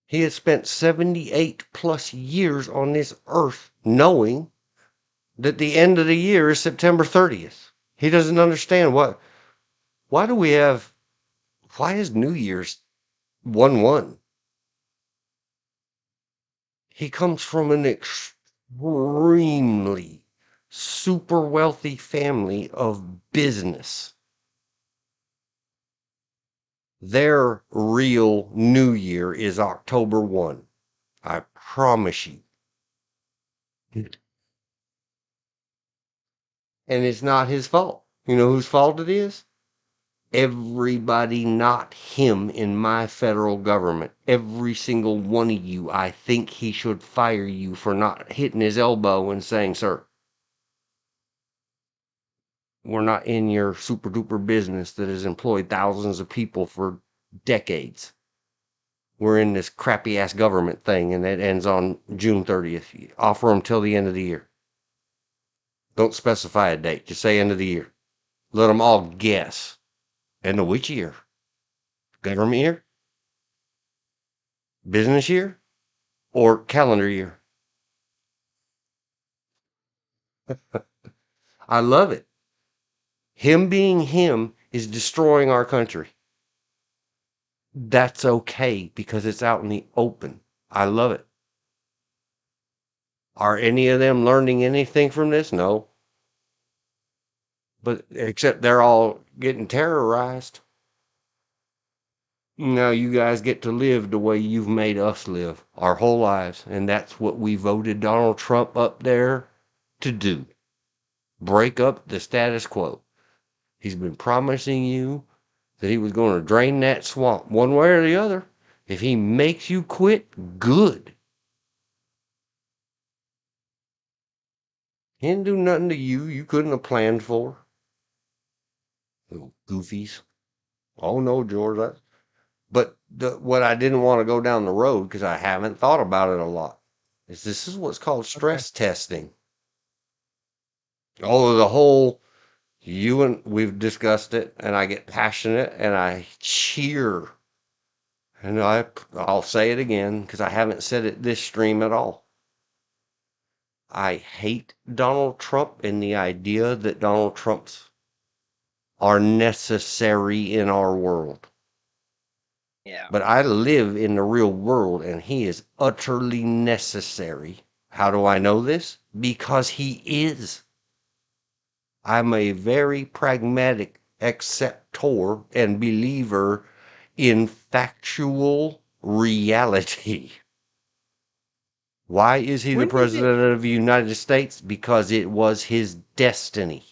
He has spent 78 plus years on this earth knowing that the end of the year is September 30th. He doesn't understand why is New Year's 1/1? He comes from an extremely super wealthy family of business. Their real New Year is October 1. I promise you. And it's not his fault. You know whose fault it is? Everybody not him in my federal government. Every single one of you. I think he should fire you for not hitting his elbow and saying, sir, we're not in your super duper business that has employed thousands of people for decades. We're in this crappy ass government thing, and it ends on June 30th. Offer them till the end of the year. Don't specify a date. Just say end of the year. Let them all guess. End of which year? Government year? Business year? Or calendar year? I love it. Him being him is destroying our country. That's okay because it's out in the open. I love it. Are any of them learning anything from this? No. But except they're all getting terrorized. Now you guys get to live the way you've made us live our whole lives. And that's what we voted Donald Trump up there to do. Break up the status quo. He's been promising you that he was going to drain that swamp one way or the other. If he makes you quit, good. He didn't do nothing to you you couldn't have planned for. Little goofies. Oh no, George. But what I didn't want to go down the road, because I haven't thought about it a lot, is this is what's called Okay. stress testing. Oh, the whole you and we've discussed it, and I get passionate and I cheer. And I'll say it again because I haven't said it this stream at all. I hate Donald Trump and the idea that Donald Trumps are necessary in our world. Yeah. But I live in the real world and he is utterly necessary. How do I know this? Because he is. I'm a very pragmatic acceptor and believer in factual reality. Why is he the When did it? president of the United States? Because it was his destiny.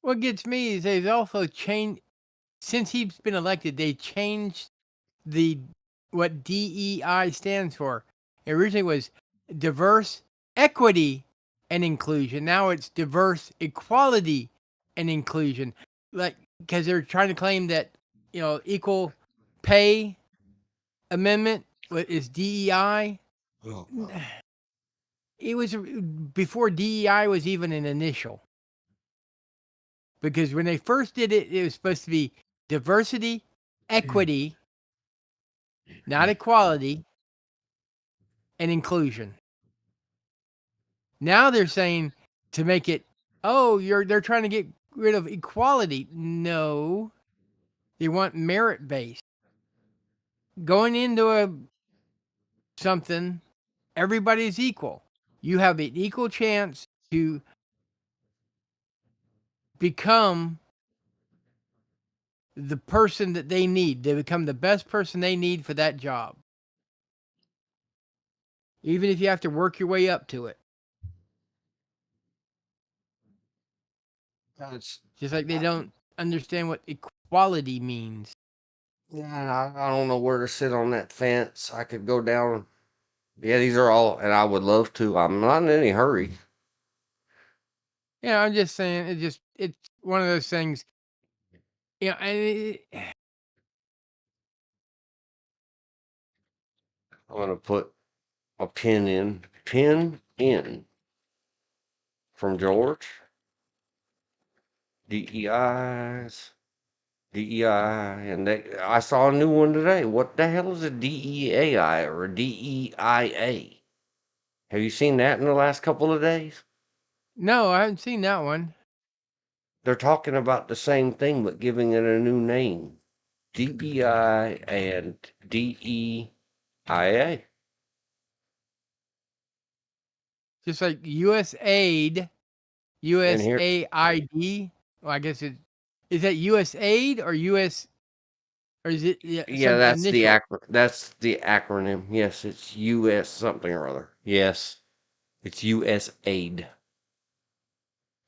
What gets me is they've also changed since he's been elected. They changed the what DEI stands for. It originally was diverse, equity, and inclusion. Now it's diverse, equality, and inclusion. Like because they're trying to claim that equal pay amendment is DEI. Oh, It was before DEI was even an initial. Because when they first did it, it was supposed to be diversity, equity, not equality, and inclusion. Now they're saying to make it, they're trying to get rid of equality. No, they want merit based. Going into something, everybody's equal. You have an equal chance to become the person that they need. They become the best person they need for that job. Even if you have to work your way up to it. that's Just like they don't understand what equality means. yeah. I don't know where to sit on that fence. I could go down. Yeah, these are all, and I would love to. I'm not in any hurry. Yeah, I'm just saying it's one of those things. And I'm gonna put a pin in from George. DEIs, DEI, and I saw a new one today. What the hell is a DEAI or a DEIA? Have you seen that in the last couple of days? no, I haven't seen that one. They're talking about the same thing but giving it a new name. DEI and DEIA. Just like USAID, And here, USAID. Well, I guess is that USAID or US or is it yeah, some initial? that's the acronym. Yes, it's US something or other. Yes, it's US aid.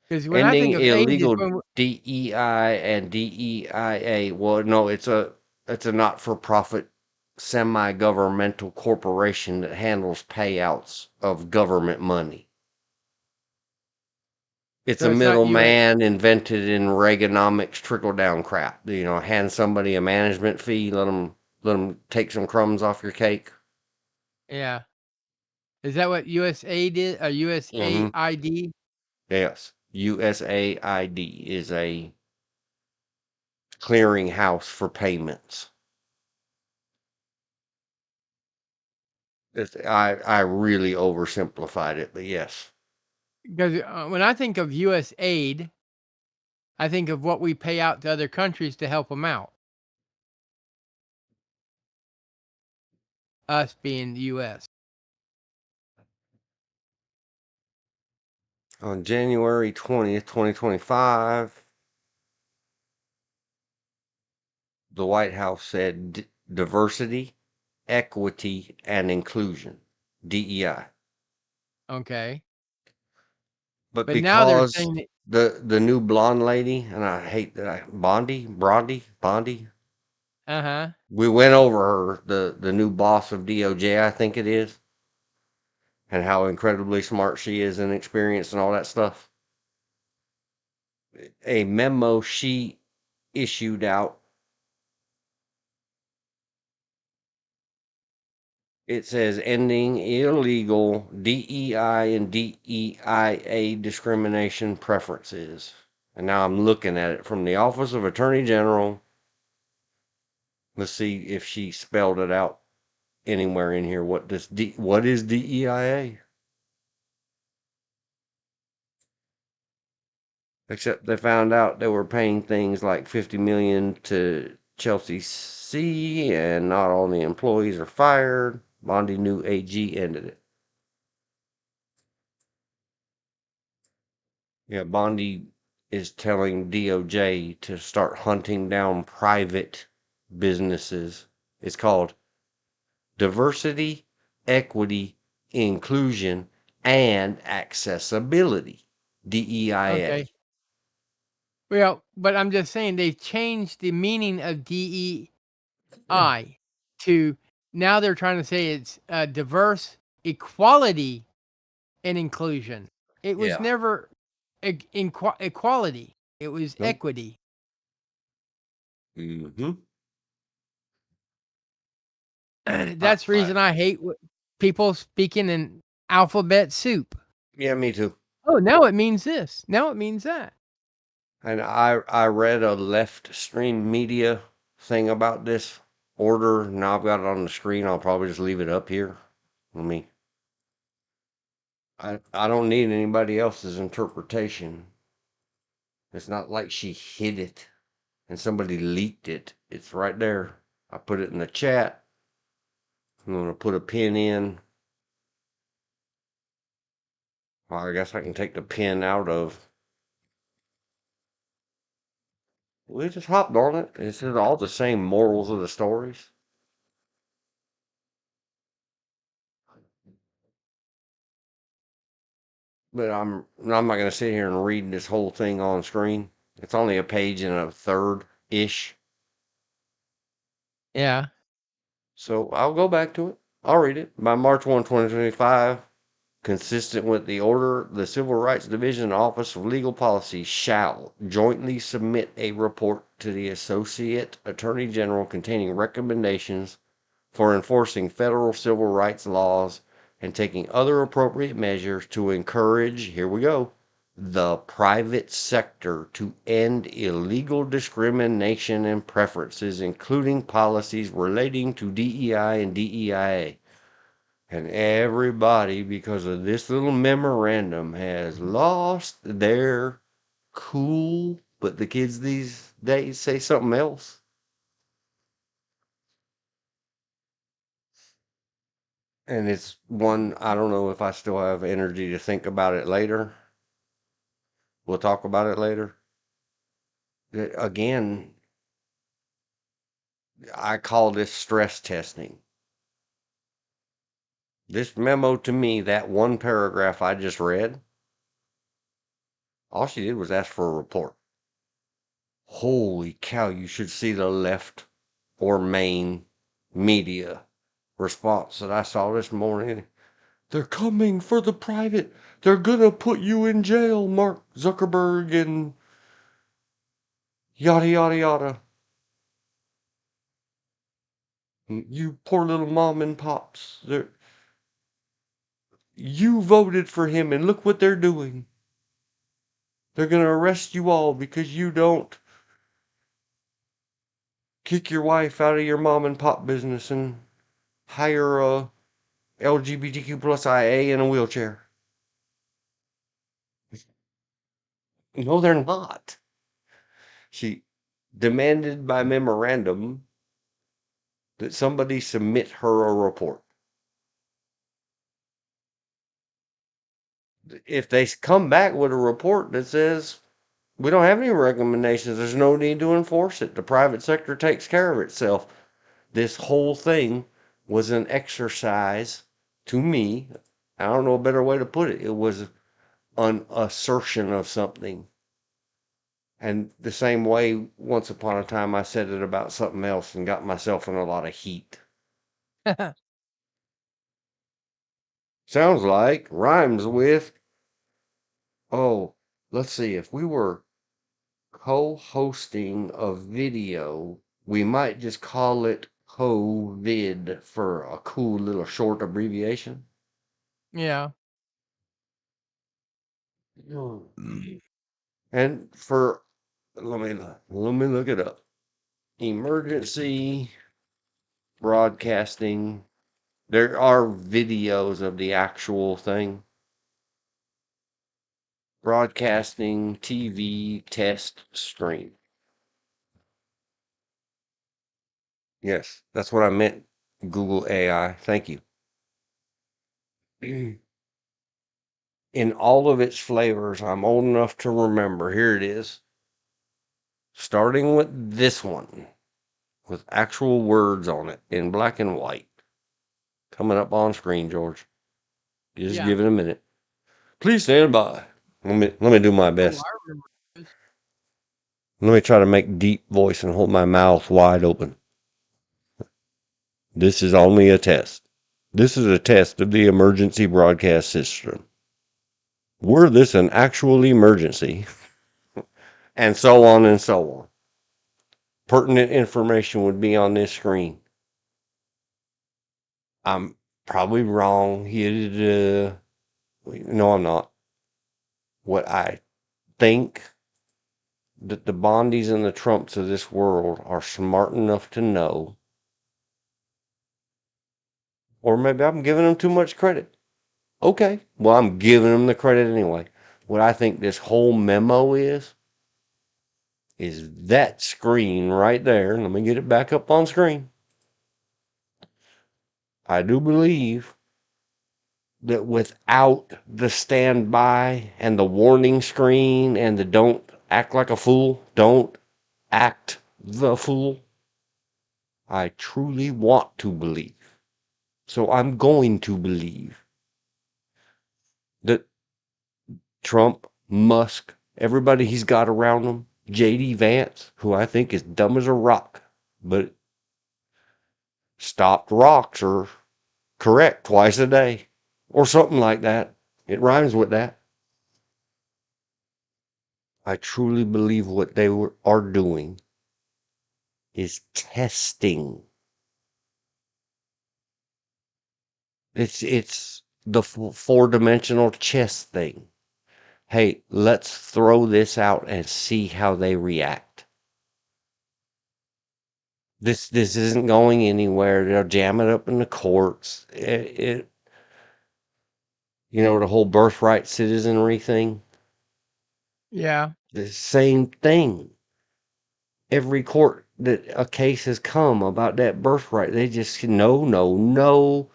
Because when I Ending think of aid, is illegal when DEI and DEIA. Well, no, it's a not-for-profit semi-governmental corporation that handles payouts of government money. It's a so it's not US. middleman invented in Reaganomics trickle-down crap. Hand somebody a management fee, let them take some crumbs off your cake. Yeah, is that what USAID is? Hmm. USAID? Yes, USAID is a clearinghouse for payments. I really oversimplified it, but yes. Because when I think of USAID, I think of what we pay out to other countries to help them out. Us being the U.S. On January 20th, 2025, the White House said diversity, equity, and inclusion, DEI. Okay, But but now they're because saying that. The new blonde lady, and I hate that Bondi. Uh-huh. We went over her, the new boss of DOJ, I think it is, and how incredibly smart she is and experienced and all that stuff. A memo she issued out. It says ending illegal DEI and DEIA discrimination preferences. And now I'm looking at it from the Office of Attorney General. Let's see if she spelled it out anywhere in here. What is DEIA? Except they found out they were paying things like $50 million to Chelsea C, and not all the employees are fired. Bondi new AG ended it. Yeah, Bondi is telling DOJ to start hunting down private businesses. It's called diversity, equity, inclusion, and accessibility. DEIA. Okay. Well, but I'm just saying they've changed the meaning of DEI to now they're trying to say it's diverse, equality, and inclusion. It was Yeah. never equality. It was Nope. equity. Mm-hmm. That's the reason I hate people speaking in alphabet soup. Yeah, me too. Oh, now it means this. Now it means that. And I read a left stream media thing about this order. Now I've got it on the screen. I'll probably just leave it up here. Let me. I don't need anybody else's interpretation. It's not like she hid it and somebody leaked it. It's right there. I put it in the chat. I'm going to put a pin in. Well, I guess I can take the pin out of. We just hopped on it. It's all the same morals of the stories. But I'm not going to sit here and read this whole thing on screen. It's only a page and a third ish. Yeah. So I'll go back to it. I'll read it. By March 1, 2025, consistent with the order, the Civil Rights Division Office of Legal Policy shall jointly submit a report to the Associate Attorney General containing recommendations for enforcing federal civil rights laws and taking other appropriate measures to encourage, here we go, the private sector to end illegal discrimination and preferences, including policies relating to DEI and DEIA. And everybody, because of this little memorandum, has lost their cool. But the kids these days say something else. And it's one, I don't know if I still have energy to think about it later. We'll talk about it later. Again, I call this stress testing. This memo to me, that one paragraph I just read, all she did was ask for a report. Holy cow, you should see the left or main media response that I saw this morning. They're coming for the private. They're gonna put you in jail, Mark Zuckerberg, and yada yada yada. You poor little mom and pops. You voted for him, and look what they're doing. They're gonna arrest you all because you don't kick your wife out of your mom and pop business and hire a LGBTQ plus IA in a wheelchair. No, they're not. She demanded by memorandum that somebody submit her a report. If they come back with a report that says we don't have any recommendations, there's no need to enforce it, the private sector takes care of itself. This whole thing was an exercise, to me, I don't know a better way to put it. It was an assertion of something. And the same way, once upon a time, I said it about something else and got myself in a lot of heat. Sounds like rhymes with, oh, let's see, if we were co-hosting a video, we might just call it COVID for a cool little short abbreviation. Yeah. And for, let me look it up. Emergency broadcasting. There are videos of the actual thing. Broadcasting TV test stream. Yes, that's what I meant. Google AI. Thank you. In all of its flavors, I'm old enough to remember. Here it is. Starting with this one, with actual words on it in black and white. Coming up on screen, George. Just Yeah. give it a minute. Please stand by. Let me do my Oh, best. I remember this. Let me try to make deep voice and hold my mouth wide open. This is only a test. This is a test of the emergency broadcast system. Were this an actual emergency? And so on and so on. Pertinent information would be on this screen. I'm probably wrong. No, I'm not. What I think that the Bondies and the Trumps of this world are smart enough to know, or maybe I'm giving them too much credit. Okay, well, I'm giving them the credit anyway. What I think this whole memo is that screen right there. Let me get it back up on screen. I do believe that without the standby and the warning screen and the don't act like a fool, don't act the fool, I truly want to believe. So I'm going to believe that Trump, Musk, everybody he's got around him, JD Vance, who I think is dumb as a rock, but stopped rocks are correct twice a day or something like that. It rhymes with that. I truly believe what are doing is testing. It's the four-dimensional chess thing. Hey, let's throw this out and see how they react. This isn't going anywhere. They'll jam it up in the courts. The whole birthright citizenry thing. Yeah. The same thing. Every court that a case has come about that birthright, they just no, no, no.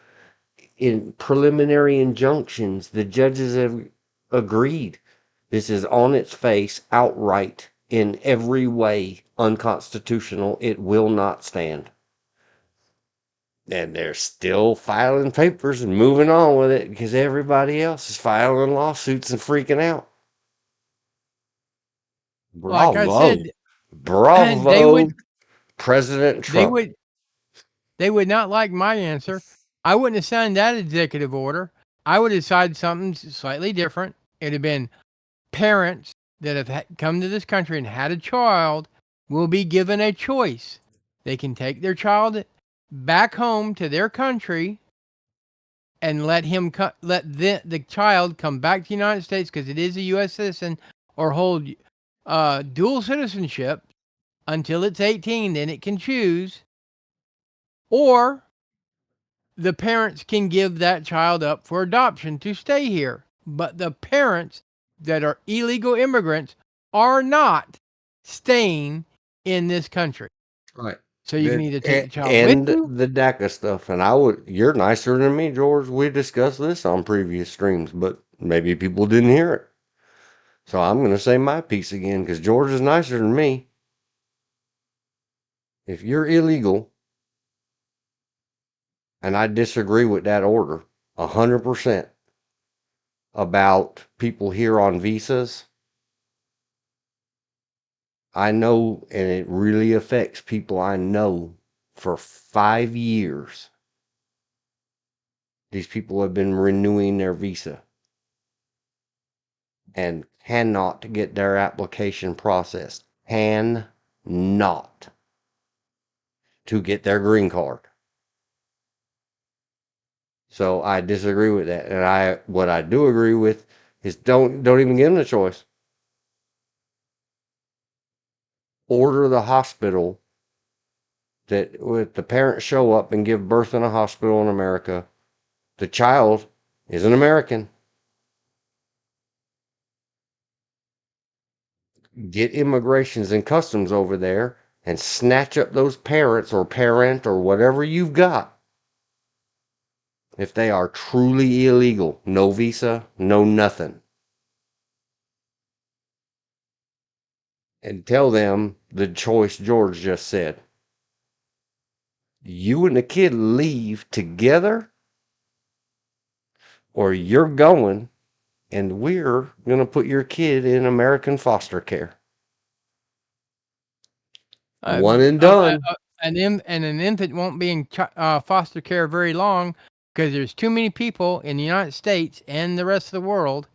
In preliminary injunctions, the judges have agreed. This is on its face, outright, in every way unconstitutional. It will not stand. And they're still filing papers and moving on with it because everybody else is filing lawsuits and freaking out. Like I Bravo. said, they Bravo, would President they Trump. would they would not like my answer. I wouldn't have signed that executive order. I would have signed something slightly different. It'd have been parents that have come to this country and had a child will be given a choice. They can take their child back home to their country and let the child come back to the United States because it is a U.S. citizen, or hold dual citizenship until it's 18. Then it can choose, or the parents can give that child up for adoption to stay here. But the parents that are illegal immigrants are not staying in this country. Right. So you can either take the child with And you. the DACA stuff. And you're nicer than me, George. We discussed this on previous streams, but maybe people didn't hear it. So I'm going to say my piece again because George is nicer than me. If you're illegal, and I disagree with that order 100% about people here on visas, I know, and it really affects people I know for 5 years. These people have been renewing their visa and cannot get their application processed. Cannot to get their green card. So I disagree with that. And what I do agree with is don't even give them the choice. Order the hospital that if the parents show up and give birth in a hospital in America, the child is an American. Get immigrations and customs over there and snatch up those parents or parent or whatever you've got. If they are truly illegal, no visa, no nothing. And tell them the choice George just said. You and the kid leave together, or you're going, and we're going to put your kid in American foster care. One and done. An infant won't be in foster care very long because there's too many people in the United States and the rest of the world,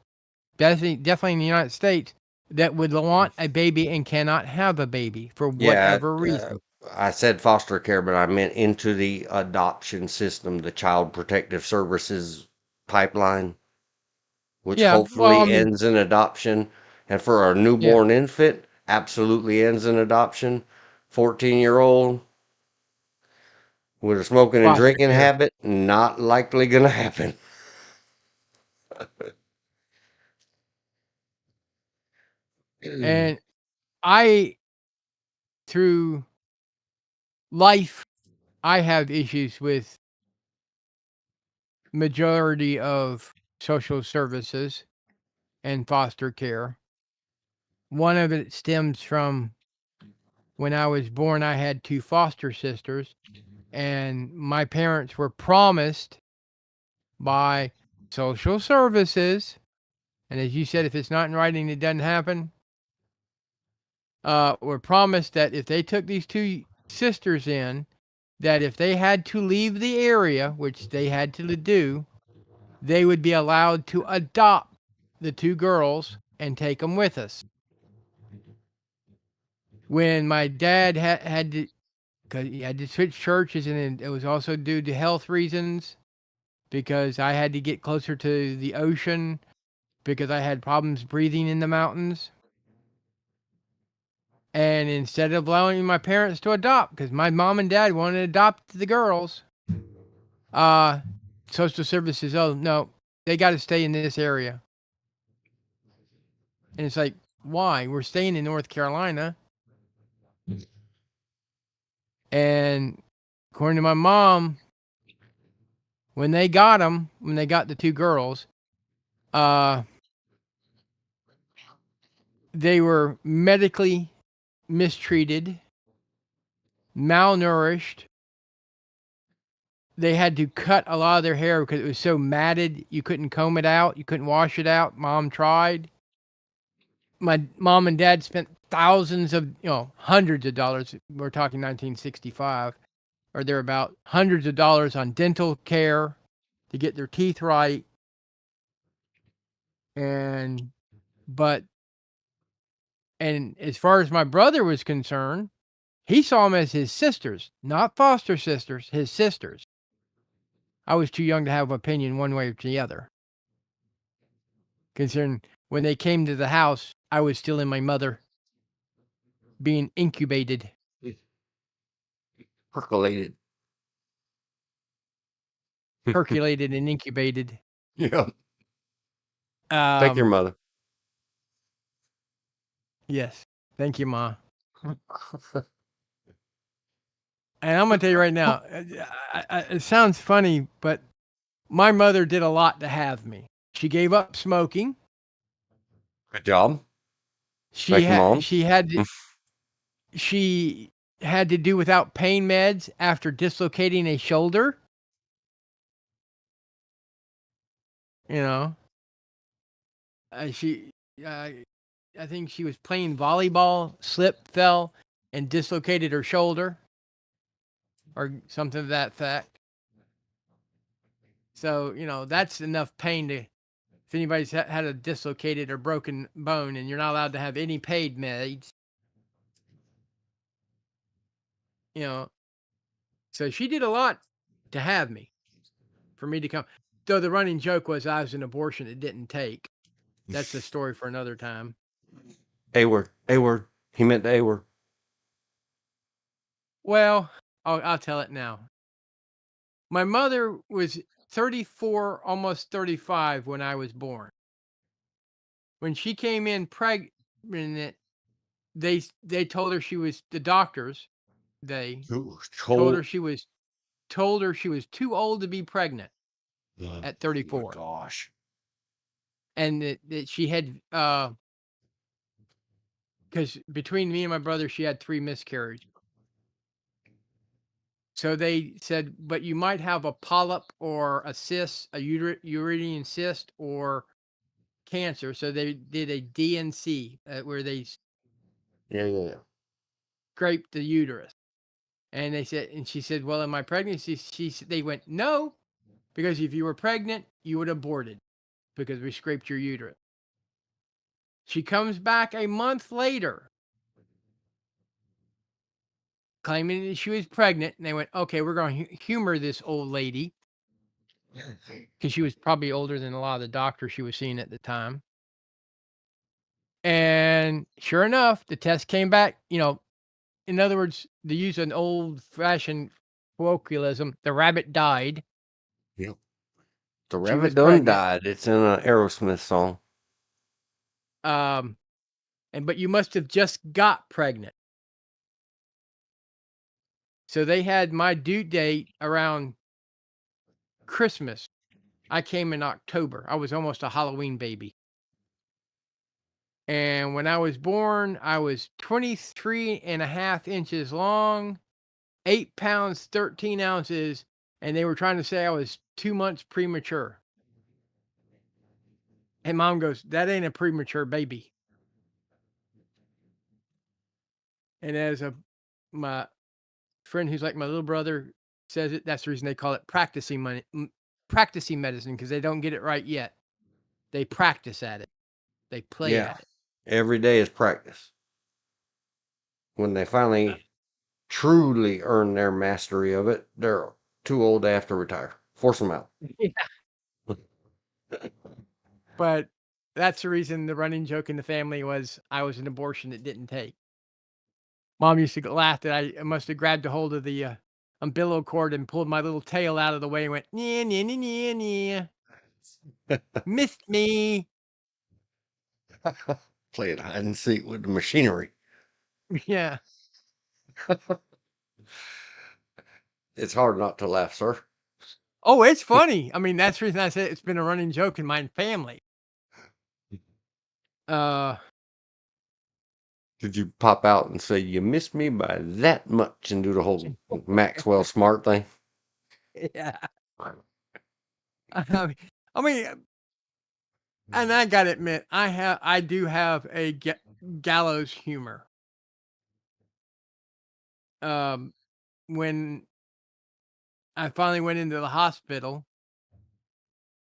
definitely in the United States, that would want a baby and cannot have a baby for whatever reason. I said foster care, but I meant into the adoption system, the Child Protective Services pipeline, which hopefully ends in adoption. And for a newborn infant, absolutely ends in adoption. 14-year-old with a smoking and drinking habit, not likely going to happen. And through life, I have issues with majority of social services and foster care. One of it stems from when I was born, I had 2 foster sisters, and my parents were promised by social services, and as you said, if it's not in writing, it doesn't happen. Were promised that if they took these 2 sisters in, that if they had to leave the area, which they had to do, they would be allowed to adopt the 2 girls and take them with us. When my dad had to, because he had to switch churches, and it was also due to health reasons, because I had to get closer to the ocean because I had problems breathing in the mountains. And instead of allowing my parents to adopt, because my mom and dad wanted to adopt the girls, social services, oh no, they got to stay in this area. And it's like, why? We're staying in North Carolina. And according to my mom, when they got the 2 girls, they were medically mistreated, malnourished. They had to cut a lot of their hair because it was so matted, you couldn't comb it out, you couldn't wash it out. Mom tried. My mom and dad spent thousands of, hundreds of dollars. We're talking 1965 or thereabout, hundreds of dollars on dental care to get their teeth right. And as far as my brother was concerned, he saw them as his sisters, not foster sisters, his sisters. I was too young to have an opinion one way or the other. Considering when they came to the house, I was still in my mother, being incubated. Percolated. Percolated and incubated. Yeah. Thank your mother. Yes. Thank you, Ma. And I'm going to tell you right now, it sounds funny, but my mother did a lot to have me. She gave up smoking. Good job. She had to do without pain meds after dislocating a shoulder. She I think she was playing volleyball, slipped, fell, and dislocated her shoulder, or something to that fact. So that's enough pain to. If anybody's had a dislocated or broken bone, and you're not allowed to have any paid meds, so she did a lot to have me, for me to come. So the running joke was I was an abortion it didn't take. That's a story for another time. A word. A word. He meant the A word. Well, I'll tell it now. My mother was 34, almost 35 when I was born. When she came in pregnant, they told her she was the doctors. They told her Cold. she was too old to be pregnant at Oh my 34, gosh. and that she had because between me and my brother, she had 3 miscarriages. So they said, but you might have a polyp or a cyst, a uterine cyst, or cancer. So they did a DNC where they Yeah. scraped the uterus. And she said, well, in my pregnancy, they went, no, because if you were pregnant, you would have aborted because we scraped your uterus. She comes back a month later claiming that she was pregnant. And they went, okay, we're going to humor this old lady because she was probably older than a lot of the doctors she was seeing at the time. And sure enough, the test came back, in other words, to use an old fashioned colloquialism, the rabbit died. Yep. The She was rabbit done pregnant. died. It's in an Aerosmith song. But you must have just got pregnant. So they had my due date around Christmas. I came in October. I was almost a Halloween baby. And when I was born, I was 23 and a half inches long, 8 pounds, 13 ounces, and they were trying to say I was 2 months premature. And mom goes, that ain't a premature baby. And as my friend who's like my little brother says it, that's the reason they call it practicing medicine, because they don't get it right yet. They practice at it. They play Yeah. at it. Every day is practice. When they finally truly earn their mastery of it, they're too old to have to retire. Force them out. But that's the reason the running joke in the family was I was an abortion it didn't take. Mom used to laugh that I must have grabbed a hold of the umbilical cord and pulled my little tail out of the way and went, yeah, yeah, yeah, yeah, yeah. Missed me. Playing hide and seek with the machinery. Yeah. It's hard not to laugh, sir. Oh, it's funny. I mean, that's the reason I said it's been a running joke in my family. Did you pop out and say you missed me by that much and do the whole Maxwell Smart thing? Yeah. I mean, and I gotta admit, I do have a gallows humor. When I finally went into the hospital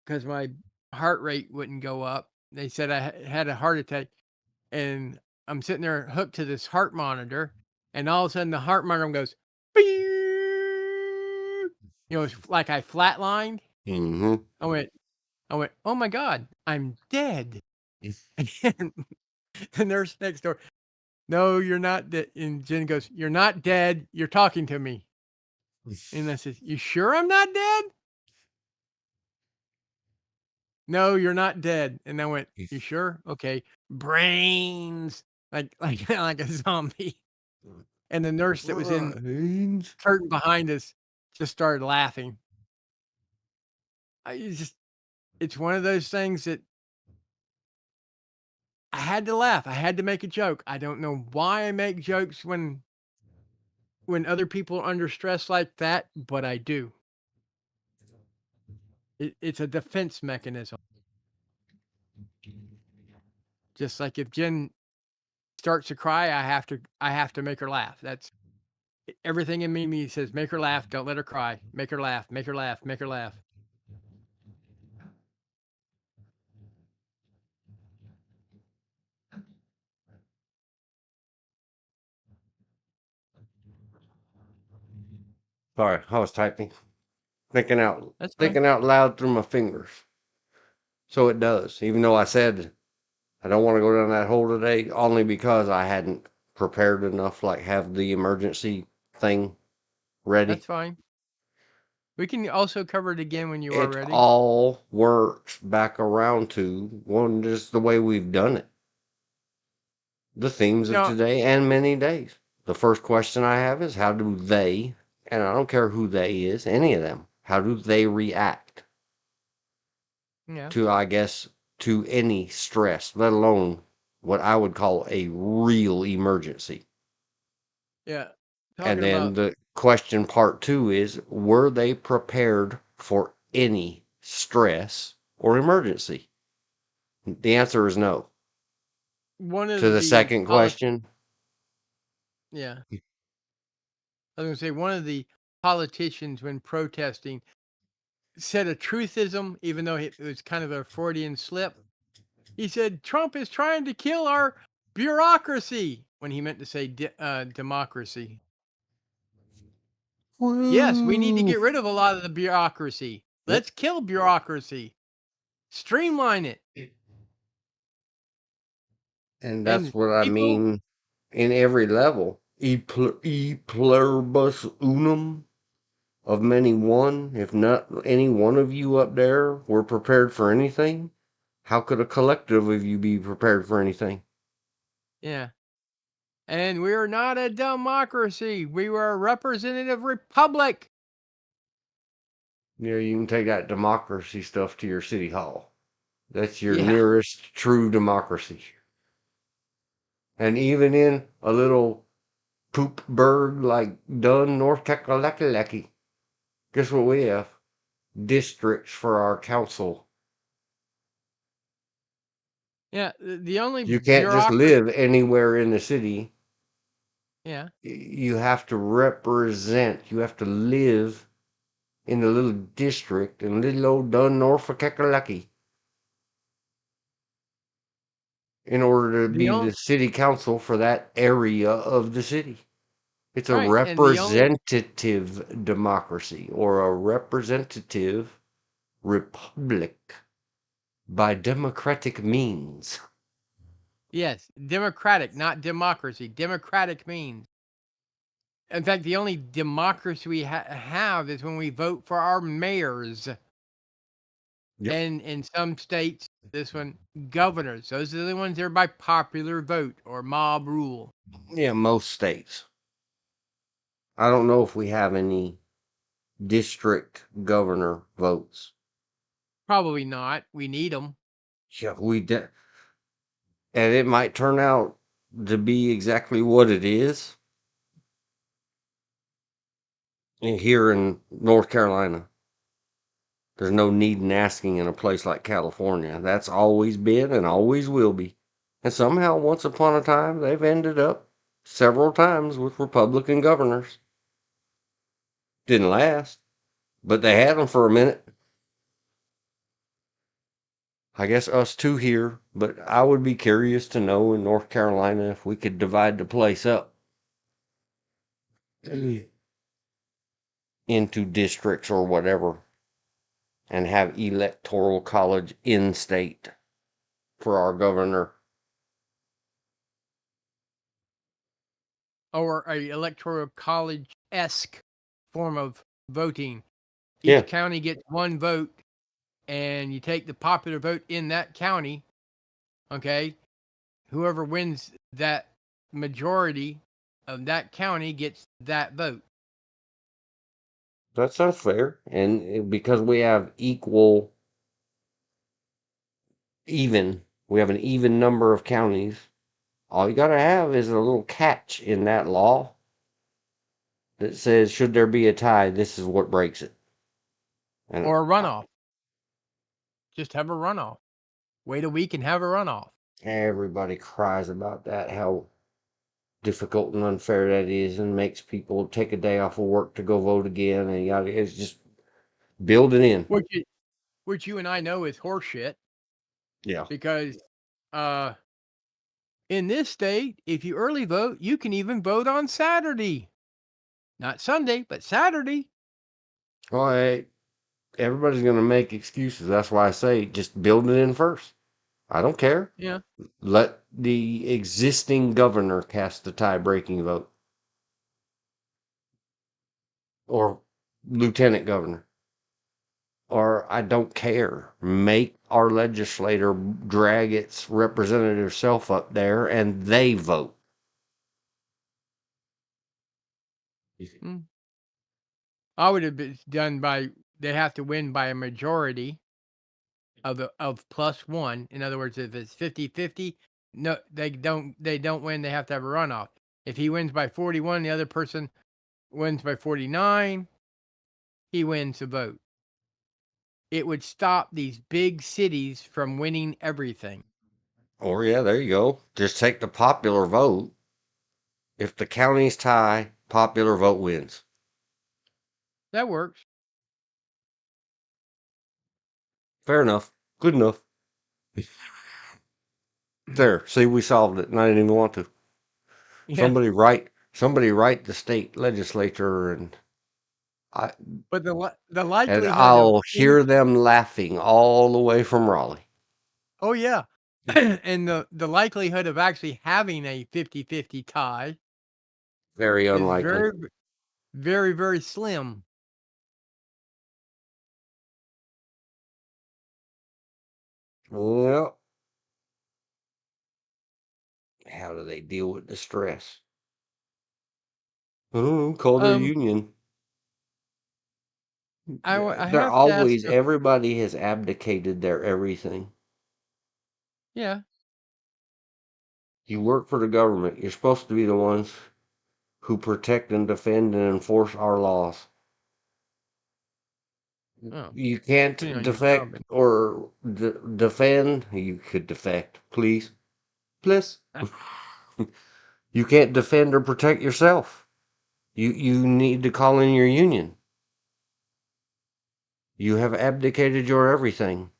because my heart rate wouldn't go up, they said I had a heart attack, and I'm sitting there hooked to this heart monitor, and all of a sudden the heart monitor goes, "Beep." It's like I flatlined. Mm-hmm. I went, oh my God, I'm dead. And the nurse next door, no, you're not dead. And Jen goes, you're not dead. You're talking to me. And I said, you sure I'm not dead? No, you're not dead. And I went, you sure? Okay. Brains. Like a zombie. And the nurse that was in Brains. curtain behind us just started laughing. It's one of those things that I had to laugh. I had to make a joke. I don't know why I make jokes when other people are under stress like that, but I do. It's a defense mechanism. Just like if Jen starts to cry, I have to make her laugh. That's everything in me says, make her laugh, don't let her cry. Make her laugh, make her laugh, make her laugh. Sorry, I was typing, That's fine. thinking out loud through my fingers. So it does, even though I said I don't want to go down that hole today, only because I hadn't prepared enough, like have the emergency thing ready. That's fine. We can also cover it again when you are It ready. all works back around to one, just the way we've done it. The themes of No, today and many days. The first question I have is, how do they, and I don't care who they is, any of them, how do they react yeah, to, I guess, to any stress, let alone what I would call a real emergency? yeah. And Talking then about the question part two is, were they prepared for any stress or emergency? The answer is no. one To of the the second question, yeah. I was gonna say one of the politicians when protesting said a truthism, even though it was kind of a Freudian slip. He said Trump is trying to kill our bureaucracy when he meant to say democracy. Yes, we need to woo, get rid of a lot of the bureaucracy. yep. Let's kill bureaucracy. Streamline it. And that's And what I people, mean in every level. E pluribus unum, of many one. If not any one of you up there were prepared for anything, how could a collective of you be prepared for anything? yeah. And we're not a democracy. We were a representative republic. You know, you can take that democracy stuff to your city hall. That's your Yeah. nearest true democracy. And even in a little poop burg like Dunn, North Carolina, guess what we have? Districts for our council. Yeah. The only You can't just bureaucracy. live anywhere in the city. Yeah. You have to represent. You have to live in the little district in little old Dunn, Norfolk, Kakalaki, in order to The be only the city council for that area of the city. It's a right. And the only representative democracy or a representative republic by democratic means. yes, democratic, not democracy. Democratic means. In fact, the only democracy we have is when we vote for our mayors. Yep. And in some states, this one, governors. Those are the ones that are by popular vote or mob rule. Yeah, most states. I don't know if we have any district governor votes. Probably not. We need them. Yeah, and it might turn out to be exactly what it is here in North Carolina. There's no need in asking in a place like California. That's always been and always will be. And somehow, once upon a time, they've ended up several times with Republican governors. Didn't last, but they had them for a minute. I guess us two here, but I would be curious to know in North Carolina if we could divide the place up into districts or whatever and have electoral college in state for our governor. Or a electoral college-esque form of voting. Yeah, Each county gets one vote, and you take the popular vote in that county, okay? Whoever wins that majority of that county gets that vote. that sounds fair. And because we have we have an even number of counties, all you got to have is a little catch in that law that says, should there be a tie, this is what breaks it. And Or a runoff. Just have a runoff. Wait a week and have a runoff. Everybody cries about that, how difficult and unfair that is, and makes people take a day off of work to go vote again. And it's just build it in. Which you and I know is horseshit Yeah. because in this state, if you early vote, you can even vote on Saturday. Not Sunday, but Saturday. Well, hey, everybody's going to make excuses. That's why I say just build it in first. I don't care. Yeah. Let the existing governor cast the tie-breaking vote, or lieutenant governor, or I don't care. Make our legislator drag its representative self up there and they vote. Mm. I would have been done by they have to win by a majority of +1. In other words, if it's 50-50, no, they don't win. They have to have a runoff. If he wins by 41, the other person wins by 49, he wins the vote. It would stop these big cities from winning everything. Or yeah, there you go. Just take the popular vote. If the counties tie, popular vote wins. That works. Fair enough. Good enough. There. See, we solved it, and I didn't even want to. Yeah. Somebody write the state legislature, and But the likelihood of I'll hear them laughing all the way from Raleigh. Oh yeah. And the likelihood of actually having a 50-50 tie Very is unlikely. very, very slim. Well, how do they deal with the stress? Call their union. I They're have to ask always, everybody has abdicated their everything. Yeah. You work for the government. You're supposed to be the ones who protect and defend and enforce our laws. Oh, You depending can't on your defect job. or defend. You could defect, please. Please. You can't defend or protect yourself. You need to call in your union. You have abdicated your everything.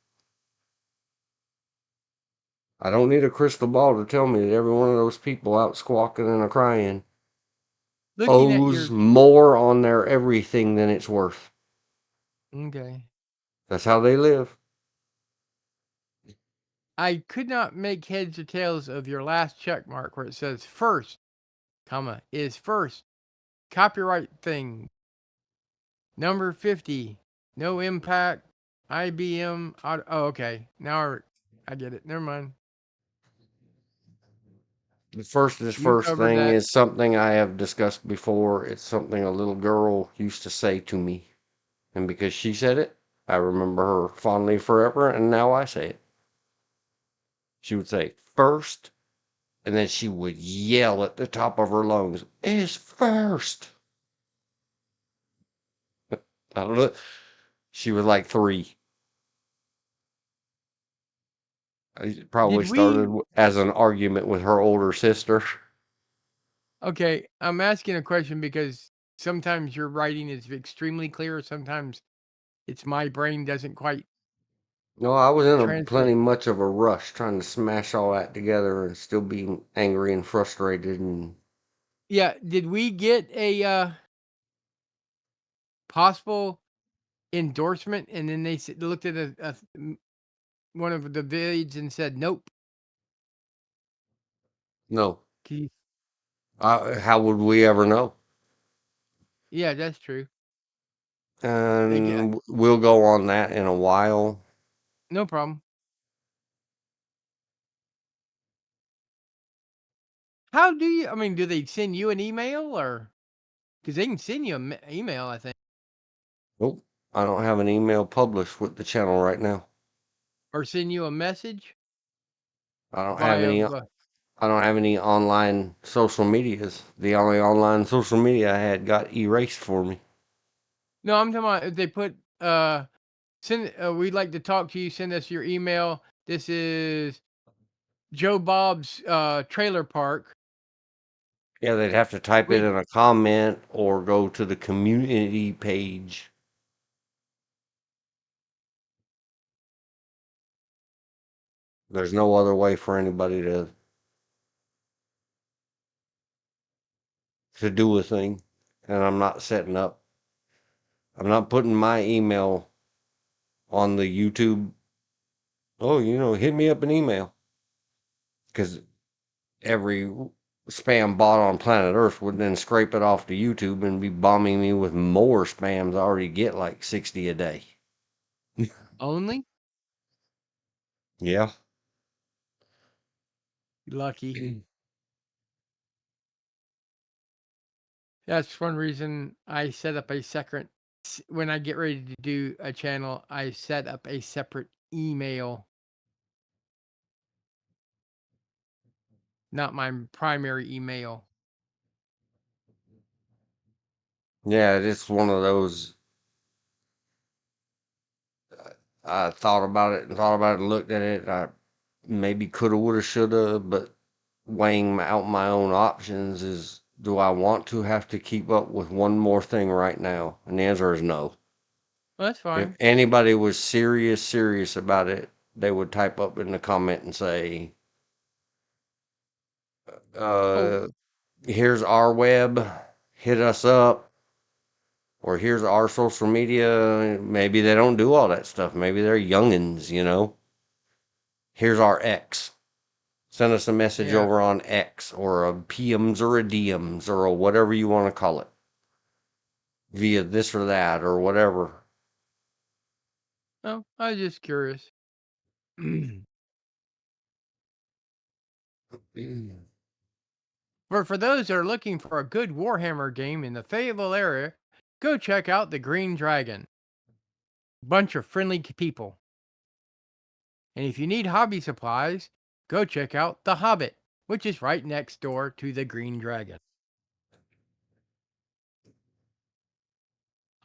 I don't need a crystal ball to tell me that every one of those people out squawking and crying Looking at your owes more on their everything than it's worth. Okay. That's how they live. I could not make heads or tails of your last check mark where it says first, comma, is first. Copyright thing. Number 50. No impact. IBM. Oh, okay. Now I get it. Never mind. The first You covered thing that. is something I have discussed before. It's something a little girl used to say to me. And because she said it, I remember her fondly forever, and now I say it. She would say, first, and then she would yell at the top of her lungs, is first. I don't know. She was like 3. It probably Did we started as an argument with her older sister. Okay, I'm asking a question because sometimes your writing is extremely clear. Sometimes it's my brain doesn't quite No, I was in a translate. plenty much of a rush trying to smash all that together and still being angry and frustrated and Yeah, did we get a possible endorsement and then they looked at one of the vids and said nope? no. Can you- How would we ever know? Yeah, that's true. And we'll go on that in a while. No problem. How do you? I mean, do they send you an email or? Because they can send you an email, I think, Nope. I don't have an email published with the channel right now. or send you a message I don't have via. any I don't have any online social medias. The only online social media I had got erased for me. No, I'm talking about if they put send. We'd like to talk to you. Send us your email. This is Joe Bob's trailer park. Yeah, they'd have to type it in a comment or go to the community page. There's no other way for anybody to do a thing. And I'm not putting my email on the YouTube. Oh, hit me up an email. Because every spam bot on planet Earth would then scrape it off to YouTube and be bombing me with more spams. I already get like 60 a day. Only? Yeah. Lucky. That's one reason I set up a second. When I get ready to do a channel, I set up a separate email. Not my primary email. Yeah, it's one of those. I thought about it and looked at it. I maybe coulda, woulda, shoulda, but weighing out my own options is, do I want to have to keep up with one more thing right now? And the answer is no. Well, that's If fine. anybody was serious about it, they would type up in the comment and say, Oh, here's our web, hit us up, or here's our social media. Maybe they don't do all that stuff. Maybe they're youngins. Here's our X. Send us a message yeah. over on X or a PMs or a DMs or a whatever you want to call it, via this or that or whatever. Oh, I was just curious. For those that are looking for a good Warhammer game in the Fayetteville area, go check out the Green Dragon. Bunch of friendly people. And if you need hobby supplies, go check out The Hobbit, which is right next door to the Green Dragon.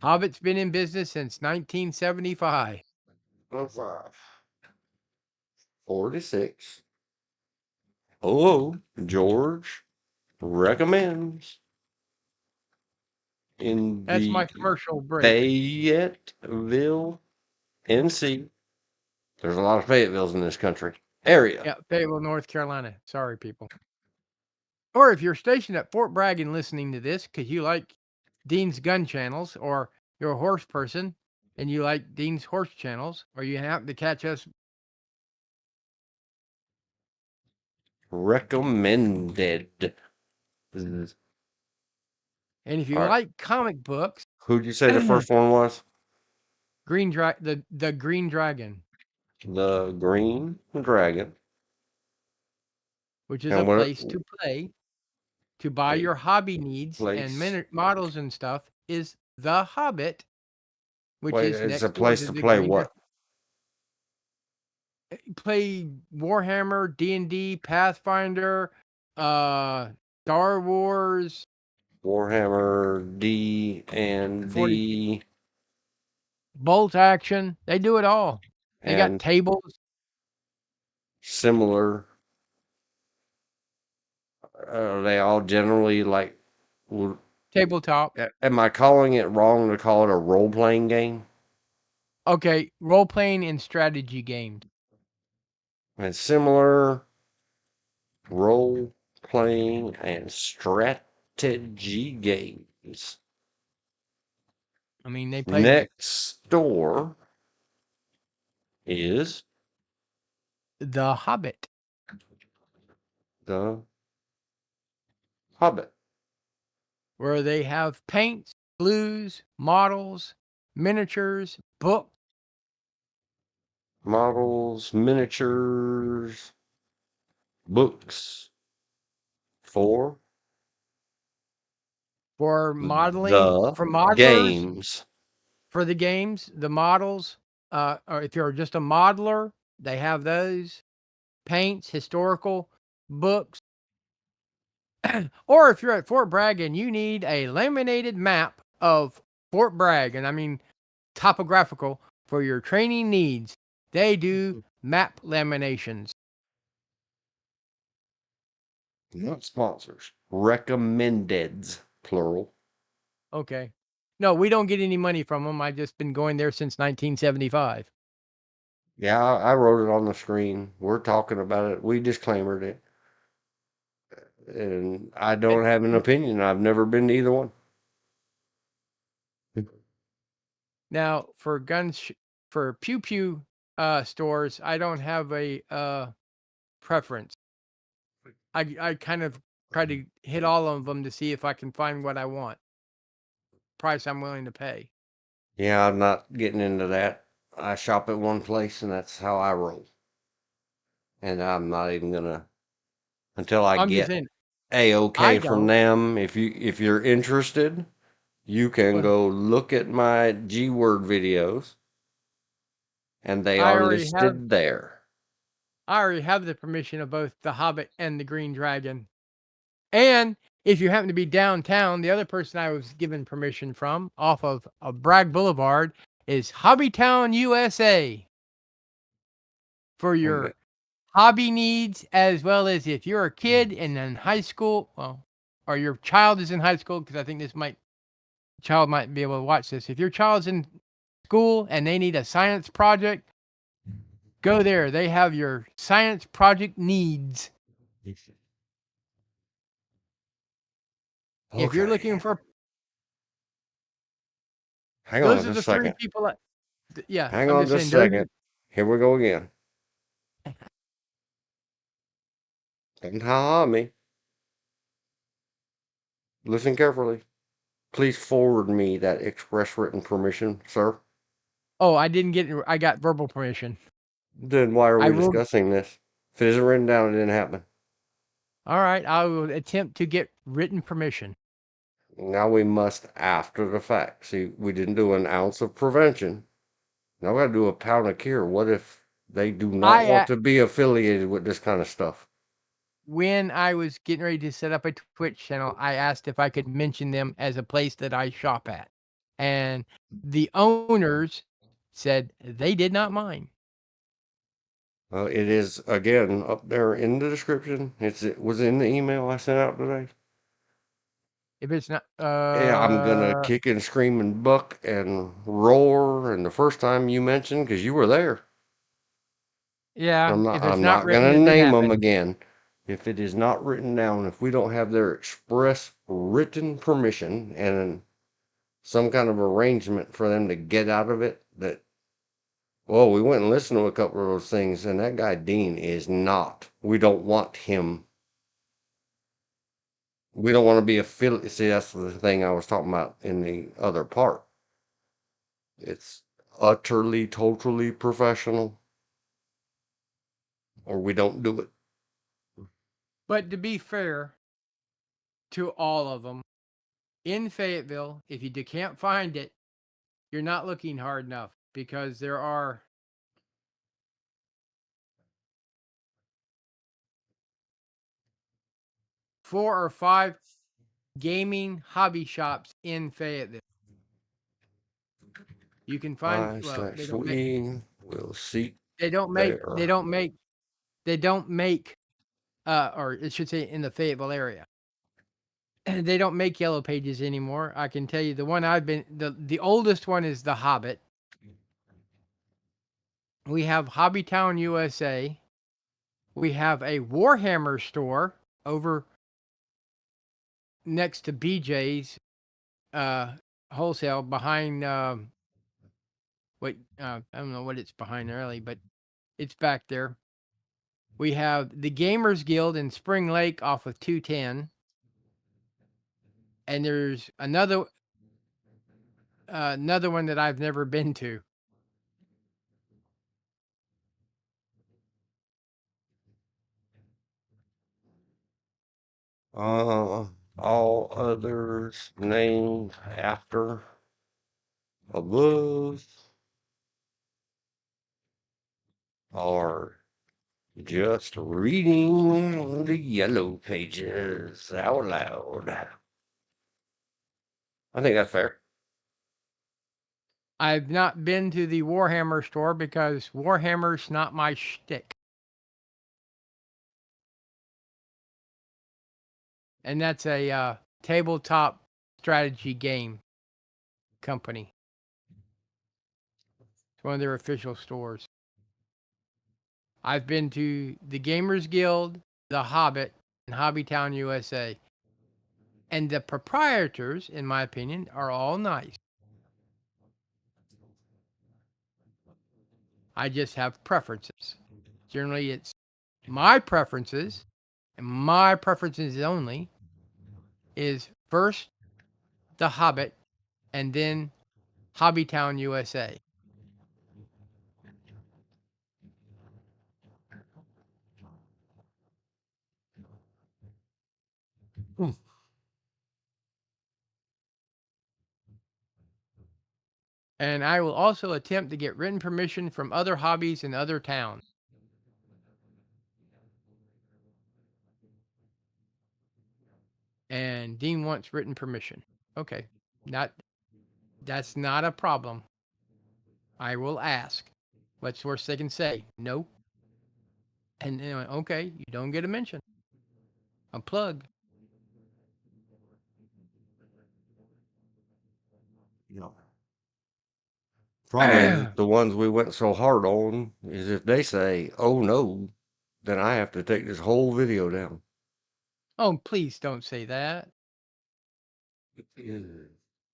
Hobbit's been in business since 1975. 46. Oh, George recommends in That's the my commercial break. Fayetteville, NC. There's a lot of Fayettevilles in this country area. Yeah, Fayetteville, North Carolina. Sorry, people. Or if you're stationed at Fort Bragg and listening to this because you like Dean's gun channels, or you're a horse person and you like Dean's horse channels, or you happen to catch us. Recommended. And if you All right. like comic books, Who'd you say the first one was? the Green Dragon, The Green Dragon. which is a And what place to play, to buy a your hobby needs and place. models and stuff, is The Hobbit, which Wait, is it's a next door place to to the play Green what? Play Warhammer, D&D, Pathfinder, Star Wars, Warhammer D and 40 D bolt action. They do it all. They got and tables, similar. Are they all generally like? tabletop. Am I calling it wrong to call it a role playing game? Okay, role playing and strategy games. And similar role playing and strategy games. I mean, they play Next door is The Hobbit, the Hobbit. where they have paints, glues, models, miniatures, books. Models, miniatures, books for For modeling, the for modelers, games. for the games, the models. Or if you're just a modeler, they have those paints, historical books. Or if you're at Fort Bragg and you need a laminated map of Fort Bragg, and I mean topographical, for your training needs, they do map laminations. Not sponsors. Recommendeds, plural. Okay. No, we don't get any money from them. I've just been going there since 1975. Yeah, I wrote it on the screen. We're talking about it. We disclaimered it. And I don't have an opinion. I've never been to either one. Now, for for pew pew stores, I don't have a preference. I kind of try to hit all of them to see if I can find what I want, price I'm willing to pay. Yeah, I'm not getting into that. I shop at one place and that's how I roll. And I'm not even gonna until I I'm just get saying, I A-OK from don't. them. If you're interested, you can Well, go look at my G word videos and they I are already have listed there. I already have the permission of both the Hobbit and the Green Dragon. And if you happen to be downtown, the other person I was given permission from off of Bragg Boulevard is Hobbytown, USA, for And your hobby needs, as well as if you're a kid and in high school, well, or your child is in high school, because I think child might be able to watch this. If your child's in school and they need a science project, go there. They have your science project needs. If you're okay. looking for, Hang on those are just a the three second. people. Yeah, Hang I'm on just just saying a those. second. Here we go again. Don't ha me. Listen carefully. Please forward me that express written permission, sir. Oh, I didn't get. I got verbal permission. Then why are I we will. discussing this? If it isn't written down, it didn't happen. All right, I will attempt to get written permission. Now we must after the fact. See, we didn't do an ounce of prevention. Now we gotta do a pound of cure. What if they do not I want to be affiliated with this kind of stuff? When I was getting ready to set up a Twitch channel, I asked if I could mention them as a place that I shop at, and the owners said they did not mind. It is again up there in the description. It was in the email I sent out today. If it's not, Yeah, I'm gonna kick and scream and buck and roar. And the first time you mentioned, because you were there, yeah, if it's I'm not not written, gonna it didn't name them happen. again. If it is not written down, if we don't have their express written permission and some kind of arrangement for them to get out of it, that well, we went and listened to a couple of those things, and that guy Dean is not. We don't want him. We don't want to be affiliated. See, that's the thing I was talking about in the other part. It's utterly, totally professional, or we don't do it. But to be fair to all of them, in Fayetteville, if you can't find it, you're not looking hard enough, because there are 4 or 5 gaming hobby shops in Fayetteville. You can find, I well, slash we will seek they don't make they there. don't make they don't make or it should say in the Fayetteville area. They don't make yellow pages anymore. I can tell you the one I've been the oldest one is the Hobbit. We have Hobbytown USA. We have a Warhammer store over next to BJ's wholesale behind what I don't know what it's behind really, but it's back there. We have the Gamers Guild in Spring Lake off of 210. And there's another one that I've never been to. All others named after above are just reading the yellow pages out loud. I think that's fair. I've not been to the Warhammer store because Warhammer's not my shtick. and that's a tabletop strategy game company. It's one of their official stores. I've been to the Gamers Guild, the Hobbit, and Hobbytown, USA. And the proprietors, in my opinion, are all nice. I just have preferences. Generally, it's my preferences, and my preferences only, is first the Hobbit, and then Hobbytown, USA. Hmm. And I will also attempt to get written permission from other hobbies in other towns. And Dean wants written permission. Okay. That's not a problem. I will ask. What's the worst they can say? No. And then, okay, you don't get a mention. A plug. Yeah. Problem is, the ones we went so hard on is if they say, "Oh no," then I have to take this whole video down. Oh, please don't say that.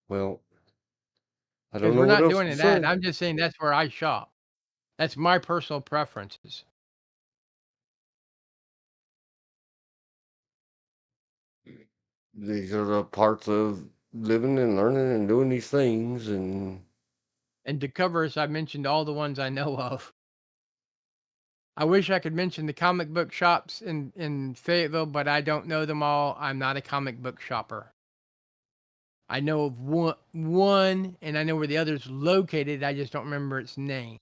Well, I don't Because know we're what not else doing to that. say. I'm just saying that's where I shop. That's my personal preferences. These are the parts of living and learning and doing these things, and And to cover us, I mentioned all the ones I know of. I wish I could mention the comic book shops in Fayetteville, but I don't know them all. I'm not a comic book shopper. I know of one, and I know where the other's located. I just don't remember its name.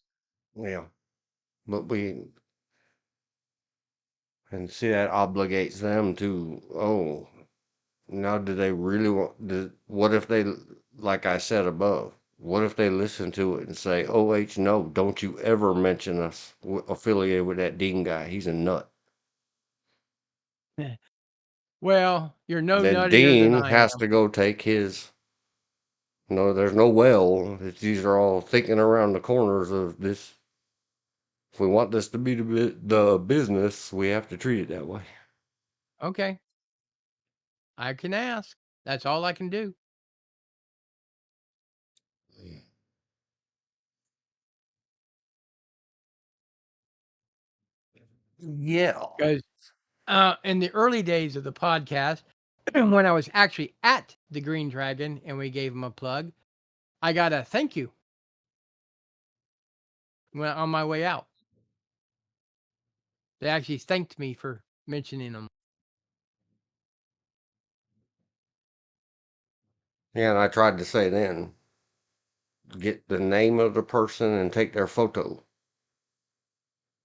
yeah. But and see that obligates them to, oh, now do they really what if they, like I said above, what if they listen to it and say, "Oh, no, don't you ever mention us affiliated with that Dean guy. He's a nut." Well, you're no Then nuttier than Dean I has am. to go take his, no, there's no well. These are all thinking around the corners of this. If we want this to be the business, we have to treat it that way. Okay, I can ask. That's all I can do. Yeah. Because in the early days of the podcast, when I was actually at the Green Dragon and we gave him a plug, I got a thank you when on my way out. They actually thanked me for mentioning them. Yeah, and I tried to say then, get the name of the person and take their photo.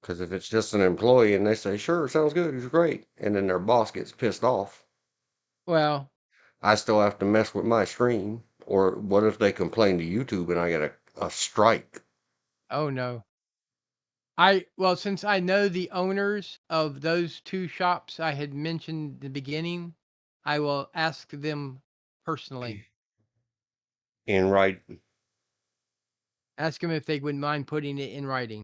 Because if it's just an employee and they say, "Sure, sounds good, it's great," and then their boss gets pissed off, Well, I still have to mess with my stream. Or what if they complain to YouTube and I get a strike? oh no. Well, since I know the owners of those two shops I had mentioned in the beginning, I will ask them personally. In right, Ask them if they wouldn't mind putting it in writing.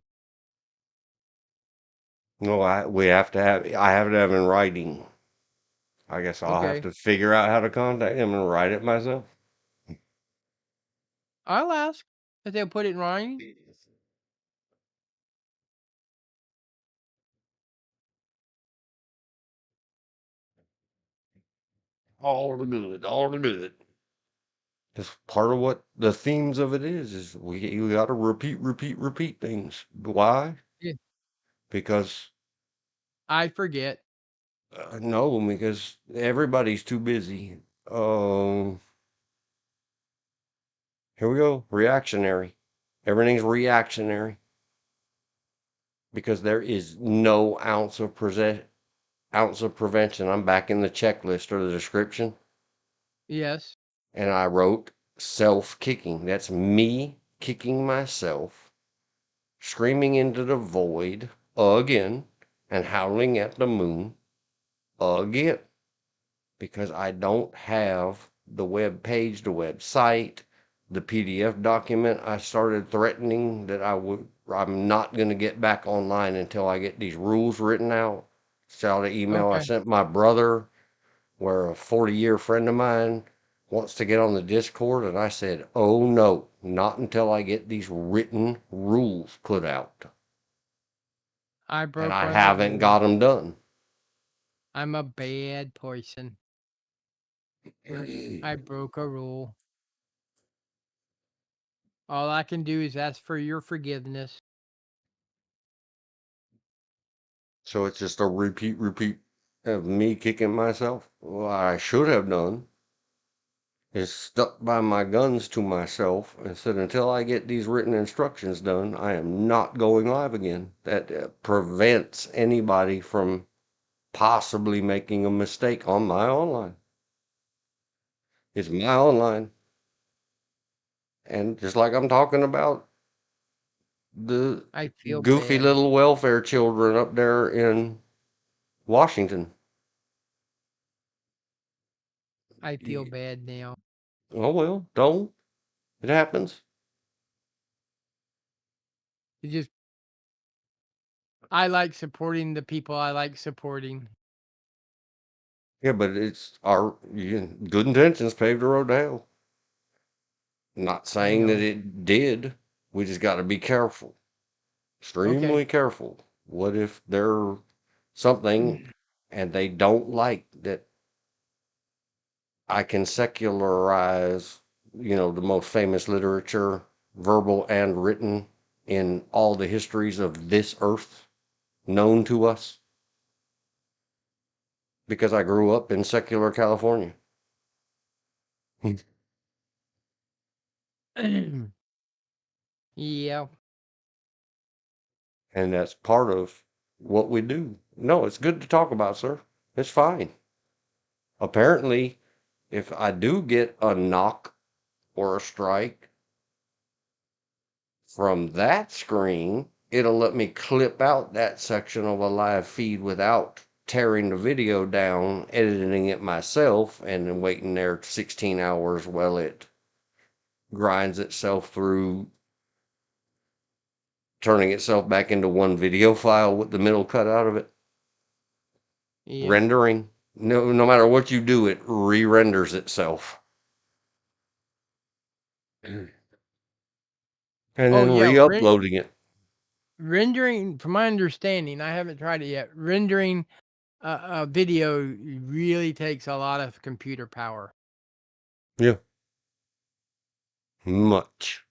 no, we have to have, I have to have in writing. I guess I'll have Okay, to figure out how to contact them and write it myself. I'll ask if they'll put it in writing. All the good, all the good. That's part of what the themes of it is we got to repeat things. Why? Yeah, Because I forget. no, because everybody's too busy. Here we go. Reactionary. Everything's reactionary because there is no ounce of prevention. I'm back in the checklist or the description, Yes. and I wrote self kicking. That's me kicking myself, screaming into the void again, and howling at the moon again. because I don't have the web page, the website, the PDF document. I started threatening that I'm not going to get back online until I get these rules written out. It's out an email I Okay. sent my brother, where a 40-year friend of mine wants to get on the Discord, and I said, oh no, not until I get these written rules put out. I And broke I one of the haven't rules. got them done. I'm a bad person. I broke a rule. All I can do is ask for your forgiveness. So it's just a repeat of me kicking myself. What I should have done is stuck by my guns to myself and said, until I get these written instructions done, I am not going live again. That prevents anybody from possibly making a mistake on my online. It's my online. And just like I'm talking about the I feel goofy bad. little welfare children up there in Washington. I feel bad now. Oh well, don't. It happens. It just I like supporting the people I like supporting. Yeah, but it's our good intentions paved the road to hell. Not I saying that know. it did. We just got to be careful, Okay. extremely careful. What if they're something and they don't like that I can secularize, the most famous literature, verbal and written, in all the histories of this earth known to us? Because I grew up in secular California. Yeah. And that's part of what we do. No, it's good to talk about, sir. It's fine. Apparently, if I do get a knock or a strike from that screen, it'll let me clip out that section of a live feed without tearing the video down, editing it myself, and then waiting there 16 hours while it grinds itself through, turning itself back into one video file with the middle cut out of it. Yep. Rendering. No matter what you do, it re-renders itself. And Oh then yeah. re-uploading it. Rendering, from my understanding, I haven't tried it yet. Rendering a video really takes a lot of computer power. Yeah. Much.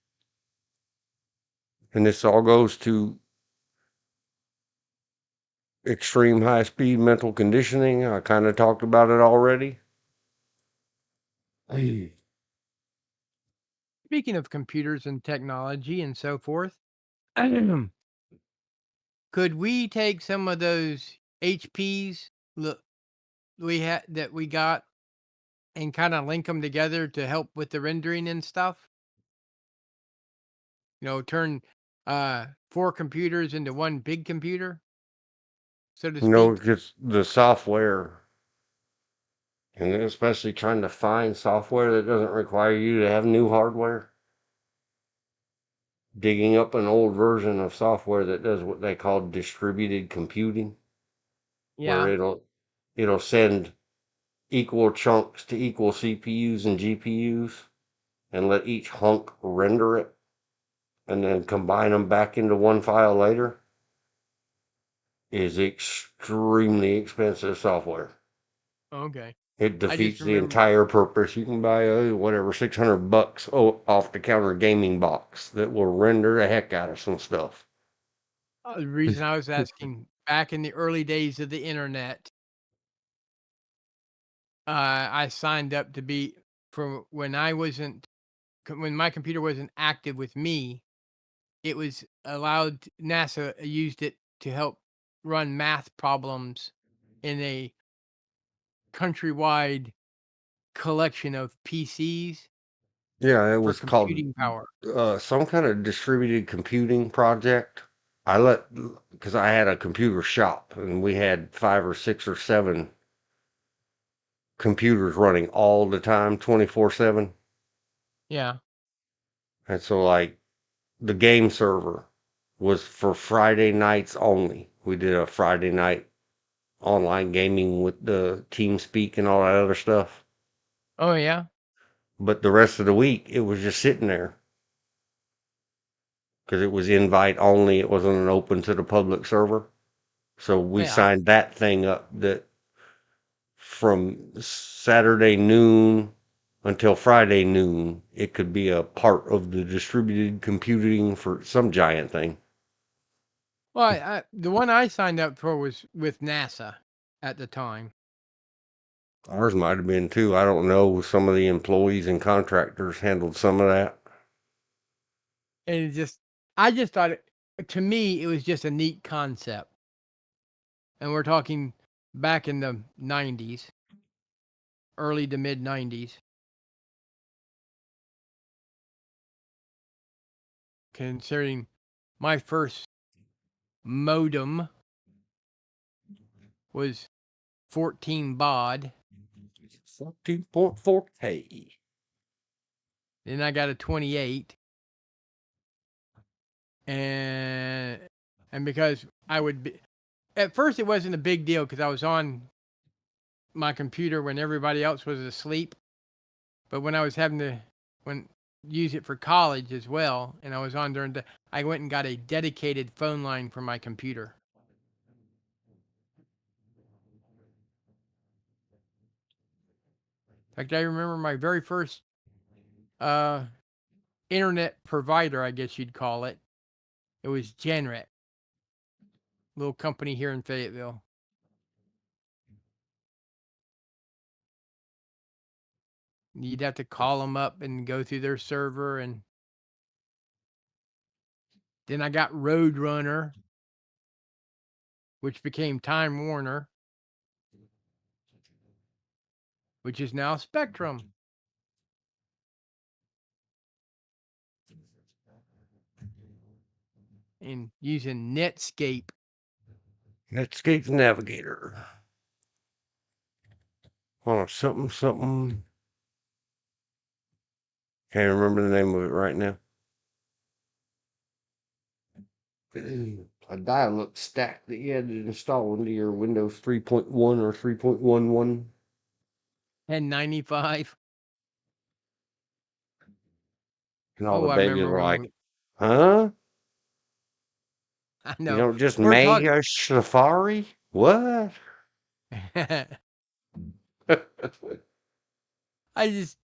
And this all goes to extreme high speed mental conditioning. I kind of talked about it already. Speaking of computers and technology and so forth, could we take some of those HPs that we got and kind of link them together to help with the rendering and stuff? Turn 4 computers into one big computer, so to speak. Just the software, and then especially trying to find software that doesn't require you to have new hardware. Digging up an old version of software that does what they call distributed computing, where Yeah. it'll send equal chunks to equal CPUs and GPUs and let each hunk render it and then combine them back into one file later, is extremely expensive software. Okay. It I just defeats the remember entire purpose. You can buy whatever $600 off the counter gaming box that will render the heck out of some stuff. the reason I was asking back in the early days of the internet, I signed up to be for when my computer wasn't active with me. It was allowed. NASA used it to help run math problems in a countrywide collection of PCs Yeah, it for was called computing power. some kind of distributed computing project. Because I had a computer shop and we had 5 or 6 or 7 computers running all the time, 24/7. Yeah. And so, like, the game server was for Friday nights only. We did a Friday night online gaming with the TeamSpeak and all that other stuff. Oh yeah. But the rest of the week, it was just sitting there because it was invite only. It wasn't an open to the public server. So we Yeah. signed that thing up that from Saturday noon until Friday noon, it could be a part of the distributed computing for some giant thing. Well, the one I signed up for was with NASA at the time. Ours might have been too. I don't know. Some of the employees and contractors handled some of that. And I just thought to me, it was just a neat concept. And we're talking back in the 90s, early to mid 90s. Considering my first modem was 14 baud. 14.4K. Then I got a 28. And because I would be, at first it wasn't a big deal because I was on my computer when everybody else was asleep. But when I was having to use it for college as well, and I was on during the, I went and got a dedicated phone line for my computer. In fact, I remember my very first internet provider, I guess you'd call it. It was Genret, little company here in Fayetteville. You'd have to call them up and go through their server, and then I got Roadrunner, which became Time Warner, which is now Spectrum. And using Netscape. Netscape Navigator. Oh, something. Can't remember the name of it right now. A dial-up stack that you had to install into your Windows 3.1 or 3.11. 1095. And all Oh, the I babies remember were when like, huh? I You know. don't just We're make talking. a Safari? What? I just,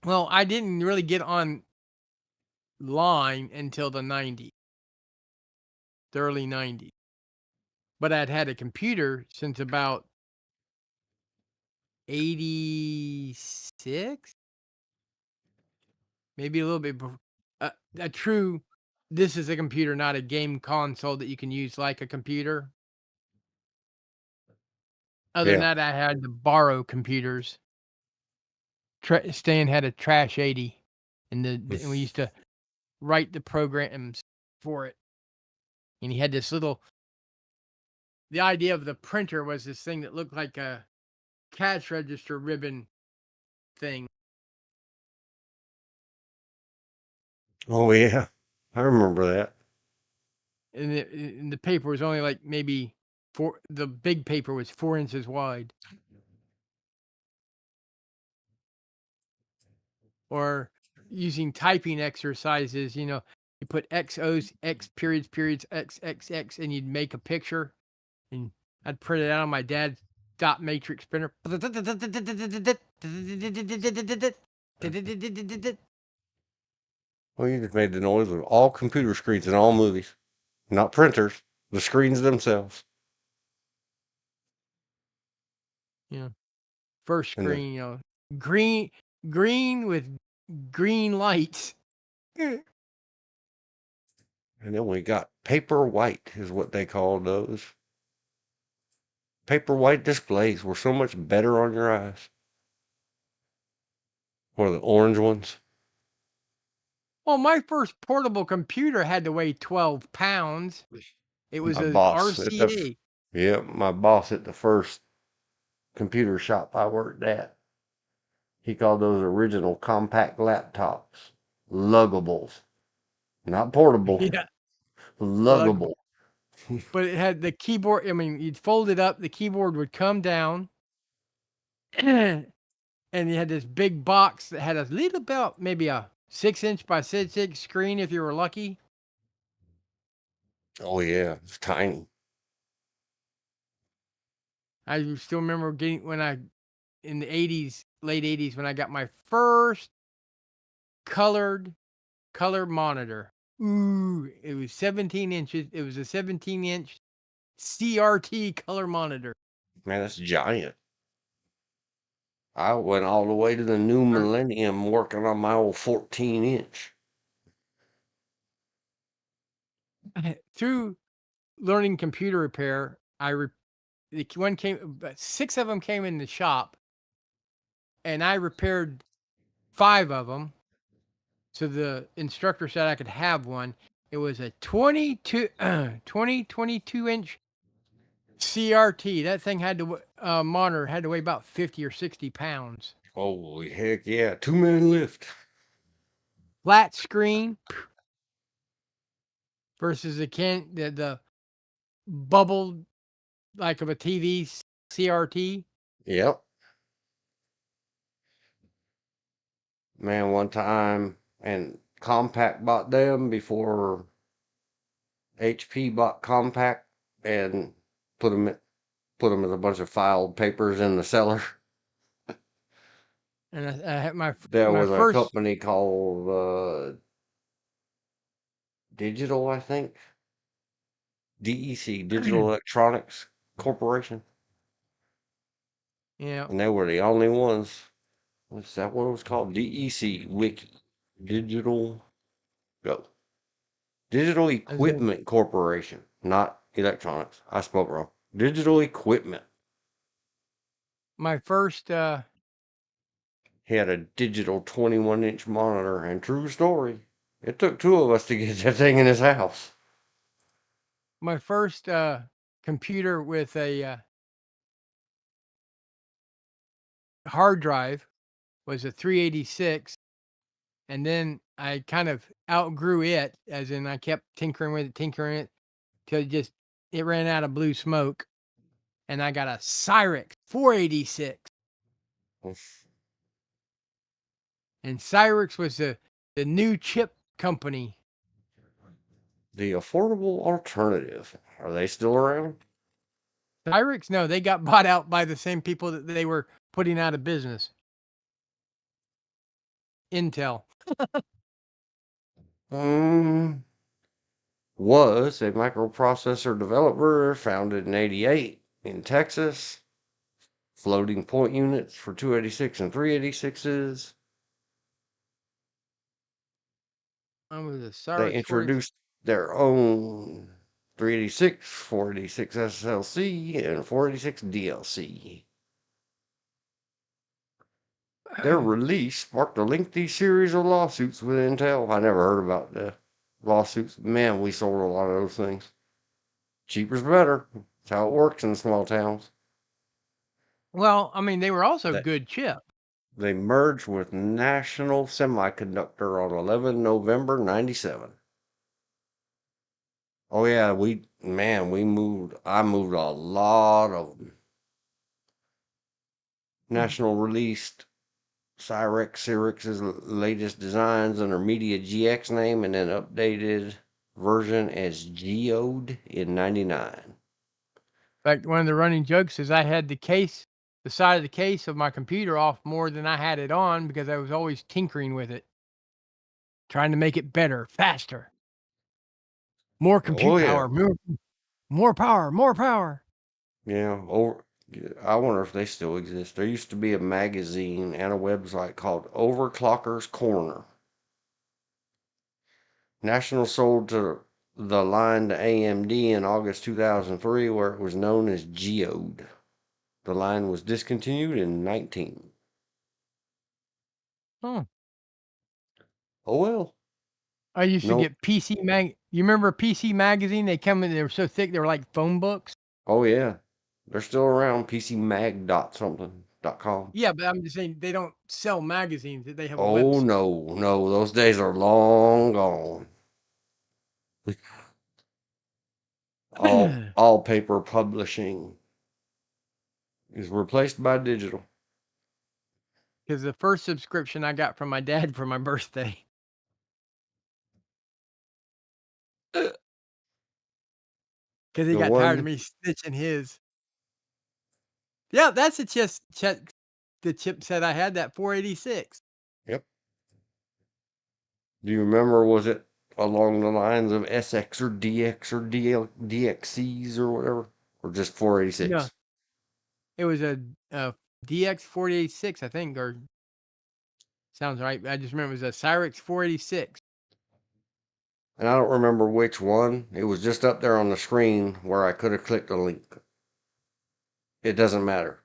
well, I didn't really get online until the 90s, the early 90s. But I'd had a computer since about 86, maybe a little bit before. A true, this is a computer, not a game console that you can use like a computer. Other than Yeah. that, I had to borrow computers. Stan had a Trash 80, and we used to write the programs for it. And he had this little. The idea of the printer was this thing that looked like a cash register ribbon thing. Oh, yeah. I remember that. And the paper was only like maybe the big paper was 4 inches wide. Or using typing exercises, you put XOs, X periods, X, and you'd make a picture. And I'd print it out on my dad's dot matrix printer. Well, you just made the noise of all computer screens in all movies. Not printers, the screens themselves. First And then, screen, green with green lights. and then we got paper white, is what they called those. Paper white displays were so much better on your eyes. Or the orange ones. Well, my first portable computer had to weigh 12 pounds. It was My a boss, RCA. Yep, my boss at the first computer shop I worked at, he called those original compact laptops. Luggables. Not portable. Yeah, Luggable. luggable. But it had the keyboard. I mean, you'd fold it up, the keyboard would come down, and you had this big box that had a little about maybe a 6-inch by 6-inch screen if you were lucky. Oh yeah, it's tiny. I still remember getting in the 80s, late 80s, when I got my first color monitor. Ooh, it was 17 inches. It was a 17-inch CRT color monitor. Man, that's giant. I went all the way to the new millennium working on my old 14-inch. Through learning computer repair, one came, 6 of them came in the shop, and I repaired 5 of them. So the instructor said I could have one. It was a 22 inch CRT. That thing had to monitor had to weigh about 50 or 60 pounds. Holy heck yeah, 2-man lift. Flat screen versus the bubbled like of a TV CRT. Yep. Man, one time, and Compaq bought them before HP bought Compaq and put them in a bunch of filed papers in the cellar. And I had my There was a first company called Digital, I think. DEC, Digital Electronics Corporation. yeah. And they were the only ones. What's that what it was called? DEC Wiki. Digital Go. Digital Equipment Corporation, not electronics. I spoke wrong. Digital Equipment. My first He had a digital 21-inch monitor, and true story, it took 2 of us to get that thing in his house. my first computer with a hard drive was a 386, and then I kind of outgrew it, as in I kept tinkering with it till it ran out of blue smoke, and I got a Cyrix 486, and Cyrix was the new chip company. The affordable alternative. Are they still around? Cyrix, no, they got bought out by the same people that they were putting out of business. Intel. Was a microprocessor developer founded in 88 in Texas. Floating point units for 286 and 386s. I was a They Cyrix 486. introduced their own 386, 486 SLC, and 486 DLC. Their release sparked a lengthy series of lawsuits with Intel. I never heard about the lawsuits. Man, we sold a lot of those things. Cheaper's better. That's how it works in small towns. Well, I mean, they were also They, good chip. they merged with National Semiconductor on 11 November 97. Oh yeah, I moved a lot of them. National released Cyrix's latest designs under Media GX name and then updated version as Geode in 99. In fact, one of the running jokes is I had the side of the case of my computer off more than I had it on because I was always tinkering with it, trying to make it better, faster, more compute Oh yeah. power, more power, more power. Yeah, I wonder if they still exist. There used to be a magazine and a website called Overclocker's Corner. National sold to the line to AMD in August 2003, where it was known as Geode. The line was discontinued in 19. Oh, Oh well. I used to No. get PC mag. You remember PC magazine? They were so thick they were like phone books. Oh yeah, they're still around. PCMag dot something .com. Yeah, but I'm just saying they don't sell magazines. They have a Oh website. no, those days are long gone. All paper publishing is replaced by digital. Because the first subscription I got from my dad for my birthday. Because he The got tired of one, me snitching his. Yeah, that's the the chipset I had, that 486. yep. Do you remember? Was it along the lines of SX or DX or DXCs or whatever, or just No, 486? it was a DX 486, I think, or sounds right. I just remember it was a Cyrix 486. And I don't remember which one. It was just up there on the screen where I could have clicked a link. It doesn't matter.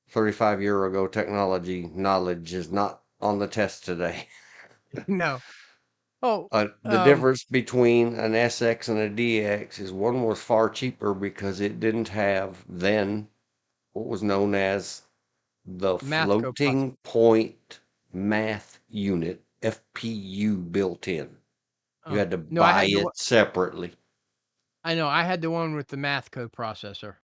35-year ago technology knowledge is not on the test today. No. Oh, The difference between an SX and a DX is one was far cheaper because it didn't have then what was known as the math coprocessor. floating point math unit, FPU, built in. You Oh, had to no, I buy had it separately. I know, I had the one with the math coprocessor.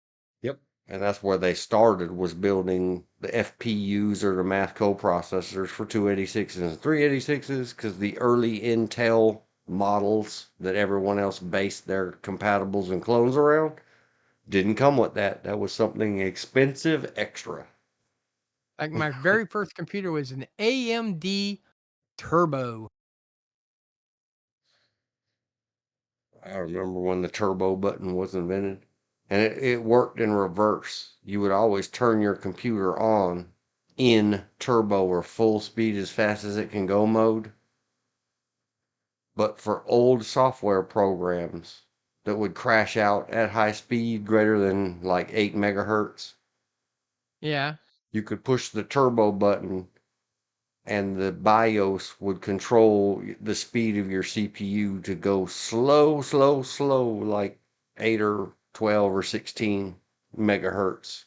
Yep. And that's where they started, was building the FPUs, or the math coprocessors, for 286s and 386s, because the early Intel models that everyone else based their compatibles and clones around didn't come with that. That was something expensive extra. Like, my very first computer was an AMD Turbo. I remember when the turbo button was invented, and it worked in reverse. You would always turn your computer on in turbo, or full speed as fast as it can go mode. But for old software programs that would crash out at high speed greater than like 8 megahertz, Yeah, you could push the turbo button and the BIOS would control the speed of your CPU to go slow, like 8 or 12 or 16 megahertz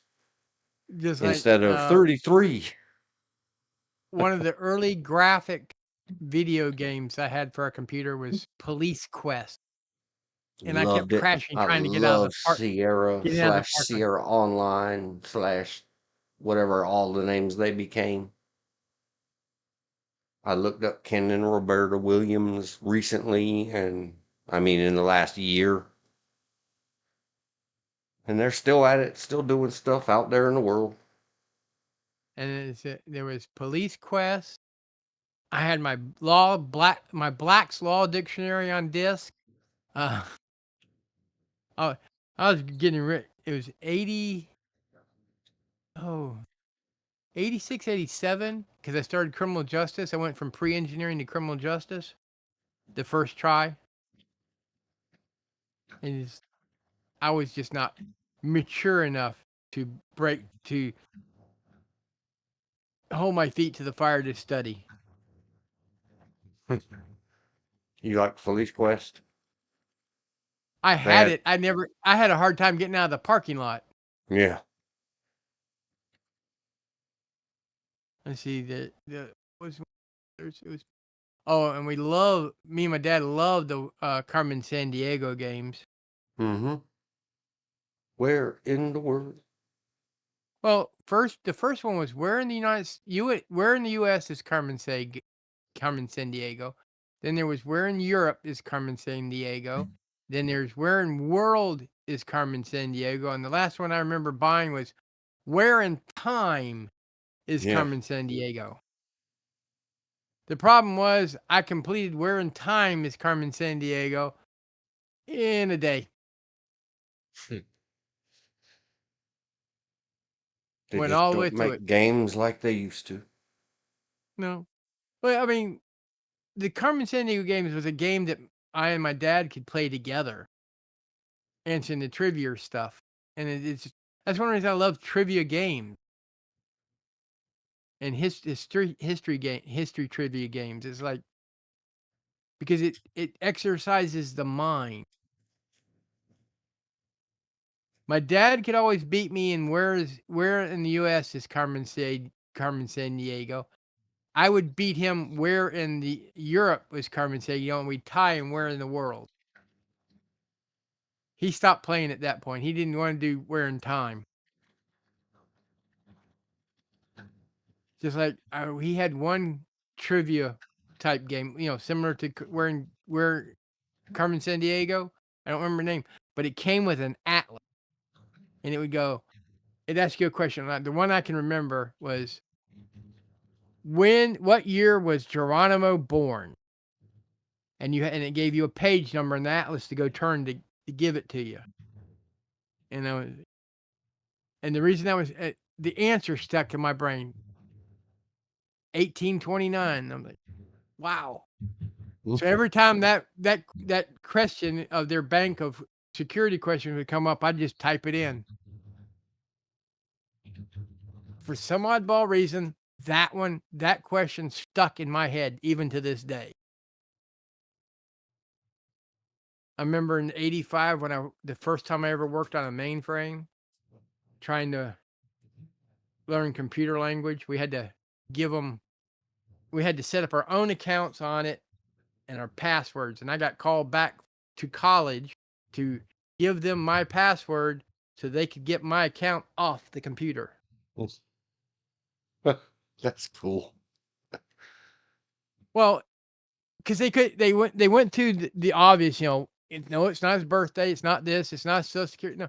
just like, instead of 33. one of the early graphic video games I had for a computer was Police Quest, and I kept Loved it. crashing I trying to get out of the love Sierra getting out of the slash park. Sierra Online slash whatever all the names they became. I looked up Ken and Roberta Williams recently, and I mean in the last year, and they're still at it, still doing stuff out there in the world. And there was Police Quest. I had my Black's Law Dictionary on disc. Uh, oh, I was getting rid. It was 80. Oh, 86, 87. Because I started criminal justice. I went from pre-engineering to criminal justice the first try, and I was just not mature enough to to hold my feet to the fire to study. You like Police Quest? I They had had, it. I had a hard time getting out of the parking lot. yeah. Let's see, the was it was oh, and me and my dad loved the Carmen San Diego games. Mm-hmm. Where in the world? Well, the first one was where in the U.S. is Carmen San Diego. Then there was where in Europe is Carmen San Diego. Then there's where in world is Carmen San Diego, and the last one I remember buying was where in time is Yeah. Carmen San Diego. The problem was I completed where in time is Carmen San Diego in a day. They Went just all the way don't through it. make games like they used to. No. Well, I mean, the Carmen Sandiego games was a game that I and my dad could play together, answering the trivia stuff. And that's one reason I love trivia games and history trivia games. It's like because it exercises the mind. My dad could always beat me in where in the U.S. is Carmen San Diego. I would beat him where in the Europe was Carmen San Diego, and we'd tie him where in the world. He stopped playing at that point. He didn't want to do where in time. Just like he had one trivia type game, similar to where Carmen San Diego. I don't remember the name, but it came with an atlas, and it would go. It'd ask you a question. The one I can remember was, what year was Geronimo born? And it gave you a page number in the atlas to go turn to give it to you. And the reason that was the answer stuck in my brain. 1829. I'm like, wow. So every time that question of their bank of security question would come up, I'd just type it in. For some oddball reason, that question stuck in my head even to this day. I remember in '85 when the first time I ever worked on a mainframe, trying to learn computer language, we had to set up our own accounts on it and our passwords. And I got called back to college to give them my password so they could get my account off the computer. That's cool. Well, because they went to the obvious, no, it's not his birthday, it's not this, it's not Social Security, no.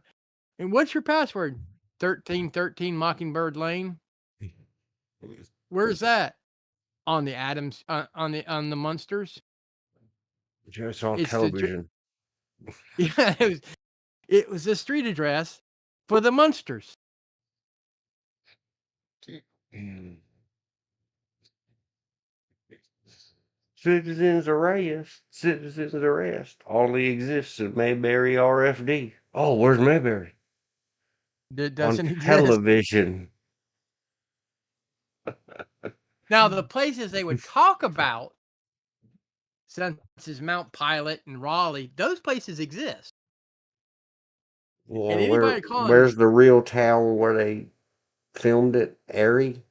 And what's your password? 1313 Mockingbird Lane. Where's that? On the Adams, on the Munsters. It's on It's television. Yeah, it was the street address for the Munsters. Citizens arrest. Citizens arrest. Only exists in Mayberry RFD. Oh, where's Mayberry? That doesn't On exist. television. Now, the places they would talk about, such as Mount Pilot and Raleigh, those places exist. Yeah, And anybody where's the real town where they filmed it? Airy?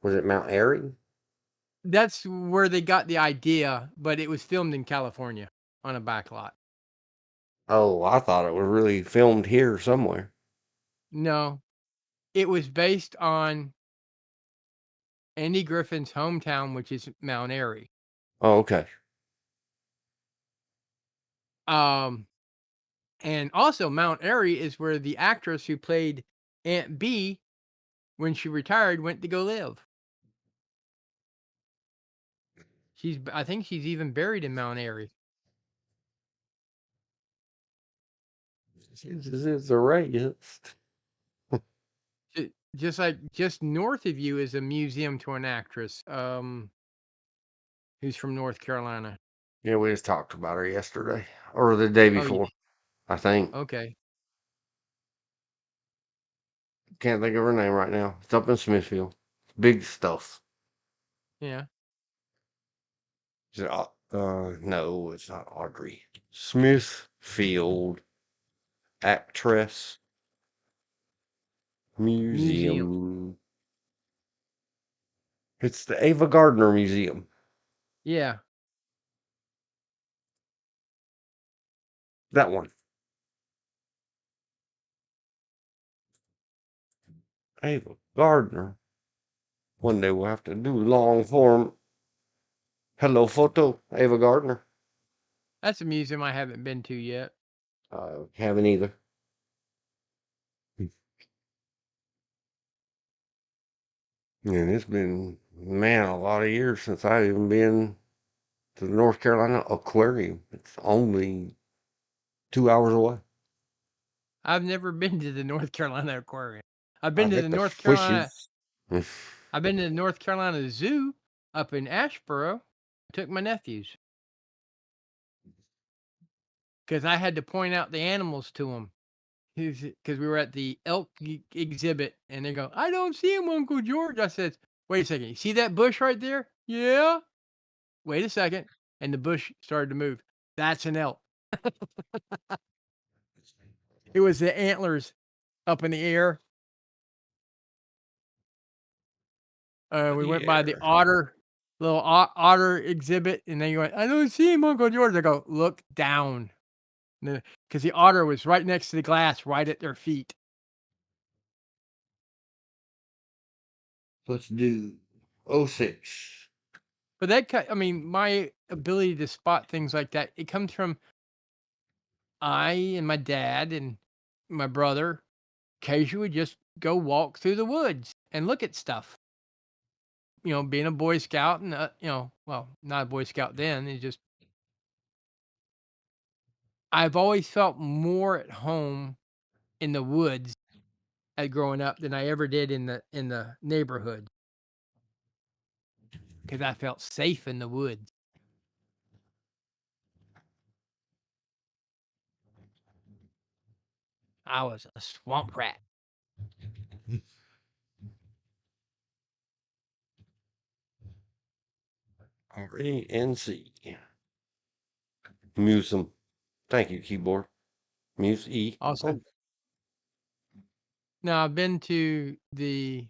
Was it Mount Airy? That's where they got the idea, but it was filmed in California on a backlot. Oh, I thought it was really filmed here somewhere. No, it was based on Andy Griffin's hometown, which is Mount Airy. Oh, okay. And also Mount Airy is where the actress who played Aunt B, when she retired, went to go live. I think she's even buried in Mount Airy. It's a race. Just north of you is a museum to an actress, who's from North Carolina. Yeah, we just talked about her yesterday or the day before, I think. Okay. Can't think of her name right now. It's up in Smithfield. Big stuff. Yeah. Is it, no, it's not Audrey. Smithfield Actress Museum. It's the Ava Gardner Museum. Yeah. That one. Ava Gardner. One day we'll have to do long form. Hello photo, Ava Gardner. That's a museum I haven't been to yet. Haven't either. And it's been, man, a lot of years since I've even been to the North Carolina Aquarium. It's only 2 hours away. I've never been to the North Carolina Aquarium. I've been to bet the the North Carolina. fishes. I've been to the North Carolina Zoo up in Asheboro. I took my nephews because I had to point out the animals to them. Because we were at the elk exhibit, and they go, "I don't see him, Uncle George." I said, "Wait a second. You see that bush right there?" "Yeah." "Wait a second," and the bush started to move. "That's an elk." It was the antlers up in the air. We went by the Yeah. otter, little otter exhibit, and then you went, I don't see him, Uncle George. I go, look down. Because the otter was right next to the glass, right at their feet. Let's do 06. But that, I mean, my ability to spot things like that, it comes from I and my dad and my brother occasionally just go walk through the woods and look at stuff. Being a Boy Scout and, well, not a Boy Scout then, it's just I've always felt more at home in the woods growing up than I ever did in the neighborhood because I felt safe in the woods. I was a swamp rat. RENC. Museum. Thank you, keyboard. Muse E. Also, Oh, now I've been to the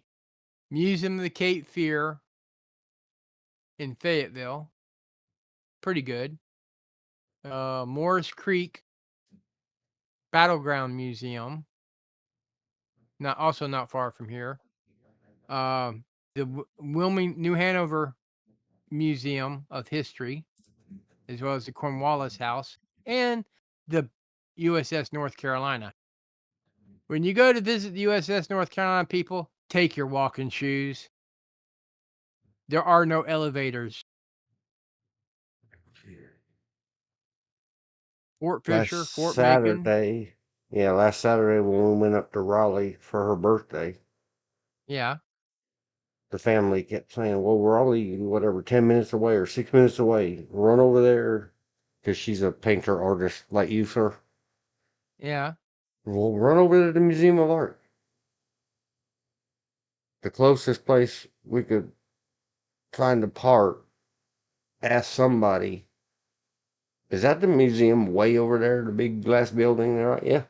Museum of the Cape Fear in Fayetteville. Pretty good. Morris Creek Battleground Museum. Not far from here. The Wilming, New Hanover Museum of History, as well as the Cornwallis House and the USS North Carolina. When you go to visit the USS North Carolina, people, take your walking shoes. There are no elevators. Fort Fisher, last Fort Macon. Saturday. Yeah, last Saturday when we went up to Raleigh for her birthday, Yeah. the family kept saying, well, we're only, whatever, 10 minutes away or 6 minutes away. Run over there. Because she's a painter artist like you, sir. Yeah. Well, run over to the Museum of Art. The closest place we could find to park. Ask somebody, is that the museum way over there, the big glass building there? Yeah.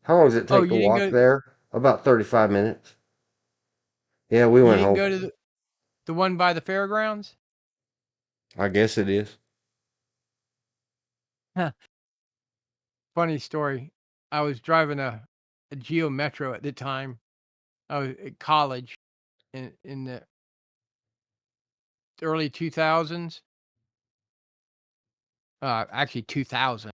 How long does it Oh, take to you didn't walk go. there? About 35 minutes. Yeah, we You went didn't home. go to the one by the fairgrounds. I guess it is. Huh. Funny story. I was driving a Geo Metro at the time. I was at college in the early 2000s. Actually 2000.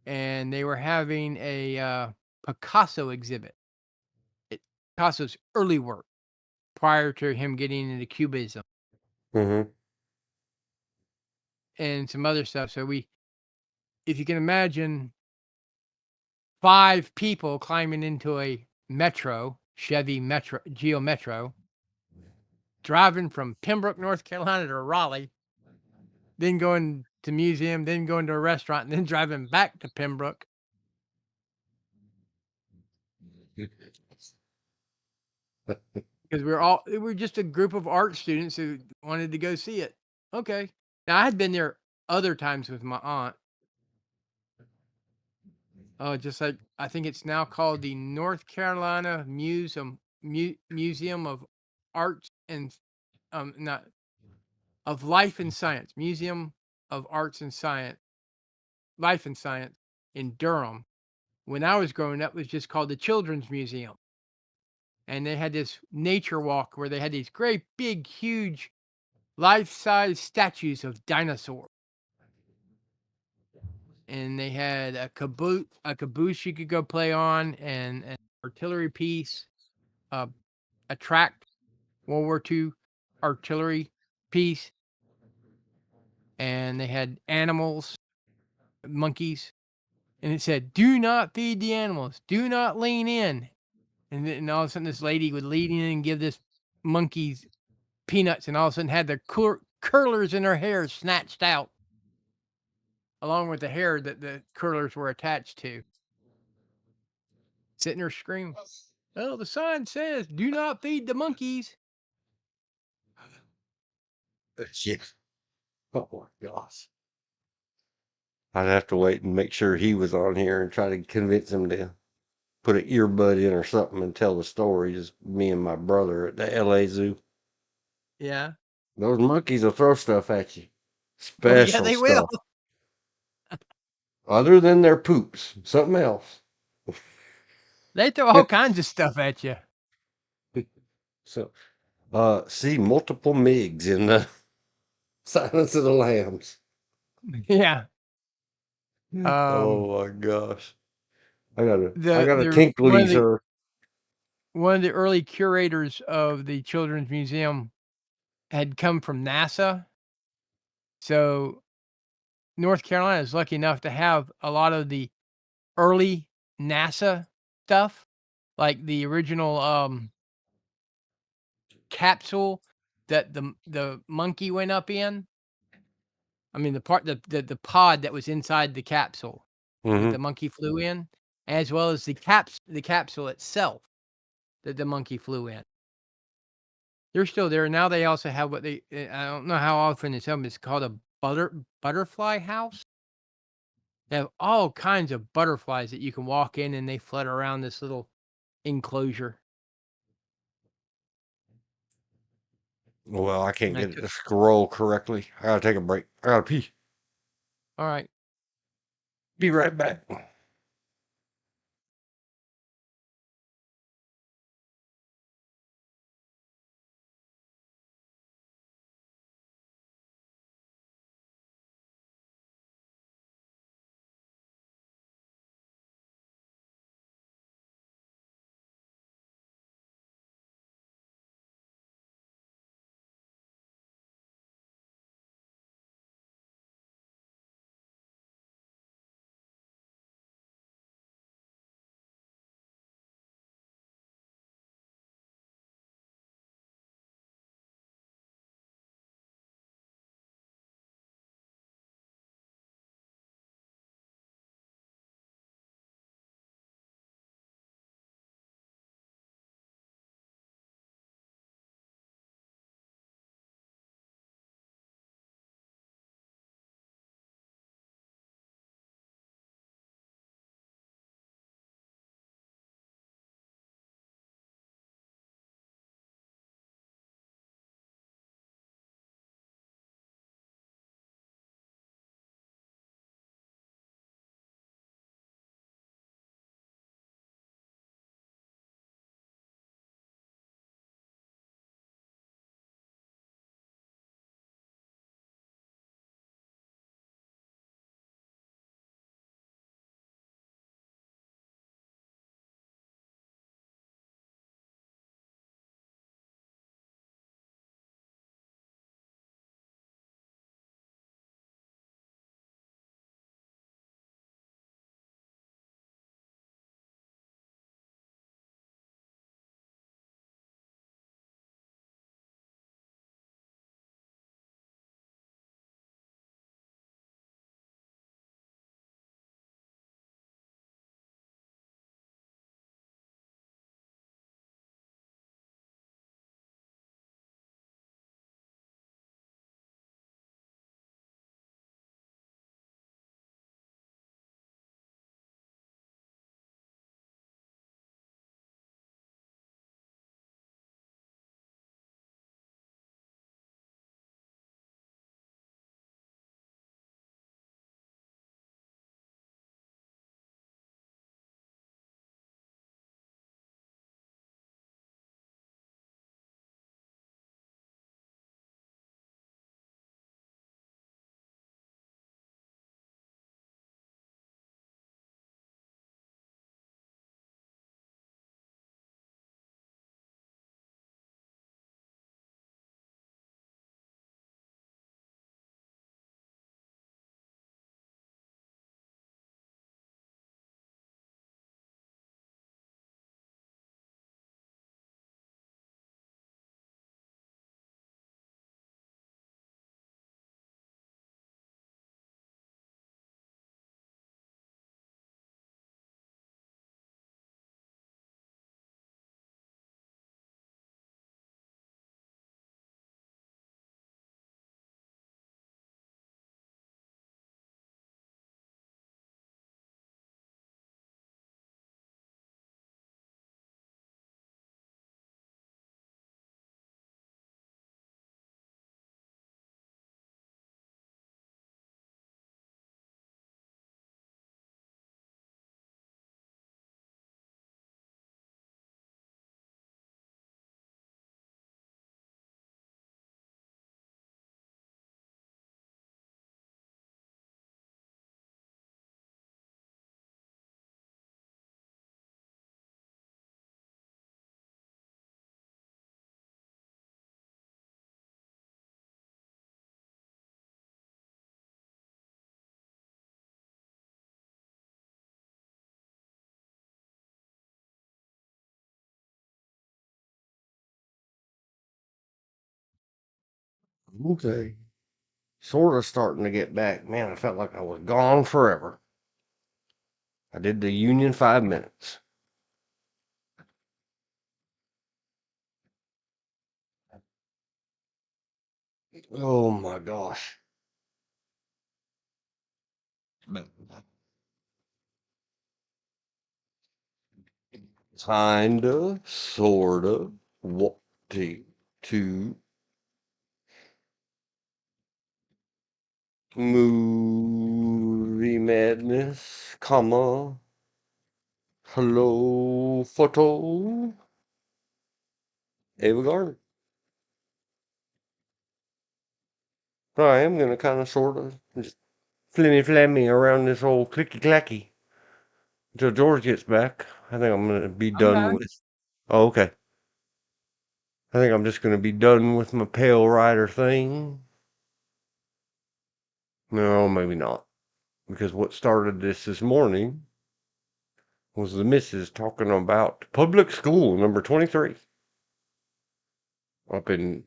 And they were having a Picasso exhibit. Picasso's early work prior to him getting into Cubism Mm-hmm. and some other stuff. So if you can imagine 5 people climbing into a Metro, Chevy Metro, Geo Metro, driving from Pembroke, North Carolina to Raleigh, then going to museum, then going to a restaurant, and then driving back to Pembroke. Because we're just a group of art students who wanted to go see it. Okay. Now I had been there other times with my aunt. Just like I think it's now called the North Carolina Museum of Arts and not of Life and Science, Museum of Arts and Science, Life and Science in Durham. When I was growing up, it was just called the Children's Museum. And they had this nature walk where they had these great big huge life-size statues of dinosaurs. And they had a caboose you could go play on, and an artillery piece, a tracked World War II artillery piece, and they had animals, monkeys, and it said, "Do not feed the animals. Do not lean in." And all of a sudden, this lady would lean in and give this monkeys peanuts, and all of a sudden had the curlers in her hair snatched out, along with the hair that the curlers were attached to. Sitting there screaming, "Oh, the sign says, do not feed the monkeys." Shit. Oh my gosh. I'd have to wait and make sure he was on here and try to convince him to put an earbud in or something and tell the story. Just me and my brother at the LA Zoo. Yeah. Those monkeys will throw stuff at you. Oh, yeah, Special they will. stuff. Other than their poops. Something else. They throw all kinds of stuff at you. So, see multiple MIGs in the Silence of the Lambs. Yeah. Oh my gosh. I gotta The tinkle these her. one of the early curators of the Children's Museum had come from NASA. So North Carolina is lucky enough to have a lot of the early NASA stuff, like the original capsule that the monkey went up in. I mean, the pod that was inside the capsule that Mm-hmm. the monkey flew in, as well as the capsule itself that the monkey flew in. They're still there. Now they also have what they I don't know how often it's up. It's called a butterfly house. They have all kinds of butterflies that you can walk in and they flutter around this little enclosure. Well, I can't And I get it took to scroll correctly. I gotta take a break. I gotta pee. all right. Be right back. Okay. Sort of starting to get back. Man, I felt like I was gone forever. I did the union 5 minutes. Oh my gosh. Kinda, sorta, wanting to movie madness, comma, hello, photo, Ava Gardner. I am gonna kind of, sort of, just flammy around this old clicky clacky until George gets back. I think I'm gonna be I'm done back. with. Oh, okay. I think I'm just gonna be done with my Pale Rider thing. No, maybe not. Because what started this morning was the missus talking about public school number 23 up in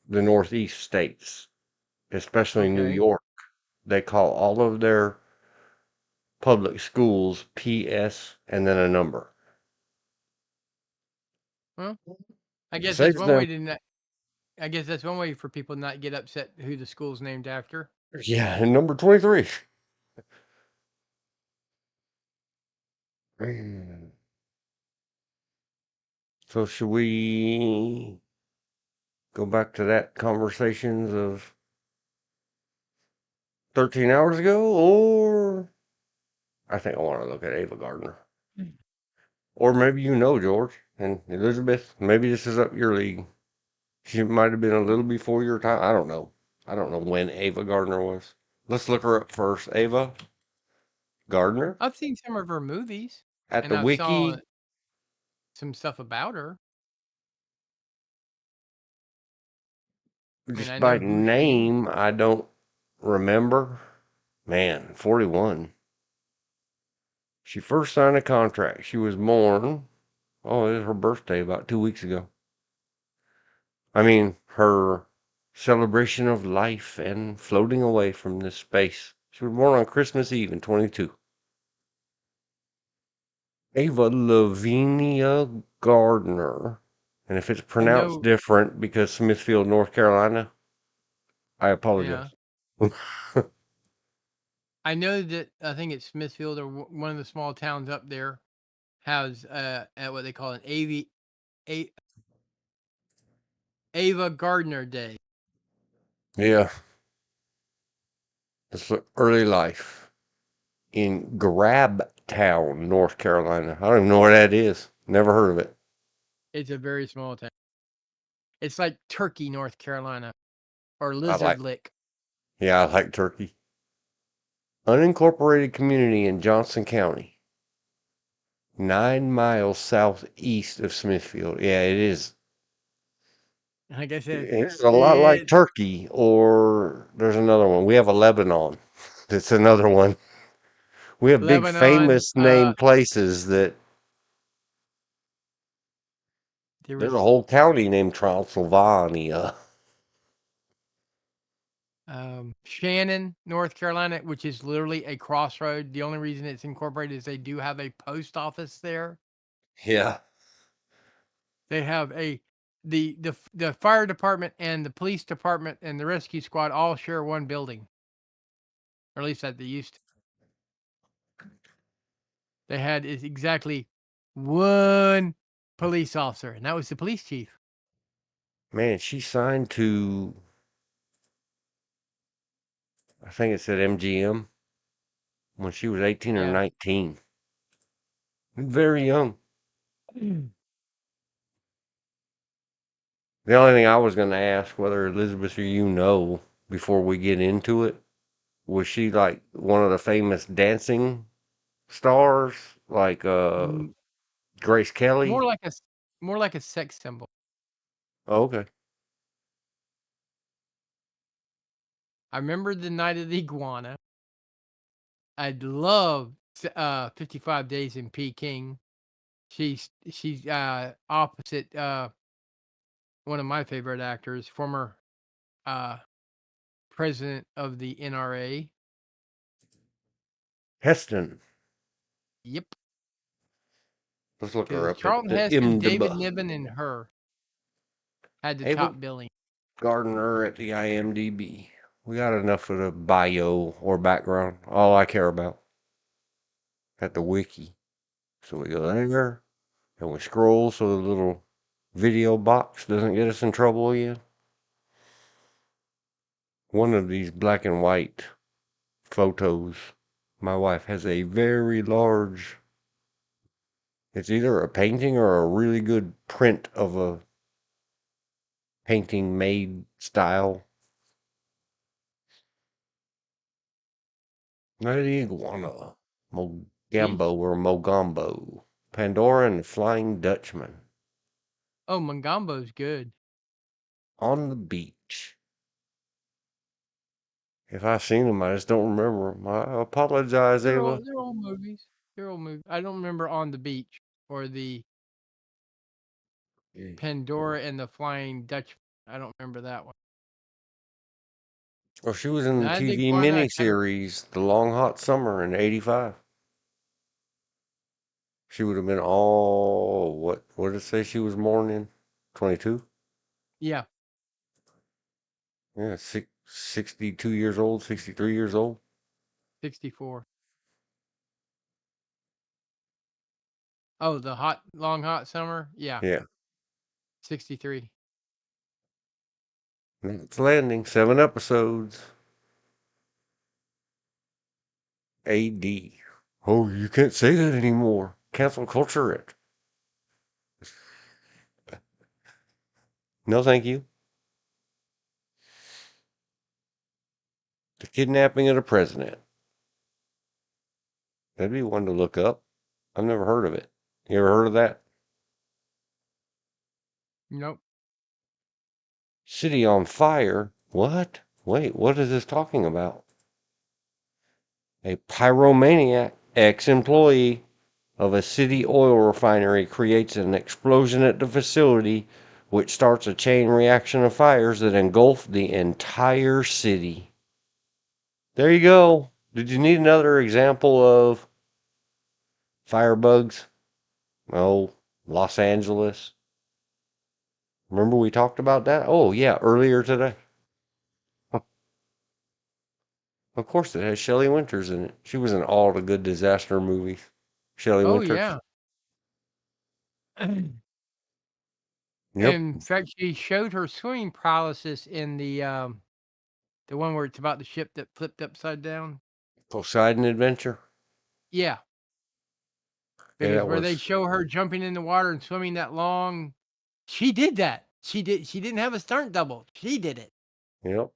the Northeast states, especially New Okay. York. They call all of their public schools PS and then a number. Well, I guess that's Saves one way them. to not, I guess that's one way for people not get upset who the school's named after. Yeah, and number 23. So should we go back to that conversations of 13 hours ago, or I think I want to look at Ava Gardner. Or maybe George and Elizabeth. Maybe this is up your league. She might have been a little before your time. I don't know. I don't know when Ava Gardner was. Let's look her up first. Ava Gardner I've seen some of her movies, at and the I've saw wiki. some stuff about her. I mean, Just I by know who she is. name, I don't remember. Man, 41. She first signed a contract. She was born. Oh, it was her birthday about 2 weeks ago. I mean, her celebration of life and floating away from this space. She was born on Christmas Eve in 22. Ava Lavinia Gardner. And if it's I pronounced know, different because Smithfield, North Carolina, I yeah, apologize. I know that I think it's Smithfield or one of the small towns up there has at what they call an A, Ava Gardner Day. Yeah, it's the early life in Grabtown, North Carolina. I don't even know where that is. Never heard of it. It's a very small town. It's like Turkey, North Carolina, or I like, Lizard Lick. yeah, I like Turkey. Unincorporated community in Johnson County, 9 miles southeast of Smithfield. Yeah, it is. Like I said, It's a lot like it Turkey, or there's another one. We have a Lebanon. That's another one. We have big Lebanon. famous named places that There there's a was whole county named Transylvania. Shannon, North Carolina, which is literally a crossroad. The only reason it's incorporated is they do have a post office there. Yeah. They have the fire department and the police department and the rescue squad all share one building, or at least that they used to. They had is exactly one police officer, and that was the police chief. Man, she signed to, I think it said MGM when she was 18 or Yeah. 19. Very young. The only thing I was going to ask, whether Elizabeth or before we get into it, was she like one of the famous dancing stars, like Mm, Grace Kelly? more like more like a sex symbol. Oh, okay. I remember the night of the iguana. I love 55 Days in Peking. She's opposite one of my favorite actors, former president of the NRA. Heston. Yep. Let's look her Because up at Charlton the Heston, David IMDb. Niven, and her had the Ava top billing. Gardner at the IMDb. We got enough of the bio or background. All I care about. At the wiki. So we go there and we scroll so the little video box doesn't get us in trouble again. One of these black and white photos, my wife has a very large, it's either a painting or a really good print of a painting made style. Lady Iguana, Mogambo Jeez. or Mogambo, Pandora and the Flying Dutchman, Oh, Mongambo's good. On the Beach. If I've seen them, I just don't remember them. I apologize, Ava. They're all movies. They're all movies. I don't remember On the Beach or the Pandora and the Flying Dutchman. I don't remember that one. Well, she was in the Not TV Iguana. I kind of miniseries, The Long Hot Summer in '85. She would have been all, what did it say she was born in? 22? yeah, Yeah, 62 years old, 63 years old. 64. Oh, the long hot summer. Yeah, Yeah. 63. Knots Landing, 7 episodes. AD. Oh, you can't say that anymore. Cancel culture it. No, thank you. The kidnapping of the president. That'd be one to look up. I've never heard of it. You ever heard of that? Nope. City on fire. What? Wait, what is this talking about? A pyromaniac, ex-employee of a city oil refinery, creates an explosion at the facility, which starts a chain reaction of fires that engulf the entire city. There you go. Did you need another example of firebugs? Oh, Los Angeles. Remember we talked about that? Oh, yeah, earlier today. Of course it has Shelley Winters in it. She was in all the good disaster movies. Shelley Oh Winters. yeah. Yep. In fact, she showed her swimming paralysis in the one where it's about the ship that flipped upside down. Poseidon Adventure. Yeah, Yeah, because that where they was. show her jumping in the water and swimming that long, she did that. She did. She didn't have a stunt double. She did it. Yep.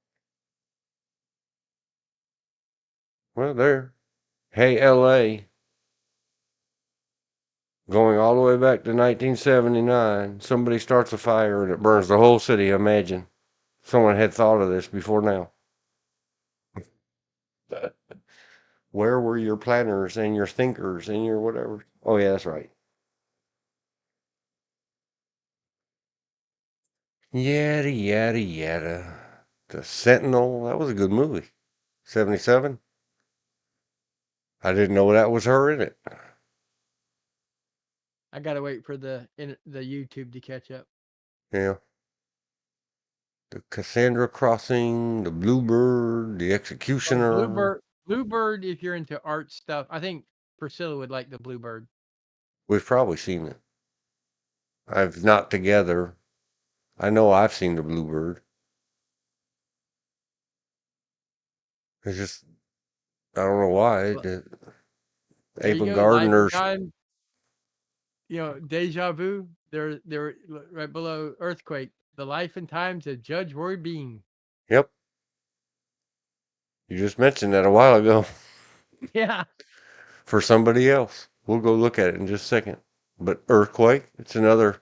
Well, there. Hey, LA. Going all the way back to 1979. Somebody starts a fire and it burns the whole city. Imagine. Someone had thought of this before now. Where were your planners and your thinkers and your whatever? Oh, yeah, that's right. Yada, yada, yada. The Sentinel. That was a good movie. 77. I didn't know that was her in it. I gotta wait for the YouTube to catch up. Yeah. The Cassandra Crossing, the Bluebird, the Oh, Executioner. Bluebird. If you're into art stuff, I think Priscilla would like the Bluebird. We've probably seen it. I've not together. I know I've seen the Bluebird. It's just, I don't know why. Well, there you Ava go. Life and Gardner's, Time. Deja vu. They're right below Earthquake. The Life and Times of Judge Roy Bean. yep. You just mentioned that a while ago Yeah. for somebody else. We'll go look at it in just a second. But Earthquake, it's another.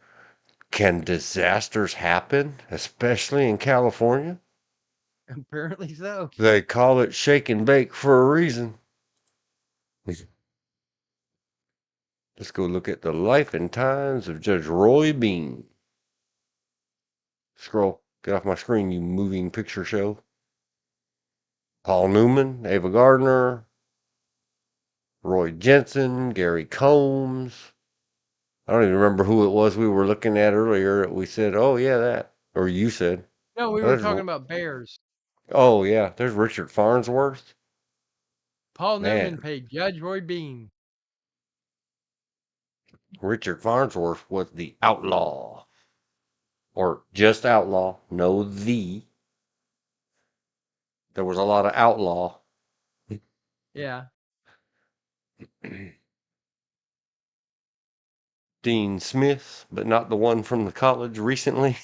Can disasters happen, especially in California? Apparently so. They call it shake and bake for a reason. Let's go look at the life and times of Judge Roy Bean. Scroll. Get off my screen, you moving picture show. Paul Newman, Ava Gardner, Roy Jensen, Gary Combs. I don't even remember who it was we were looking at earlier. We said, oh, yeah, that. Or you said. No, we were talking about bears. Oh, yeah. There's Richard Farnsworth. Paul Newman Man, paid Judge Roy Bean. Richard Farnsworth was the outlaw. Or just outlaw. No, the. There was a lot of outlaw. Yeah. Dean Smith, but not the one from the college recently.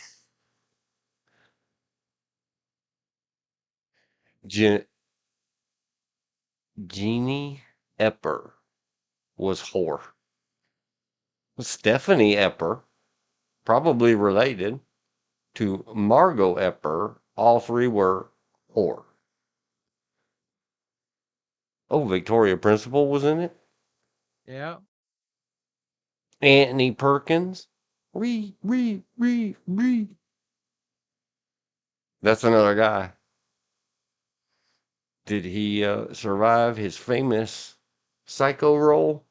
Jeannie Epper was whore. Stephanie Epper, probably related to Margot Epper, all three were whore. Oh, Victoria Principal was in it. Yeah. Anthony Perkins. That's another guy. Did he survive his famous psycho role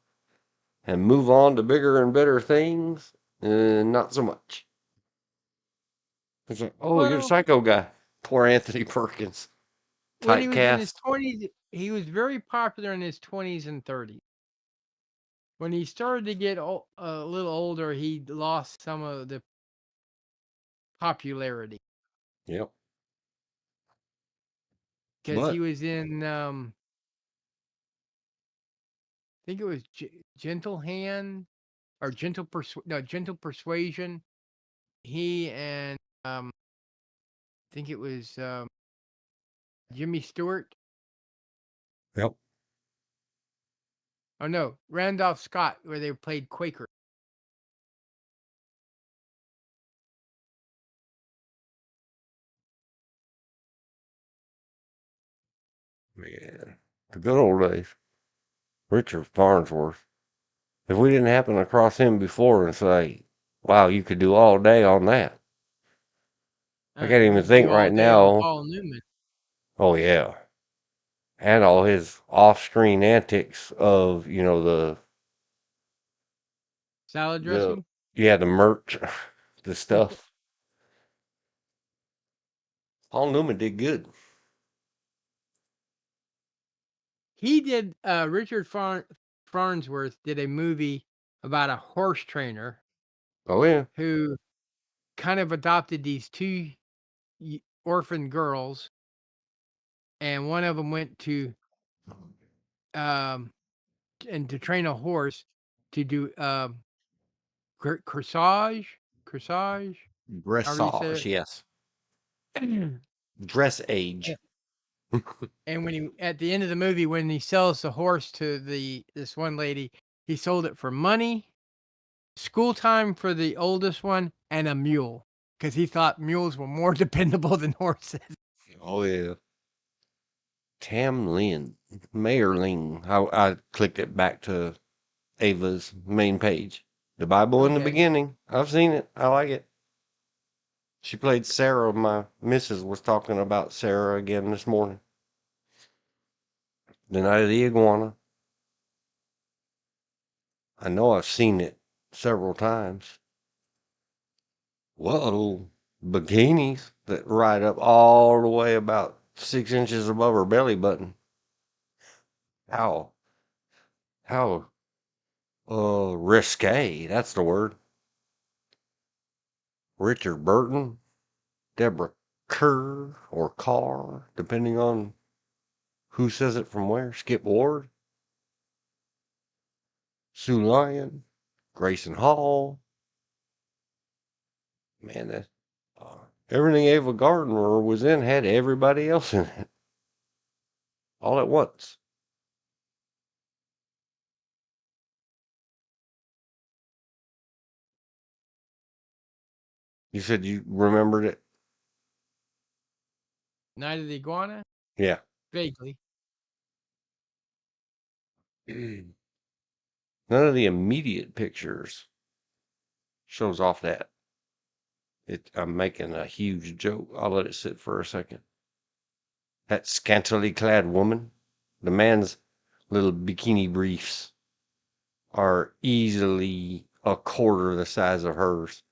and move on to bigger and better things? Not so much. It's like, oh, you're a Well, psycho guy. Poor Anthony Perkins. when he was in his Typecast. 20s, he was very popular in his 20s and 30s. When he started to get a little older, he lost some of the popularity Yep. because he But was in, I think it was Gentle Hand or Gentle Persuasion. He and I think it was Jimmy Stewart. yep. Oh no, Randolph Scott, where they played Quaker. Man. The good old days. Richard Farnsworth. If we didn't happen across him before and say, wow, you could do all day on that. I can't even You could think do all right day on now. Paul Newman. Oh, yeah. And all his off screen antics of, Salad the, dressing. yeah, the merch, the stuff. Paul Newman did good. He did. Richard Farnsworth did a movie about a horse trainer Oh, yeah. who kind of adopted these two orphan girls, and one of them went to and to train a horse to do corsage, however you say Dressage, it. yes. Dress age. And when he at the end of the movie, when he sells the horse to this one lady, he sold it for money, school time for the oldest one, and a mule because he thought mules were more dependable than horses. Oh, yeah. Tam Lin. Mayor Ling. I clicked it back to Ava's main page. The Bible in the Okay. beginning. I've seen it. I like it. She played Sarah. My missus was talking about Sarah again this morning. The Night of the Iguana. I know I've seen it several times. Whoa, bikinis that ride up all the way about 6 inches above her belly button. How, how, risque. That's the word. Richard Burton, Deborah Kerr or Carr, depending on who says it from where. Skip Ward, Sue Lyon, Grayson Hall. Man, that everything Ava Gardner was in had everybody else in it all at once. You said you remembered it? Night of the Iguana, Yeah. vaguely. None of the immediate pictures shows off that. I'm making a huge joke. I'll let it sit for a second. That scantily clad woman, the man's little bikini briefs are easily a quarter the size of hers.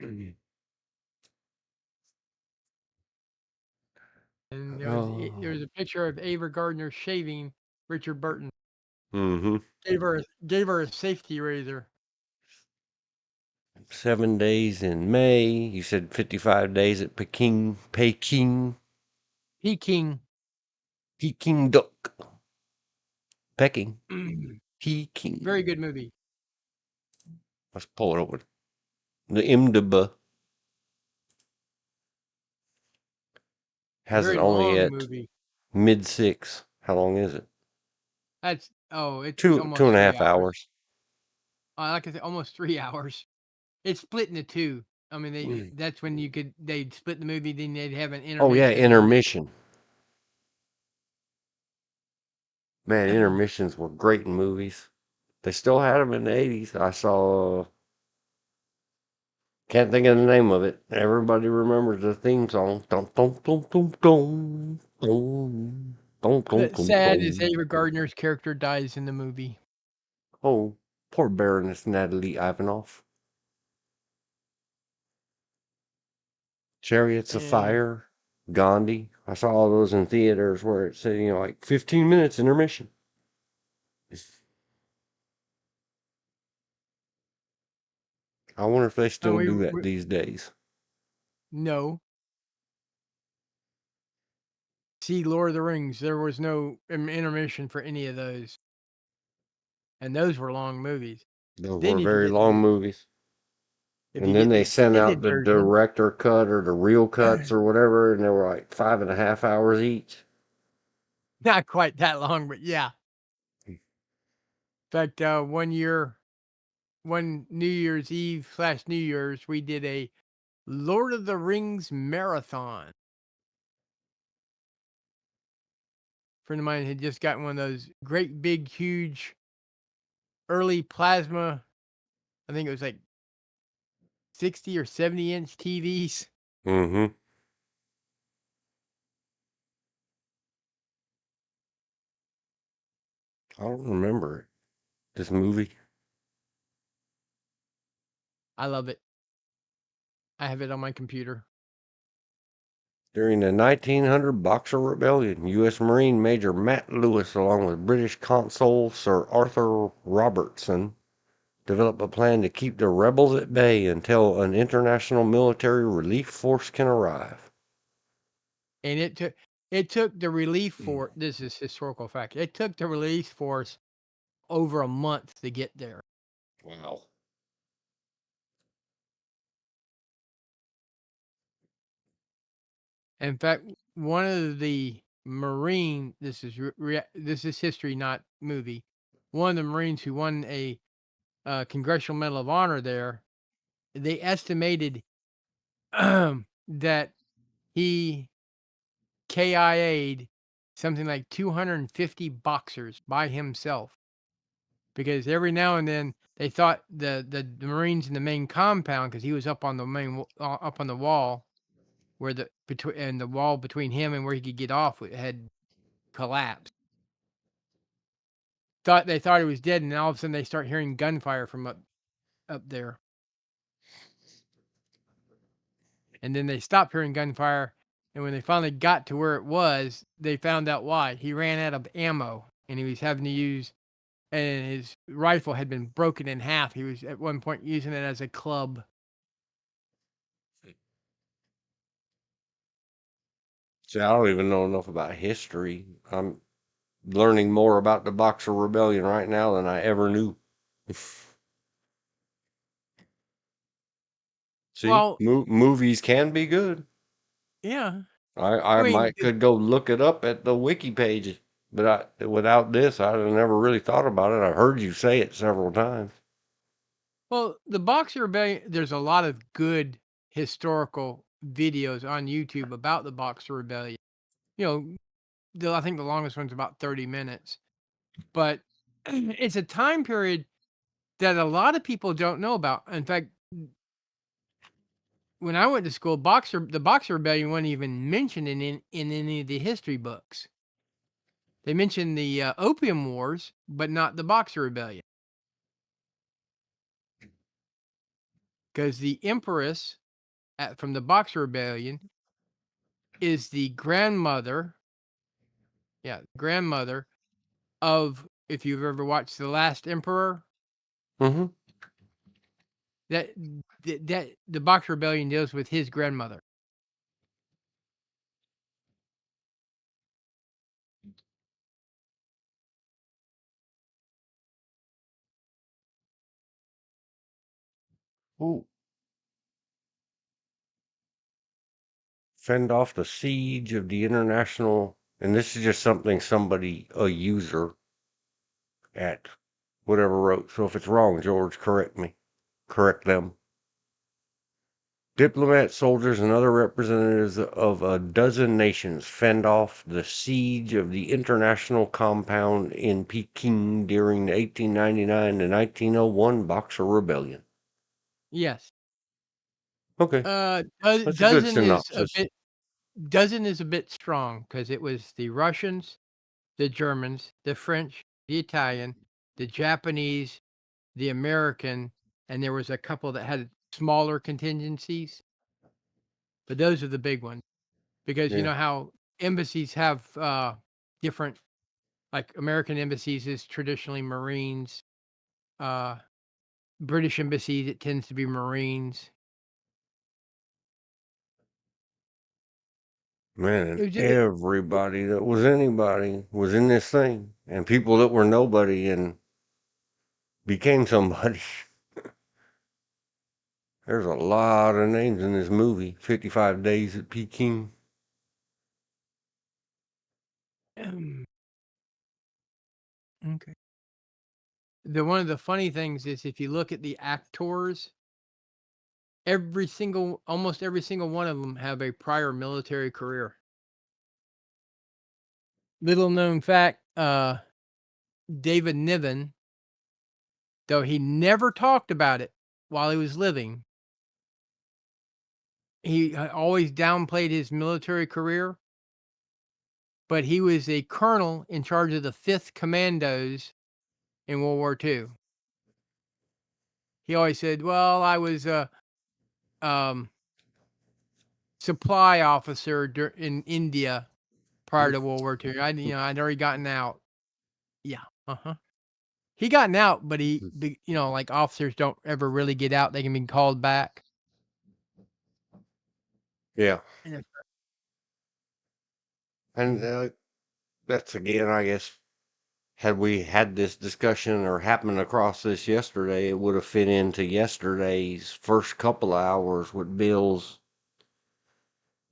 And there Oh. was a picture of Ava Gardner shaving Richard Burton. Mm-hmm. Gave her a safety razor. 7 days in May. You said 55 days at Peking. Peking. Peking duck. Peking. Peking. Very good movie. Let's pull it over. The IMDb has it Very only long at movie. mid-6. How long is it? It's Two almost and a 3 half hours. hours. Like I said, almost 3 hours. It's split into 2. I mean, that's when they'd split the movie, then they'd have an intermission. Oh yeah, intermission. Man, intermissions were great in movies. They still had them in the 80s. I saw, can't think of the name of it. Everybody remembers the theme song. Dum, dum, dum, dum, dum, dum, dum, dum, dum, Sad is dum. Ava Gardner's character dies in the movie. Oh, poor Baroness Natalie Ivanov. Chariots of Yeah. Fire, Gandhi. I saw all those in theaters where it said, like 15 minutes intermission. I wonder if they still do that these days. No. See Lord of the Rings, there was no intermission for any of those. And those were long movies. Those Then were if you very get long movies. if And you then get the they sent out extended the version, director cut or the real cuts or whatever, and they were like 5.5 hours each. not quite that long, but yeah. In fact, one New Year's Eve / New Year's, we did a Lord of the Rings marathon. Friend of mine had just gotten one of those great big huge early plasma, I think it was like 60 or 70-inch TVs. Mm-hmm. I don't remember it. This movie. I love it. I have it on my computer. During the 1900 Boxer Rebellion, U.S. Marine Major Matt Lewis, along with British Consul Sir Arthur Robertson, developed a plan to keep the rebels at bay until an international military relief force can arrive. And it took the relief force. This is historical fact. It took the relief force over a month to get there. Wow. In fact, one of the Marine. This is this is history, not movie. One of the Marines who won a Congressional Medal of Honor there. They estimated that he KIA'd something like 250 boxers by himself. Because every now and then they thought the Marines in the main compound, because he was up on the up on the wall where the wall between him and where he could get off had collapsed. They thought he was dead, and all of a sudden they start hearing gunfire from up there, and then they stopped hearing gunfire. And when they finally got to where it was, they found out why. He ran out of ammo, and he was having to use. And his rifle had been broken in half. He was at one point using it as a club. See, I don't even know enough about history. I'm learning more about the Boxer Rebellion right now than I ever knew. See, Well, movies can be good. yeah. I I mean, might could go look it up at the wiki page, but without this, I'd have never really thought about it. I've heard you say it several times. well, the Boxer Rebellion, there's a lot of good historical videos on YouTube about the Boxer Rebellion. You know, I think the longest one's about 30 minutes. But it's a time period that a lot of people don't know about. In fact, when I went to school, the Boxer Rebellion wasn't even mentioned in any of the history books. They mentioned the Opium Wars, but not the Boxer Rebellion, because the Empress from the Boxer Rebellion is the grandmother, grandmother of, if you've ever watched The Last Emperor, Mm-hmm. that that the Boxer Rebellion deals with his grandmother. Ooh. Fend off the siege of the international, and this is just something a user at whatever wrote. So if it's wrong, George, correct me. Correct them. Diplomats, soldiers, and other representatives of a dozen nations fend off the siege of the international compound in Peking during the 1899 to 1901 Boxer Rebellion. Yes. Okay, that's a good Dozen is a synopsis. bit dozen is a bit strong because it was the Russians, the Germans, the French, the Italian, the Japanese, the American, and there was a couple that had smaller contingencies, but those are the big ones because you Yeah, know how embassies have different, like American embassies is traditionally Marines, uh, British embassies it tends to be Marines. man, It and was everybody that was anybody was in this thing, and people that were nobody and became somebody. There's a lot of names in this movie. 55 Days at Peking. okay. One of the funny things is if you look at the actors, almost every single one of them have a prior military career. Little known fact, David Niven, though he never talked about it while he was living, he always downplayed his military career, but he was a colonel in charge of the 5th Commandos in World War II. He always said, "Well, I was a um, supply officer in India prior to World War II. I'd already gotten out." Yeah, uh-huh. He gotten out, but like officers don't ever really get out. They can be called back. Yeah. And if And that's again, I guess, had we had this discussion or happened across this yesterday, it would have fit into yesterday's first couple of hours with Bill's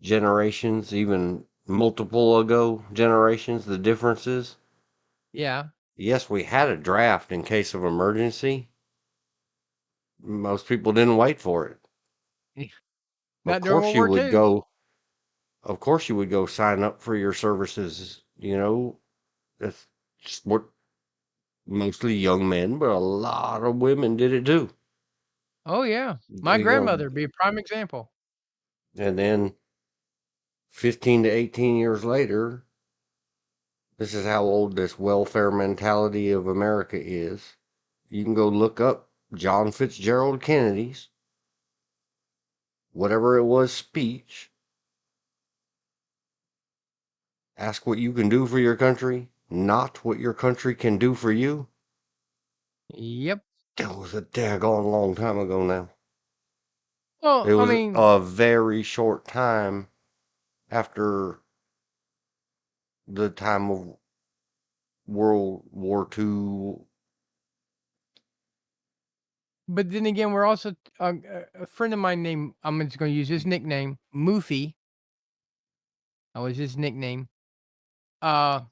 generations, even multiple ago generations, the differences. Yeah. Yes, we had a draft in case of emergency. Most people didn't wait for it. Of Not during course World you War would II. go, of course you would go sign up for your services, That's just what mostly young men, but a lot of women did it too. Oh, yeah. My You know, grandmother be a prime example. and then 15 to 18 years later, this is how old this welfare mentality of America is. You can go look up John Fitzgerald Kennedy's, whatever it was, speech. Ask what you can do for your country, not what your country can do for you. Yep. That was a daggone long time ago now. Well, It I was mean, a very short time after the time of World War II. but then again, we're also a friend of mine named, I'm just going to use his nickname, Moofy. That was his nickname. Uh,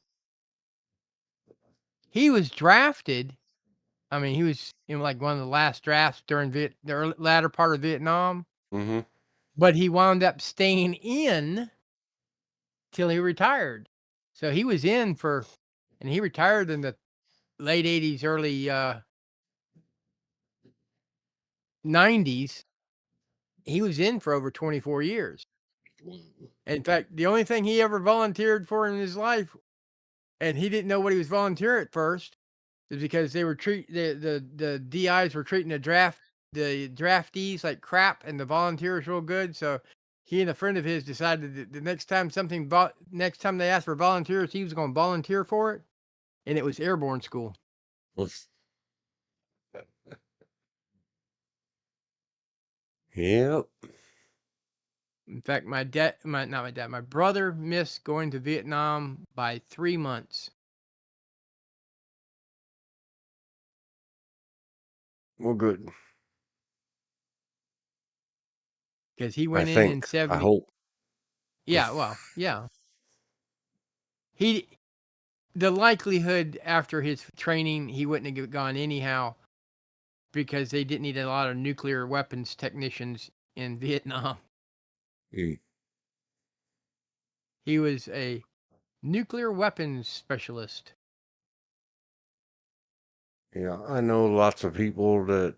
he was drafted. I mean, he was in like one of the last drafts during the latter part of Vietnam, Mm-hmm. but he wound up staying in till he retired. So he was and he retired in the late '80s, early 90s, he was in for over 24 years. In fact, the only thing he ever volunteered for in his life, and he didn't know what he was volunteering at first, is because they were the DIs were treating the draftees like crap and the volunteers real good. So he and a friend of his decided that the next time next time they asked for volunteers, he was going to volunteer for it, and it was airborne school. Yep. In fact, my brother missed going to Vietnam by 3 months. Well, good. Because he I went in think. I 70. hope. Yeah, well, yeah. The likelihood after his training, he wouldn't have gone anyhow because they didn't need a lot of nuclear weapons technicians in Vietnam. Mm. He was a nuclear weapons specialist. Yeah, I know lots of people that,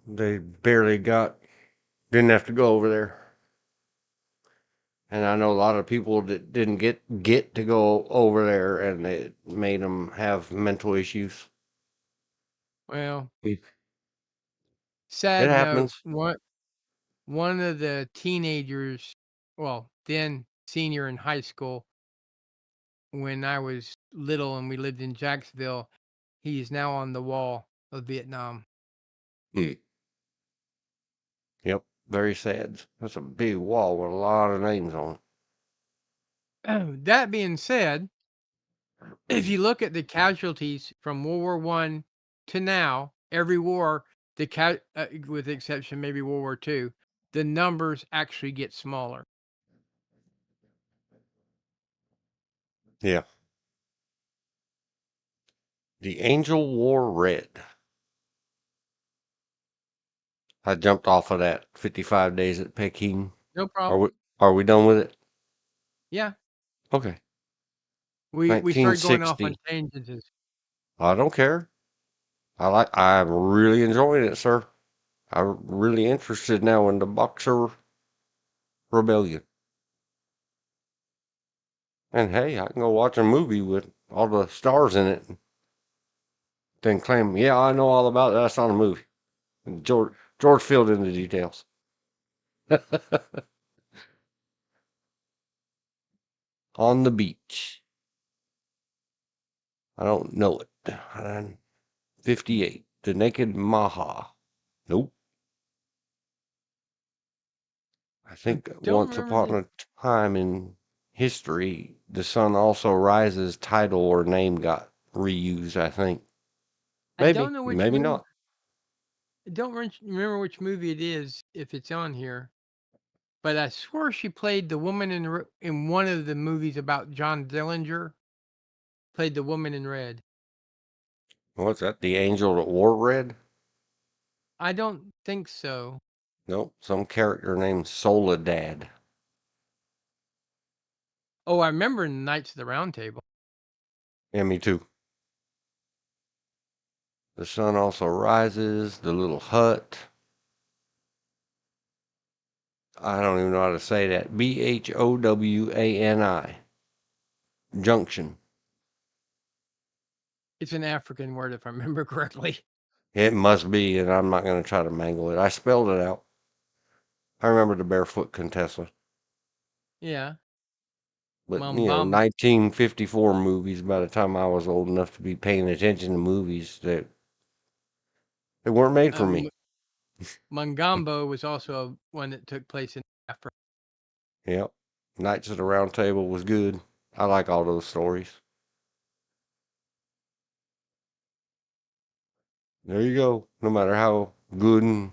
they barely didn't have to go over there. And I know a lot of people that didn't get to go over there, and it made them have mental issues. Well, It sad note, happens. one of the teenagers, well, then senior in high school, when I was little and we lived in Jacksonville, he's now on the wall of Vietnam. Mm. Yep, very sad. That's a big wall with a lot of names on That being said, if it. you look at the casualties from World War One to now, every war, with the exception maybe World War II, the numbers actually get smaller. Yeah. The Angel wore red. I jumped off of that 55 days at Peking. No Are problem. we are we done with it? Yeah, Okay. we started going off on 1960. tangents. I don't care. I'm really enjoying it, sir. I'm really interested now in the Boxer Rebellion. And hey, I can go watch a movie with all the stars in it. Then claim, yeah, I know all about it. That's not a movie. And George filled in the details. On the beach. I don't know it. 58. The Naked Maha. Nope. I I think don't once remember upon the. a time in history, the sun also rises title or name got reused, I think. I don't Maybe, know which maybe movie. not. I don't remember which movie it is if it's on here. But I swear she played the woman in one of the movies about John Dillinger. Played the woman in red. What's that? The angel that wore red? I don't think so. Nope. Some character named Soledad. Oh, I remember in Knights of the Round Table. Yeah, me too. The sun also rises. The little hut. I don't even know how to say that. Bhowani. Junction. It's an African word, if I remember correctly. It must be, and I'm not going to try to mangle it. I spelled it out. I remember the Barefoot Contessa. Yeah, But, Mambamba. 1954 movies, by the time I was old enough to be paying attention to movies, that they weren't made for me. Mungambo was also one that took place in Africa. Yep. Knights of the Round Table was good. I like all those stories. There you go. No matter how good and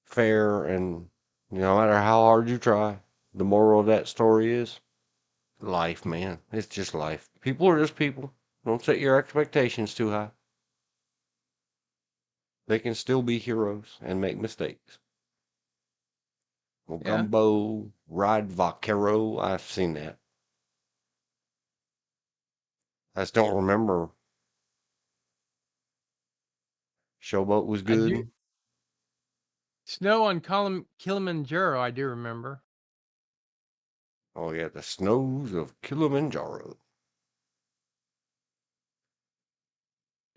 fair and no matter how hard you try, the moral of that story is life, man. It's just life. People are just people. Don't set your expectations too high. They can still be heroes and make mistakes. Well, Yeah, Gumbo, Ride Vaquero, I've seen that. I just don't remember Showboat was I do. good. Snow on Kilimanjaro, I do remember. Oh yeah, the snows of Kilimanjaro.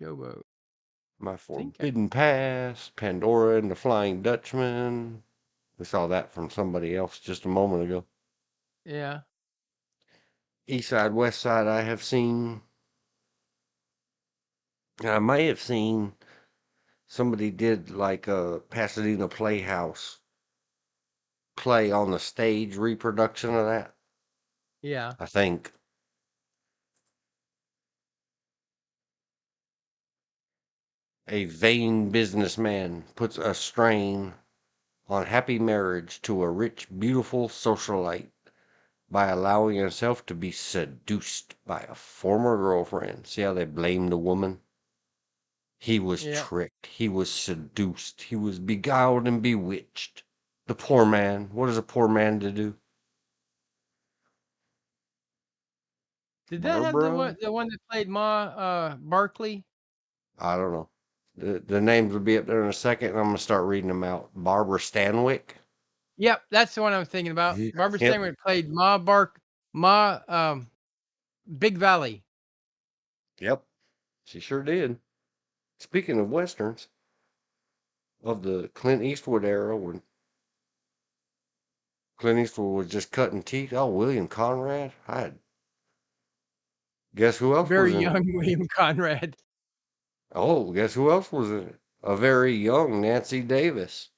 Showboat. My Think Forbidden Pass, Pandora and the Flying Dutchman. We saw that from somebody else just a moment ago. yeah. East Side, West Side, I have seen. I may have seen somebody did like a Pasadena Playhouse play on the stage reproduction of that. Yeah. I think. A vain businessman puts a strain on happy marriage to a rich, beautiful socialite by allowing himself to be seduced by a former girlfriend. See how they blame the woman? He was Yeah. tricked. He was seduced. He was beguiled and bewitched. The poor man. What is a poor man to do? Did that have Barbara? the one that played Ma Barkley? I don't know. The names will be up there in a second, and I'm gonna start reading them out. Barbara Stanwyck. Yep, that's the one I was thinking about. Barbara Yep. Stanwyck played Big Valley. Yep. She sure did. Speaking of westerns, of the Clint Eastwood era when Clint Eastwood was just cutting teeth. Oh, William Conrad. Guess who else was Very in it? young William Conrad. Oh, guess who else was in it? A very young Nancy Davis.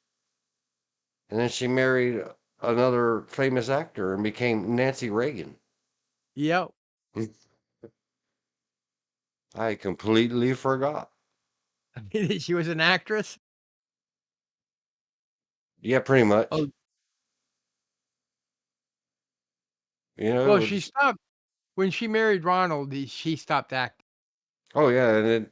And then she married another famous actor and became Nancy Reagan. Yep. I completely forgot. She was an actress. Yeah, pretty much. Oh, You know, it well, she was. stopped when she married Ronald. She stopped acting, Oh yeah, and then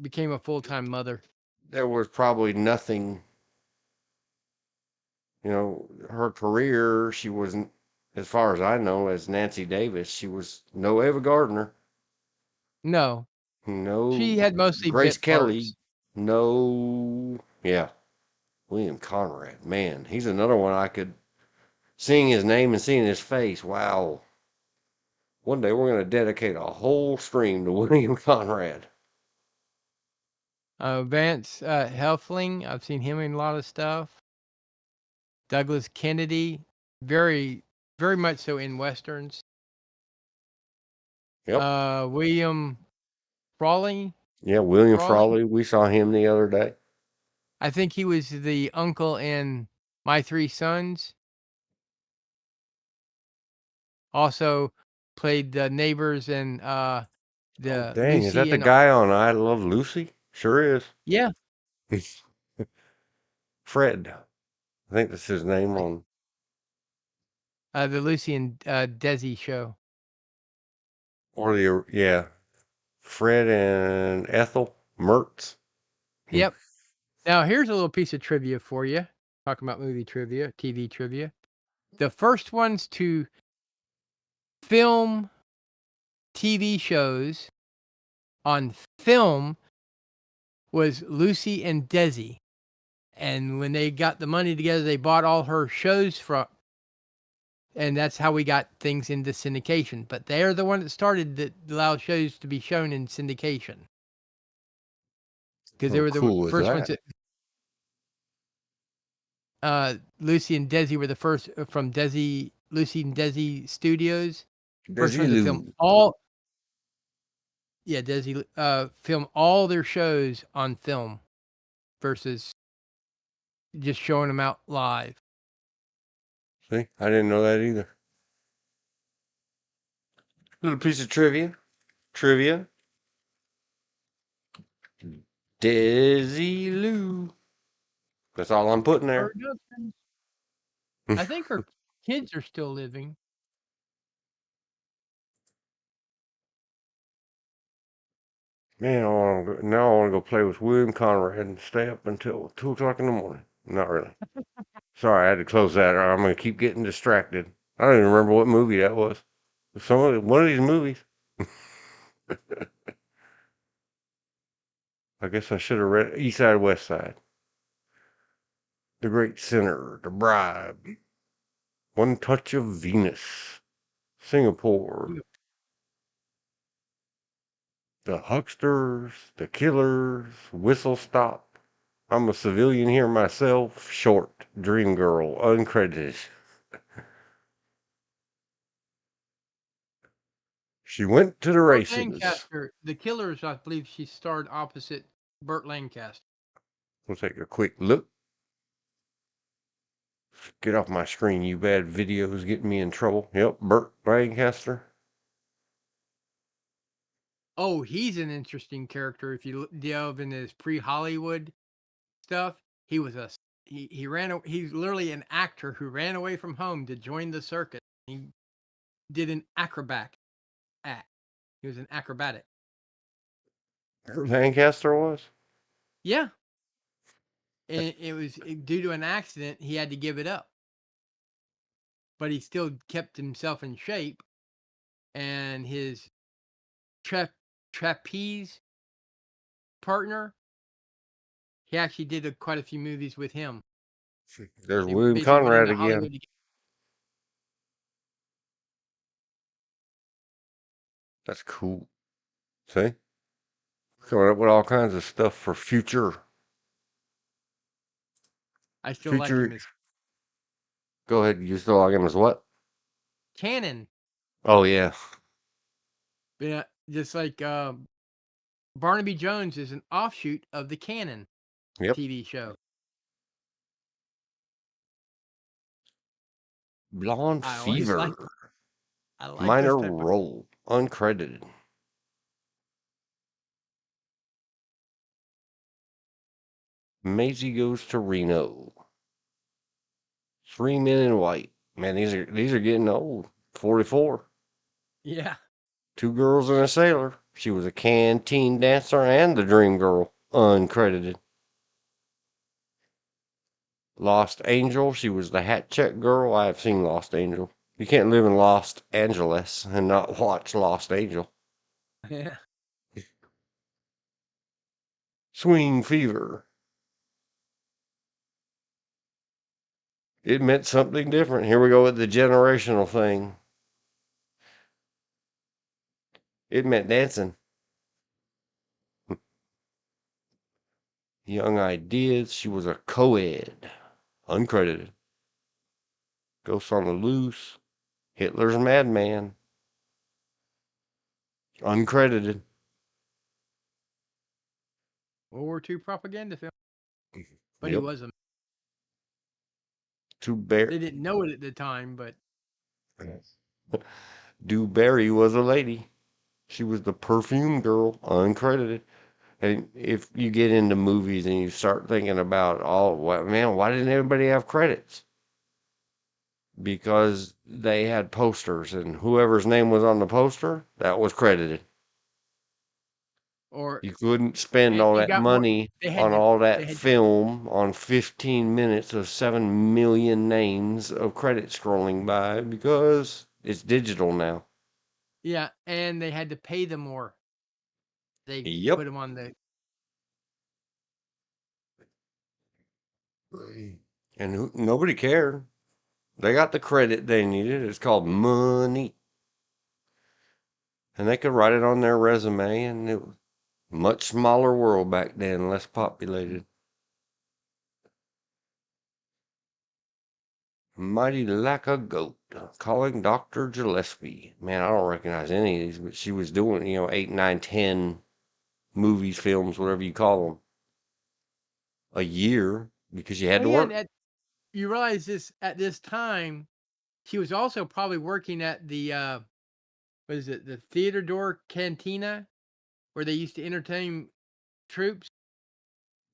became a full-time mother. there was probably nothing. You know, her career. She wasn't, as far as I know, as Nancy Davis. She was no Ava Gardner. No, she No had mostly Grace bit Kelly. parts. No, yeah, William Conrad. Man, he's another one I could seeing his name and seeing his face. Wow. One day we're going to dedicate a whole stream to William Conrad. Vance Helfling, I've seen him in a lot of stuff. Douglas Kennedy, very, very much so in westerns. Yep. William Frawley. Yeah, William Frawley. Frawley. We saw him the other day. I think he was the uncle in My Three Sons. Also played the neighbors in Oh, the dang. Is that Lucy the and guy on I Love Lucy? Sure is. yeah, Fred. I think that's his name like, on. the Lucy and Desi show. Or the, yeah. Fred and Ethel Mertz. Yep. Now here's a little piece of trivia for you. Talking about movie trivia, TV trivia. The first ones to film TV shows on film was Lucy and Desi. And when they got the money together, they bought all her shows from, and that's how we got things into syndication. But they're the one that started that allowed shows to be shown in syndication. Because they How were the cool is first ones that? that Lucy and Desi were the first from Lucy and Desi Studios. First ones to film Desilu. all Desi film all their shows on film versus just showing them out live. See, I didn't know that either. Little piece of trivia. Trivia. Desilu. That's all I'm putting there. Productions. I think her kids are still living. Man, now I want to go play with William Conrad and stay up until 2 o'clock in the morning. Not really. Sorry, I had to close that, or I'm going to keep getting distracted. I don't even remember what movie that was. One of these movies. I guess I should have read East Side, West Side. The Great Sinner, The Bribe, One Touch of Venus, Singapore, The Hucksters, The Killers, Whistle Stop, I'm a Civilian Here Myself, Short, Dream Girl, uncredited. She went to the Burt races. Lancaster, The Killers, I believe she starred opposite Burt Lancaster. We'll take a quick look. Get off my screen, you bad videos getting me in trouble. Yep, Burt Lancaster. Oh, he's an interesting character. If you delve into his pre-Hollywood stuff, he was he's literally an actor who ran away from home to join the circus. He did an acrobat act. He was an acrobatic. Burt Lancaster was? Yeah. And it was due to an accident, he had to give it up. But he still kept himself in shape. And his trapeze partner, he actually did quite a few movies with him. There's They William basically went Conrad into again. Hollywood together. That's cool. See? Coming up with all kinds of stuff for future. I still like him as Go ahead. You still like him as what? canon. Oh, yeah. Yeah, just like Barnaby Jones is an offshoot of the Canon Yep. TV show. Blonde I always Fever. like I like Minor this type of role. Uncredited. Maisie Goes to Reno. Three Men in White. Man, these are getting old. 44. yeah. Two Girls and a Sailor. She was a canteen dancer and the Dream Girl. Uncredited. Lost Angel. She was the hat check girl. I have seen Lost Angel. You can't live in Los Angeles and not watch Lost Angel. Yeah. Swing Fever. It meant something different. Here we go with the generational thing. It meant dancing. Young Ideas. She was a co-ed. Uncredited. Ghosts on the Loose. Hitler's Madman. Uncredited. World War II propaganda film. But he Yep. was a They they didn't know it at the time, but Dewberry was a lady. She was the perfume girl, uncredited. And if you get into movies and you start thinking about, man, why didn't everybody have credits? Because they had posters, and whoever's name was on the poster, that was credited. or You couldn't spend and all it that got more money they had on to all they that had film on 15 minutes of 7 million names of credit scrolling by because it's digital now. yeah, and they had to pay them more. They Yep. put them on the And nobody cared. They got the credit they needed. It's called money. And they could write it on their resume, and it was a much smaller world back then, less populated. Mighty like a goat. Calling Dr. Gillespie. Man, I don't recognize any of these, but she was doing, 8, 9, 10 movies, films, whatever you call them, a year because you had Oh to yeah, work. and you realize this at this time, she was also probably working at the what is it, the Theodore Cantina, where they used to entertain troops.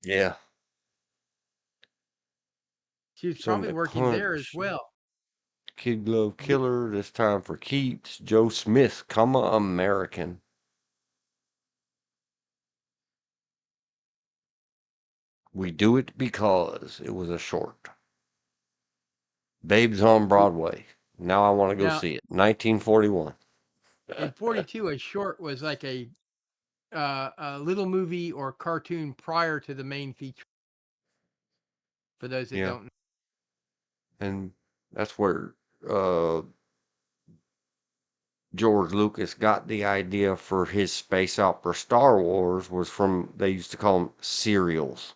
Yeah. She was probably Sunday working there as Punch. well. Kid Glove The- Killer. This time for keeps. Joe Smith, American. We do it because it was a short. Babes on Broadway. Now I want to go Now, see it. 1941. in 42, a short was like a little movie or cartoon prior to the main feature. For those that Yeah. don't know. And that's where uh, George Lucas got the idea for his space opera Star Wars was from, they used to call them serials.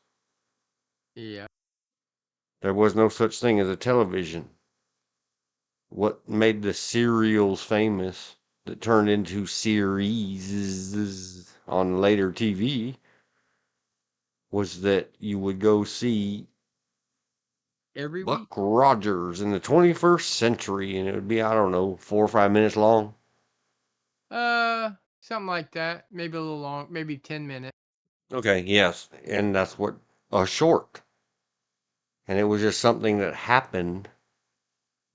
Yeah. There was no such thing as a television. What made the serials famous that turned into series on later TV was that you would go see Every Buck week. Rogers in the 21st century, and it would be, I don't know, 4 or 5 minutes long. Something like that. Maybe a little long. Maybe 10 minutes. Okay, yes. And that's what a short. And it was just something that happened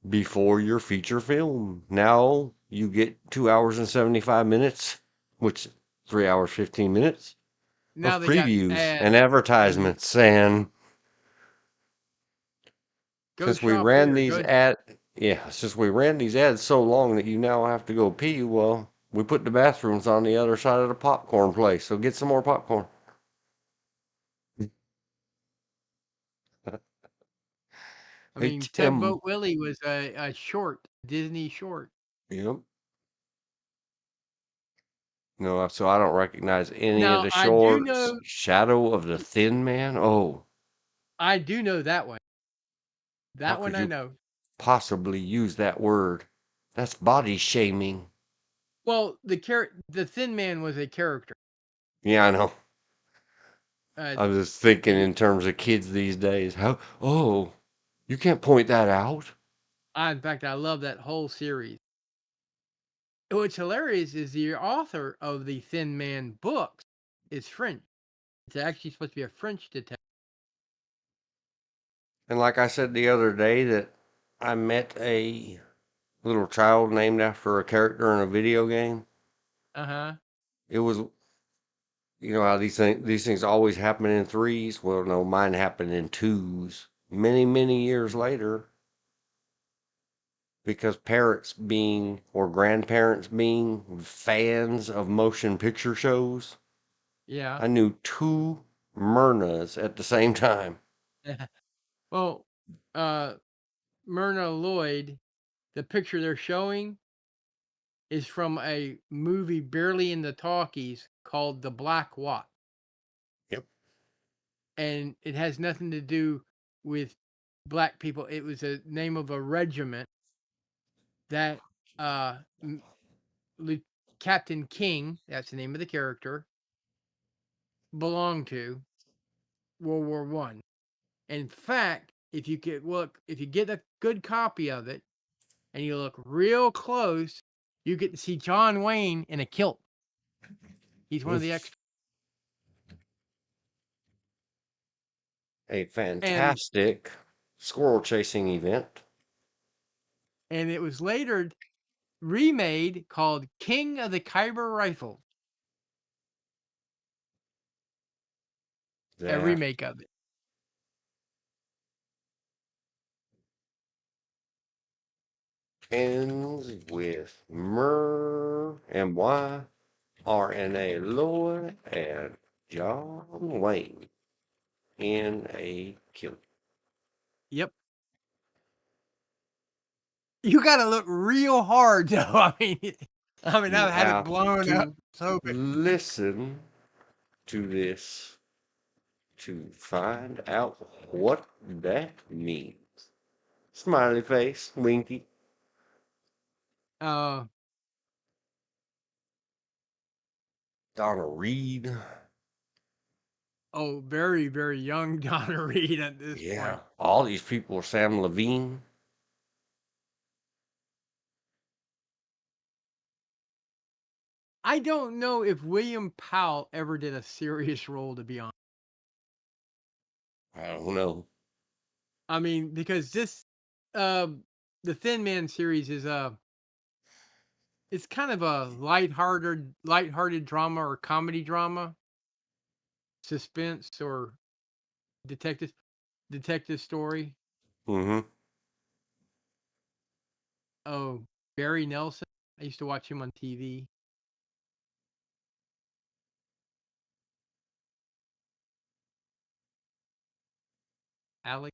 before your feature film. Now you get 2 hours and 75 minutes, which 3 hours, 15 minutes Now of they got previews ads, and and you advertisements. And go since we shop ran here. these Go. since we ran these ads so long that you now have to go pee, well, we put the bathrooms on the other side of the popcorn place. So get some more popcorn. I Hey, mean, Tim. Tugboat Willie was a short, Disney short. Yep. No, so I don't recognize any of Now the I do shorts. know, Shadow of the Thin Man. Oh, that one. how That one could I you know. possibly use that word? That's body shaming. Well, the Thin Man was a character. Yeah, I know. Uh, I was just thinking he, in terms of kids these days. How? Oh, you can't point that out. in fact, I love that whole series. What's hilarious is the author of the Thin Man books is French. It's actually supposed to be a French detective. And like I said the other day, that I met a little child named after a character in a video game. Uh-huh. It was, how these things always happen in threes. Well, no, mine happened in twos. Many, many years later, because parents being or grandparents being fans of motion picture shows, Yeah. I knew two Myrnas at the same time. Well, uh, Myrna Lloyd, the picture they're showing is from a movie barely in the talkies called The Black Watch. Yep. And it has nothing to do with black people. It was a name of a regiment that uh, m- Captain King, that's the name of the character, belonged to World War One. In fact, if you get a good copy of it and you look real close, you get to see John Wayne in a kilt. He's one of the extras. A And fantastic squirrel chasing event. it was later remade called King of the Khyber Rifle, a That remake of it. ends with MYRNA Lloyd and John Wayne in a kill. Yep. You got to look real hard though. You I've had it have blown up to so bad. listen to this to find out what that means. Smiley face, winky. Uh, Donna Reed. oh, very, very young Donna Reed at this Yeah. point. All these people are Sam Levine. I don't know if William Powell ever did a serious role, to be honest. I don't know. I mean, because uh, the Thin Man series is it's kind of a lighthearted drama or comedy drama, suspense or detective detective story. Mm-hmm. Oh, Barry Nelson. I used to watch him on TV. Alex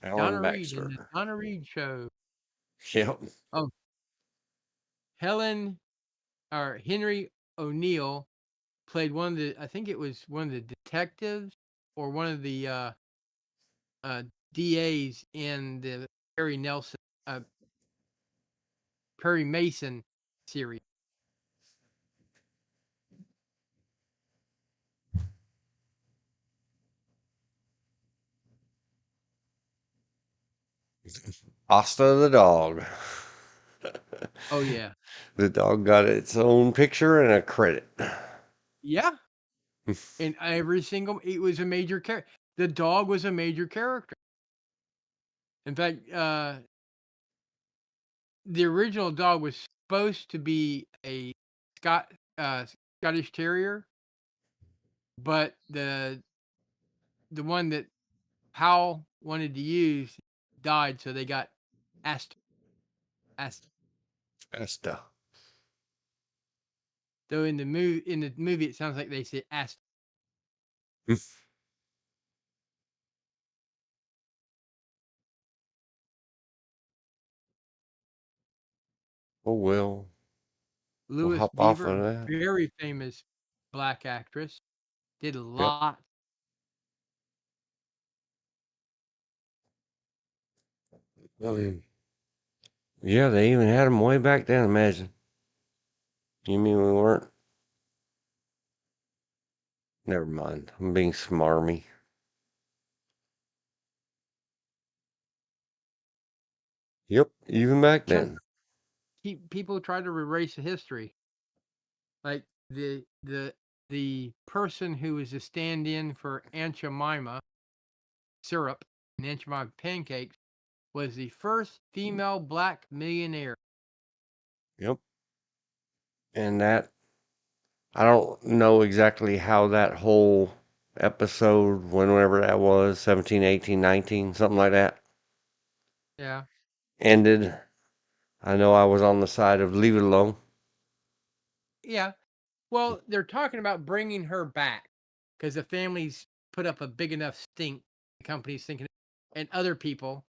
Alan Donna Reed in the Baxter. Donna Reed show. Yep. Oh, Helen or Henry O'Neill played one of the. I think it was one of the detectives or one of the uh, DAs in the Perry Nelson, Perry Mason series. Asta the dog. Oh yeah, The dog got its own picture and a credit. yeah. And every single it was a major character. The dog was a major character. In fact, the original dog was supposed to be a Scott Scottish Terrier, but the one that Powell wanted to use died, so they got Asta. Asta. Asta. Though in the movie it sounds like they say Asta. Oh well. We'll Louis hop off of Beaver, that. very famous black actress, did a Yep. lot. Yeah, they even had them way back then, imagine. You mean we weren't? Never mind. I'm being smarmy. Yep, even back then. People try to erase the history. Like the person who was a stand-in for Aunt Jemima syrup and Aunt Jemima pancakes was the first female black millionaire. Yep. And that, I don't know exactly how that whole episode, whenever that was, 17, 18, 19, something like that, Yeah. ended. I know I was on the side of leave it alone. Yeah. Well, they're talking about bringing her back because the family's put up a big enough stink. The company's thinking, and other people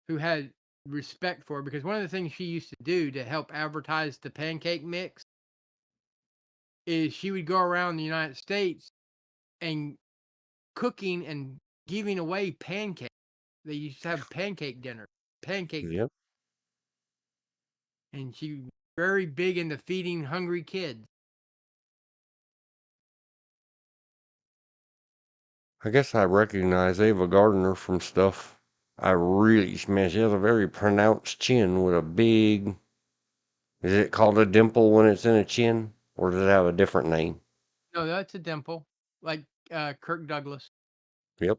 who had respect for her, because one of the things she used to do to help advertise the pancake mix is she would go around the United States and cooking and giving away pancakes. They used to have pancake dinner, pancake, Yep. and she was very big into feeding hungry kids. I guess I recognize Ava Gardner from stuff. Man, she has a very pronounced chin with a big. Is it called a dimple when it's in a chin? Or does it have a different name? No, that's a dimple, like Kirk Douglas. Yep.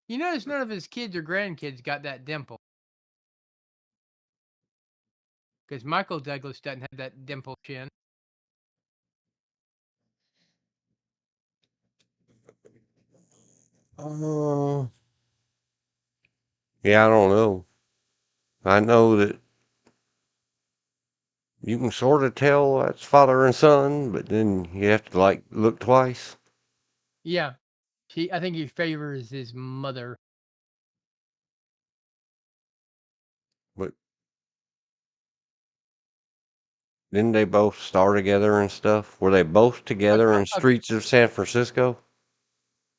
You notice none of his kids or grandkids got that dimple because Michael Douglas doesn't have that dimple chin. Uh, yeah, I don't know. I know that you can sort of tell that's father and son, but then you have to like look twice. Yeah, I think he favors his mother. But didn't they both star together and stuff? Were they both together in Uh, Streets of San Francisco?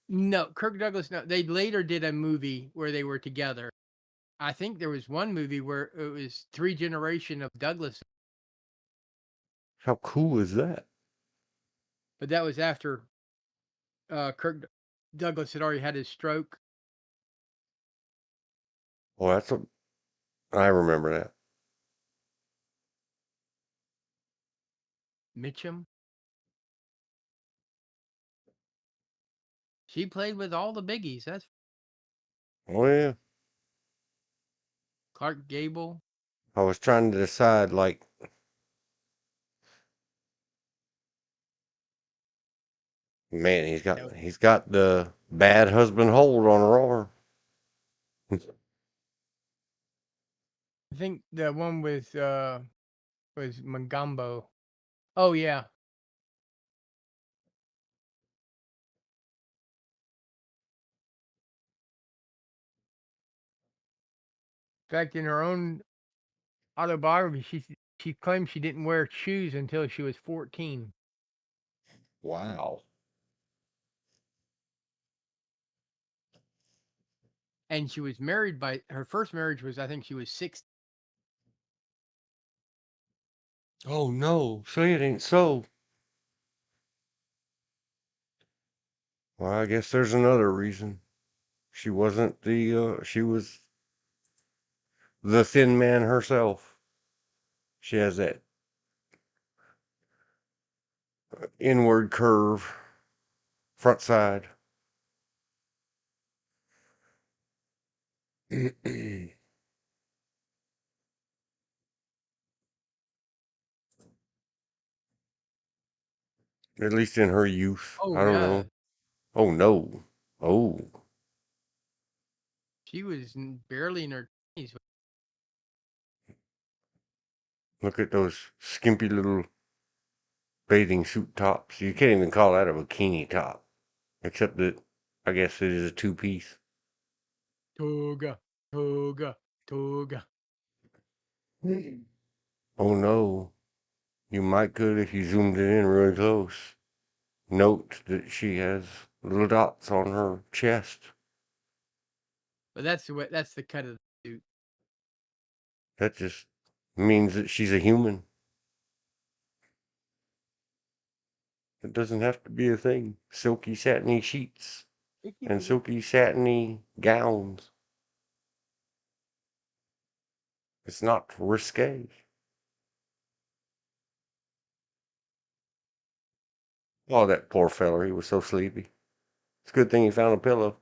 no, Kirk Douglas. No, they later did a movie where they were together. I think there was one movie where it was 3 generation of Douglas, How cool is that? but that was after Douglas had already had his stroke. Well, I remember that. Mitchum. She played with all the biggies. That's Oh yeah. Clark Gable. I was trying to decide, like, man, That was, he's got the bad husband hold on her arm. I think the one with was Mangumbo. Oh yeah, In fact, in her own autobiography, she claimed she didn't wear shoes until she was 14. Wow. And she was married by her first marriage was, I think she was 6. Oh no, say it ain't so. Well, I guess there's another reason. She wasn't she was the thin man herself. She has that inward curve, front side. At least in her youth. Oh I don't yeah, know. Oh no. Oh, she was barely in her 20s. look at those skimpy little bathing suit tops. You can't even call that a bikini top. Except that I guess it is a two-piece. Toga, toga, toga. Oh no. You might could if you zoomed it in really close. Note that she has little dots on her chest. But that's the cut of the suit. That just means that she's a human. It doesn't have to be a thing. Silky satiny sheets and silky satiny gowns. It's not risque. Oh, that poor feller. He was so sleepy. It's a good thing he found a pillow.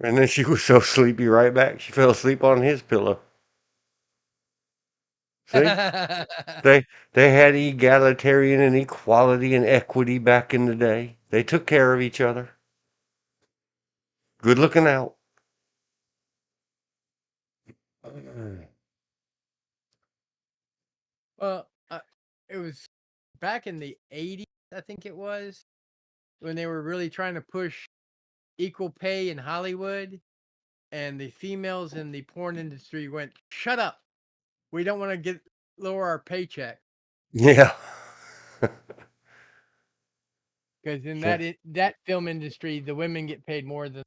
And then she was so sleepy right back, she fell asleep on his pillow. See? They had egalitarian and equality and equity back in the day. They took care of each other. Good looking out. Well, it was back in the 80s, I think it was, when they were really trying to push equal pay in Hollywood, and the females in the porn industry went, "Shut up! We don't want to lower our paycheck." Yeah. Because in Yeah. that film industry, the women get paid more than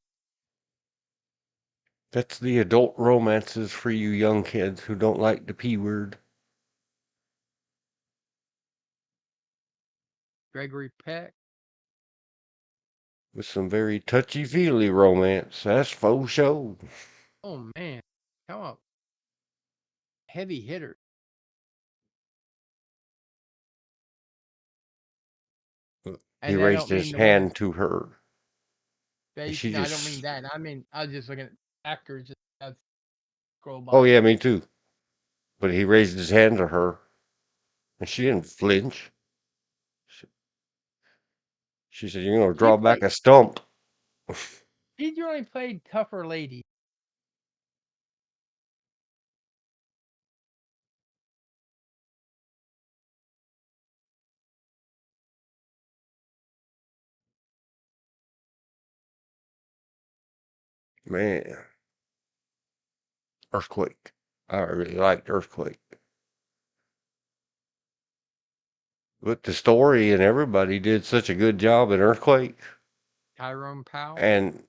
That's the adult romances for you young kids who don't like the P word. Gregory Peck. With some very touchy-feely romance. That's faux show. Oh man, come on, heavy hitter. He And I raised don't his mean the one. hand to her. And she No, I don't mean just... that. I was just looking at actors that have scroll Oh, by. yeah, me too. But he raised his hand to her. And she didn't flinch. She said, "You're going to He draw back played. a stump." He generally played tougher lady. Man. Earthquake. I really liked Earthquake. But the story and everybody did such a good job in Earthquake. Tyrone Powell. And,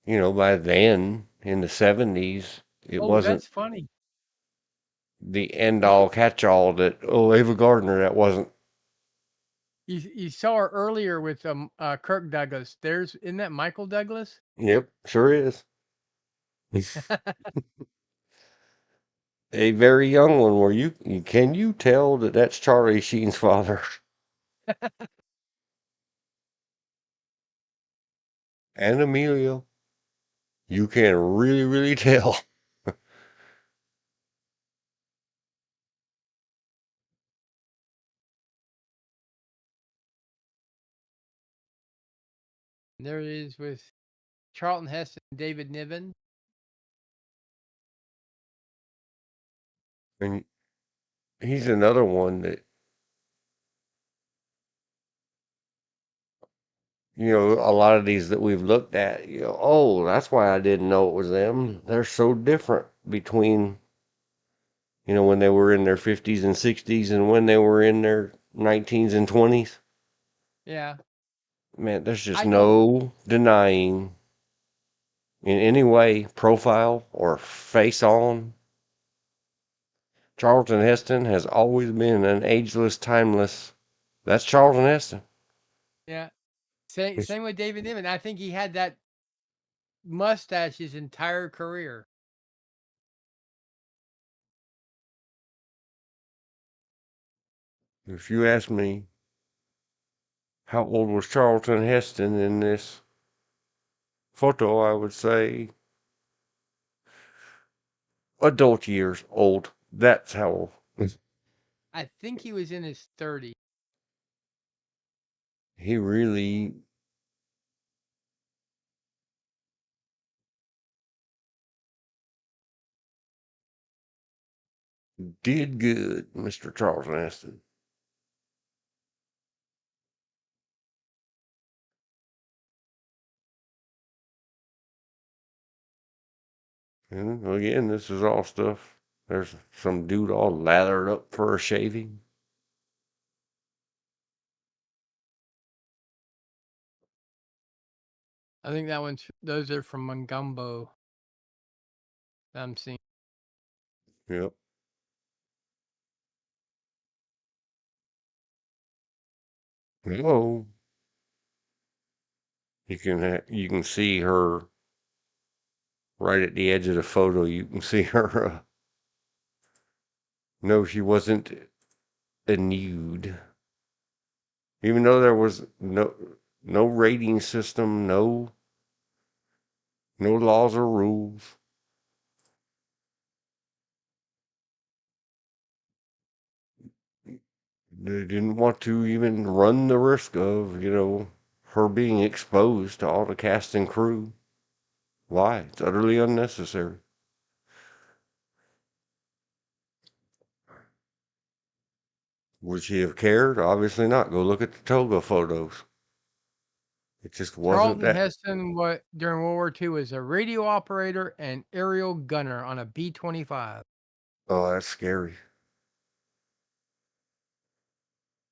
by then, in the 70s, it Oh, wasn't that's funny. the end-all, catch-all that, oh, Ava Gardner, that wasn't. You saw her earlier with Kirk Douglas. Isn't that Michael Douglas? Yep, sure is. A very young one where can you tell that that's Charlie Sheen's father? And Emilio. You can really, really tell. There it is with Charlton Heston and David Niven. And he's another one that, a lot of these that we've looked at, oh, that's why I didn't know it was them. They're so different between, when they were in their 50s and 60s and when they were in their 19s and 20s. Yeah. Man, there's just I don't. no denying in any way, profile or face on. Charlton Heston has always been an ageless, timeless. That's Charlton Heston. Yeah. Same with David Niven. I think he had that mustache his entire career. If you ask me, how old was Charlton Heston in this photo, I would say adult years old. That's how old. I think he was in his 30s. He really did good, Mr. Charlton Heston. And again, this is all stuff. There's some dude all lathered up for a shaving. I think those are from Mungumbo. I'm seeing. Yep. Hello. You can see her right at the edge of the photo. You can see her. No, she wasn't a nude. Even though there was no rating system, no laws or rules. They didn't want to even run the risk of, her being exposed to all the cast and crew. Why? It's utterly unnecessary. Would she have cared? Obviously not. Go look at the TODO photos. It just wasn't Charlton that. Heston, during World War II, was a radio operator and aerial gunner on a B-25. Oh, that's scary.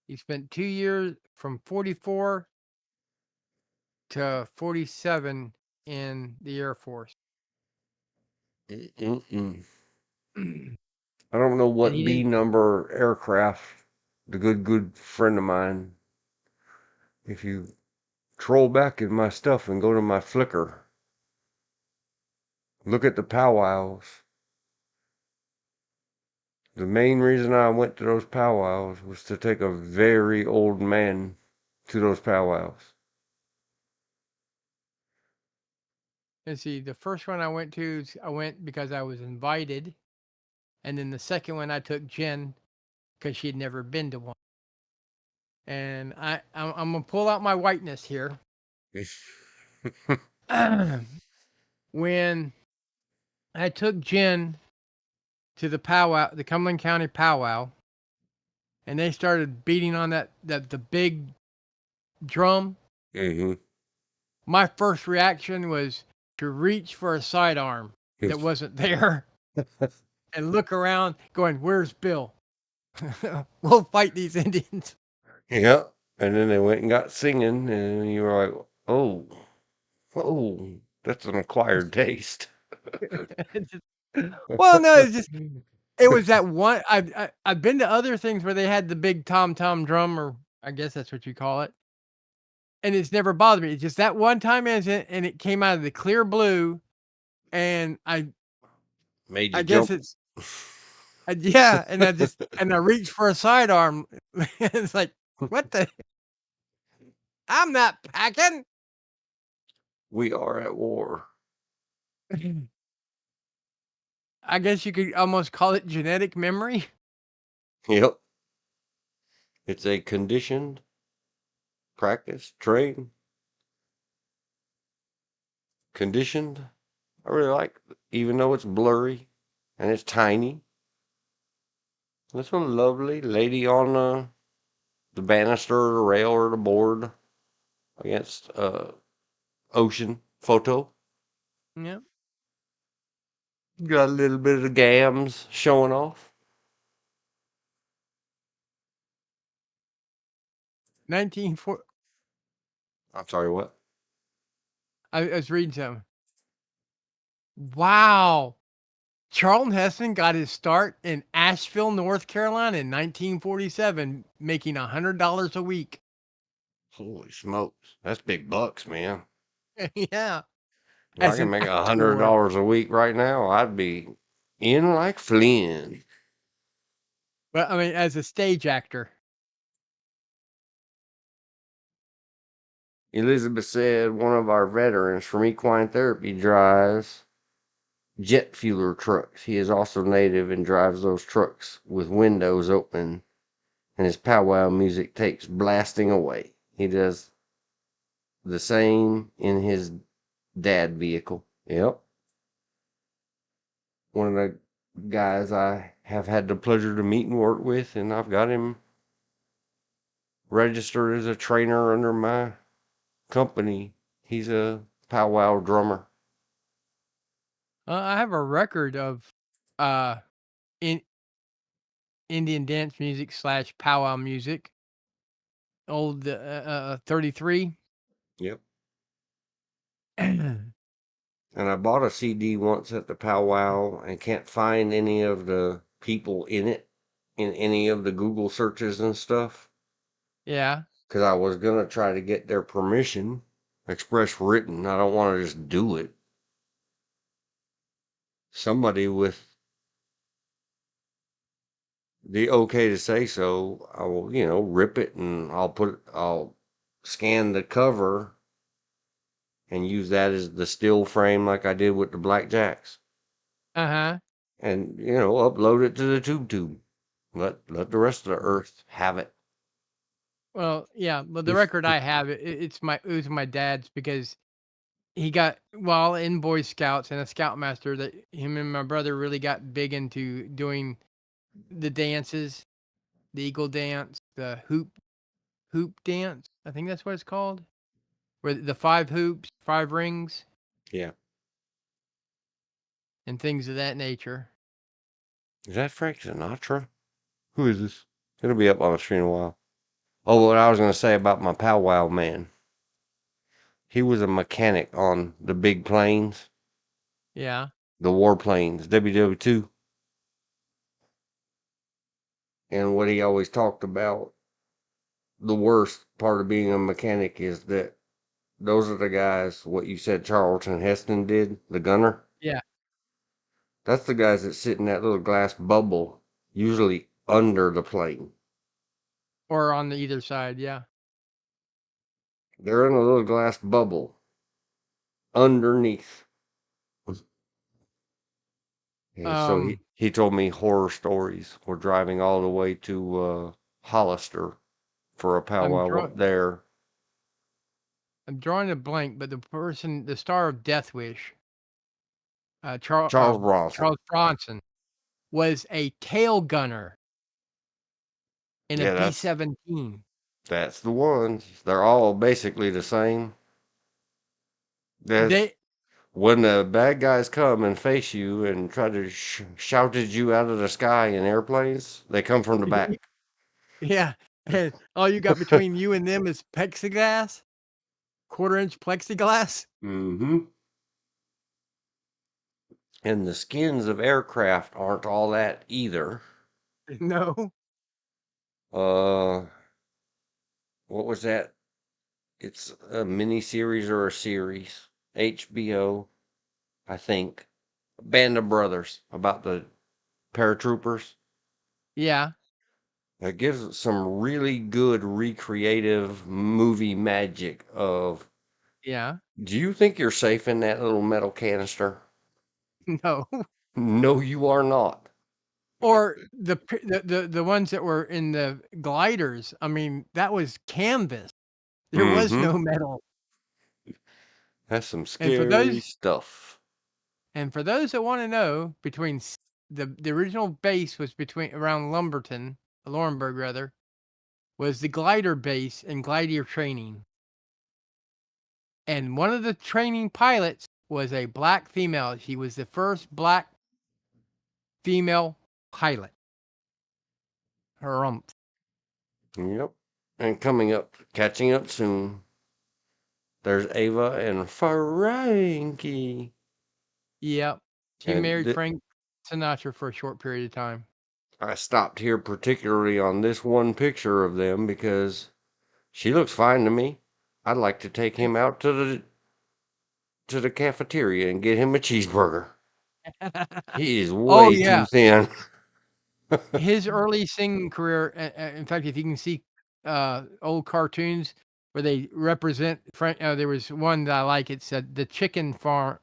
He spent 2 years from 44 to 47 in the Air Force. Mm-mm. And I don't know what he B didn't. number aircraft. The good friend of mine. If you troll back in my stuff and go to my Flickr, look at the powwows. The main reason I went to those powwows was to take a very old man to those powwows. Let's see. The first one I went because I was invited, and then the second one I took Jen because she had never been to one. And I'm gonna pull out my whiteness here. When I took Jen to the powwow, the Cumberland County powwow, and they started beating on the big drum, Mm-hmm. my first reaction was to reach for a sidearm that wasn't there and look around, going, "Where's Bill? We'll fight these Indians." Yeah. And then they went and got singing, and you were like, oh, that's an acquired taste. Well, no, it's just it was that one. I've been to other things where they had the big tom drum, or I guess that's what you call it, and it's never bothered me. It's just that one time incident, and it came out of the clear blue, and Made I you guess jump. it's yeah, and I reached for a sidearm. It's like, what the? I'm not packing. We are at war. I guess you could almost call it genetic memory. Yep. It's a conditioned practice, train, conditioned. I really like, even though it's blurry and it's tiny. This one lovely lady on the banister or the rail or the board. against ocean photo. Yep. Got a little bit of the gams showing off. 1940. I'm sorry, what? I was reading something. Wow. Charlton Heston got his start in Asheville, North Carolina in 1947, making $100 a week. Holy smokes. That's big bucks, man. Yeah. If I As can an make actor. $100 a week right now, I'd be in like Flynn. Well, I mean, as a stage actor. Elizabeth said one of our veterans from equine therapy drives jet fueler trucks. He is also native and drives those trucks with windows open, and his powwow music takes blasting away. He does the same in his dad vehicle. Yep. One of the guys I have had the pleasure to meet and work with, and I've got him registered as a trainer under my company. He's a powwow drummer. I have a record of in Indian dance music / powwow music. Old 33. Yep. And I bought a CD once at the powwow and can't find any of the people in it in any of the Google searches and stuff. Yeah. Because I was going to try to get their permission, express written. I don't want to just do it. Somebody with the okay to say so, I will, rip it and I'll scan the cover and use that as the still frame like I did with the Blackjacks. Uh-huh. And, upload it to the tube. Let the rest of the earth have it. Well, yeah, but the If, record I have, it was my dad's because he got while in Boy Scouts and a Scoutmaster that him and my brother really got big into doing the dances, the eagle dance, the hoop dance. I think that's what it's called. Where the 5 hoops, 5 rings, yeah. and things of that nature. Is that Frank Sinatra? Who is this? It'll be up on the screen in a while. Oh, what I was going to say about my powwow man. He was a mechanic on the big planes, Yeah. the warplanes, WW2. And what he always talked about, the worst part of being a mechanic is that those are the guys, what you said Charlton Heston did, the gunner. Yeah. That's the guys that sit in that little glass bubble, usually under the plane. Or on the either side, yeah. They're in a little glass bubble underneath. Yeah, so he told me horror stories. We're driving all the way to Hollister for a powwow up there. I'm drawing a blank, but the star of Death Wish, Charles Bronson. Charles Bronson, was a tail gunner in a Yeah, B-17. that's the ones. They're all basically the same. That's They when the bad guys come and face you and try to shout at you out of the sky in airplanes, they come from the back. Yeah, and all you got between you and them is plexiglass, 1/4-inch plexiglass. Mm-hmm. And the skins of aircraft aren't all that either. No. What was that? It's a mini series or a series. HBO, I think. Band of Brothers about the paratroopers. Yeah. It gives some really good recreative movie magic of, Yeah. do you think you're safe in that little metal canister? No. No, you are not. Or the ones that were in the gliders. I mean, that was canvas. There was Mm-hmm. no metal. That's some And for scary stuff. those that want to know, between the original base was between around Lumberton, Laurinburg rather, was the glider base and glider training. And one of the training pilots was a black female. She was the first black female pilot. Her Yep. And coming up, catching up soon. There's Ava and Frankie. Yep. She married And Frank Sinatra for a short period of time. I stopped here particularly on this one picture of them because she looks fine to me. I'd like to take him out to the cafeteria and get him a cheeseburger. He is Oh, way too yeah. thin. His early singing career, in fact, if you can see old cartoons where they represent Frank, there was one that I like. It said the chicken farm,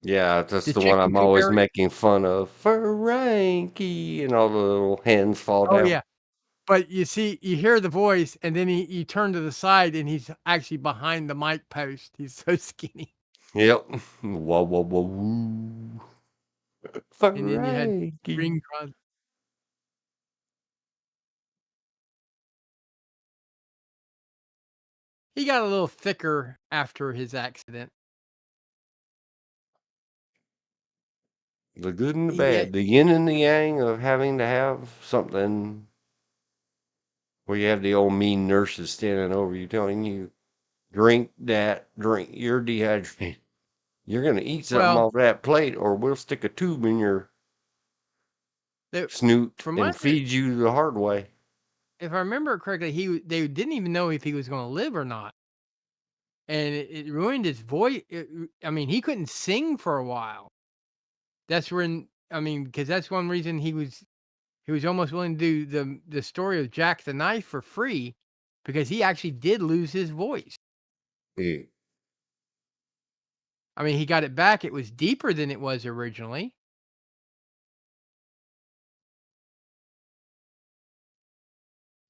Yeah, that's the the one chicken I'm always coopera. making fun of. Frankie, and all the little hens fall Oh, down. yeah. But you see, you hear the voice, and then you turn to the side, and he's actually behind the mic post. He's so skinny. Yep. Whoa, whoa, whoa, woo. And then you had Frankie. Bing Crosby. He got a little thicker after his accident. The good and the He bad. The yin and the yang of having to have something where you have the old mean nurses standing over you telling you, drink that, drink, you're dehydrated. You're going to eat something well, off that plate or we'll stick a tube in your they, snoot from my and feed you the hard way. if I remember correctly, they didn't even know if he was going to live or not, and it ruined his voice. I mean, he couldn't sing for a while. That's when I mean, because that's one reason he was almost willing to do the story of Jack the Knife for free, because he actually did lose his voice. Yeah. I mean, he got it back. It was deeper than it was originally.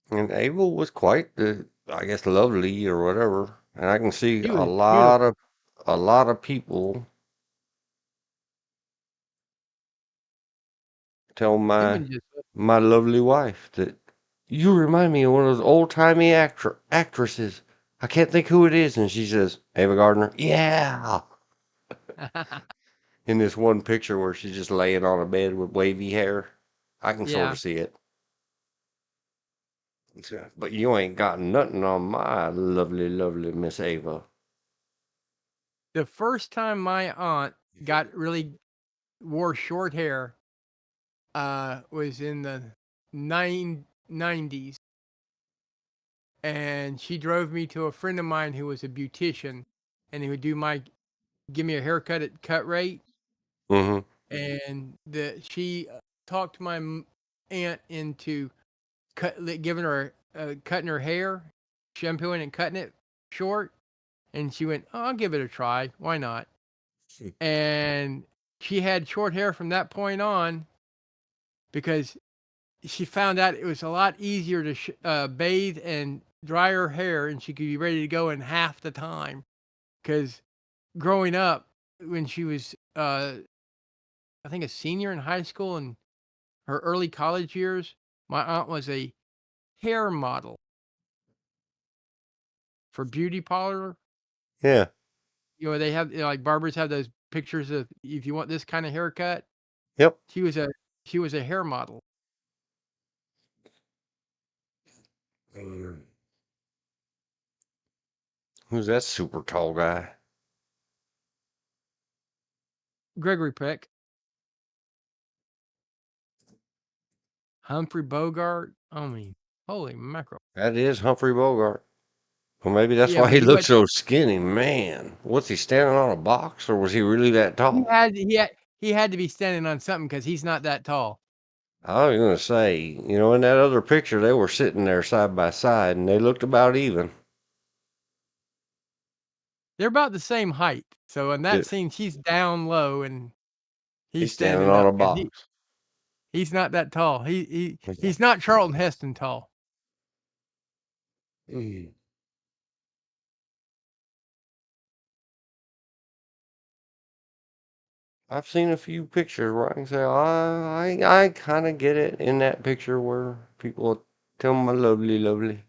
And Abel was quite the, I guess, lovely or whatever. And I can see He a was lot beautiful. of a lot of people tell my Even just my lovely wife that you remind me of one of those old timey actresses. I can't think who it is, and she says Ava Gardner. Yeah, in this one picture where she's just laying on a bed with wavy hair, I can sort yeah. of see it. But you ain't got nothing on my lovely, lovely Miss Ava. The first time my aunt got really wore short hair was in the 90s, and she drove me to a friend of mine who was a beautician, and he would give me a haircut at cut rate, Mm-hmm. and she talked my aunt into giving her cutting her hair, shampooing and cutting it short, and she went, "Oh, I'll give it a try. Why not?" And she had short hair from that point on because she found out it was a lot easier to bathe and dry her hair, and she could be ready to go in half the time. Because growing up, when she was, I think, a senior in high school and her early college years, my aunt was a hair model for beauty parlor. Yeah. They have like barbers have those pictures of if you want this kind of haircut. Yep. She was a she was a hair model. Who's that super tall guy? Gregory Peck, Humphrey Bogart. I mean, holy mackerel! That is Humphrey Bogart. Well, maybe that's Yeah, why but he looks so skinny. Man, was he standing on a box or was he really that he tall? had he had he had to be standing on something because he's not that tall. I was going to say, in that other picture, they were sitting there side by side and they looked about even. They're about the same height. So in that Yeah, scene, she's down low and he's he's standing standing on up a because box. he's not that tall. He's not Charlton Heston tall. Mm. I've seen a few pictures where I can say, I kind of get it in that picture where people tell my lovely, lovely.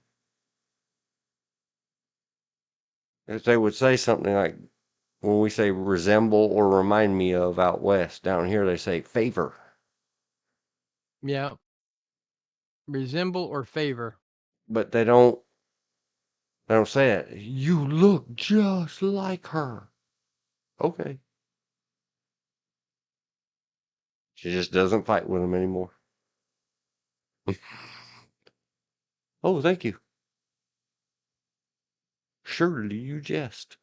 if they would say something like, when we say resemble or remind me of out west, down here they say favor. Yeah. Resemble or favor. But they don't say it. You look just like her. Okay. She just doesn't fight with them anymore. Oh, thank you. Surely you jest.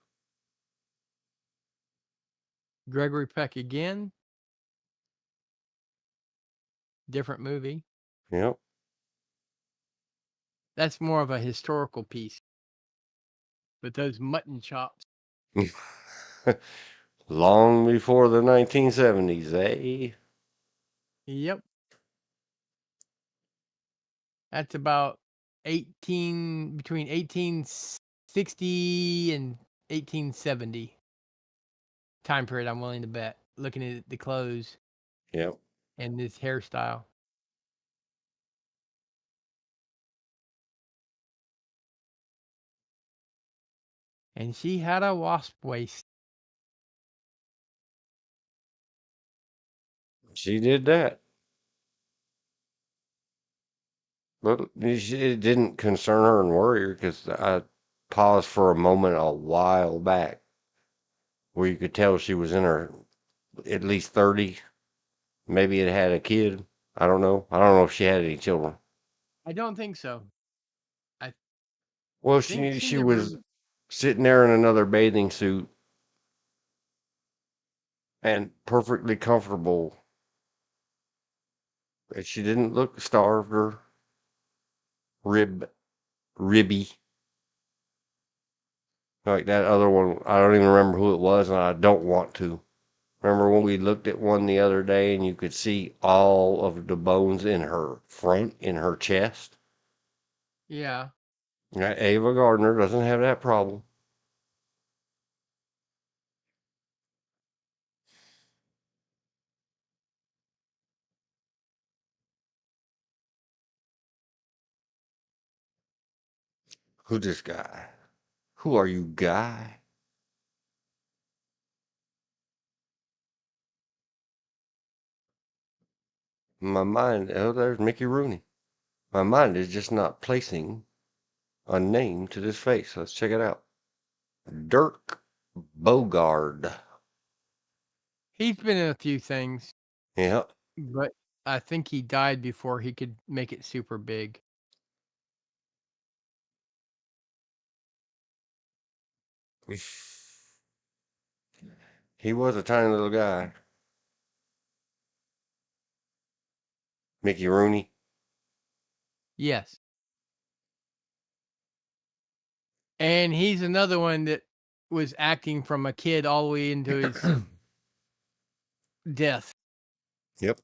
Gregory Peck again. Different movie. Yep. That's more of a historical piece. But those mutton chops. Long before the 1970s, eh? Yep. That's about between 1860 and 1870 time period, I'm willing to bet. Looking at the clothes Yep. and this hairstyle. And she had a wasp waist. She did that. But it didn't concern her and worry her because I paused for a moment a while back where you could tell she was in her at least 30. Maybe it had a kid. I don't know. I don't know if she had any children. I don't think so. I Well, think she she never. was sitting there in another bathing suit and perfectly comfortable. And she didn't look starved or ribby like that other one. I don't even remember who it was, and I don't want to. Remember when we looked at one the other day and you could see all of the bones in her front, in her chest? Yeah. Ava Gardner doesn't have that problem. Who's this guy? Who are you, guy? My mind, oh, there's Mickey Rooney. My mind is just not placing a name to this face. Let's check it out. Dirk Bogard. He's been in a few things, Yeah. but I think he died before he could make it super big. He was a tiny little guy. Mickey Rooney. Yes. And he's another one that was acting from a kid all the way into his death. Yep.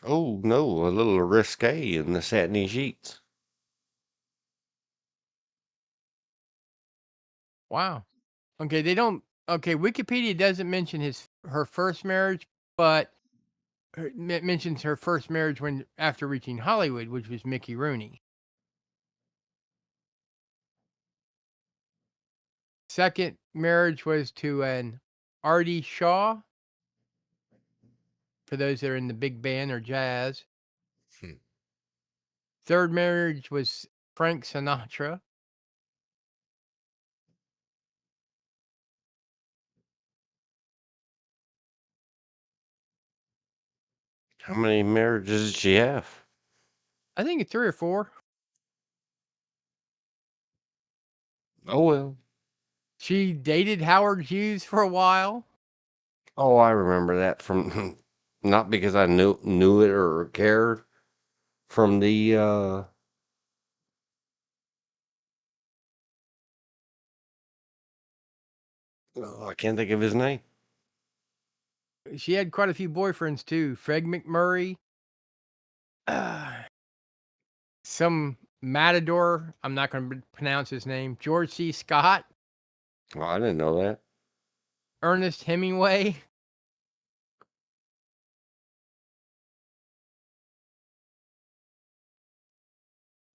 Oh, no, a little risque in the satiny sheets. Wow. Okay, they don't. Okay, Wikipedia doesn't mention her first marriage, but it mentions her first marriage when after reaching Hollywood, which was Mickey Rooney. Second marriage was to an Artie Shaw. For those that are in the big band or jazz. Hmm. Third marriage was Frank Sinatra. How many marriages did she have? I think it's 3 or 4. Oh, well. She dated Howard Hughes for a while. Oh, I remember that from not because I knew it or cared from the oh, I can't think of his name. She had quite a few boyfriends too. Fred McMurray. Some matador. I'm not going to pronounce his name. George C. Scott. Oh, I didn't know that. Ernest Hemingway.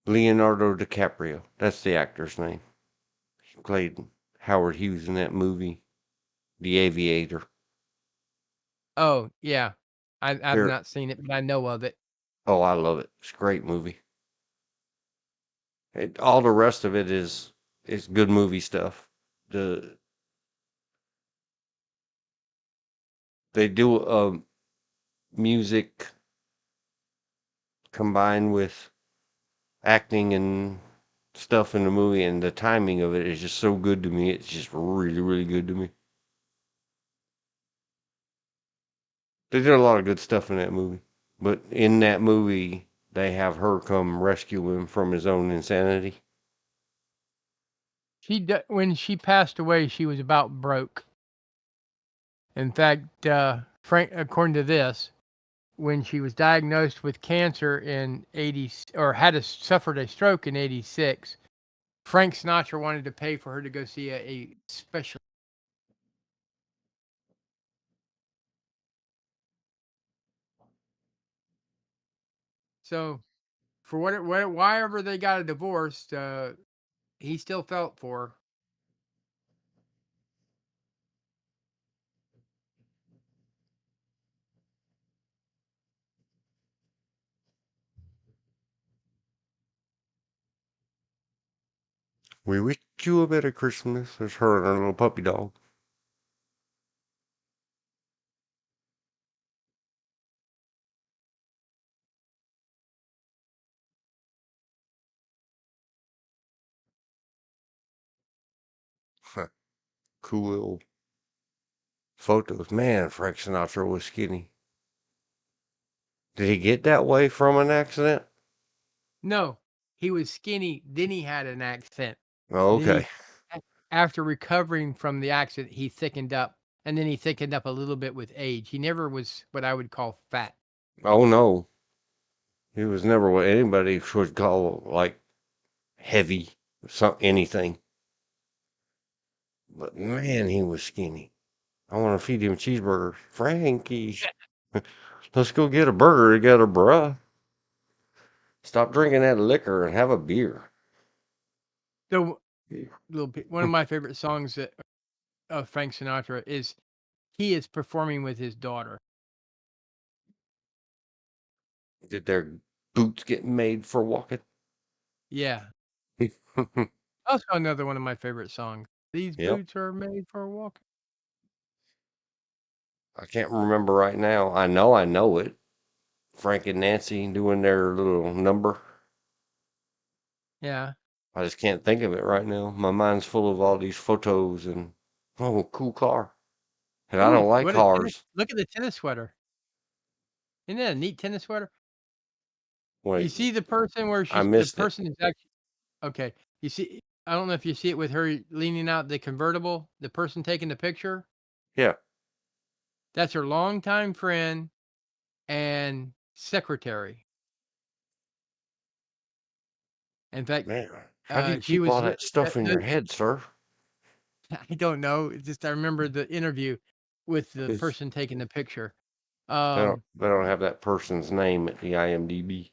Leonardo DiCaprio. That's the actor's name. He played Howard Hughes in that movie, The Aviator. Oh, yeah. I've Here, not seen it, but I know of it. oh, I love it. It's a great movie. All the rest of it is good movie stuff. They do music combined with acting and stuff in the movie, and the timing of it is just so good to me. It's just really, really good to me. They did a lot of good stuff in that movie, but in that movie, they have her come rescue him from his own insanity. When she passed away, she was about broke. In fact, Frank, according to this, when she was diagnosed with cancer in 80 or suffered a stroke in 86, Frank Sinatra wanted to pay for her to go see a special. So for why ever they got a divorce, he still felt for her. We wish you a better Christmas. There's her and her little puppy dog. Cool little photos. Man, Frank Sinatra was skinny. Did he get that way from an accident? No, he was skinny. Then he had an accident. Oh, Then okay. after recovering from the accident, he thickened up, and then he thickened up a little bit with age. He never was what I would call fat. Oh, no. He was never what anybody would call, like, heavy, anything. But man, he was skinny. I want to feed him cheeseburgers. Frankie, let's go get a burger together, bruh. Stop drinking that liquor and have a beer. The one of my favorite songs of Frank Sinatra is he is performing with his daughter. Did their boots get made for walking? Yeah. Also another one of my favorite songs. These Yep. boots are made for walking. I can't remember right now. I know it. Frank and Nancy doing their little number. Yeah. I just can't think of it right now. My mind's full of all these photos and oh, cool car. And I Ooh, don't like what a cars. look at the tennis sweater. Isn't that a neat tennis sweater? You Wait, see the person where I the missed it. person is actually okay. You see, I don't know if you see it with her leaning out the convertible, the person taking the picture. Yeah, That's her longtime friend and secretary. In fact, man. How do you she keep all was that stuff in your head, sir? I don't know. It's just I remember the interview with the It's, person taking the picture. they don't have that person's name at the IMDb.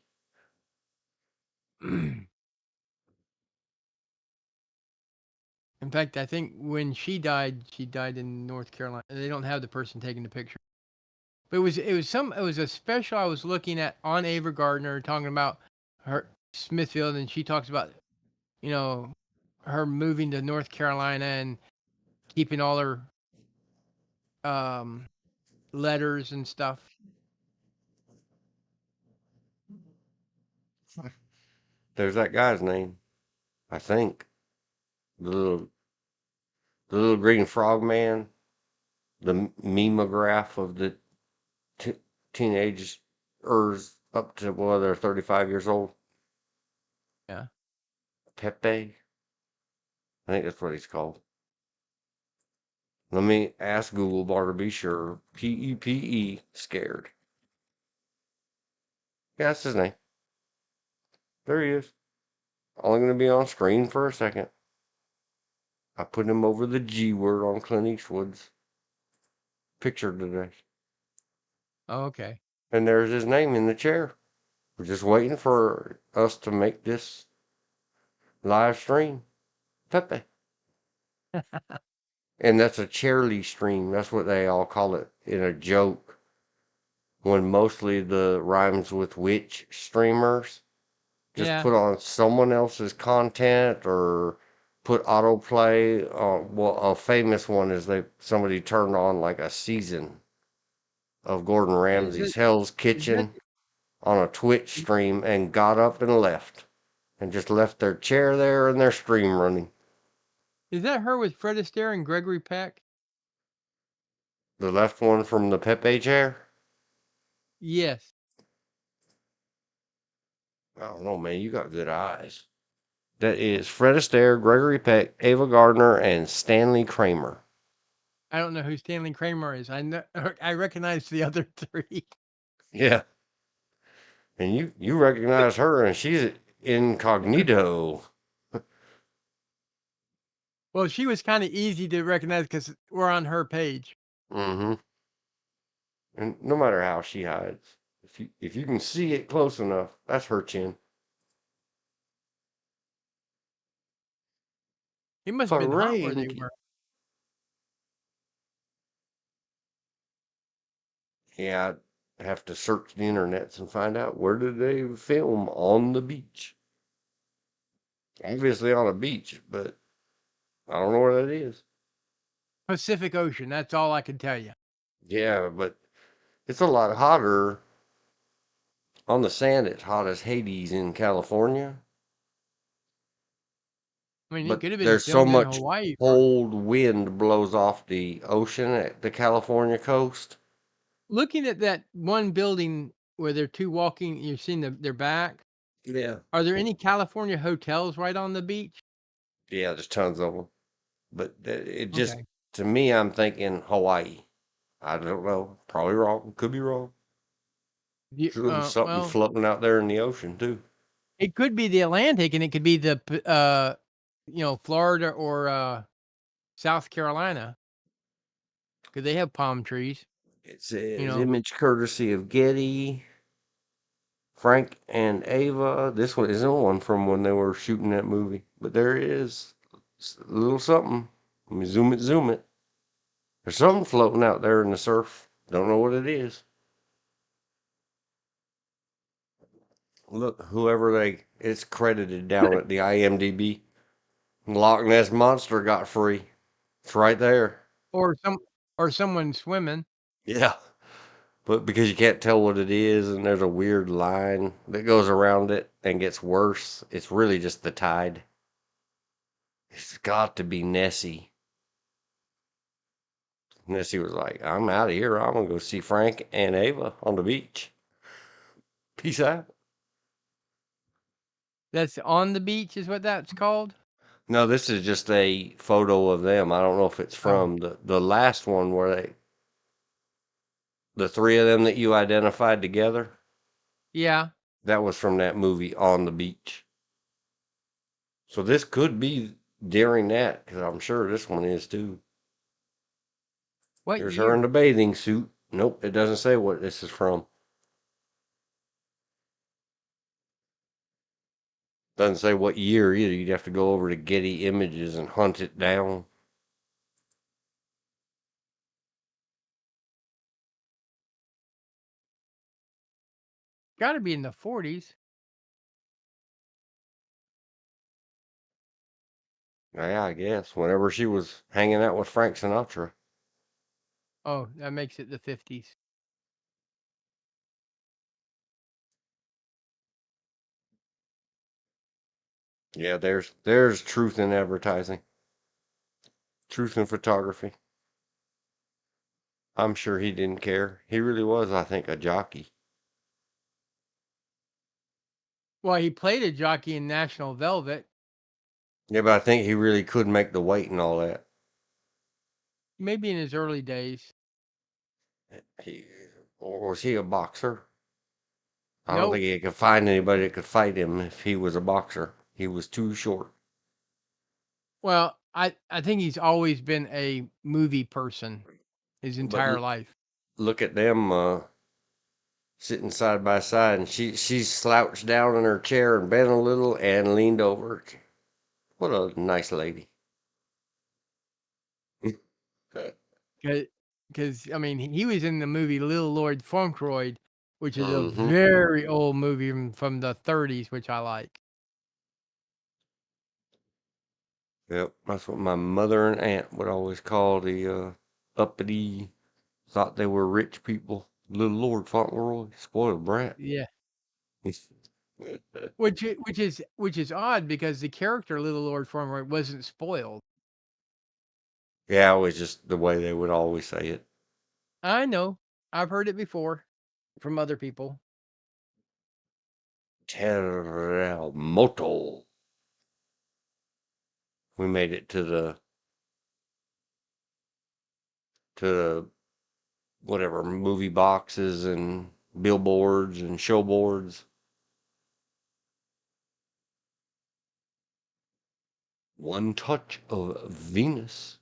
In fact, I think when she died in North Carolina. They don't have the person taking the picture. But it was a special I was looking at on Ava Gardner talking about her Smithfield, and she talks about, you know, her moving to North Carolina and keeping all her um letters and stuff. There's that guy's name, I think. The little, the little green frog man, the memograph of the teenagers up to, well, they're 35 years old. Yeah. Pepe, I think that's what he's called. Let me ask Google bar to be sure. Pepe, scared. Yeah, that's his name. There he is. Only going to be on screen for a second. I put him over the G word on Clint Eastwood's picture today. Oh, okay. And there's his name in the chair. We're just waiting for us to make this live stream. Pepe. And that's a charity stream. That's what they all call it in a joke. When mostly the rhymes with witch streamers just Yeah. put on someone else's content or put autoplay. Well, a famous one is somebody turned on like a season of Gordon Is Ramsay's it? Hell's Is that? Kitchen on a Twitch stream and got up and left. And just left their chair there and their stream running. Is that her with Fred Astaire and Gregory Peck? The left one from the Pepe chair? Yes. I don't know, man. You got good eyes. That is Fred Astaire, Gregory Peck, Ava Gardner, and Stanley Kramer. I don't know who Stanley Kramer is. I know. I recognize the other three. Yeah. And you recognize her, and she's incognito. Well, she was kind of easy to recognize because we're on her page. Mm-hmm. And no matter how she hides, if you can see it close enough, that's her chin. It must have been hot where they Frankie. were. Yeah, I'd have to search the internets and find out where did they film on the beach. Obviously on a beach, but I don't know where that is. Pacific Ocean. That's all I can tell you. Yeah, but it's a lot hotter on the sand. It's hot as Hades in California, I mean, it but could have been there's so filmed in much Hawaii. cold wind blows off the ocean at the California coast. Looking at that one building where they're two walking, you're seeing their back. Yeah. Are there any California hotels right on the beach? Yeah, there's tons of them. But it just, Okay. to me, I'm thinking Hawaii. I don't know. Probably wrong. Could be wrong. There's something Well, floating out there in the ocean, too. it could be the Atlantic, and it could be Florida or South Carolina, because they have palm trees. It says know, image courtesy of Getty. Frank and Ava. This one isn't one from when they were shooting that movie, but there is a little something. Let me zoom it, zoom it. There's something floating out there in the surf. Don't know what it is. Look, it's credited down at the IMDb. Loch Ness Monster got free. It's right there. or someone swimming. Yeah. But because you can't tell what it is, and there's a weird line that goes around it and gets worse, it's really just the tide. It's got to be Nessie. Nessie was like, I'm out of here. I'm going to go see Frank and Ava on the beach. Peace out. That's on the beach, is what that's called. No, this is just a photo of them. I don't know if it's Oh, from the last one where the three of them that you identified together. yeah. That was from that movie On the Beach. So this could be during that, because I'm sure this one is too. What There's her in the year? bathing suit. Nope, it doesn't say what this is from. Doesn't say what year either. You'd have to go over to Getty Images and hunt it down. Got to be in the 40s. Yeah, I guess. Whenever she was hanging out with Frank Sinatra. Oh, that makes it the 50s. Yeah, there's truth in advertising. Truth in photography. I'm sure he didn't care. He really was, I think, a jockey. Well, he played a jockey in National Velvet. Yeah, but I think he really could make the weight and all that. Maybe in his early days. He, or was he a boxer? I don't think Nope. he could find anybody that could fight him if he was a boxer. He was too short. Well, I think he's always been a movie person his But entire life. look at them. sitting side by side, and she slouched down in her chair and bent a little and leaned over. What a nice lady. Because I mean, he was in the movie Little Lord Fauntleroy, which is a Mm-hmm. very old movie from the 30s, which I like. Yep, that's what my mother and aunt would always call the uppity, thought they were rich people. Little Lord Fauntleroy, spoiled brat. Yeah, which is odd because the character Little Lord Fauntleroy wasn't spoiled. Yeah, it was just the way they would always say it. I know, I've heard it before from other people. Terremoto. We made it to the whatever movie boxes and billboards and showboards. One touch of Venus.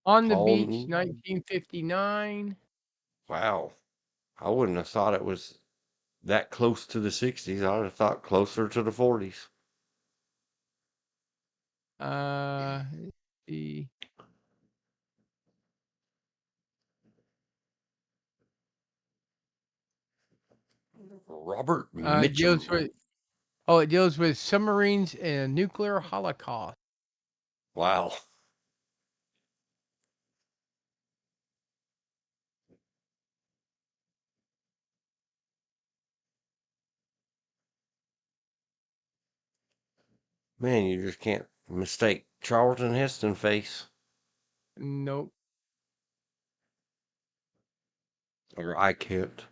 On the Beach, Palm. 1959. Wow. I wouldn't have thought it was that close to the 60s. I would have thought closer to the 40s. Let's see. Robert It deals Mitchum. with it deals with submarines and a nuclear holocaust. Wow. Man, you just can't mistake Charlton Heston face. Nope. Or I can't.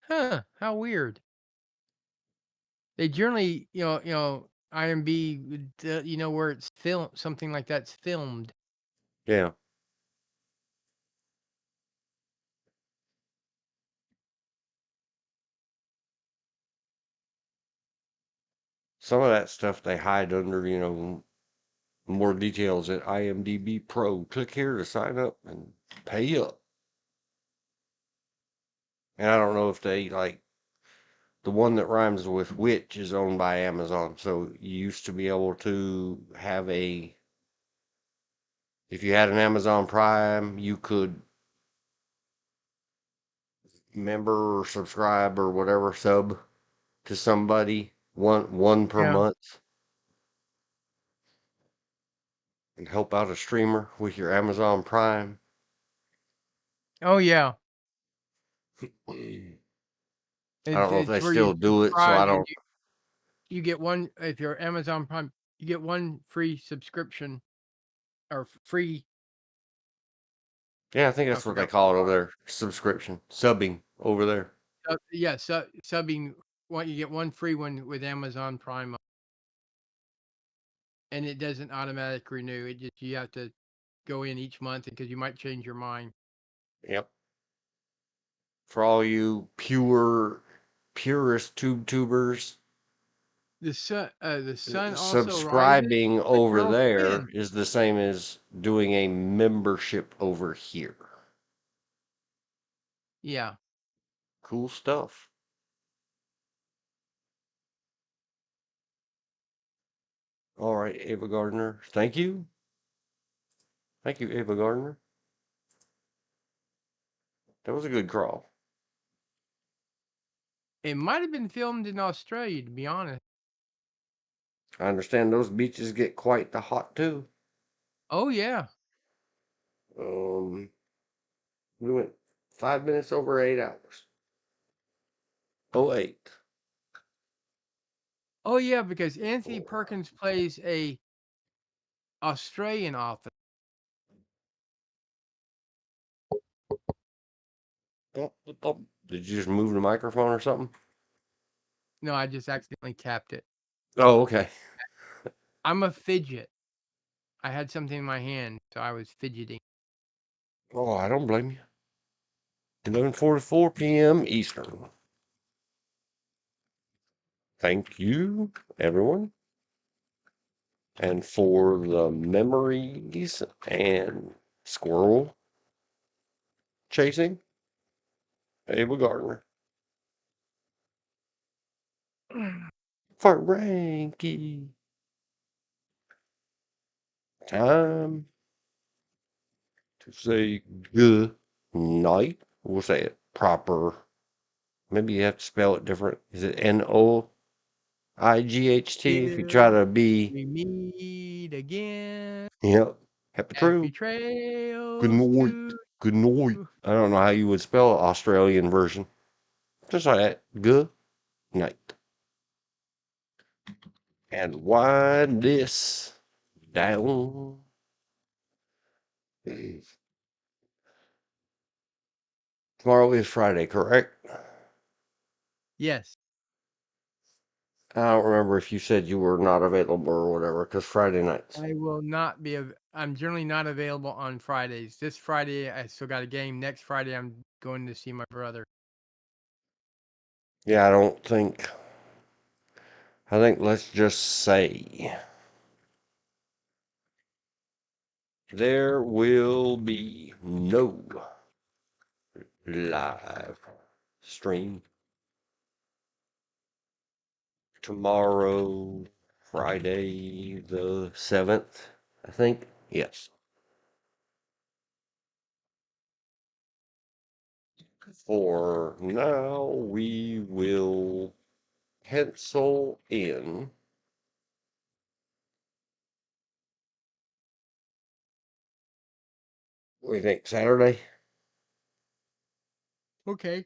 Huh? How weird. They generally, IMB, where it's filmed, something like that's filmed. Yeah. Some of that stuff they hide under, more details at IMDb Pro. Click here to sign up and pay up. And I don't know if they like the one that rhymes with witch is owned by Amazon. So you used to be able to have if you had an Amazon Prime, you could member or subscribe or whatever sub to somebody one per Yeah. month and help out a streamer with your Amazon Prime. Oh yeah. I don't know if they It's where you still do it, so I subscribe and don't. you get one if you're Amazon Prime, you get one free subscription or free. Yeah, I think I that's what they forgot. call it over there. Subscription, subbing over there. Yeah, subbing. You get one free one with Amazon Prime, and it doesn't automatic renew. It just you have to go in each month because you might change your mind. Yep. For all you purist tubers, The sun also rises. subscribing The over girl there spins. is the same as doing a membership over here. Yeah. Cool stuff. All right, Ava Gardner. Thank you. Thank you, Ava Gardner. That was a good crawl. It might have been filmed in Australia, to be honest. I understand those beaches get quite the hot too. Oh yeah. Um, we went 5 minutes over 8 hours. Oh, 08. Oh yeah, because Anthony Perkins plays a Australian author. Oh, oh. Did you just move the microphone or something? No, I just accidentally tapped it. Oh, okay. I'm a fidget. I had something in my hand, so I was fidgeting. Oh, I don't blame you. 11:44 p.m. Eastern. Thank you, everyone. And for the memories and squirrel chasing, Abel Gardner. For Frankie. Time to say good night. We'll say it proper. Maybe you have to spell it different. Is it Noight? If you try Till to be, we meet again. yep, happy Happy true. Good trails night. to Good night. you. I don't know how you would spell an Australian version. Just like that. Good night. And wind this down. Tomorrow is Friday, correct? Yes. I don't remember if you said you were not available or whatever, because Friday nights. I will not be. I'm generally not available on Fridays. This Friday, I still got a game. Next Friday, I'm going to see my brother. Yeah, I think let's just say there will be no live stream tomorrow, Friday the 7th, I think. Yes. For now, we will pencil in. What do you think, Saturday? Okay.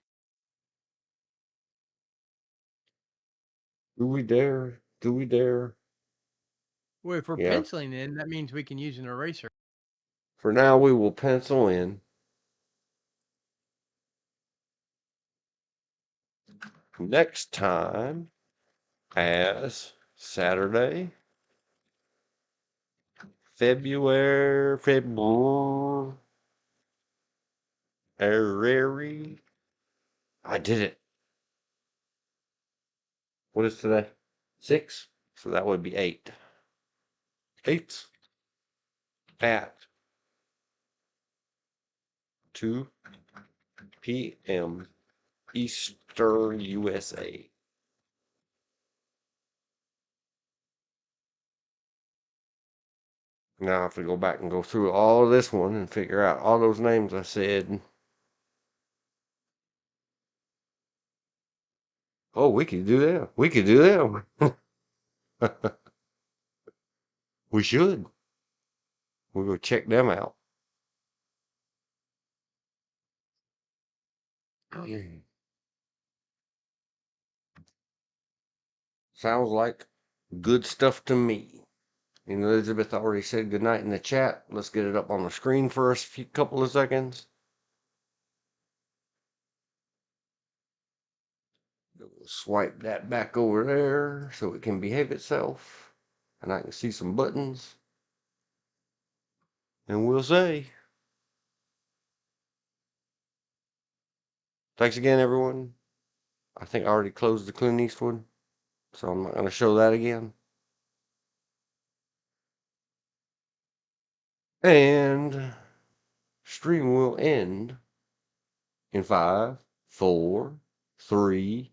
Do we dare? Do we dare? Well, if we're Yeah. penciling in, that means we can use an eraser. For now, we will pencil in next time as Saturday, February. I did it. What is today? 6? So that would be 8. 8 at 2 p.m. Eastern USA. Now I have to go back and go through all of this one and figure out all those names I said. Oh, we could do that. We could do that. We should. We'll go check them out. Sounds like good stuff to me. And Elizabeth already said goodnight in the chat. Let's get it up on the screen for a couple of seconds. Swipe that back over there so it can behave itself. And I can see some buttons. And we'll say, thanks again, everyone. I think I already closed the Clint Eastwood, so I'm not going to show that again. And stream will end in 5, 4, 3,